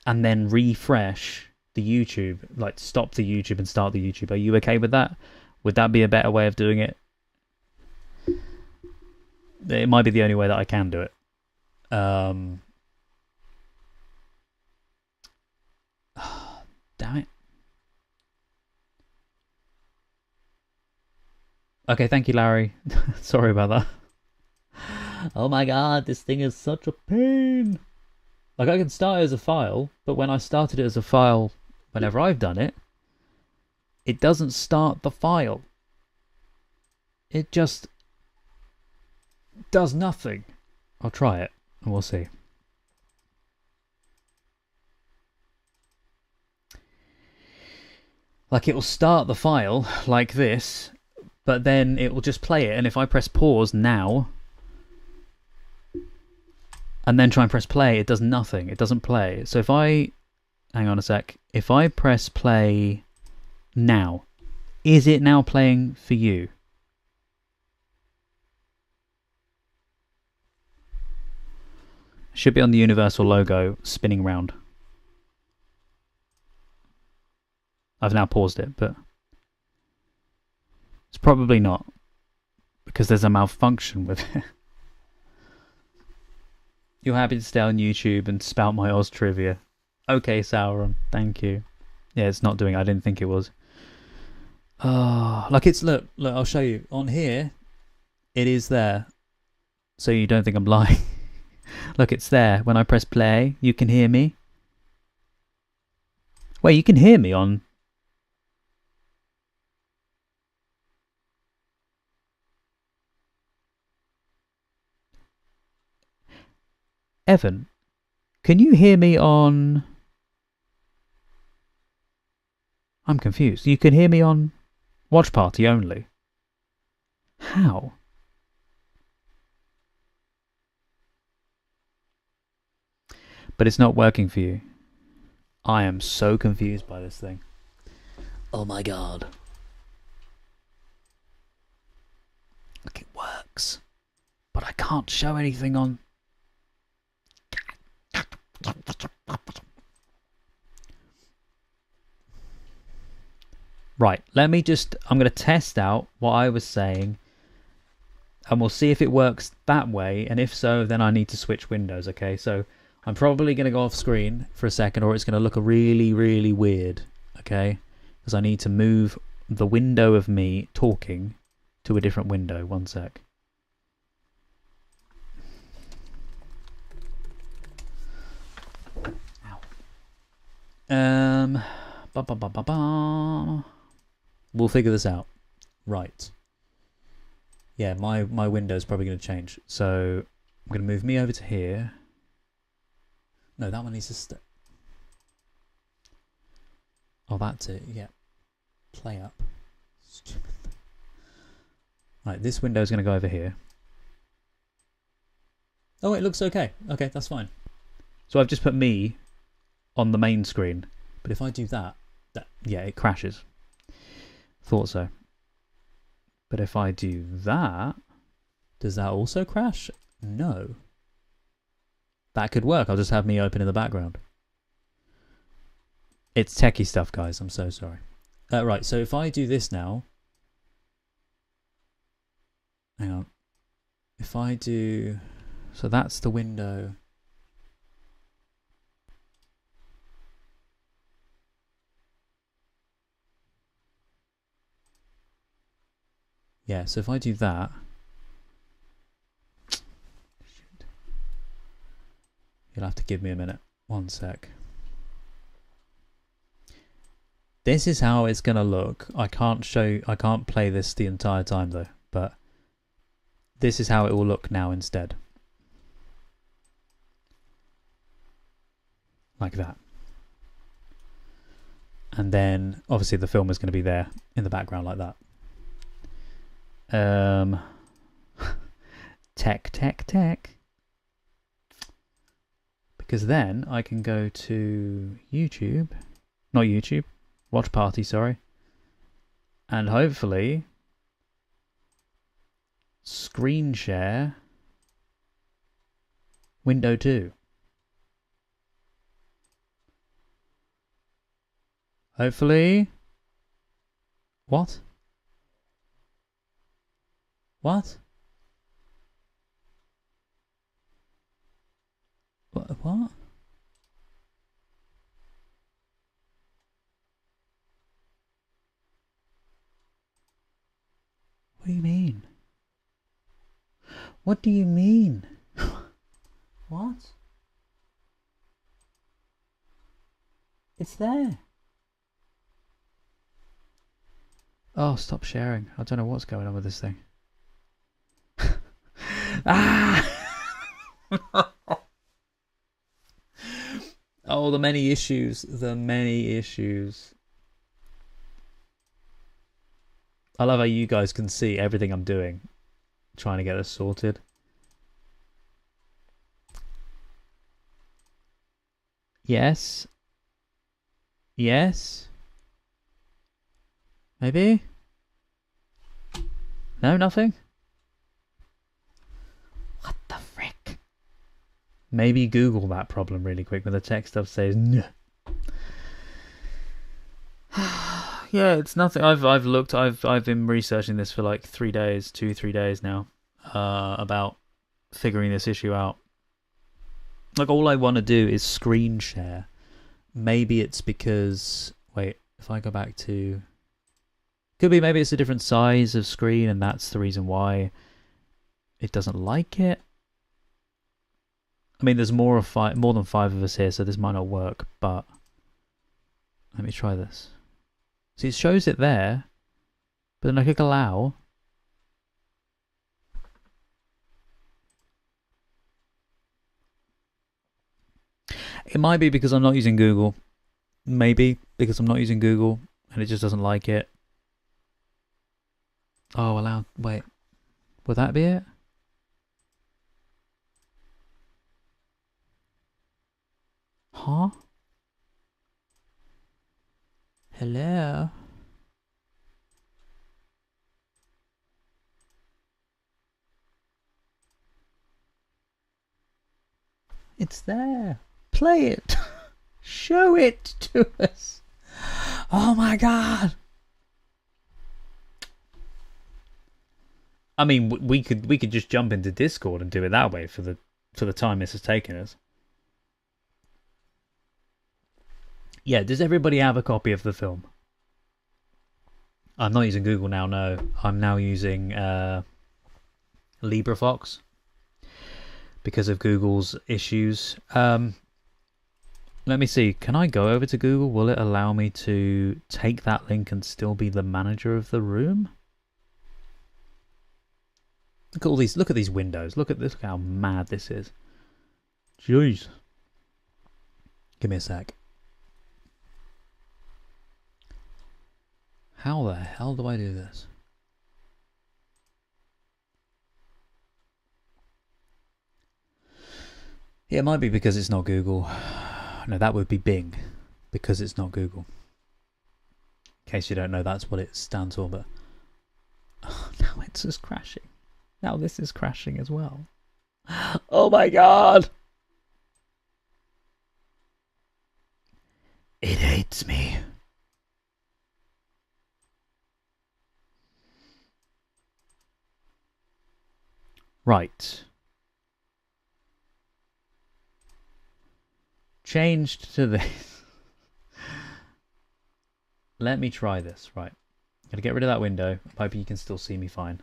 and then refresh the YouTube, like stop the YouTube and start the YouTube. Are you okay with that? Would that be a better way of doing it? It might be the only way that I can do it. Damn it. Okay, thank you, Larry. Sorry about that. Oh my god, this thing is such a pain. Like, I can start it as a file, but when I started it as a file, whenever I've done it, it doesn't start the file. It just does nothing. I'll try it, and we'll see. Like, it will start the file like this, but then it will just play it, and if I press pause now, and then try and press play, it does nothing. It doesn't play. So if I... Hang on a sec. If I press play now, is it now playing for you? Should be on the Universal logo, spinning round. I've now paused it, but... It's probably not, because there's a malfunction with it. You're happy to stay on YouTube and spout my Oz trivia. Okay, Sauron, thank you. Yeah, it's not doing it. I didn't think it was. Like, it's... Look, I'll show you. On here, it is there. So you don't think I'm lying. Look, it's there. When I press play, you can hear me. Wait, you can hear me on... Evan, can you hear me on... I'm confused. You can hear me on Watch Party only. How? But it's not working for you. I am so confused by this thing. Oh my god. Look, it works. But I can't show anything on... Right, let me just... I'm going to test out what I was saying, and we'll see if it works that way, and if so, then I need to switch windows, okay? So I'm probably going to go off screen for a second, or it's going to look really, really weird, okay? Because I need to move the window of me talking to a different window. One sec. We'll figure this out. Right. Yeah, my window's probably going to change. So I'm going to move me over to here. No, that one needs to stay. Oh, that's it. Yeah. Play up. Stupid. Right, this window's going to go over here. Oh, it looks okay. Okay, that's fine. So I've just put me on the main screen, but if I do that, yeah, it crashes. Thought so. But if I do that, does that also crash? No. That could work. I'll just have me open in the background. It's techie stuff, guys. I'm so sorry. Right, so if I do this now... Hang on. If I do... So that's the window... Yeah, so if I do that... You'll have to give me a minute. One sec. This is how it's gonna look. I can't play this the entire time though, but this is how it will look now instead. Like that. And then obviously the film is going to be there in the background like that. Tech. Because then I can go to YouTube. Not YouTube. Watch Party, sorry. And hopefully screen share window 2. Hopefully. What? What? What? What do you mean? What do you mean? What? It's there. Oh, stop sharing. I don't know what's going on with this thing. Ah! Oh, the many issues. The many issues. I love how you guys can see everything I'm doing. Trying to get this sorted. Yes. Yes. Maybe? No, nothing? What the frick? Maybe Google that problem really quick when the tech stuff says no. Yeah, it's nothing. I've looked. I've been researching this for like 3 days, 2-3 days now, about figuring this issue out. Like all I want to do is screen share. Maybe it's because if I go back to, could be maybe it's a different size of screen and that's the reason why it doesn't like it. I mean, there's more than 5 of us here, so this might not work. But let me try this. See, it shows it there, but then I click allow. It might be because I'm not using Google. Maybe because I'm not using Google and it just doesn't like it. Oh, allow. Wait. Would that be it? Huh? Hello? It's there. Play it. Show it to us. Oh my god. I mean, we could just jump into Discord and do it that way for the time this has taken us. Yeah, does everybody have a copy of the film? I'm not using Google now, no. I'm now using LibreFox because of Google's issues. Let me see. Can I go over to Google? Will it allow me to take that link and still be the manager of the room? Look at all these. Look at these windows. Look at this. Look how mad this is. Jeez. Give me a sec. How the hell do I do this? Yeah, it might be because it's not Google. No, that would be Bing, because it's not Google. In case you don't know, that's what it stands for, but... Oh, now it's just crashing. Now this is crashing as well. Oh my god! It hates me. Right. Changed to this. Let me try this. Right. Gonna get rid of that window. I'm hoping you can still see me fine.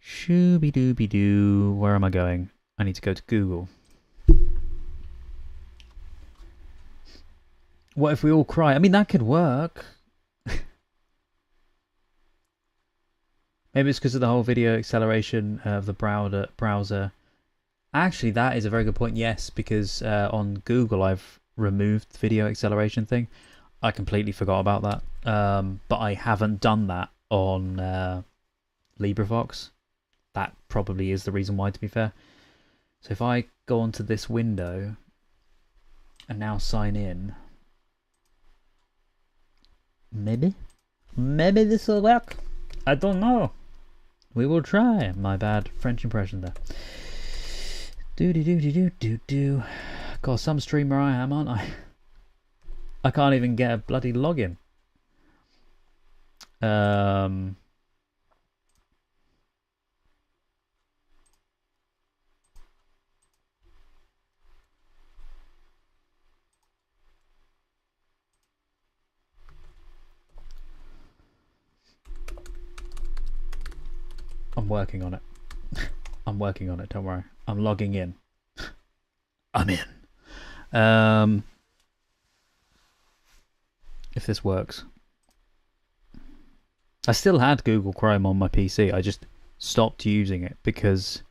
Shooby dooby doo. Where am I going? I need to go to Google. What if we all cry? I mean, that could work. Maybe it's because of the whole video acceleration of the browser. Actually, that is a very good point. Yes, because on Google I've removed the video acceleration thing. I completely forgot about that. But I haven't done that on LibreVox. That probably is the reason why, to be fair. So if I go onto this window and now sign in, maybe this will work. I don't know. We will try. My bad French impression there. Do. God, some streamer I am, aren't I? I can't even get a bloody login. I'm working on it. I'm working on it, don't worry. I'm logging in. I'm in. If this works. I still had Google Chrome on my PC. I just stopped using it because...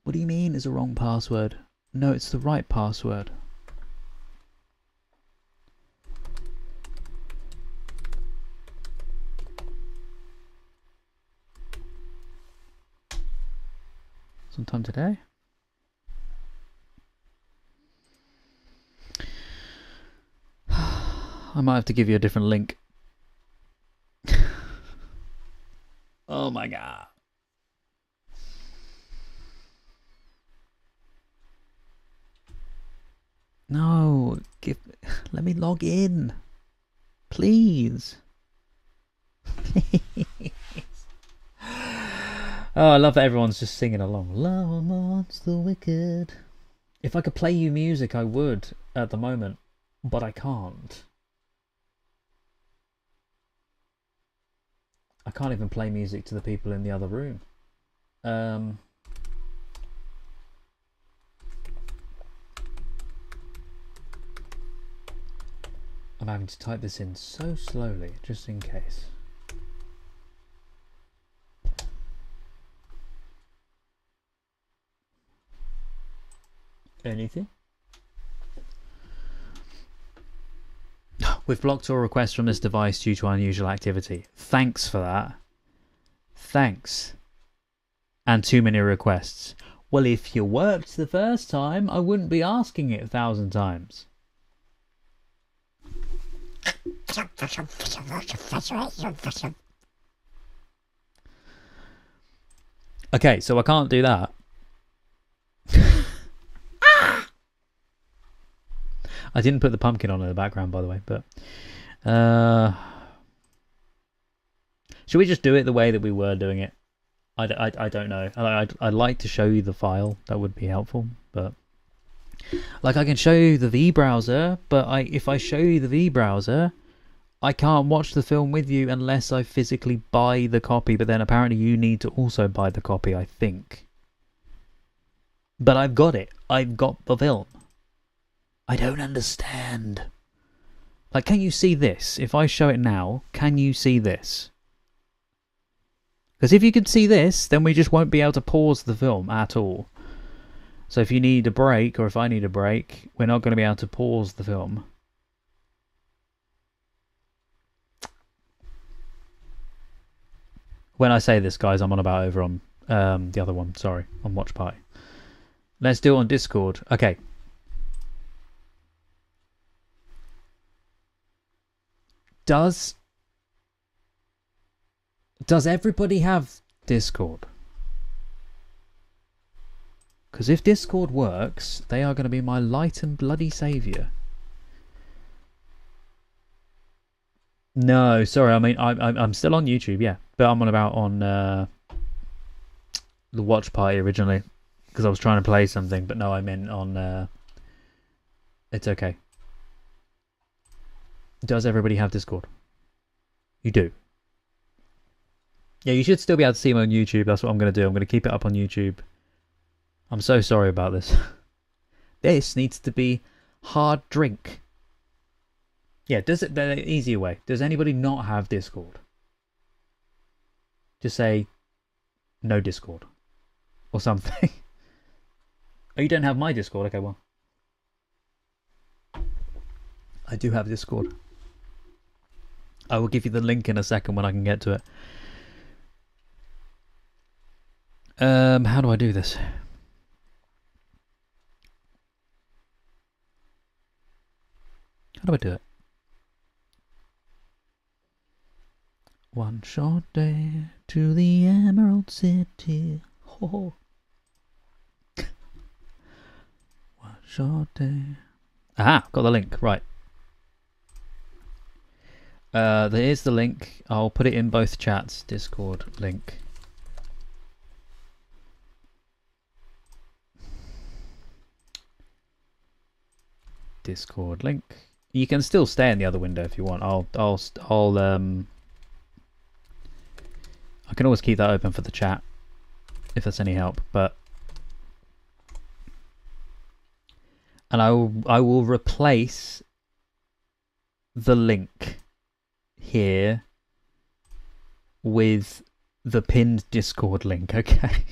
What do you mean it's a wrong password? No, it's the right password. Sometime today? I might have to give you a different link. Oh my god. No, let me log in. Please. Oh, I love that everyone's just singing along. Love amongst the wicked. If I could play you music, I would at the moment, but I can't. I can't even play music to the people in the other room. I'm having to type this in so slowly, just in case. Anything? We've blocked all requests from this device due to unusual activity. Thanks for that. Thanks. And too many requests. Well, if you worked the first time, I wouldn't be asking it 1,000 times. Okay, so I can't do that. I didn't put the pumpkin on in the background, by the way, but should we just do it the way that we were doing it? I don't know. I'd like to show you the file. That would be helpful, but like I can show you the V browser, but if I show you the V browser, I can't watch the film with you unless I physically buy the copy. But then apparently you need to also buy the copy, I think. But I've got it. I've got the film. I don't understand. Like, can you see this? If I show it now, can you see this? Because if you could see this, then we just won't be able to pause the film at all. So if you need a break, or if I need a break, we're not going to be able to pause the film. When I say this, guys, I'm on about over on the other one. Sorry, on Watch Party. Let's do it on Discord. Okay. Does everybody have Discord? Because if Discord works, they are going to be my light and bloody saviour. No, sorry. I mean, I'm still on YouTube, yeah, but I'm on the Watch Party originally because I was trying to play something, but no, I meant on It's okay. Does everybody have Discord? You do. Yeah, you should still be able to see him on YouTube. That's what I'm going to do. I'm going to keep it up on YouTube. I'm so sorry about this. This needs to be hard drink. Yeah, does it the easier way? Does anybody not have Discord? Just say no Discord or something. Oh, you don't have my Discord? Okay, well. I do have Discord. I will give you the link in a second when I can get to it. How do I do this? How do I do it? One short day to the Emerald City. Oh. One short day. Aha, got the link, right. There's the link. I'll put it in both chats. Discord link. Discord link. You can still stay in the other window if you want. I can always keep that open for the chat if that's any help, but and I will replace the link here with the pinned Discord link, okay?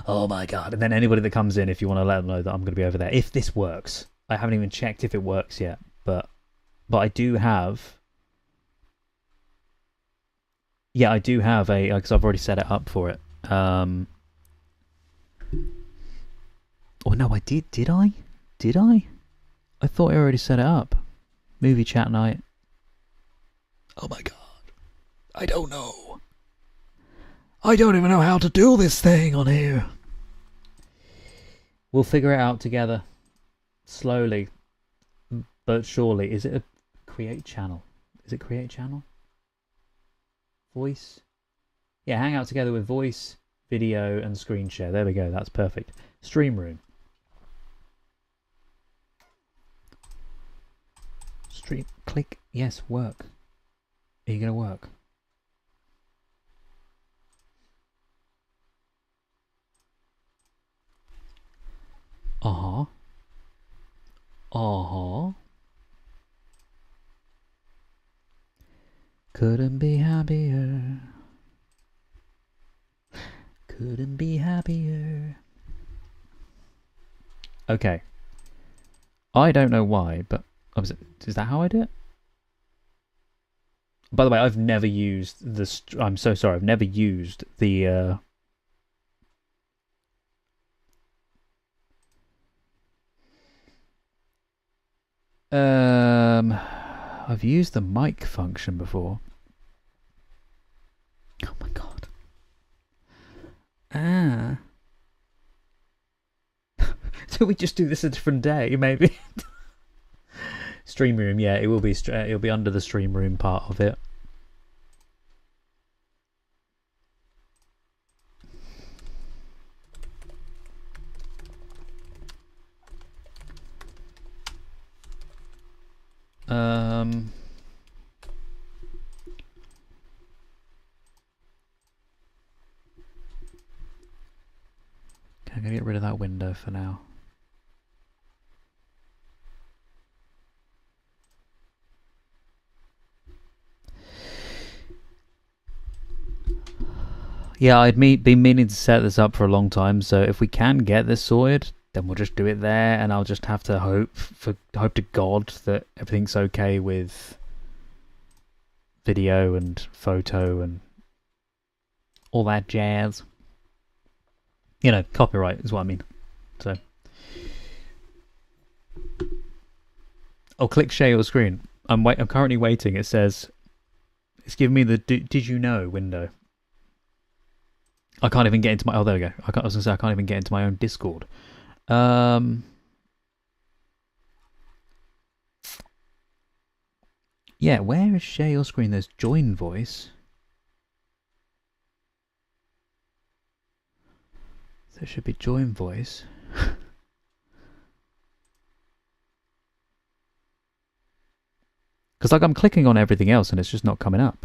Oh my god. And then anybody that comes in, if you want to let them know that I'm going to be over there, if this works. I haven't even checked if it works yet, but I do have... Yeah, I do have a... because I've already set it up for it. Oh no, I did. Did I? Did I? I thought I already set it up. Movie chat night. Oh my god. I don't know. I don't even know how to do this thing on here. We'll figure it out together. Slowly. But surely. Is it a create channel? Is it create channel? Voice? Yeah, hang out together with voice, video, and screen share. There we go. That's perfect. Stream room. Stream. Click. Yes, work. Are you going to work? Uh-huh. Uh-huh. Couldn't be happier. Couldn't be happier. Okay. I don't know why, but... is that how I do it? By the way, I've never used the... I'm so sorry, I've never used the... I've used the mic function before. Oh my god. Ah. So we just do this a different day, maybe? Stream room, yeah, it will be. It'll be under the stream room part of it. Okay, I'm gonna get rid of that window for now. Yeah, I'd been meaning to set this up for a long time, so if we can get this sorted, then we'll just do it there, and I'll just have to hope to God that everything's okay with video and photo and all that jazz. You know, copyright is what I mean. So, I'll click share your screen. I'm currently waiting. It says it's giving me the did you know window. I can't even get into my... Oh, there we go. I was going to say I can't even get into my own Discord. Yeah, where is share your screen? There's join voice. There should be join voice. Because like I'm clicking on everything else and it's just not coming up.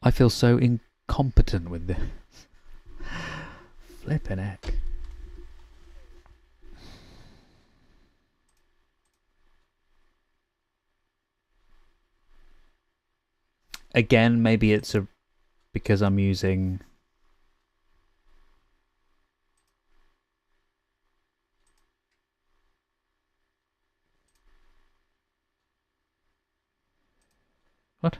I feel so incompetent with this. Flippin' heck. Again, maybe it's because I'm using... What?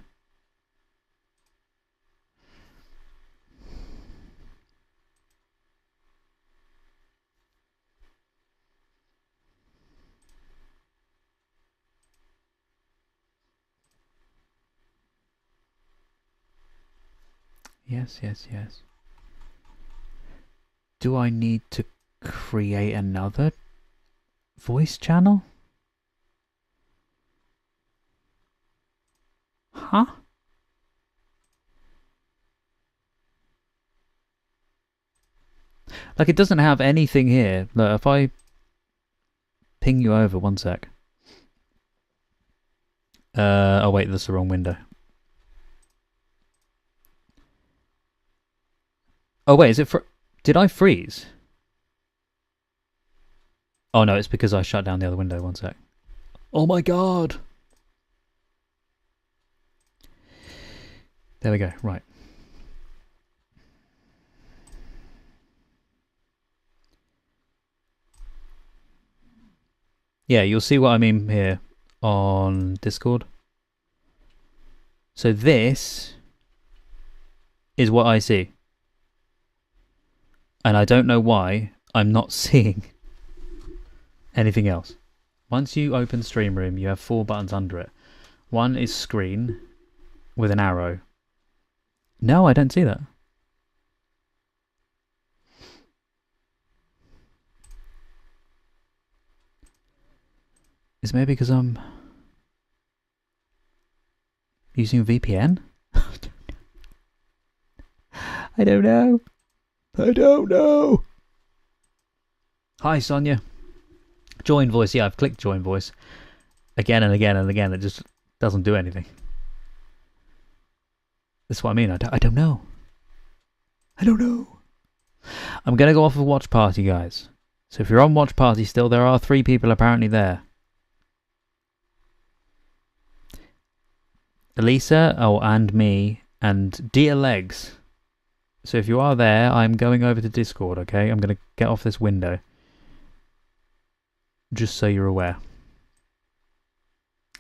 Yes, yes, yes. Do I need to create another voice channel? Huh? Like, it doesn't have anything here. Look, if I ping you over, one sec. Oh wait, that's the wrong window. Oh wait, is it did I freeze? Oh no, it's because I shut down the other window, one sec. Oh my god! There we go, right. Yeah, you'll see what I mean here on Discord. So this is what I see. And I don't know why I'm not seeing anything else. Once you open Stream Room, you have 4 buttons under it. One is screen with an arrow. No, I don't see that. Is it maybe because I'm using a VPN? I don't know. I don't know. Hi, Sonia. Join voice. Yeah, I've clicked join voice again and again and again. It just doesn't do anything. That's what I mean. I don't know. I don't know. I'm going to go off of Watch Party, guys. So if you're on Watch Party still, there are 3 people apparently there. Elisa, and me, and Dear Legs. So if you are there, I'm going over to Discord, okay? I'm going to get off this window. Just so you're aware.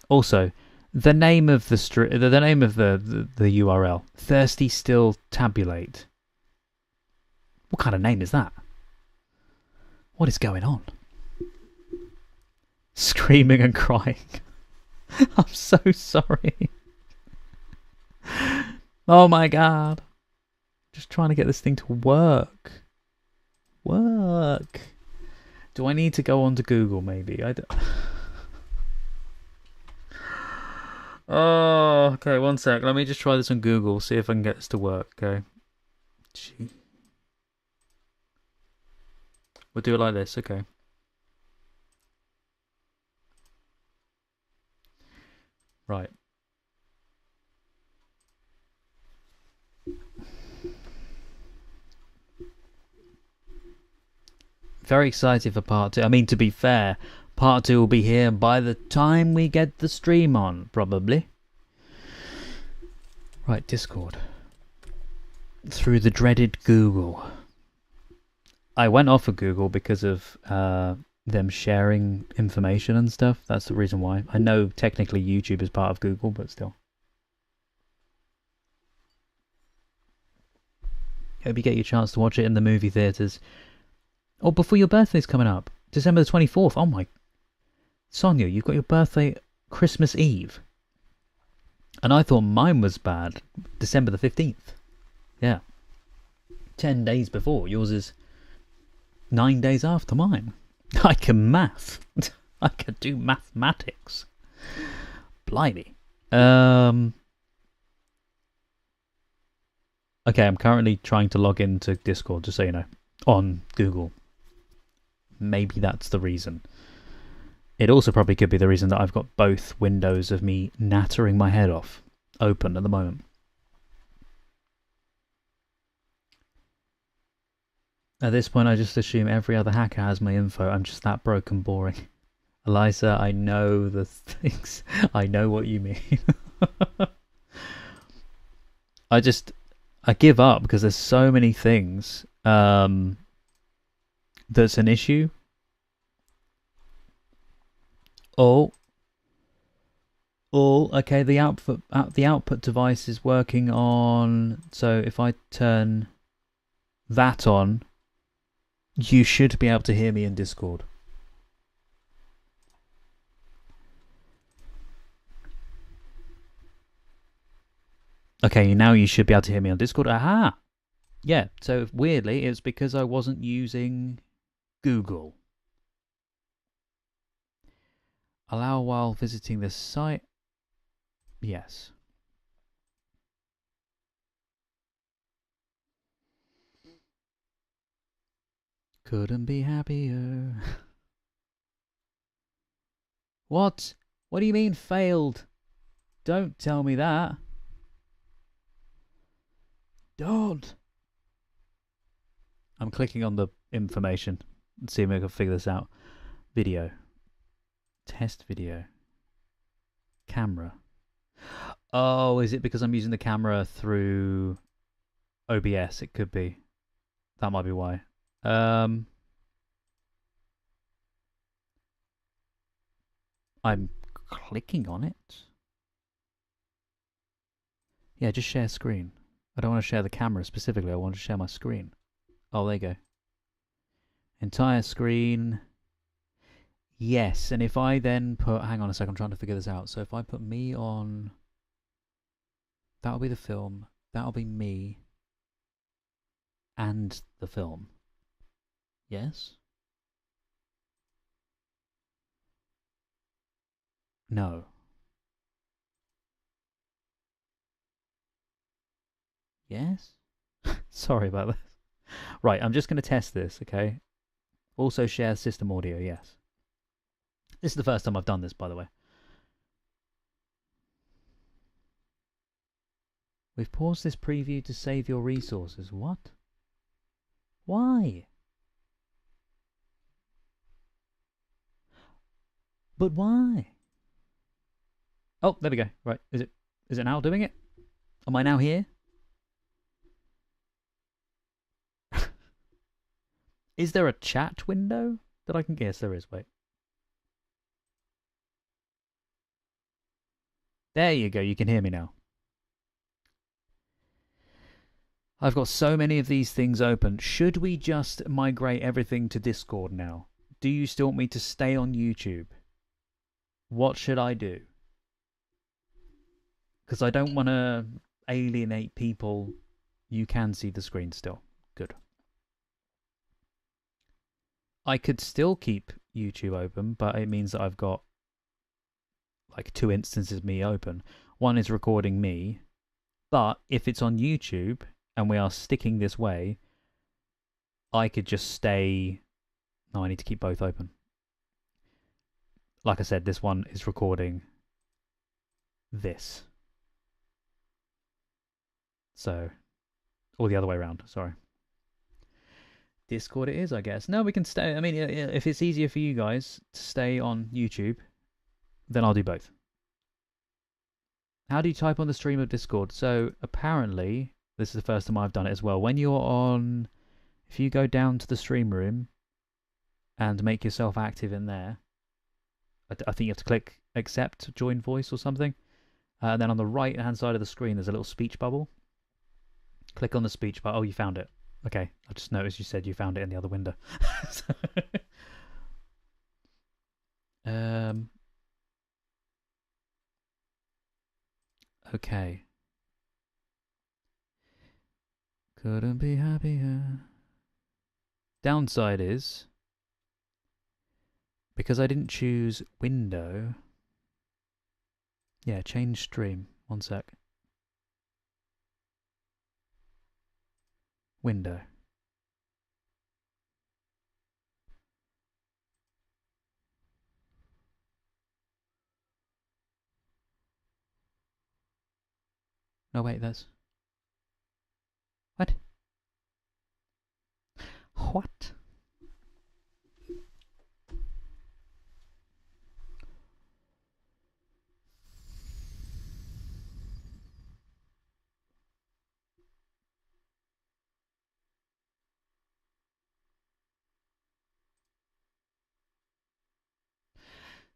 Also, the name of the the URL, Thirsty Still Tabulate. What kind of name is that? What is going on? Screaming and crying. I'm so sorry. Oh my god. Just trying to get this thing to work. Work. Do I need to go on to Google maybe? I don't... Oh, okay, one sec. Let me just try this on Google, see if I can get this to work, okay? Gee. We'll do it like this, okay. Right. Very excited for part 2. I mean, to be fair, part 2 will be here by the time we get the stream on, probably. Right, Discord. Through the dreaded Google. I went off of Google because of them sharing information and stuff. That's the reason why. I know technically YouTube is part of Google, but still. Hope you get your chance to watch it in the movie theatres. Oh, before your birthday's coming up. December the 24th. Oh my... Sonia, you've got your birthday Christmas Eve. And I thought mine was bad. December the 15th. Yeah. 10 days before. Yours is 9 days after mine. I can math. I can do mathematics. Blimey. Okay, I'm currently trying to log into Discord, just so you know. On Google. Maybe that's the reason. It also probably could be the reason that I've got both windows of me nattering my head off open at the moment. At this point, I just assume every other hacker has my info. I'm just that broke and boring. Eliza, I know the things. I know what you mean. I give up because there's so many things that's an issue. Okay, the output device is working on, so if I turn that on, you should be able to hear me in Discord. Okay, now you should be able to hear me on Discord. Aha! Yeah, so weirdly, it's because I wasn't using Google. Allow while visiting this site. Yes. Couldn't be happier. What? What do you mean failed? Don't tell me that. Don't. I'm clicking on the information and see if I can figure this out. Video. Test video. Camera. Oh, is it because I'm using the camera through OBS? It could be. That might be why. I'm clicking on it. Yeah, just share screen. I don't want to share the camera specifically. I want to share my screen. Oh, there you go. Entire screen. Yes, and if I then put... Hang on a sec, I'm trying to figure this out. So if I put me on... That'll be the film. That'll be me. And the film. Yes? No. Yes? Sorry about this. Right, I'm just going to test this, okay? Also share system audio, yes. This is the first time I've done this, by the way. We've paused this preview to save your resources. What? Why? But why? Oh, there we go. Right, is it now doing it? Am I now here? Is there a chat window that I can guess? There is. Wait. There you go. You can hear me now. I've got so many of these things open. Should we just migrate everything to Discord now? Do you still want me to stay on YouTube? What should I do? Because I don't want to alienate people. You can see the screen still. Good. I could still keep YouTube open, but it means that I've got like 2 instances of me open. One is recording me, but if it's on YouTube and we are sticking this way, I could just stay... No, I need to keep both open. Like I said, this one is recording this. So, or the other way around, sorry. Discord it is, I guess. No, we can stay. I mean, if it's easier for you guys to stay on YouTube, then I'll do both. How do you type on the stream of Discord? So apparently, this is the first time I've done it as well. When you're on, if you go down to the stream room and make yourself active in there, I think you have to click accept, join voice or something. And then on the right hand side of the screen, there's a little speech bubble. Click on the speech bubble. Oh, you found it. Okay, I just noticed you said you found it in the other window. Okay. Couldn't be happier. Downside is, because I didn't choose window. Yeah, change stream. One sec. Window. Oh wait, there's... What? What?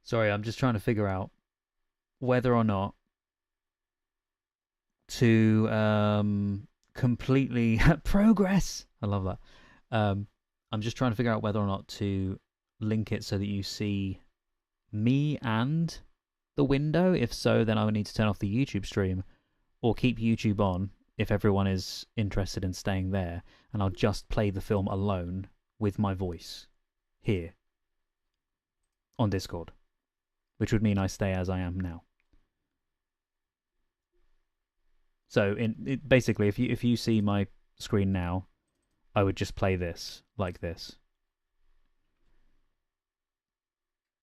Sorry, I'm just trying to figure out whether or not to completely progress. I love that. I'm just trying to figure out whether or not to link it so that you see me and the window. If so, then I would need to turn off the YouTube stream or keep YouTube on if everyone is interested in staying there, and I'll just play the film alone with my voice here on Discord, which would mean I stay as I am now. So basically, if you see my screen now, I would just play this like this.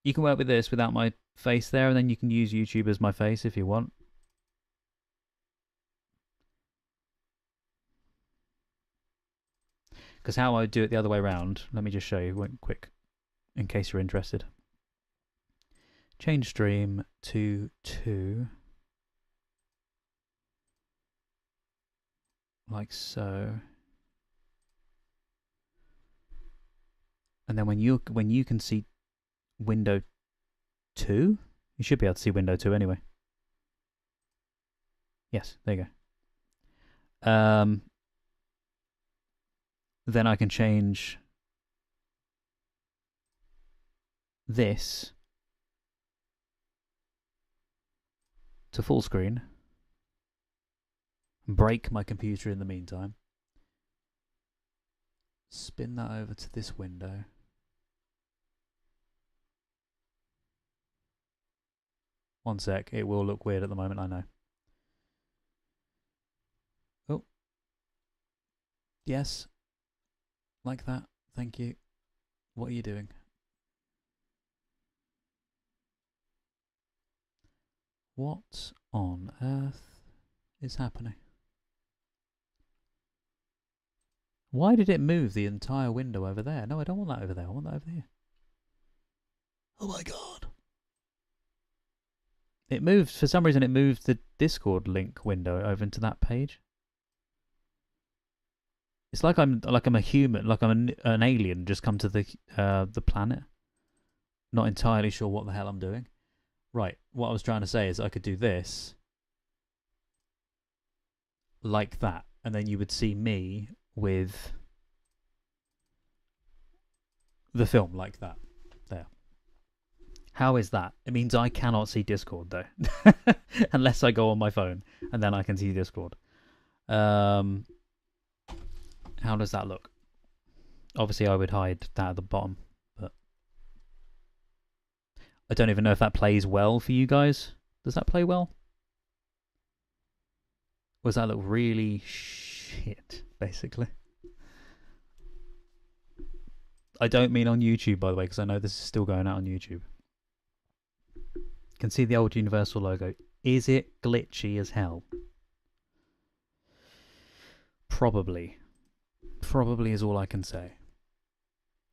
You can work with this without my face there, and then you can use YouTube as my face if you want. Because how I would do it the other way around, let me just show you quick, in case you're interested. Change stream to 2. Like so. And then when you can see window 2, you should be able to see window 2 anyway. Yes, there you go. Then I can change this to full screen. Break my computer in the meantime. Spin that over to this window. One sec, it will look weird at the moment, I know. Oh. Yes. Like that. Thank you. What are you doing? What on earth is happening? Why did it move the entire window over there? No, I don't want that over there. I want that over here. Oh my god. It moved, for some reason it moved the Discord link window over into that page. It's like I'm a human, like I'm an alien just come to the planet. Not entirely sure what the hell I'm doing. Right, what I was trying to say is I could do this like that, and then you would see me with the film like that. There. How is that? It means I cannot see Discord though. Unless I go on my phone, and then I can see Discord. How does that look? Obviously I would hide that at the bottom, but I don't even know if that plays well for you guys. Does that play well? Or does that look really shit, basically? I don't mean on YouTube, by the way, because I know this is still going out on YouTube. You can see the old Universal logo. Is it glitchy as hell? Probably. Probably is all I can say.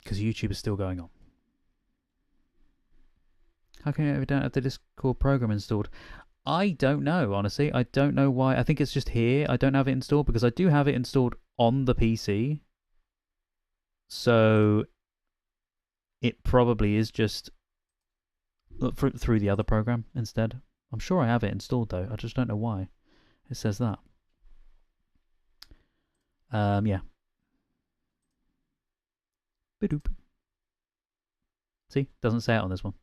Because YouTube is still going on. How come you don't have the Discord program installed? I don't know, honestly. I don't know why. I think it's just here. I don't have it installed because I do have it installed on the PC. So it probably is just through the other program instead. I'm sure I have it installed though. I just don't know why it says that. Yeah. Ba-doop. See, doesn't say it on this one.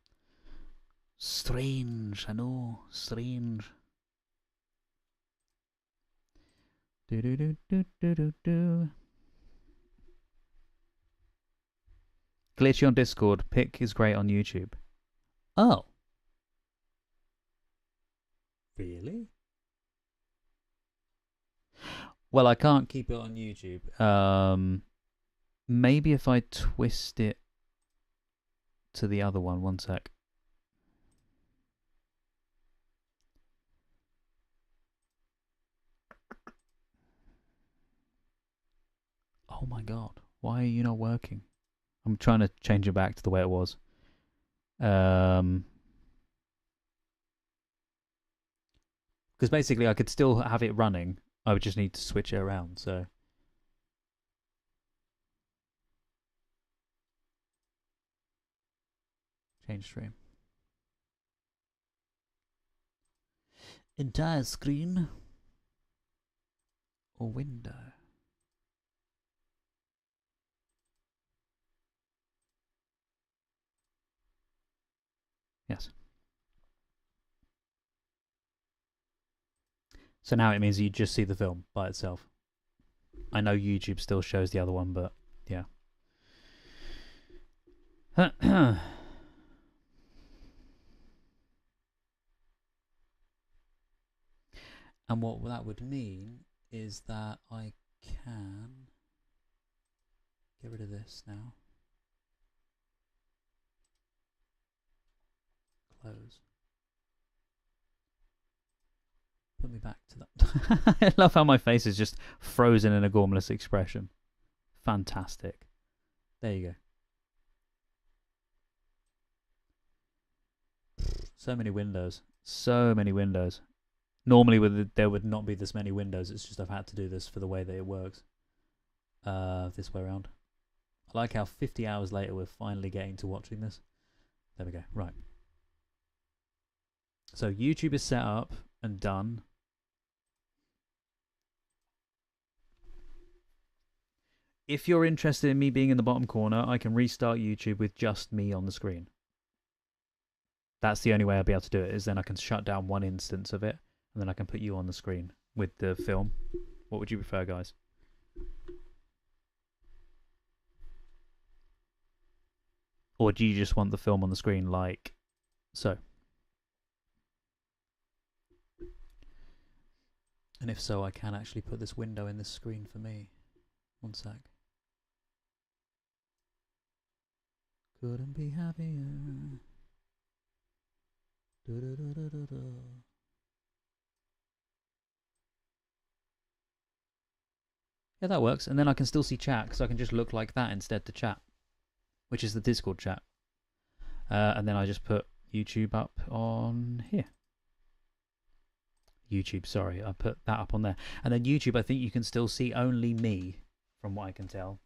Strange, I know, strange. Do do do do do do do. Glitchy on Discord. Pick is great on YouTube. Oh. Really? Well, I can't keep it on YouTube. Maybe if I twist it to the other one. One sec. Oh my god, why are you not working? I'm trying to change it back to the way it was. Because basically I could still have it running. I would just need to switch it around, so. Change stream. Entire screen or window. Yes. So now it means you just see the film by itself. I know YouTube still shows the other one, but yeah. And what that would mean is that I can get rid of this now. Close. Put me back to that. I love how my face is just frozen in a gormless expression. Fantastic. There you go. So many windows. So many windows. Normally there would not be this many windows. It's just I've had to do this for the way that it works. This way around. I like how 50 hours later we're finally getting to watching this. There we go. Right. So YouTube is set up and done. If you're interested in me being in the bottom corner, I can restart YouTube with just me on the screen. That's the only way I'll be able to do it, is then I can shut down one instance of it, and then I can put you on the screen with the film. What would you prefer, guys? Or do you just want the film on the screen like so? And if so, I can actually put this window in this screen for me. One sec. Couldn't be happier. Yeah, that works. And then I can still see chat, because I can just look like that instead to chat, which is the Discord chat. And then I just put YouTube up on here. YouTube, sorry, I put that up on there. And then YouTube, I think you can still see only me, from what I can tell.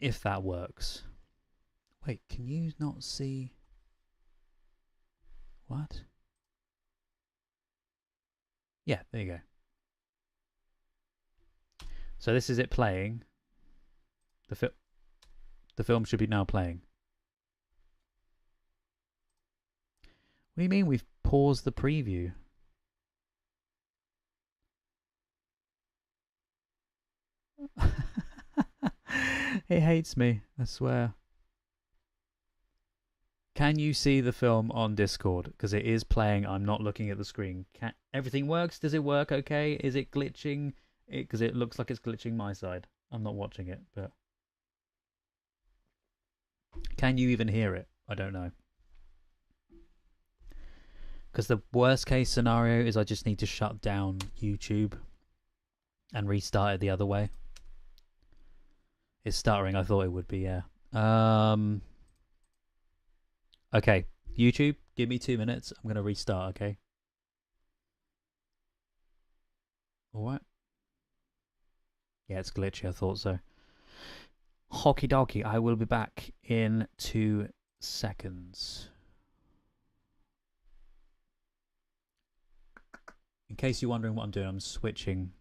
If that works. Wait, can you not see? What? Yeah, there you go. So this is it playing. The film should be now playing. What do you mean we've paused the preview? It hates me, I swear. Can you see the film on Discord? Because it is playing. I'm not looking at the screen. Everything works? Does it work okay? Is it glitching? Because it looks like it's glitching my side. I'm not watching it, but... Can you even hear it? I don't know. Because the worst case scenario is I just need to shut down YouTube and restart it the other way. It's stuttering. I thought it would be, yeah. Okay, YouTube, give me 2 minutes. I'm going to restart, okay? Alright. Yeah, it's glitchy. I thought so. Hockey dokie. I will be back in 2 seconds. In case you're wondering what I'm doing, I'm switching.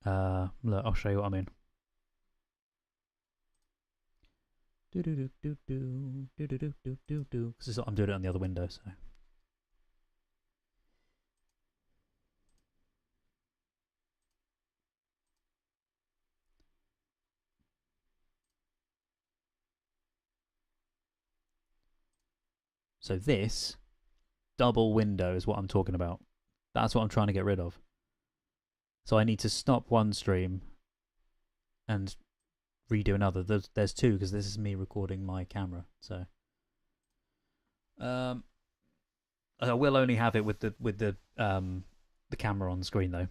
Look, I'll show you what I mean. Because I'm doing it on the other window, so. So this double window is what I'm talking about. That's what I'm trying to get rid of. So I need to stop one stream and redo another. There's two, because this is me recording my camera. So I will only have it with the camera on the screen though.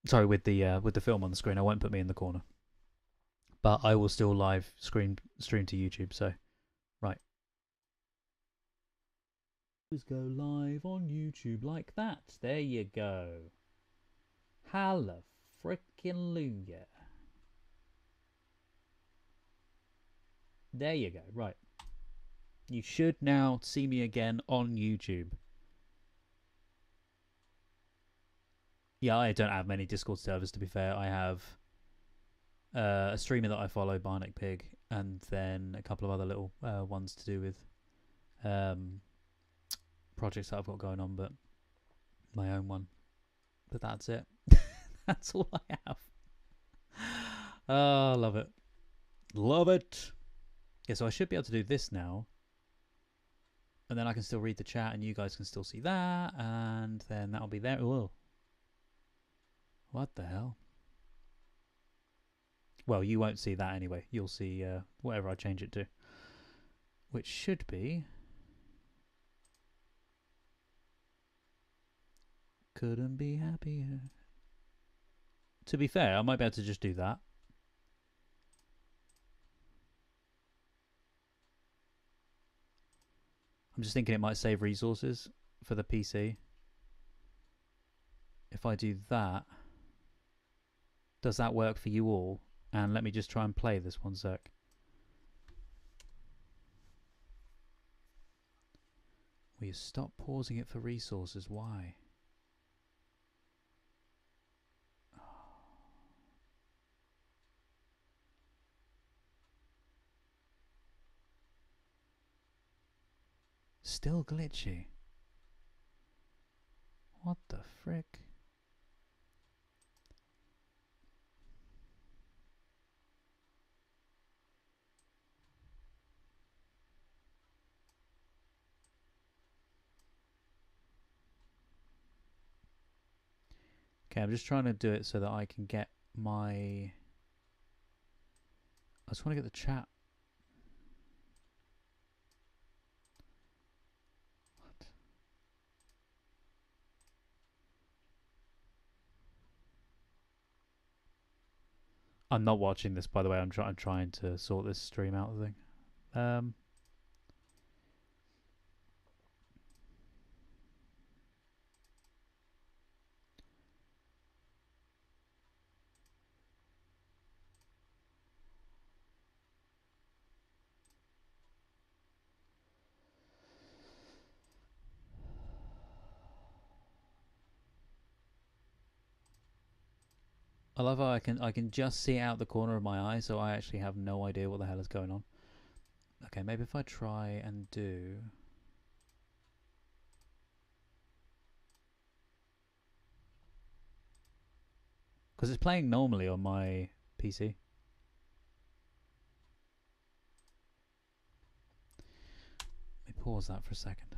Sorry, with the film on the screen. I won't put me in the corner. But I will still live stream to YouTube. So, right. Just go live on YouTube like that. There you go. Hallelujah. There you go. Right. You should now see me again on YouTube. Yeah, I don't have many Discord servers, to be fair. I have a streamer that I follow, Bionic Pig, and then a couple of other little ones to do with projects that I've got going on, but my own one. But that's it. That's all I have. Oh, love it. Love it. Yeah, so I should be able to do this now. And then I can still read the chat and you guys can still see that. And then that'll be there. Whoa. What the hell? Well, you won't see that anyway. You'll see whatever I change it to. Which should be... Couldn't be happier. To be fair, I might be able to just do that. I'm just thinking it might save resources for the PC. If I do that, does that work for you all? And let me just try and play this one sec. Will you stop pausing it for resources? Why? Still glitchy. What the frick? Okay, I'm just trying to do it so that I can get my... I just want to get the chat. What? I'm not watching this, by the way. I'm trying to sort this stream out thing. I love how I can just see out the corner of my eye, so I actually have no idea what the hell is going on. Okay, maybe if I try and do... Because it's playing normally on my PC. Let me pause that for a second.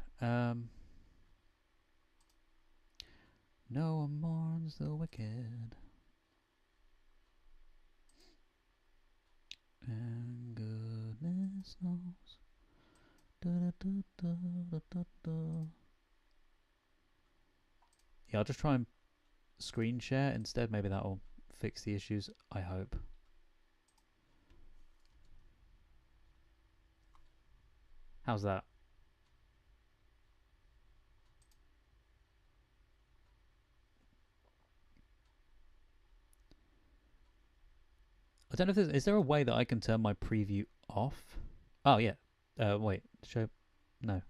No one mourns the wicked. And goodness knows. Yeah, I'll just try and screen share instead. Maybe that'll fix the issues, I hope. How's that? I don't know if there's... Is there a way that I can turn my preview off? Oh, yeah. Wait. Show... No.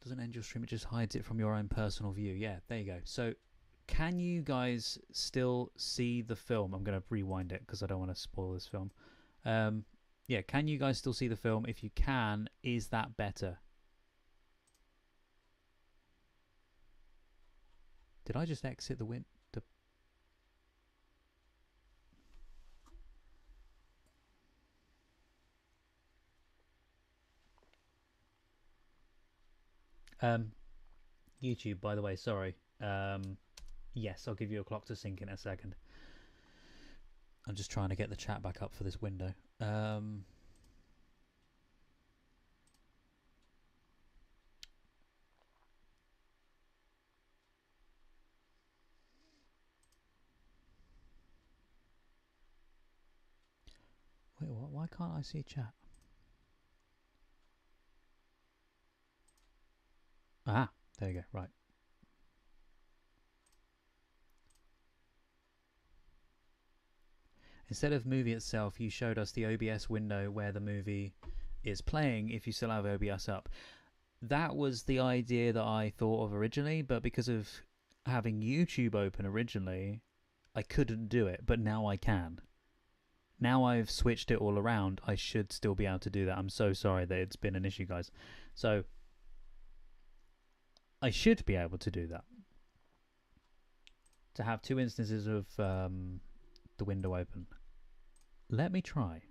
Doesn't end your stream, it just hides it from your own personal view. Yeah, there you go. So, can you guys still see the film? I'm going to rewind it because I don't want to spoil this film. Yeah, can you guys still see the film? If you can, is that better? Did I just exit the win? YouTube, by the way, sorry. Yes, I'll give you a clock to sync in a second. I'm just trying to get the chat back up for this window. Wait, what? Why can't I see chat? Ah, there you go. Right. Instead of movie itself, you showed us the OBS window where the movie is playing if you still have OBS up. That was the idea that I thought of originally, but because of having YouTube open originally, I couldn't do it, but now I can. Now I've switched it all around, I should still be able to do that. I'm so sorry that it's been an issue, guys. So, I should be able to do that. To have two instances of the window open. Let me try.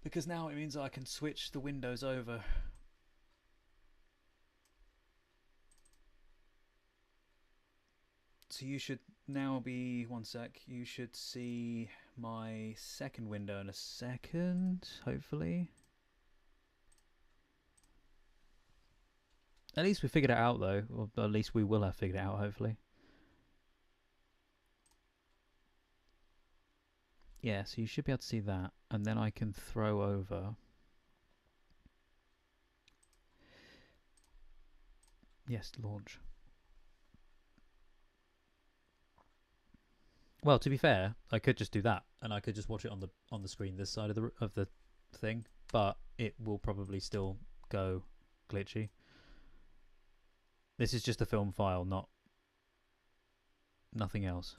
Because now it means I can switch the windows over. So you should now be, one sec, you should see my second window in a second, hopefully. At least we figured it out though, or at least we will have figured it out, hopefully. Yeah, so you should be able to see that, and then I can throw over. Yes, launch. Well, to be fair, I could just do that, and I could just watch it on the screen this side of the thing, but it will probably still go glitchy. This is just a film file, not nothing else.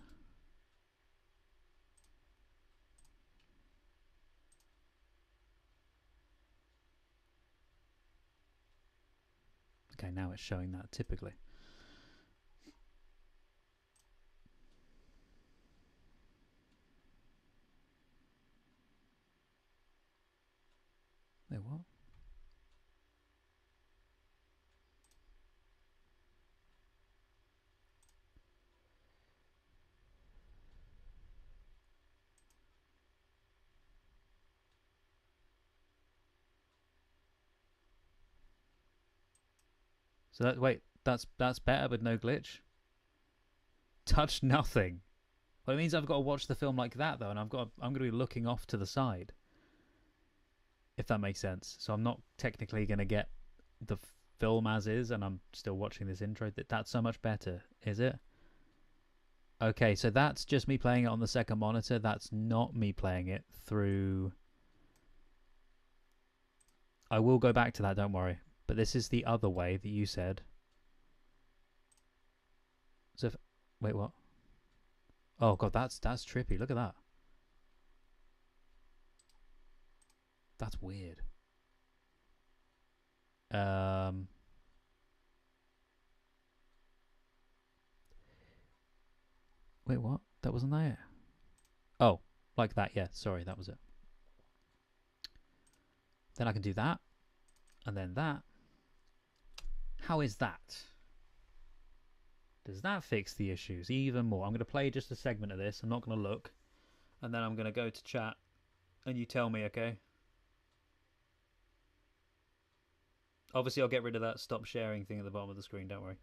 Okay, now it's showing that typically. Wait, what? So that, wait, that's better with no glitch. Touch nothing. Well, it means I've got to watch the film like that though, and I'm going to be looking off to the side. If that makes sense. So I'm not technically going to get the film as is, and I'm still watching this intro. That's so much better, is it? Okay, so that's just me playing it on the second monitor. That's not me playing it through. I will go back to that, don't worry. But this is the other way that you said. So, wait, what? Oh god, that's trippy. Look at that. That's weird. Wait, what? That wasn't that. Oh, like that. Yeah, sorry, that was it. Then I can do that, and then that. How is that? Does that fix the issues even more? I'm going to play just a segment of this. I'm not going to look. And then I'm going to go to chat. And you tell me, okay? Obviously, I'll get rid of that stop sharing thing at the bottom of the screen. Don't worry.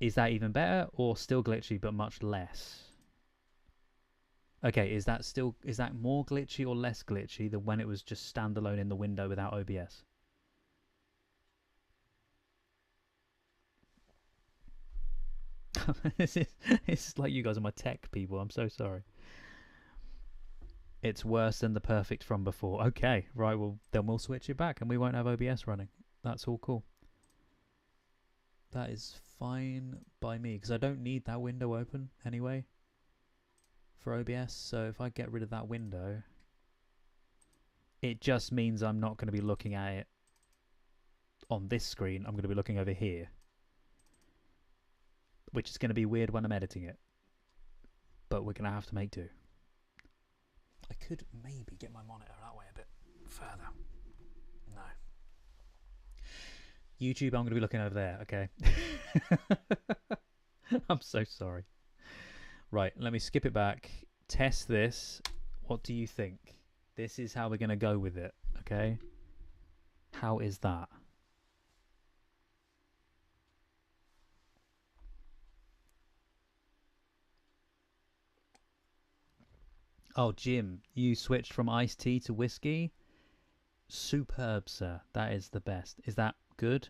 Is that even better? Or still glitchy, but much less? Okay, is that more glitchy or less glitchy than when it was just standalone in the window without OBS? It's like you guys are my tech people. I'm so sorry. It's worse than the perfect from before. Okay, right, well, then we'll switch it back and we won't have OBS running. That's all cool. That is fine by me, because I don't need that window open anyway for OBS, so if I get rid of that window, it just means I'm not going to be looking at it on this screen. I'm going to be looking over here, which is going to be weird when I'm editing it, but we're going to have to make do. I could maybe get my monitor that way a bit further. No. YouTube, I'm going to be looking over there, okay? I'm so sorry. Right, let me skip it back. Test this. What do you think? This is how we're going to go with it, okay? How is that? Oh, Jim, you switched from iced tea to whiskey? Superb, sir. That is the best. Is that good?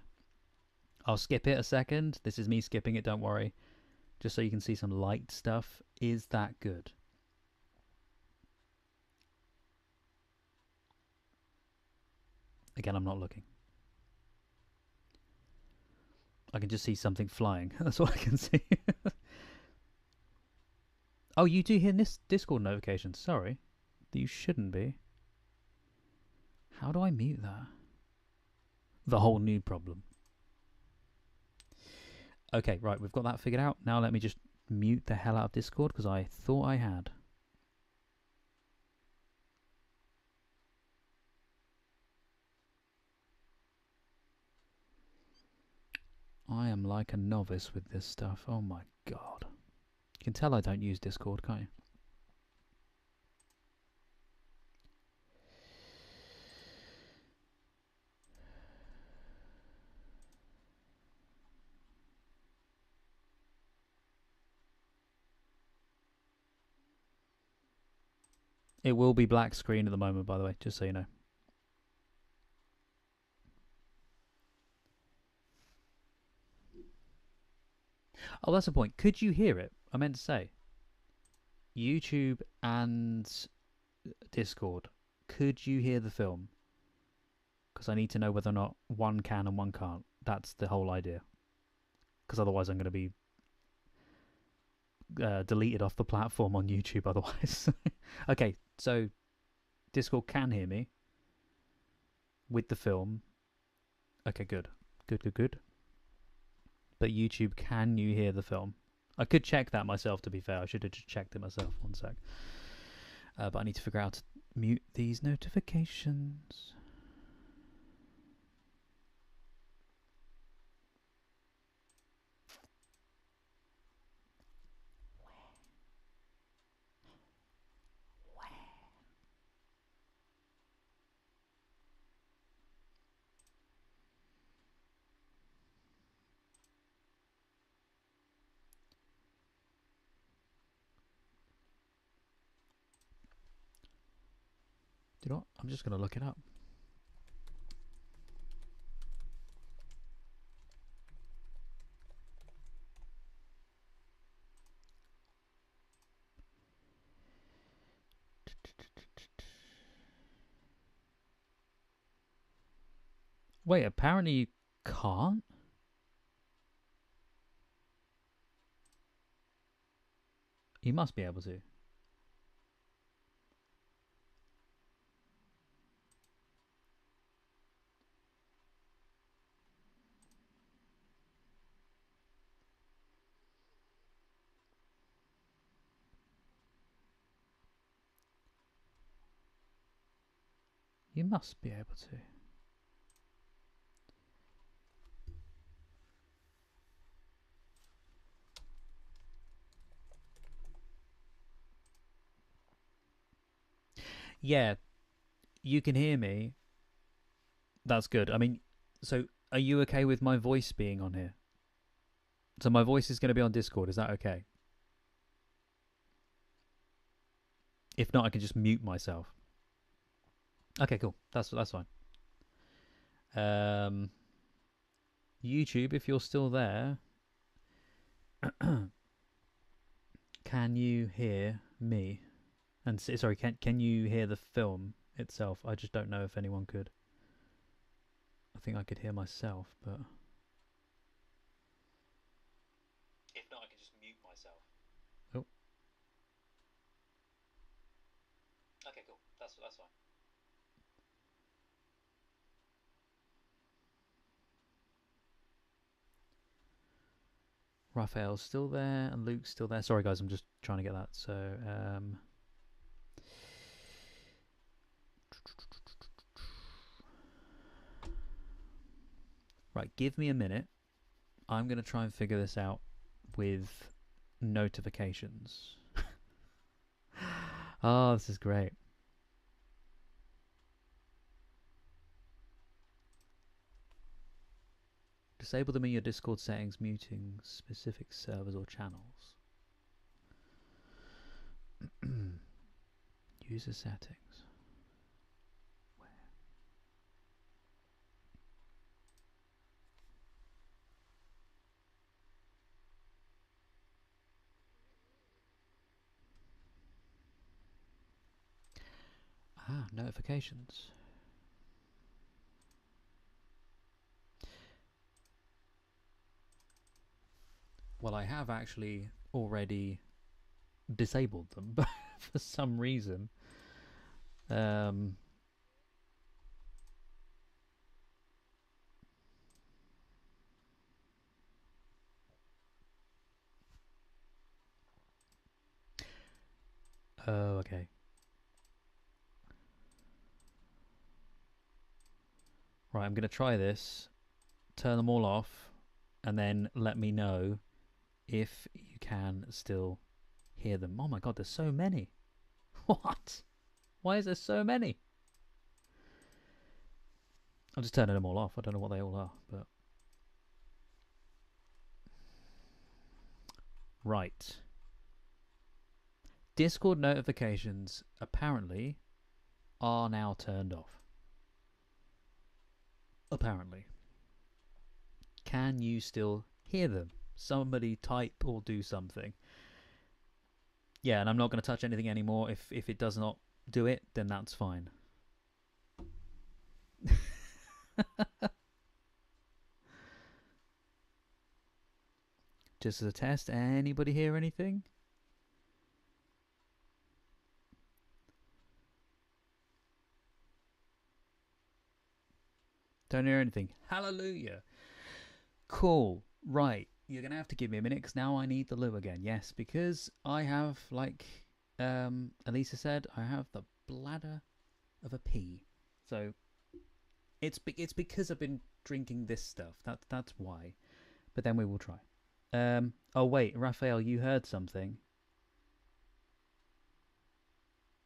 I'll skip it a second. This is me skipping it, don't worry. Just so you can see some light stuff. Is that good? Again, I'm not looking. I can just see something flying. That's all I can see. Oh, you do hear this Discord notification. Sorry. You shouldn't be. How do I mute that? The whole new problem. Okay, right, we've got that figured out. Now let me just mute the hell out of Discord because I thought I had. I am like a novice with this stuff. Oh my god. You can tell I don't use Discord, can't you? It will be black screen at the moment, by the way, just so you know. Oh, that's the point. Could you hear it? I meant to say. YouTube and Discord. Could you hear the film? Because I need to know whether or not one can and one can't. That's the whole idea. Because otherwise I'm going to be deleted off the platform on YouTube otherwise. Okay, so Discord can hear me with the film. Okay, good. Good. But YouTube, can you hear the film? I could check that myself, to be fair. I should have just checked it myself. One sec. But I need to figure out how to mute these notifications. Do you know what? I'm just going to look it up. Wait, apparently you can't? You must be able to. You must be able to. Yeah, you can hear me. That's good. I mean, so are you okay with my voice being on here? So my voice is going to be on Discord. Is that okay? If not, I can just mute myself. Okay, cool. That's fine. YouTube, if you're still there, can you hear me? And sorry, can you hear the film itself? I just don't know if anyone could. I think I could hear myself, but if not, I can just mute myself. Oh. Okay, cool. That's fine. Raphael's still there and Luke's still there. Sorry guys, I'm just trying to get that. So right, give me a minute. I'm going to try and figure this out with notifications. Oh, this is great. Disable them in your Discord settings, muting specific servers or channels. User settings. Ah, notifications. Well, I have actually already disabled them for some reason. Oh, okay. Right, I'm going to try this, turn them all off, and then let me know if you can still hear them. Oh my god, there's so many. What? Why is there so many? I'm just turning them all off. I don't know what they all are, but... Right. Discord notifications apparently are now turned off. Apparently. Can you still hear them? Somebody type or do something. Yeah, and I'm not going to touch anything anymore. If it does not do it, then that's fine. Just as a test, anybody hear anything? Don't hear anything. Hallelujah. Cool. Right. You're going to have to give me a minute because now I need the loo again. Yes, because I have, like Elisa said, I have the bladder of a pea. So it's because I've been drinking this stuff. That's why. But then we will try. Oh, wait. Raphael, you heard something.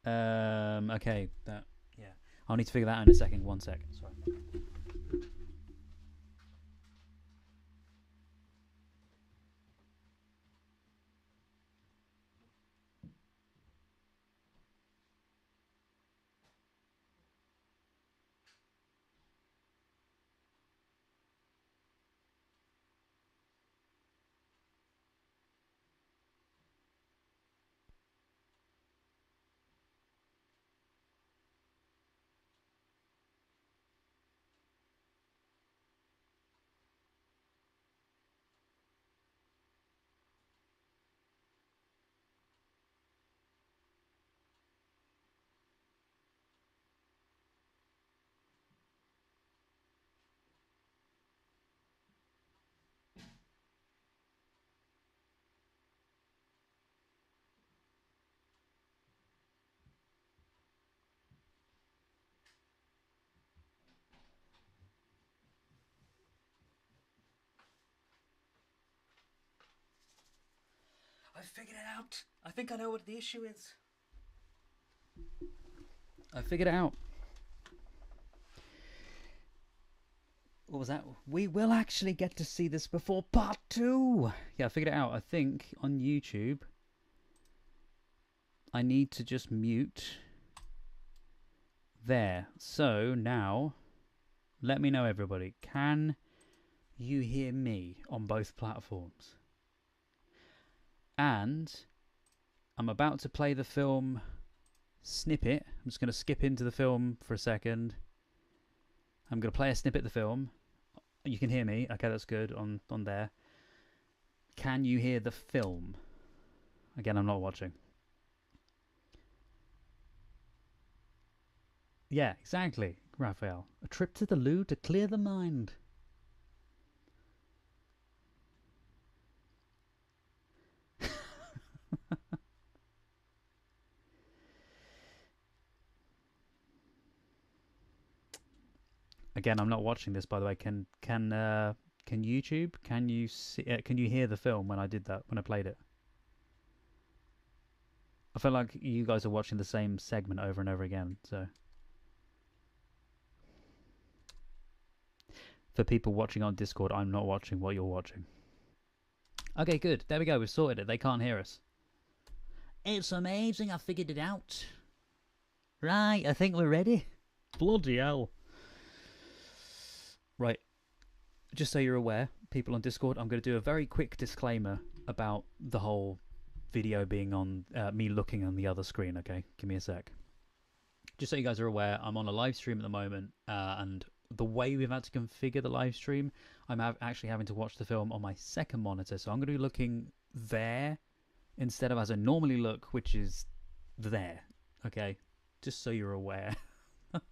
Okay. Yeah. I'll need to figure that out in a second. 1 second. Sorry. I figured it out. I think I know what the issue is. I figured it out. What was that? We will actually get to see this before part 2. Yeah, I figured it out. I think on YouTube, I need to just mute there. So now, let me know, everybody. Can you hear me on both platforms? And I'm about to play the film snippet. I'm just going to skip into the film for a second. I'm going to play a snippet of the film. You can hear me. Okay, that's good on there. Can you hear the film? Again, I'm not watching. Yeah, exactly, Raphael. A trip to the loo to clear the mind. Again, I'm not watching this, by the way. Can YouTube? Can you see? Can you hear the film when I did that? When I played it? I feel like you guys are watching the same segment over and over again. So, for people watching on Discord, I'm not watching what you're watching. Okay, good. There we go. We've sorted it. They can't hear us. It's amazing. I figured it out. Right, I think we're ready. Bloody hell. Right, just so you're aware, people on Discord, I'm going to do a very quick disclaimer about the whole video being on me looking on the other screen, okay? Give me a sec. Just so you guys are aware, I'm on a live stream at the moment, and the way we've had to configure the live stream, I'm actually having to watch the film on my second monitor, so I'm going to be looking there instead of as I normally look, which is there, okay? Just so you're aware.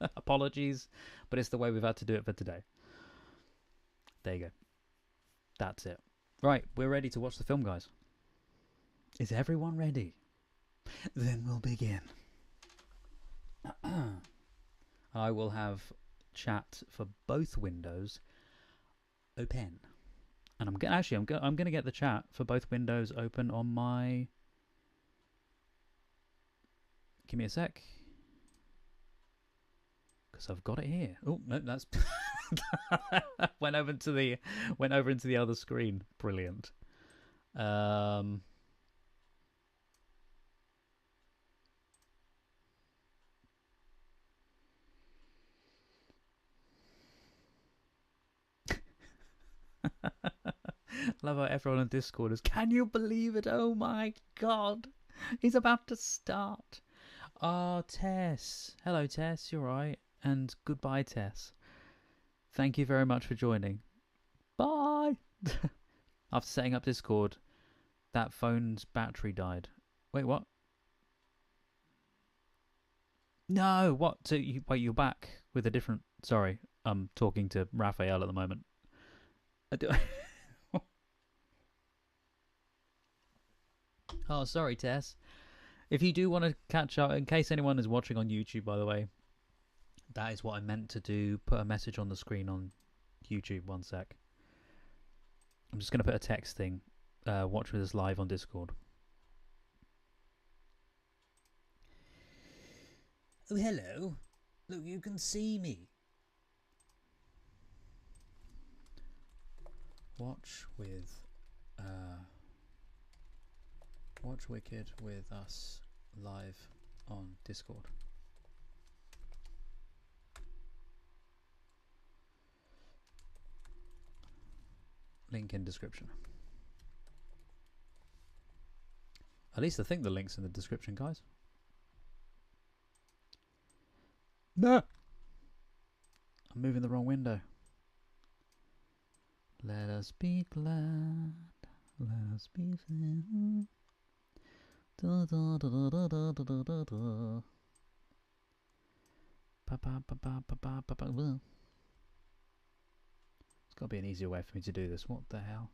Apologies, but it's the way we've had to do it for today. There you go. That's it. Right, we're ready to watch the film, guys. Is everyone ready? Then we'll begin. I will have chat for both windows open, and I'm going to get the chat for both windows open on my. Give me a sec, because I've got it here. Oh no, that's went over into the other screen. Brilliant. Love how everyone on Discord is, can you believe it? Oh my god, he's about to start. Oh, Tess. Hello, Tess, you're right. And goodbye, Tess. Thank you very much for joining. Bye. After setting up Discord, that phone's battery died. Wait, what? No, what? So wait, you're back with a different... Sorry, I'm talking to Raphael at the moment. Oh, sorry, Tess. If you do want to catch up, in case anyone is watching on YouTube, by the way, that is what I meant to do. Put a message on the screen on YouTube. 1 sec. I'm just going to put a text thing. Watch with us live on Discord. Oh, hello. Look, you can see me. Watch Wicked with us live on Discord. Link in description. At least I think the link's in the description, guys. No! I'm moving the wrong window. Let us be glad. Let us be fair. Da, da, da, da, da, da, da, da, da. Pa, pa, pa, pa, pa, pa, pa, pa. Well, there's got to be an easier way for me to do this. What the hell?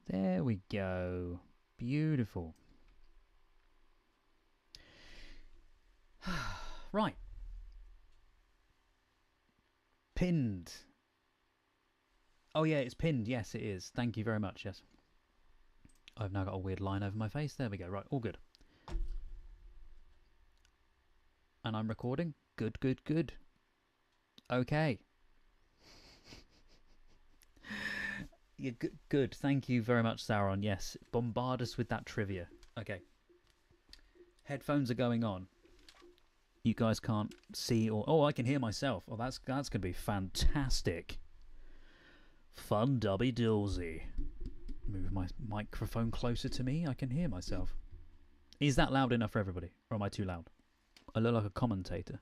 There we go. Beautiful. Right. Pinned. Oh yeah, it's pinned. Yes, it is. Thank you very much. Yes. I've now got a weird line over my face. There we go. Right, all good. And I'm recording. Good, good, good. Okay. Yeah, good. Thank you very much, Sauron. Yes, bombard us with that trivia. Okay. Headphones are going on. You guys can't see or... Oh, I can hear myself. Oh, that's going to be fantastic. Fun dubby dillsy. Move my microphone closer to me. I can hear myself. Is that loud enough for everybody? Or am I too loud? I look like a commentator.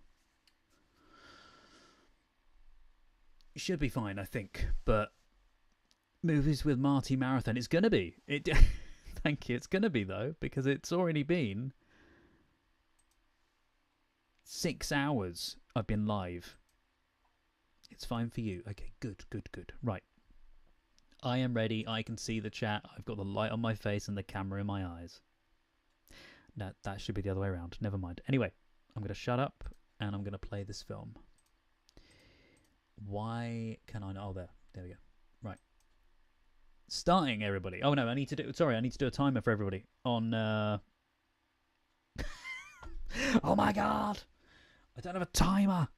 Should be fine, I think. But movies with Marty marathon. It's going to be. Thank you. It's going to be, though, because it's already been... 6 hours I've been live. It's fine for you. Okay, good, good, good. Right. I am ready. I can see the chat. I've got the light on my face and the camera in my eyes. That should be the other way around. Never mind. Anyway, I'm going to shut up and I'm going to play this film. Why can I not? Oh, there we go. Right. Starting, everybody. Oh, no, I need to do a timer for everybody on... Oh, my God. I don't have a timer.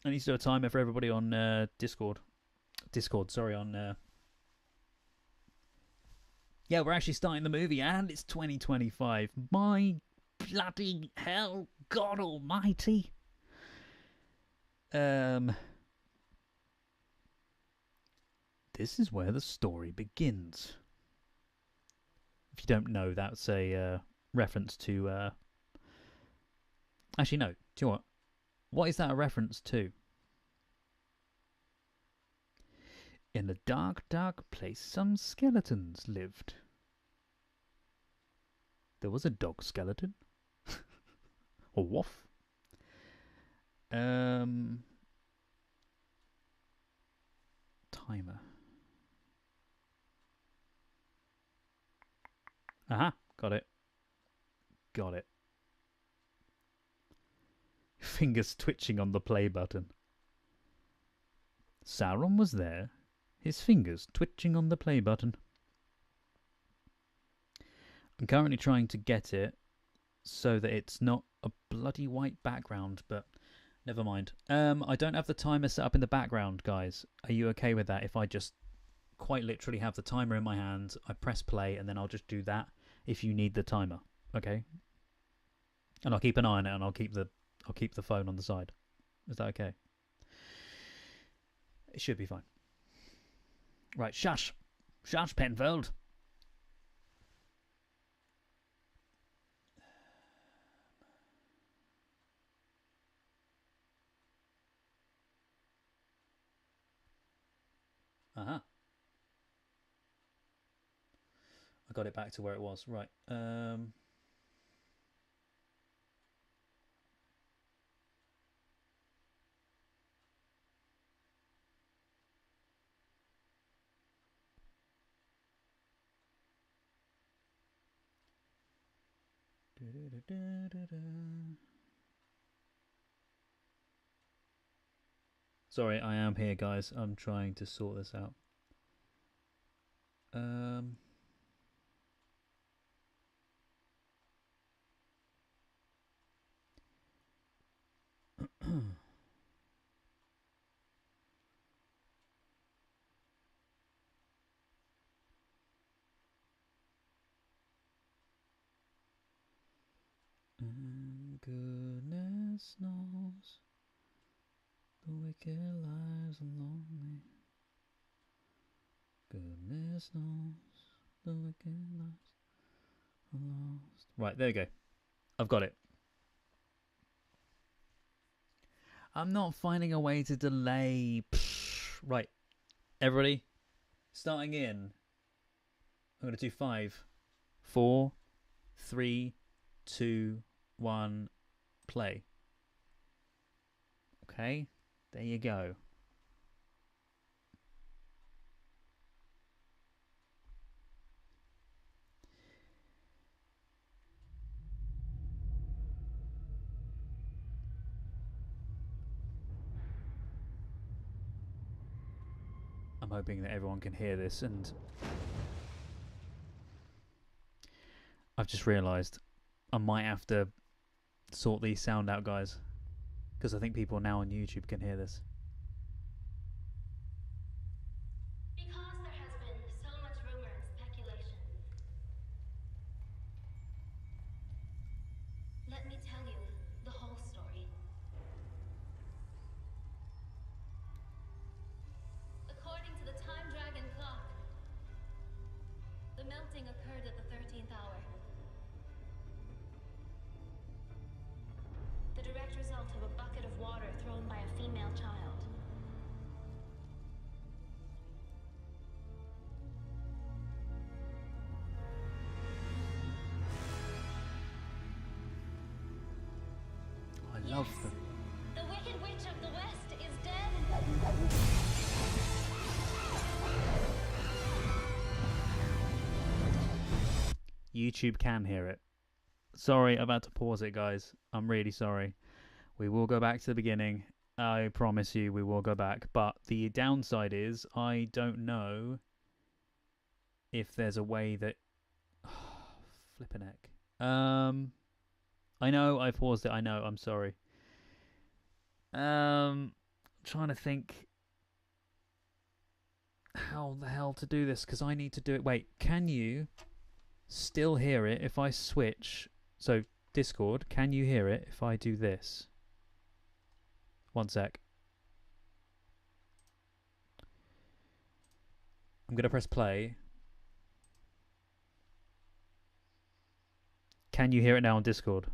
I need to do a timer for everybody on Discord. Discord, sorry, on... Yeah, we're actually starting the movie, and it's 2025. My bloody hell, God almighty. This is where the story begins. If you don't know, that's a reference to... Actually, no. Do you know what? What is that a reference to? In a dark, dark place, some skeletons lived. There was a dog skeleton. A wolf. Timer. Aha, got it. Got it. Fingers twitching on the play button. Sauron was there, his fingers twitching on the play button. I'm currently trying to get it so that it's not a bloody white background, but never mind. I don't have the timer set up in the background, guys. Are you okay with that? If I just quite literally have the timer in my hand, I press play, and then I'll just do that if you need the timer, okay? And I'll keep an eye on it, and I'll keep the phone on the side. Is that okay? It should be fine. Right, shush. Shush, Penfold. Uh-huh. I got it back to where it was. Right. Sorry, I am here, guys. I'm trying to sort this out. Goodness knows the wicked lives are lonely. Goodness knows the wicked lives are lost. Right, there we go. I've got it. I'm not finding a way to delay. Right, everybody, starting in. I'm going to do 5, 4, 3, 2, 1, play. Okay, there you go. I'm hoping that everyone can hear this, and I've just realised I might have to sort these sound out, guys, because I think people now on YouTube can hear this. Because there has been so much rumor and speculation, let me tell you the whole story. According to the Time Dragon clock, the melting occurred at the 13th hour. The direct result of a bucket of water thrown by a female child. I love them. The Wicked Witch of the West is dead. YouTube can hear it. Sorry, I've had to pause it, guys. I'm really sorry. We will go back to the beginning. I promise you we will go back. But the downside is I don't know if there's a way that... flippin' heck. I know I paused it. I know. I'm sorry. Trying to think how the hell to do this, because I need to do it. Wait, can you still hear it if I switch? So, Discord, can you hear it if I do this? One sec. I'm going to press play. Can you hear it now on Discord?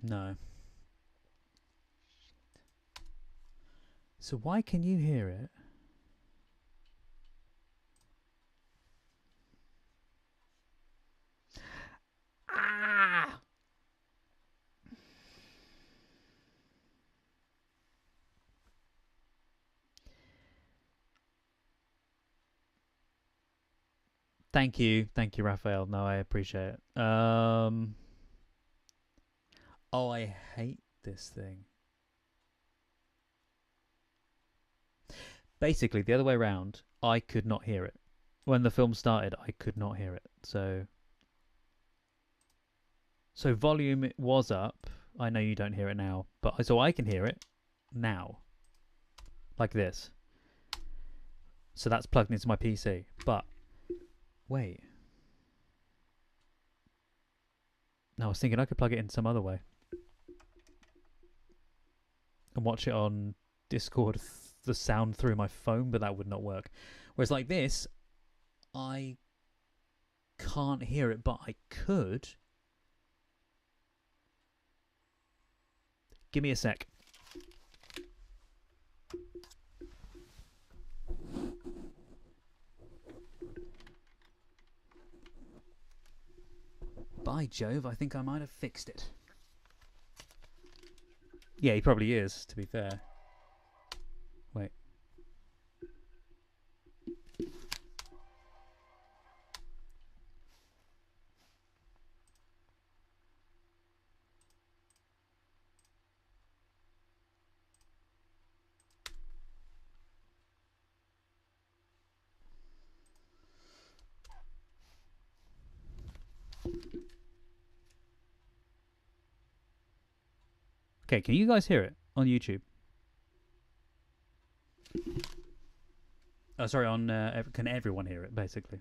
No. So why can you hear it? Ah! Thank you, Raphael. No, I appreciate it. Oh, I hate this thing. Basically, the other way around, I could not hear it. When the film started, I could not hear it. So volume was up. I know you don't hear it now, but so I can hear it now. Like this. So that's plugged into my PC. But wait. No, I was thinking I could plug it in some other way. And watch it on Discord, the sound through my phone, but that would not work. Whereas like this, I can't hear it, but I could. Give me a sec. By Jove, I think I might have fixed it. Yeah, he probably is, to be fair. Wait. Okay, can you guys hear it on YouTube? Oh, sorry, on can everyone hear it, basically?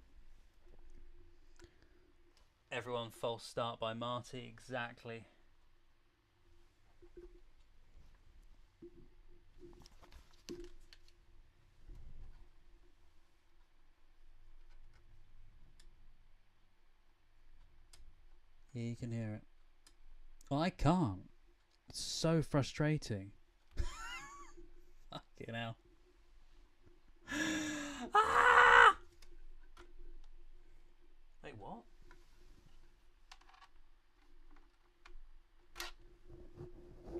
Everyone, false start by Marty, exactly. Yeah, you can hear it. Oh, I can't. It's so frustrating. Fucking hell. Ah! Wait, what?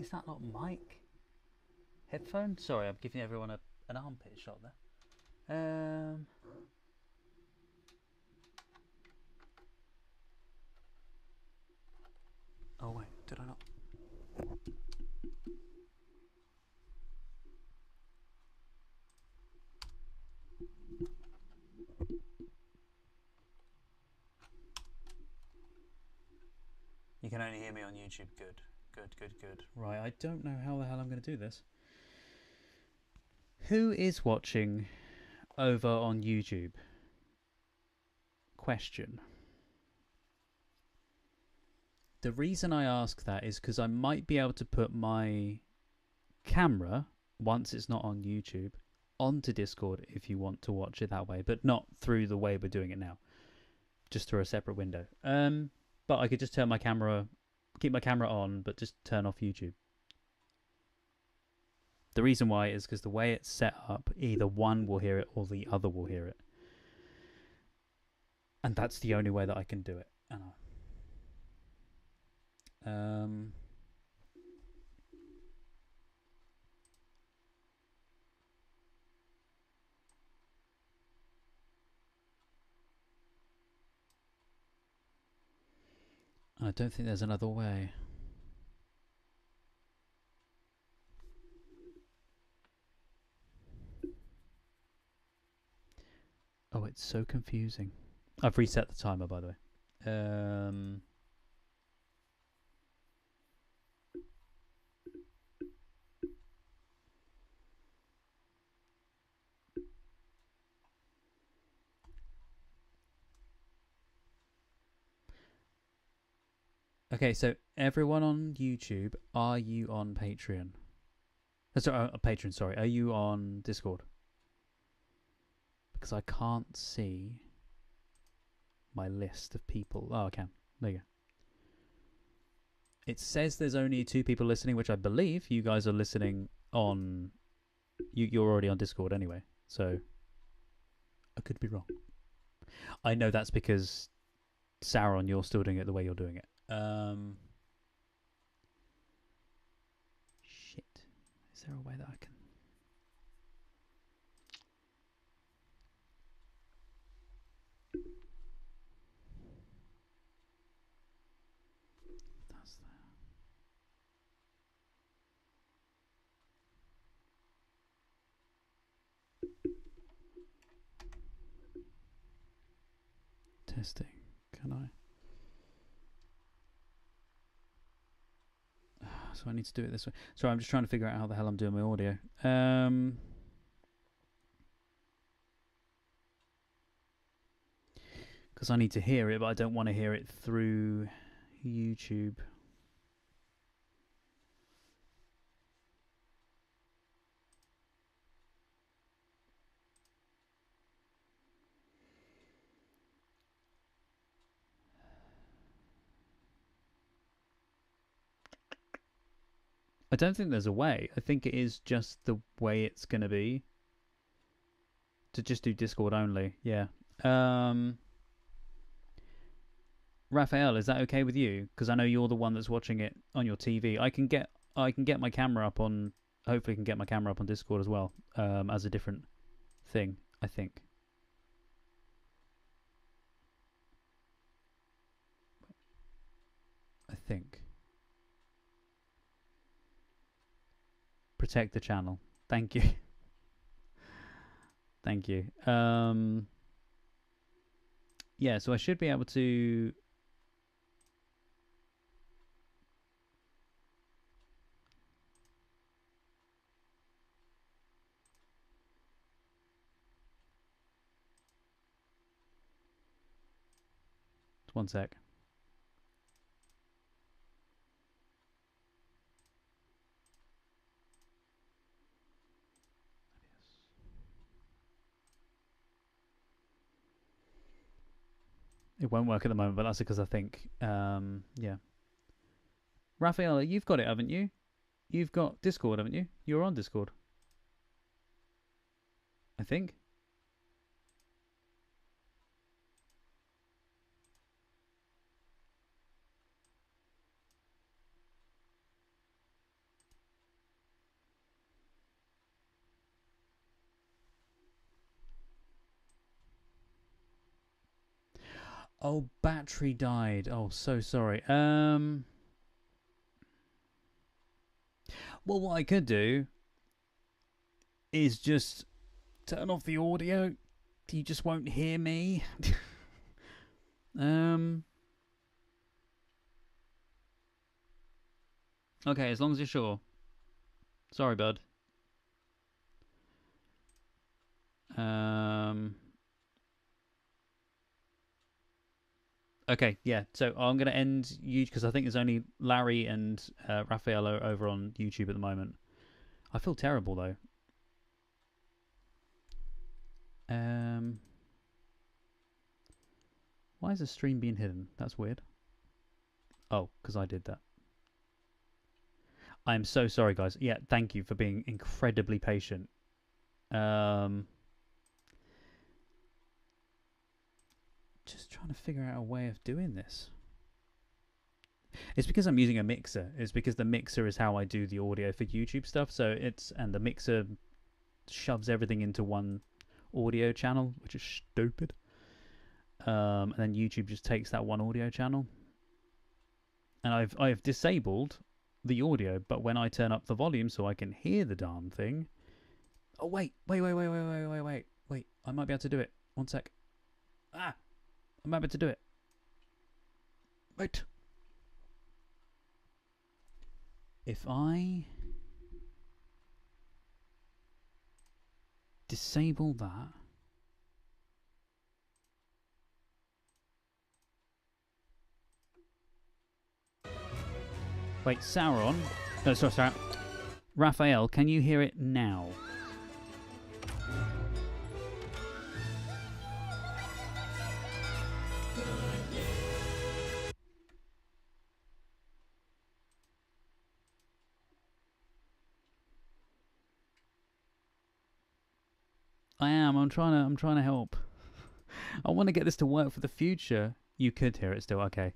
Is that not mic? Headphone? Sorry, I'm giving everyone an armpit shot there. Oh wait, did I not? You can only hear me on YouTube. Good. Right, I don't know how the hell I'm going to do this. Who is watching over on YouTube? Question. The reason I ask that is because I might be able to put my camera, once it's not on YouTube, onto Discord if you want to watch it that way, but not through the way we're doing it now. Just through a separate window. But I could just turn my camera, keep my camera on, but just turn off YouTube. The reason why is because the way it's set up, either one will hear it or the other will hear it. And that's the only way that I can do it. I don't think there's another way. Oh, it's so confusing. I've reset the timer, by the way. Okay, so everyone on YouTube, are you on Patreon? Sorry, Patreon, sorry. Are you on Discord? Because I can't see my list of people. Oh, I can. There you go. It says there's only 2 people listening, which I believe you guys are listening on... You're already on Discord anyway, so I could be wrong. I know that's because, Sauron, you're still doing it the way you're doing it. Shit. Is there a way that I can... That's that. Testing. Can I? So I need to do it this way. Sorry, I'm just trying to figure out how the hell I'm doing my audio. Because I need to hear it, but I don't want to hear it through YouTube. I don't think there's a way. I think it is just the way it's going to be. To just do Discord only, yeah. Raphael, is that okay with you? Because I know you're the one that's watching it on your TV. I can get my camera up on... Hopefully I can get my camera up on Discord as well. As a different thing, I think. Protect the channel. Thank you. Thank you. Yeah, so I should be able to... One sec. It won't work at the moment, but that's because I think, yeah. Raphael, you've got it, haven't you? You've got Discord, haven't you? You're on Discord. I think. Oh, battery died. Oh, so sorry. Well, what I could do is just turn off the audio. You just won't hear me. Okay, as long as you're sure. Sorry, bud. Okay, yeah. So I'm going to end YouTube because I think there's only Larry and Raphael over on YouTube at the moment. I feel terrible though. Why is the stream being hidden? That's weird. Oh, because I did that. I'm so sorry, guys. Yeah, thank you for being incredibly patient. Just trying to figure out a way of doing this. It's because I'm using a mixer. It's because the mixer is how I do the audio for YouTube stuff. So and the mixer shoves everything into one audio channel, which is stupid. And then YouTube just takes that one audio channel. And I've disabled the audio, but when I turn up the volume so I can hear the darn thing. Oh wait. I might be able to do it. One sec. Ah. I'm able to do it. Wait. If I disable that. Wait, Sauron. No, sorry. Raphael, can you hear it now? I am. I'm trying to help. I want to get this to work for the future. You could hear it still. Okay.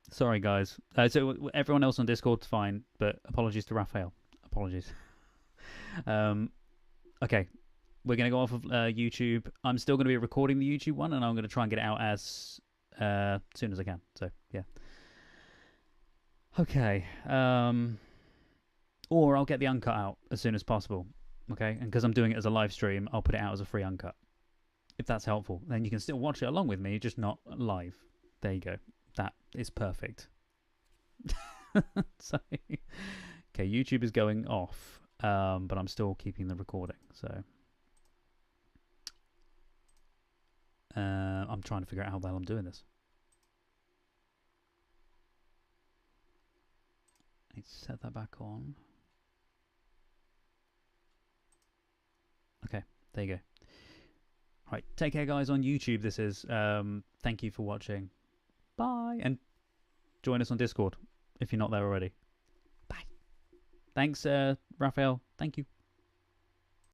Sorry, guys. So everyone else on Discord's fine, but apologies to Raphael. Apologies. Okay. We're going to go off of YouTube. I'm still going to be recording the YouTube one, and I'm going to try and get it out as soon as I can. So, yeah. Okay. Or I'll get the uncut out as soon as possible. Okay? And because I'm doing it as a live stream, I'll put it out as a free uncut. If that's helpful. Then you can still watch it along with me, just not live. There you go. That is perfect. So, okay, YouTube is going off, but I'm still keeping the recording. So, I'm trying to figure out how the hell I'm doing this. I need to set that back on. Okay, there you go. Right, take care, guys. On YouTube, this is. Thank you for watching. Bye, and join us on Discord if you're not there already. Bye. Thanks, Raphael. Thank you.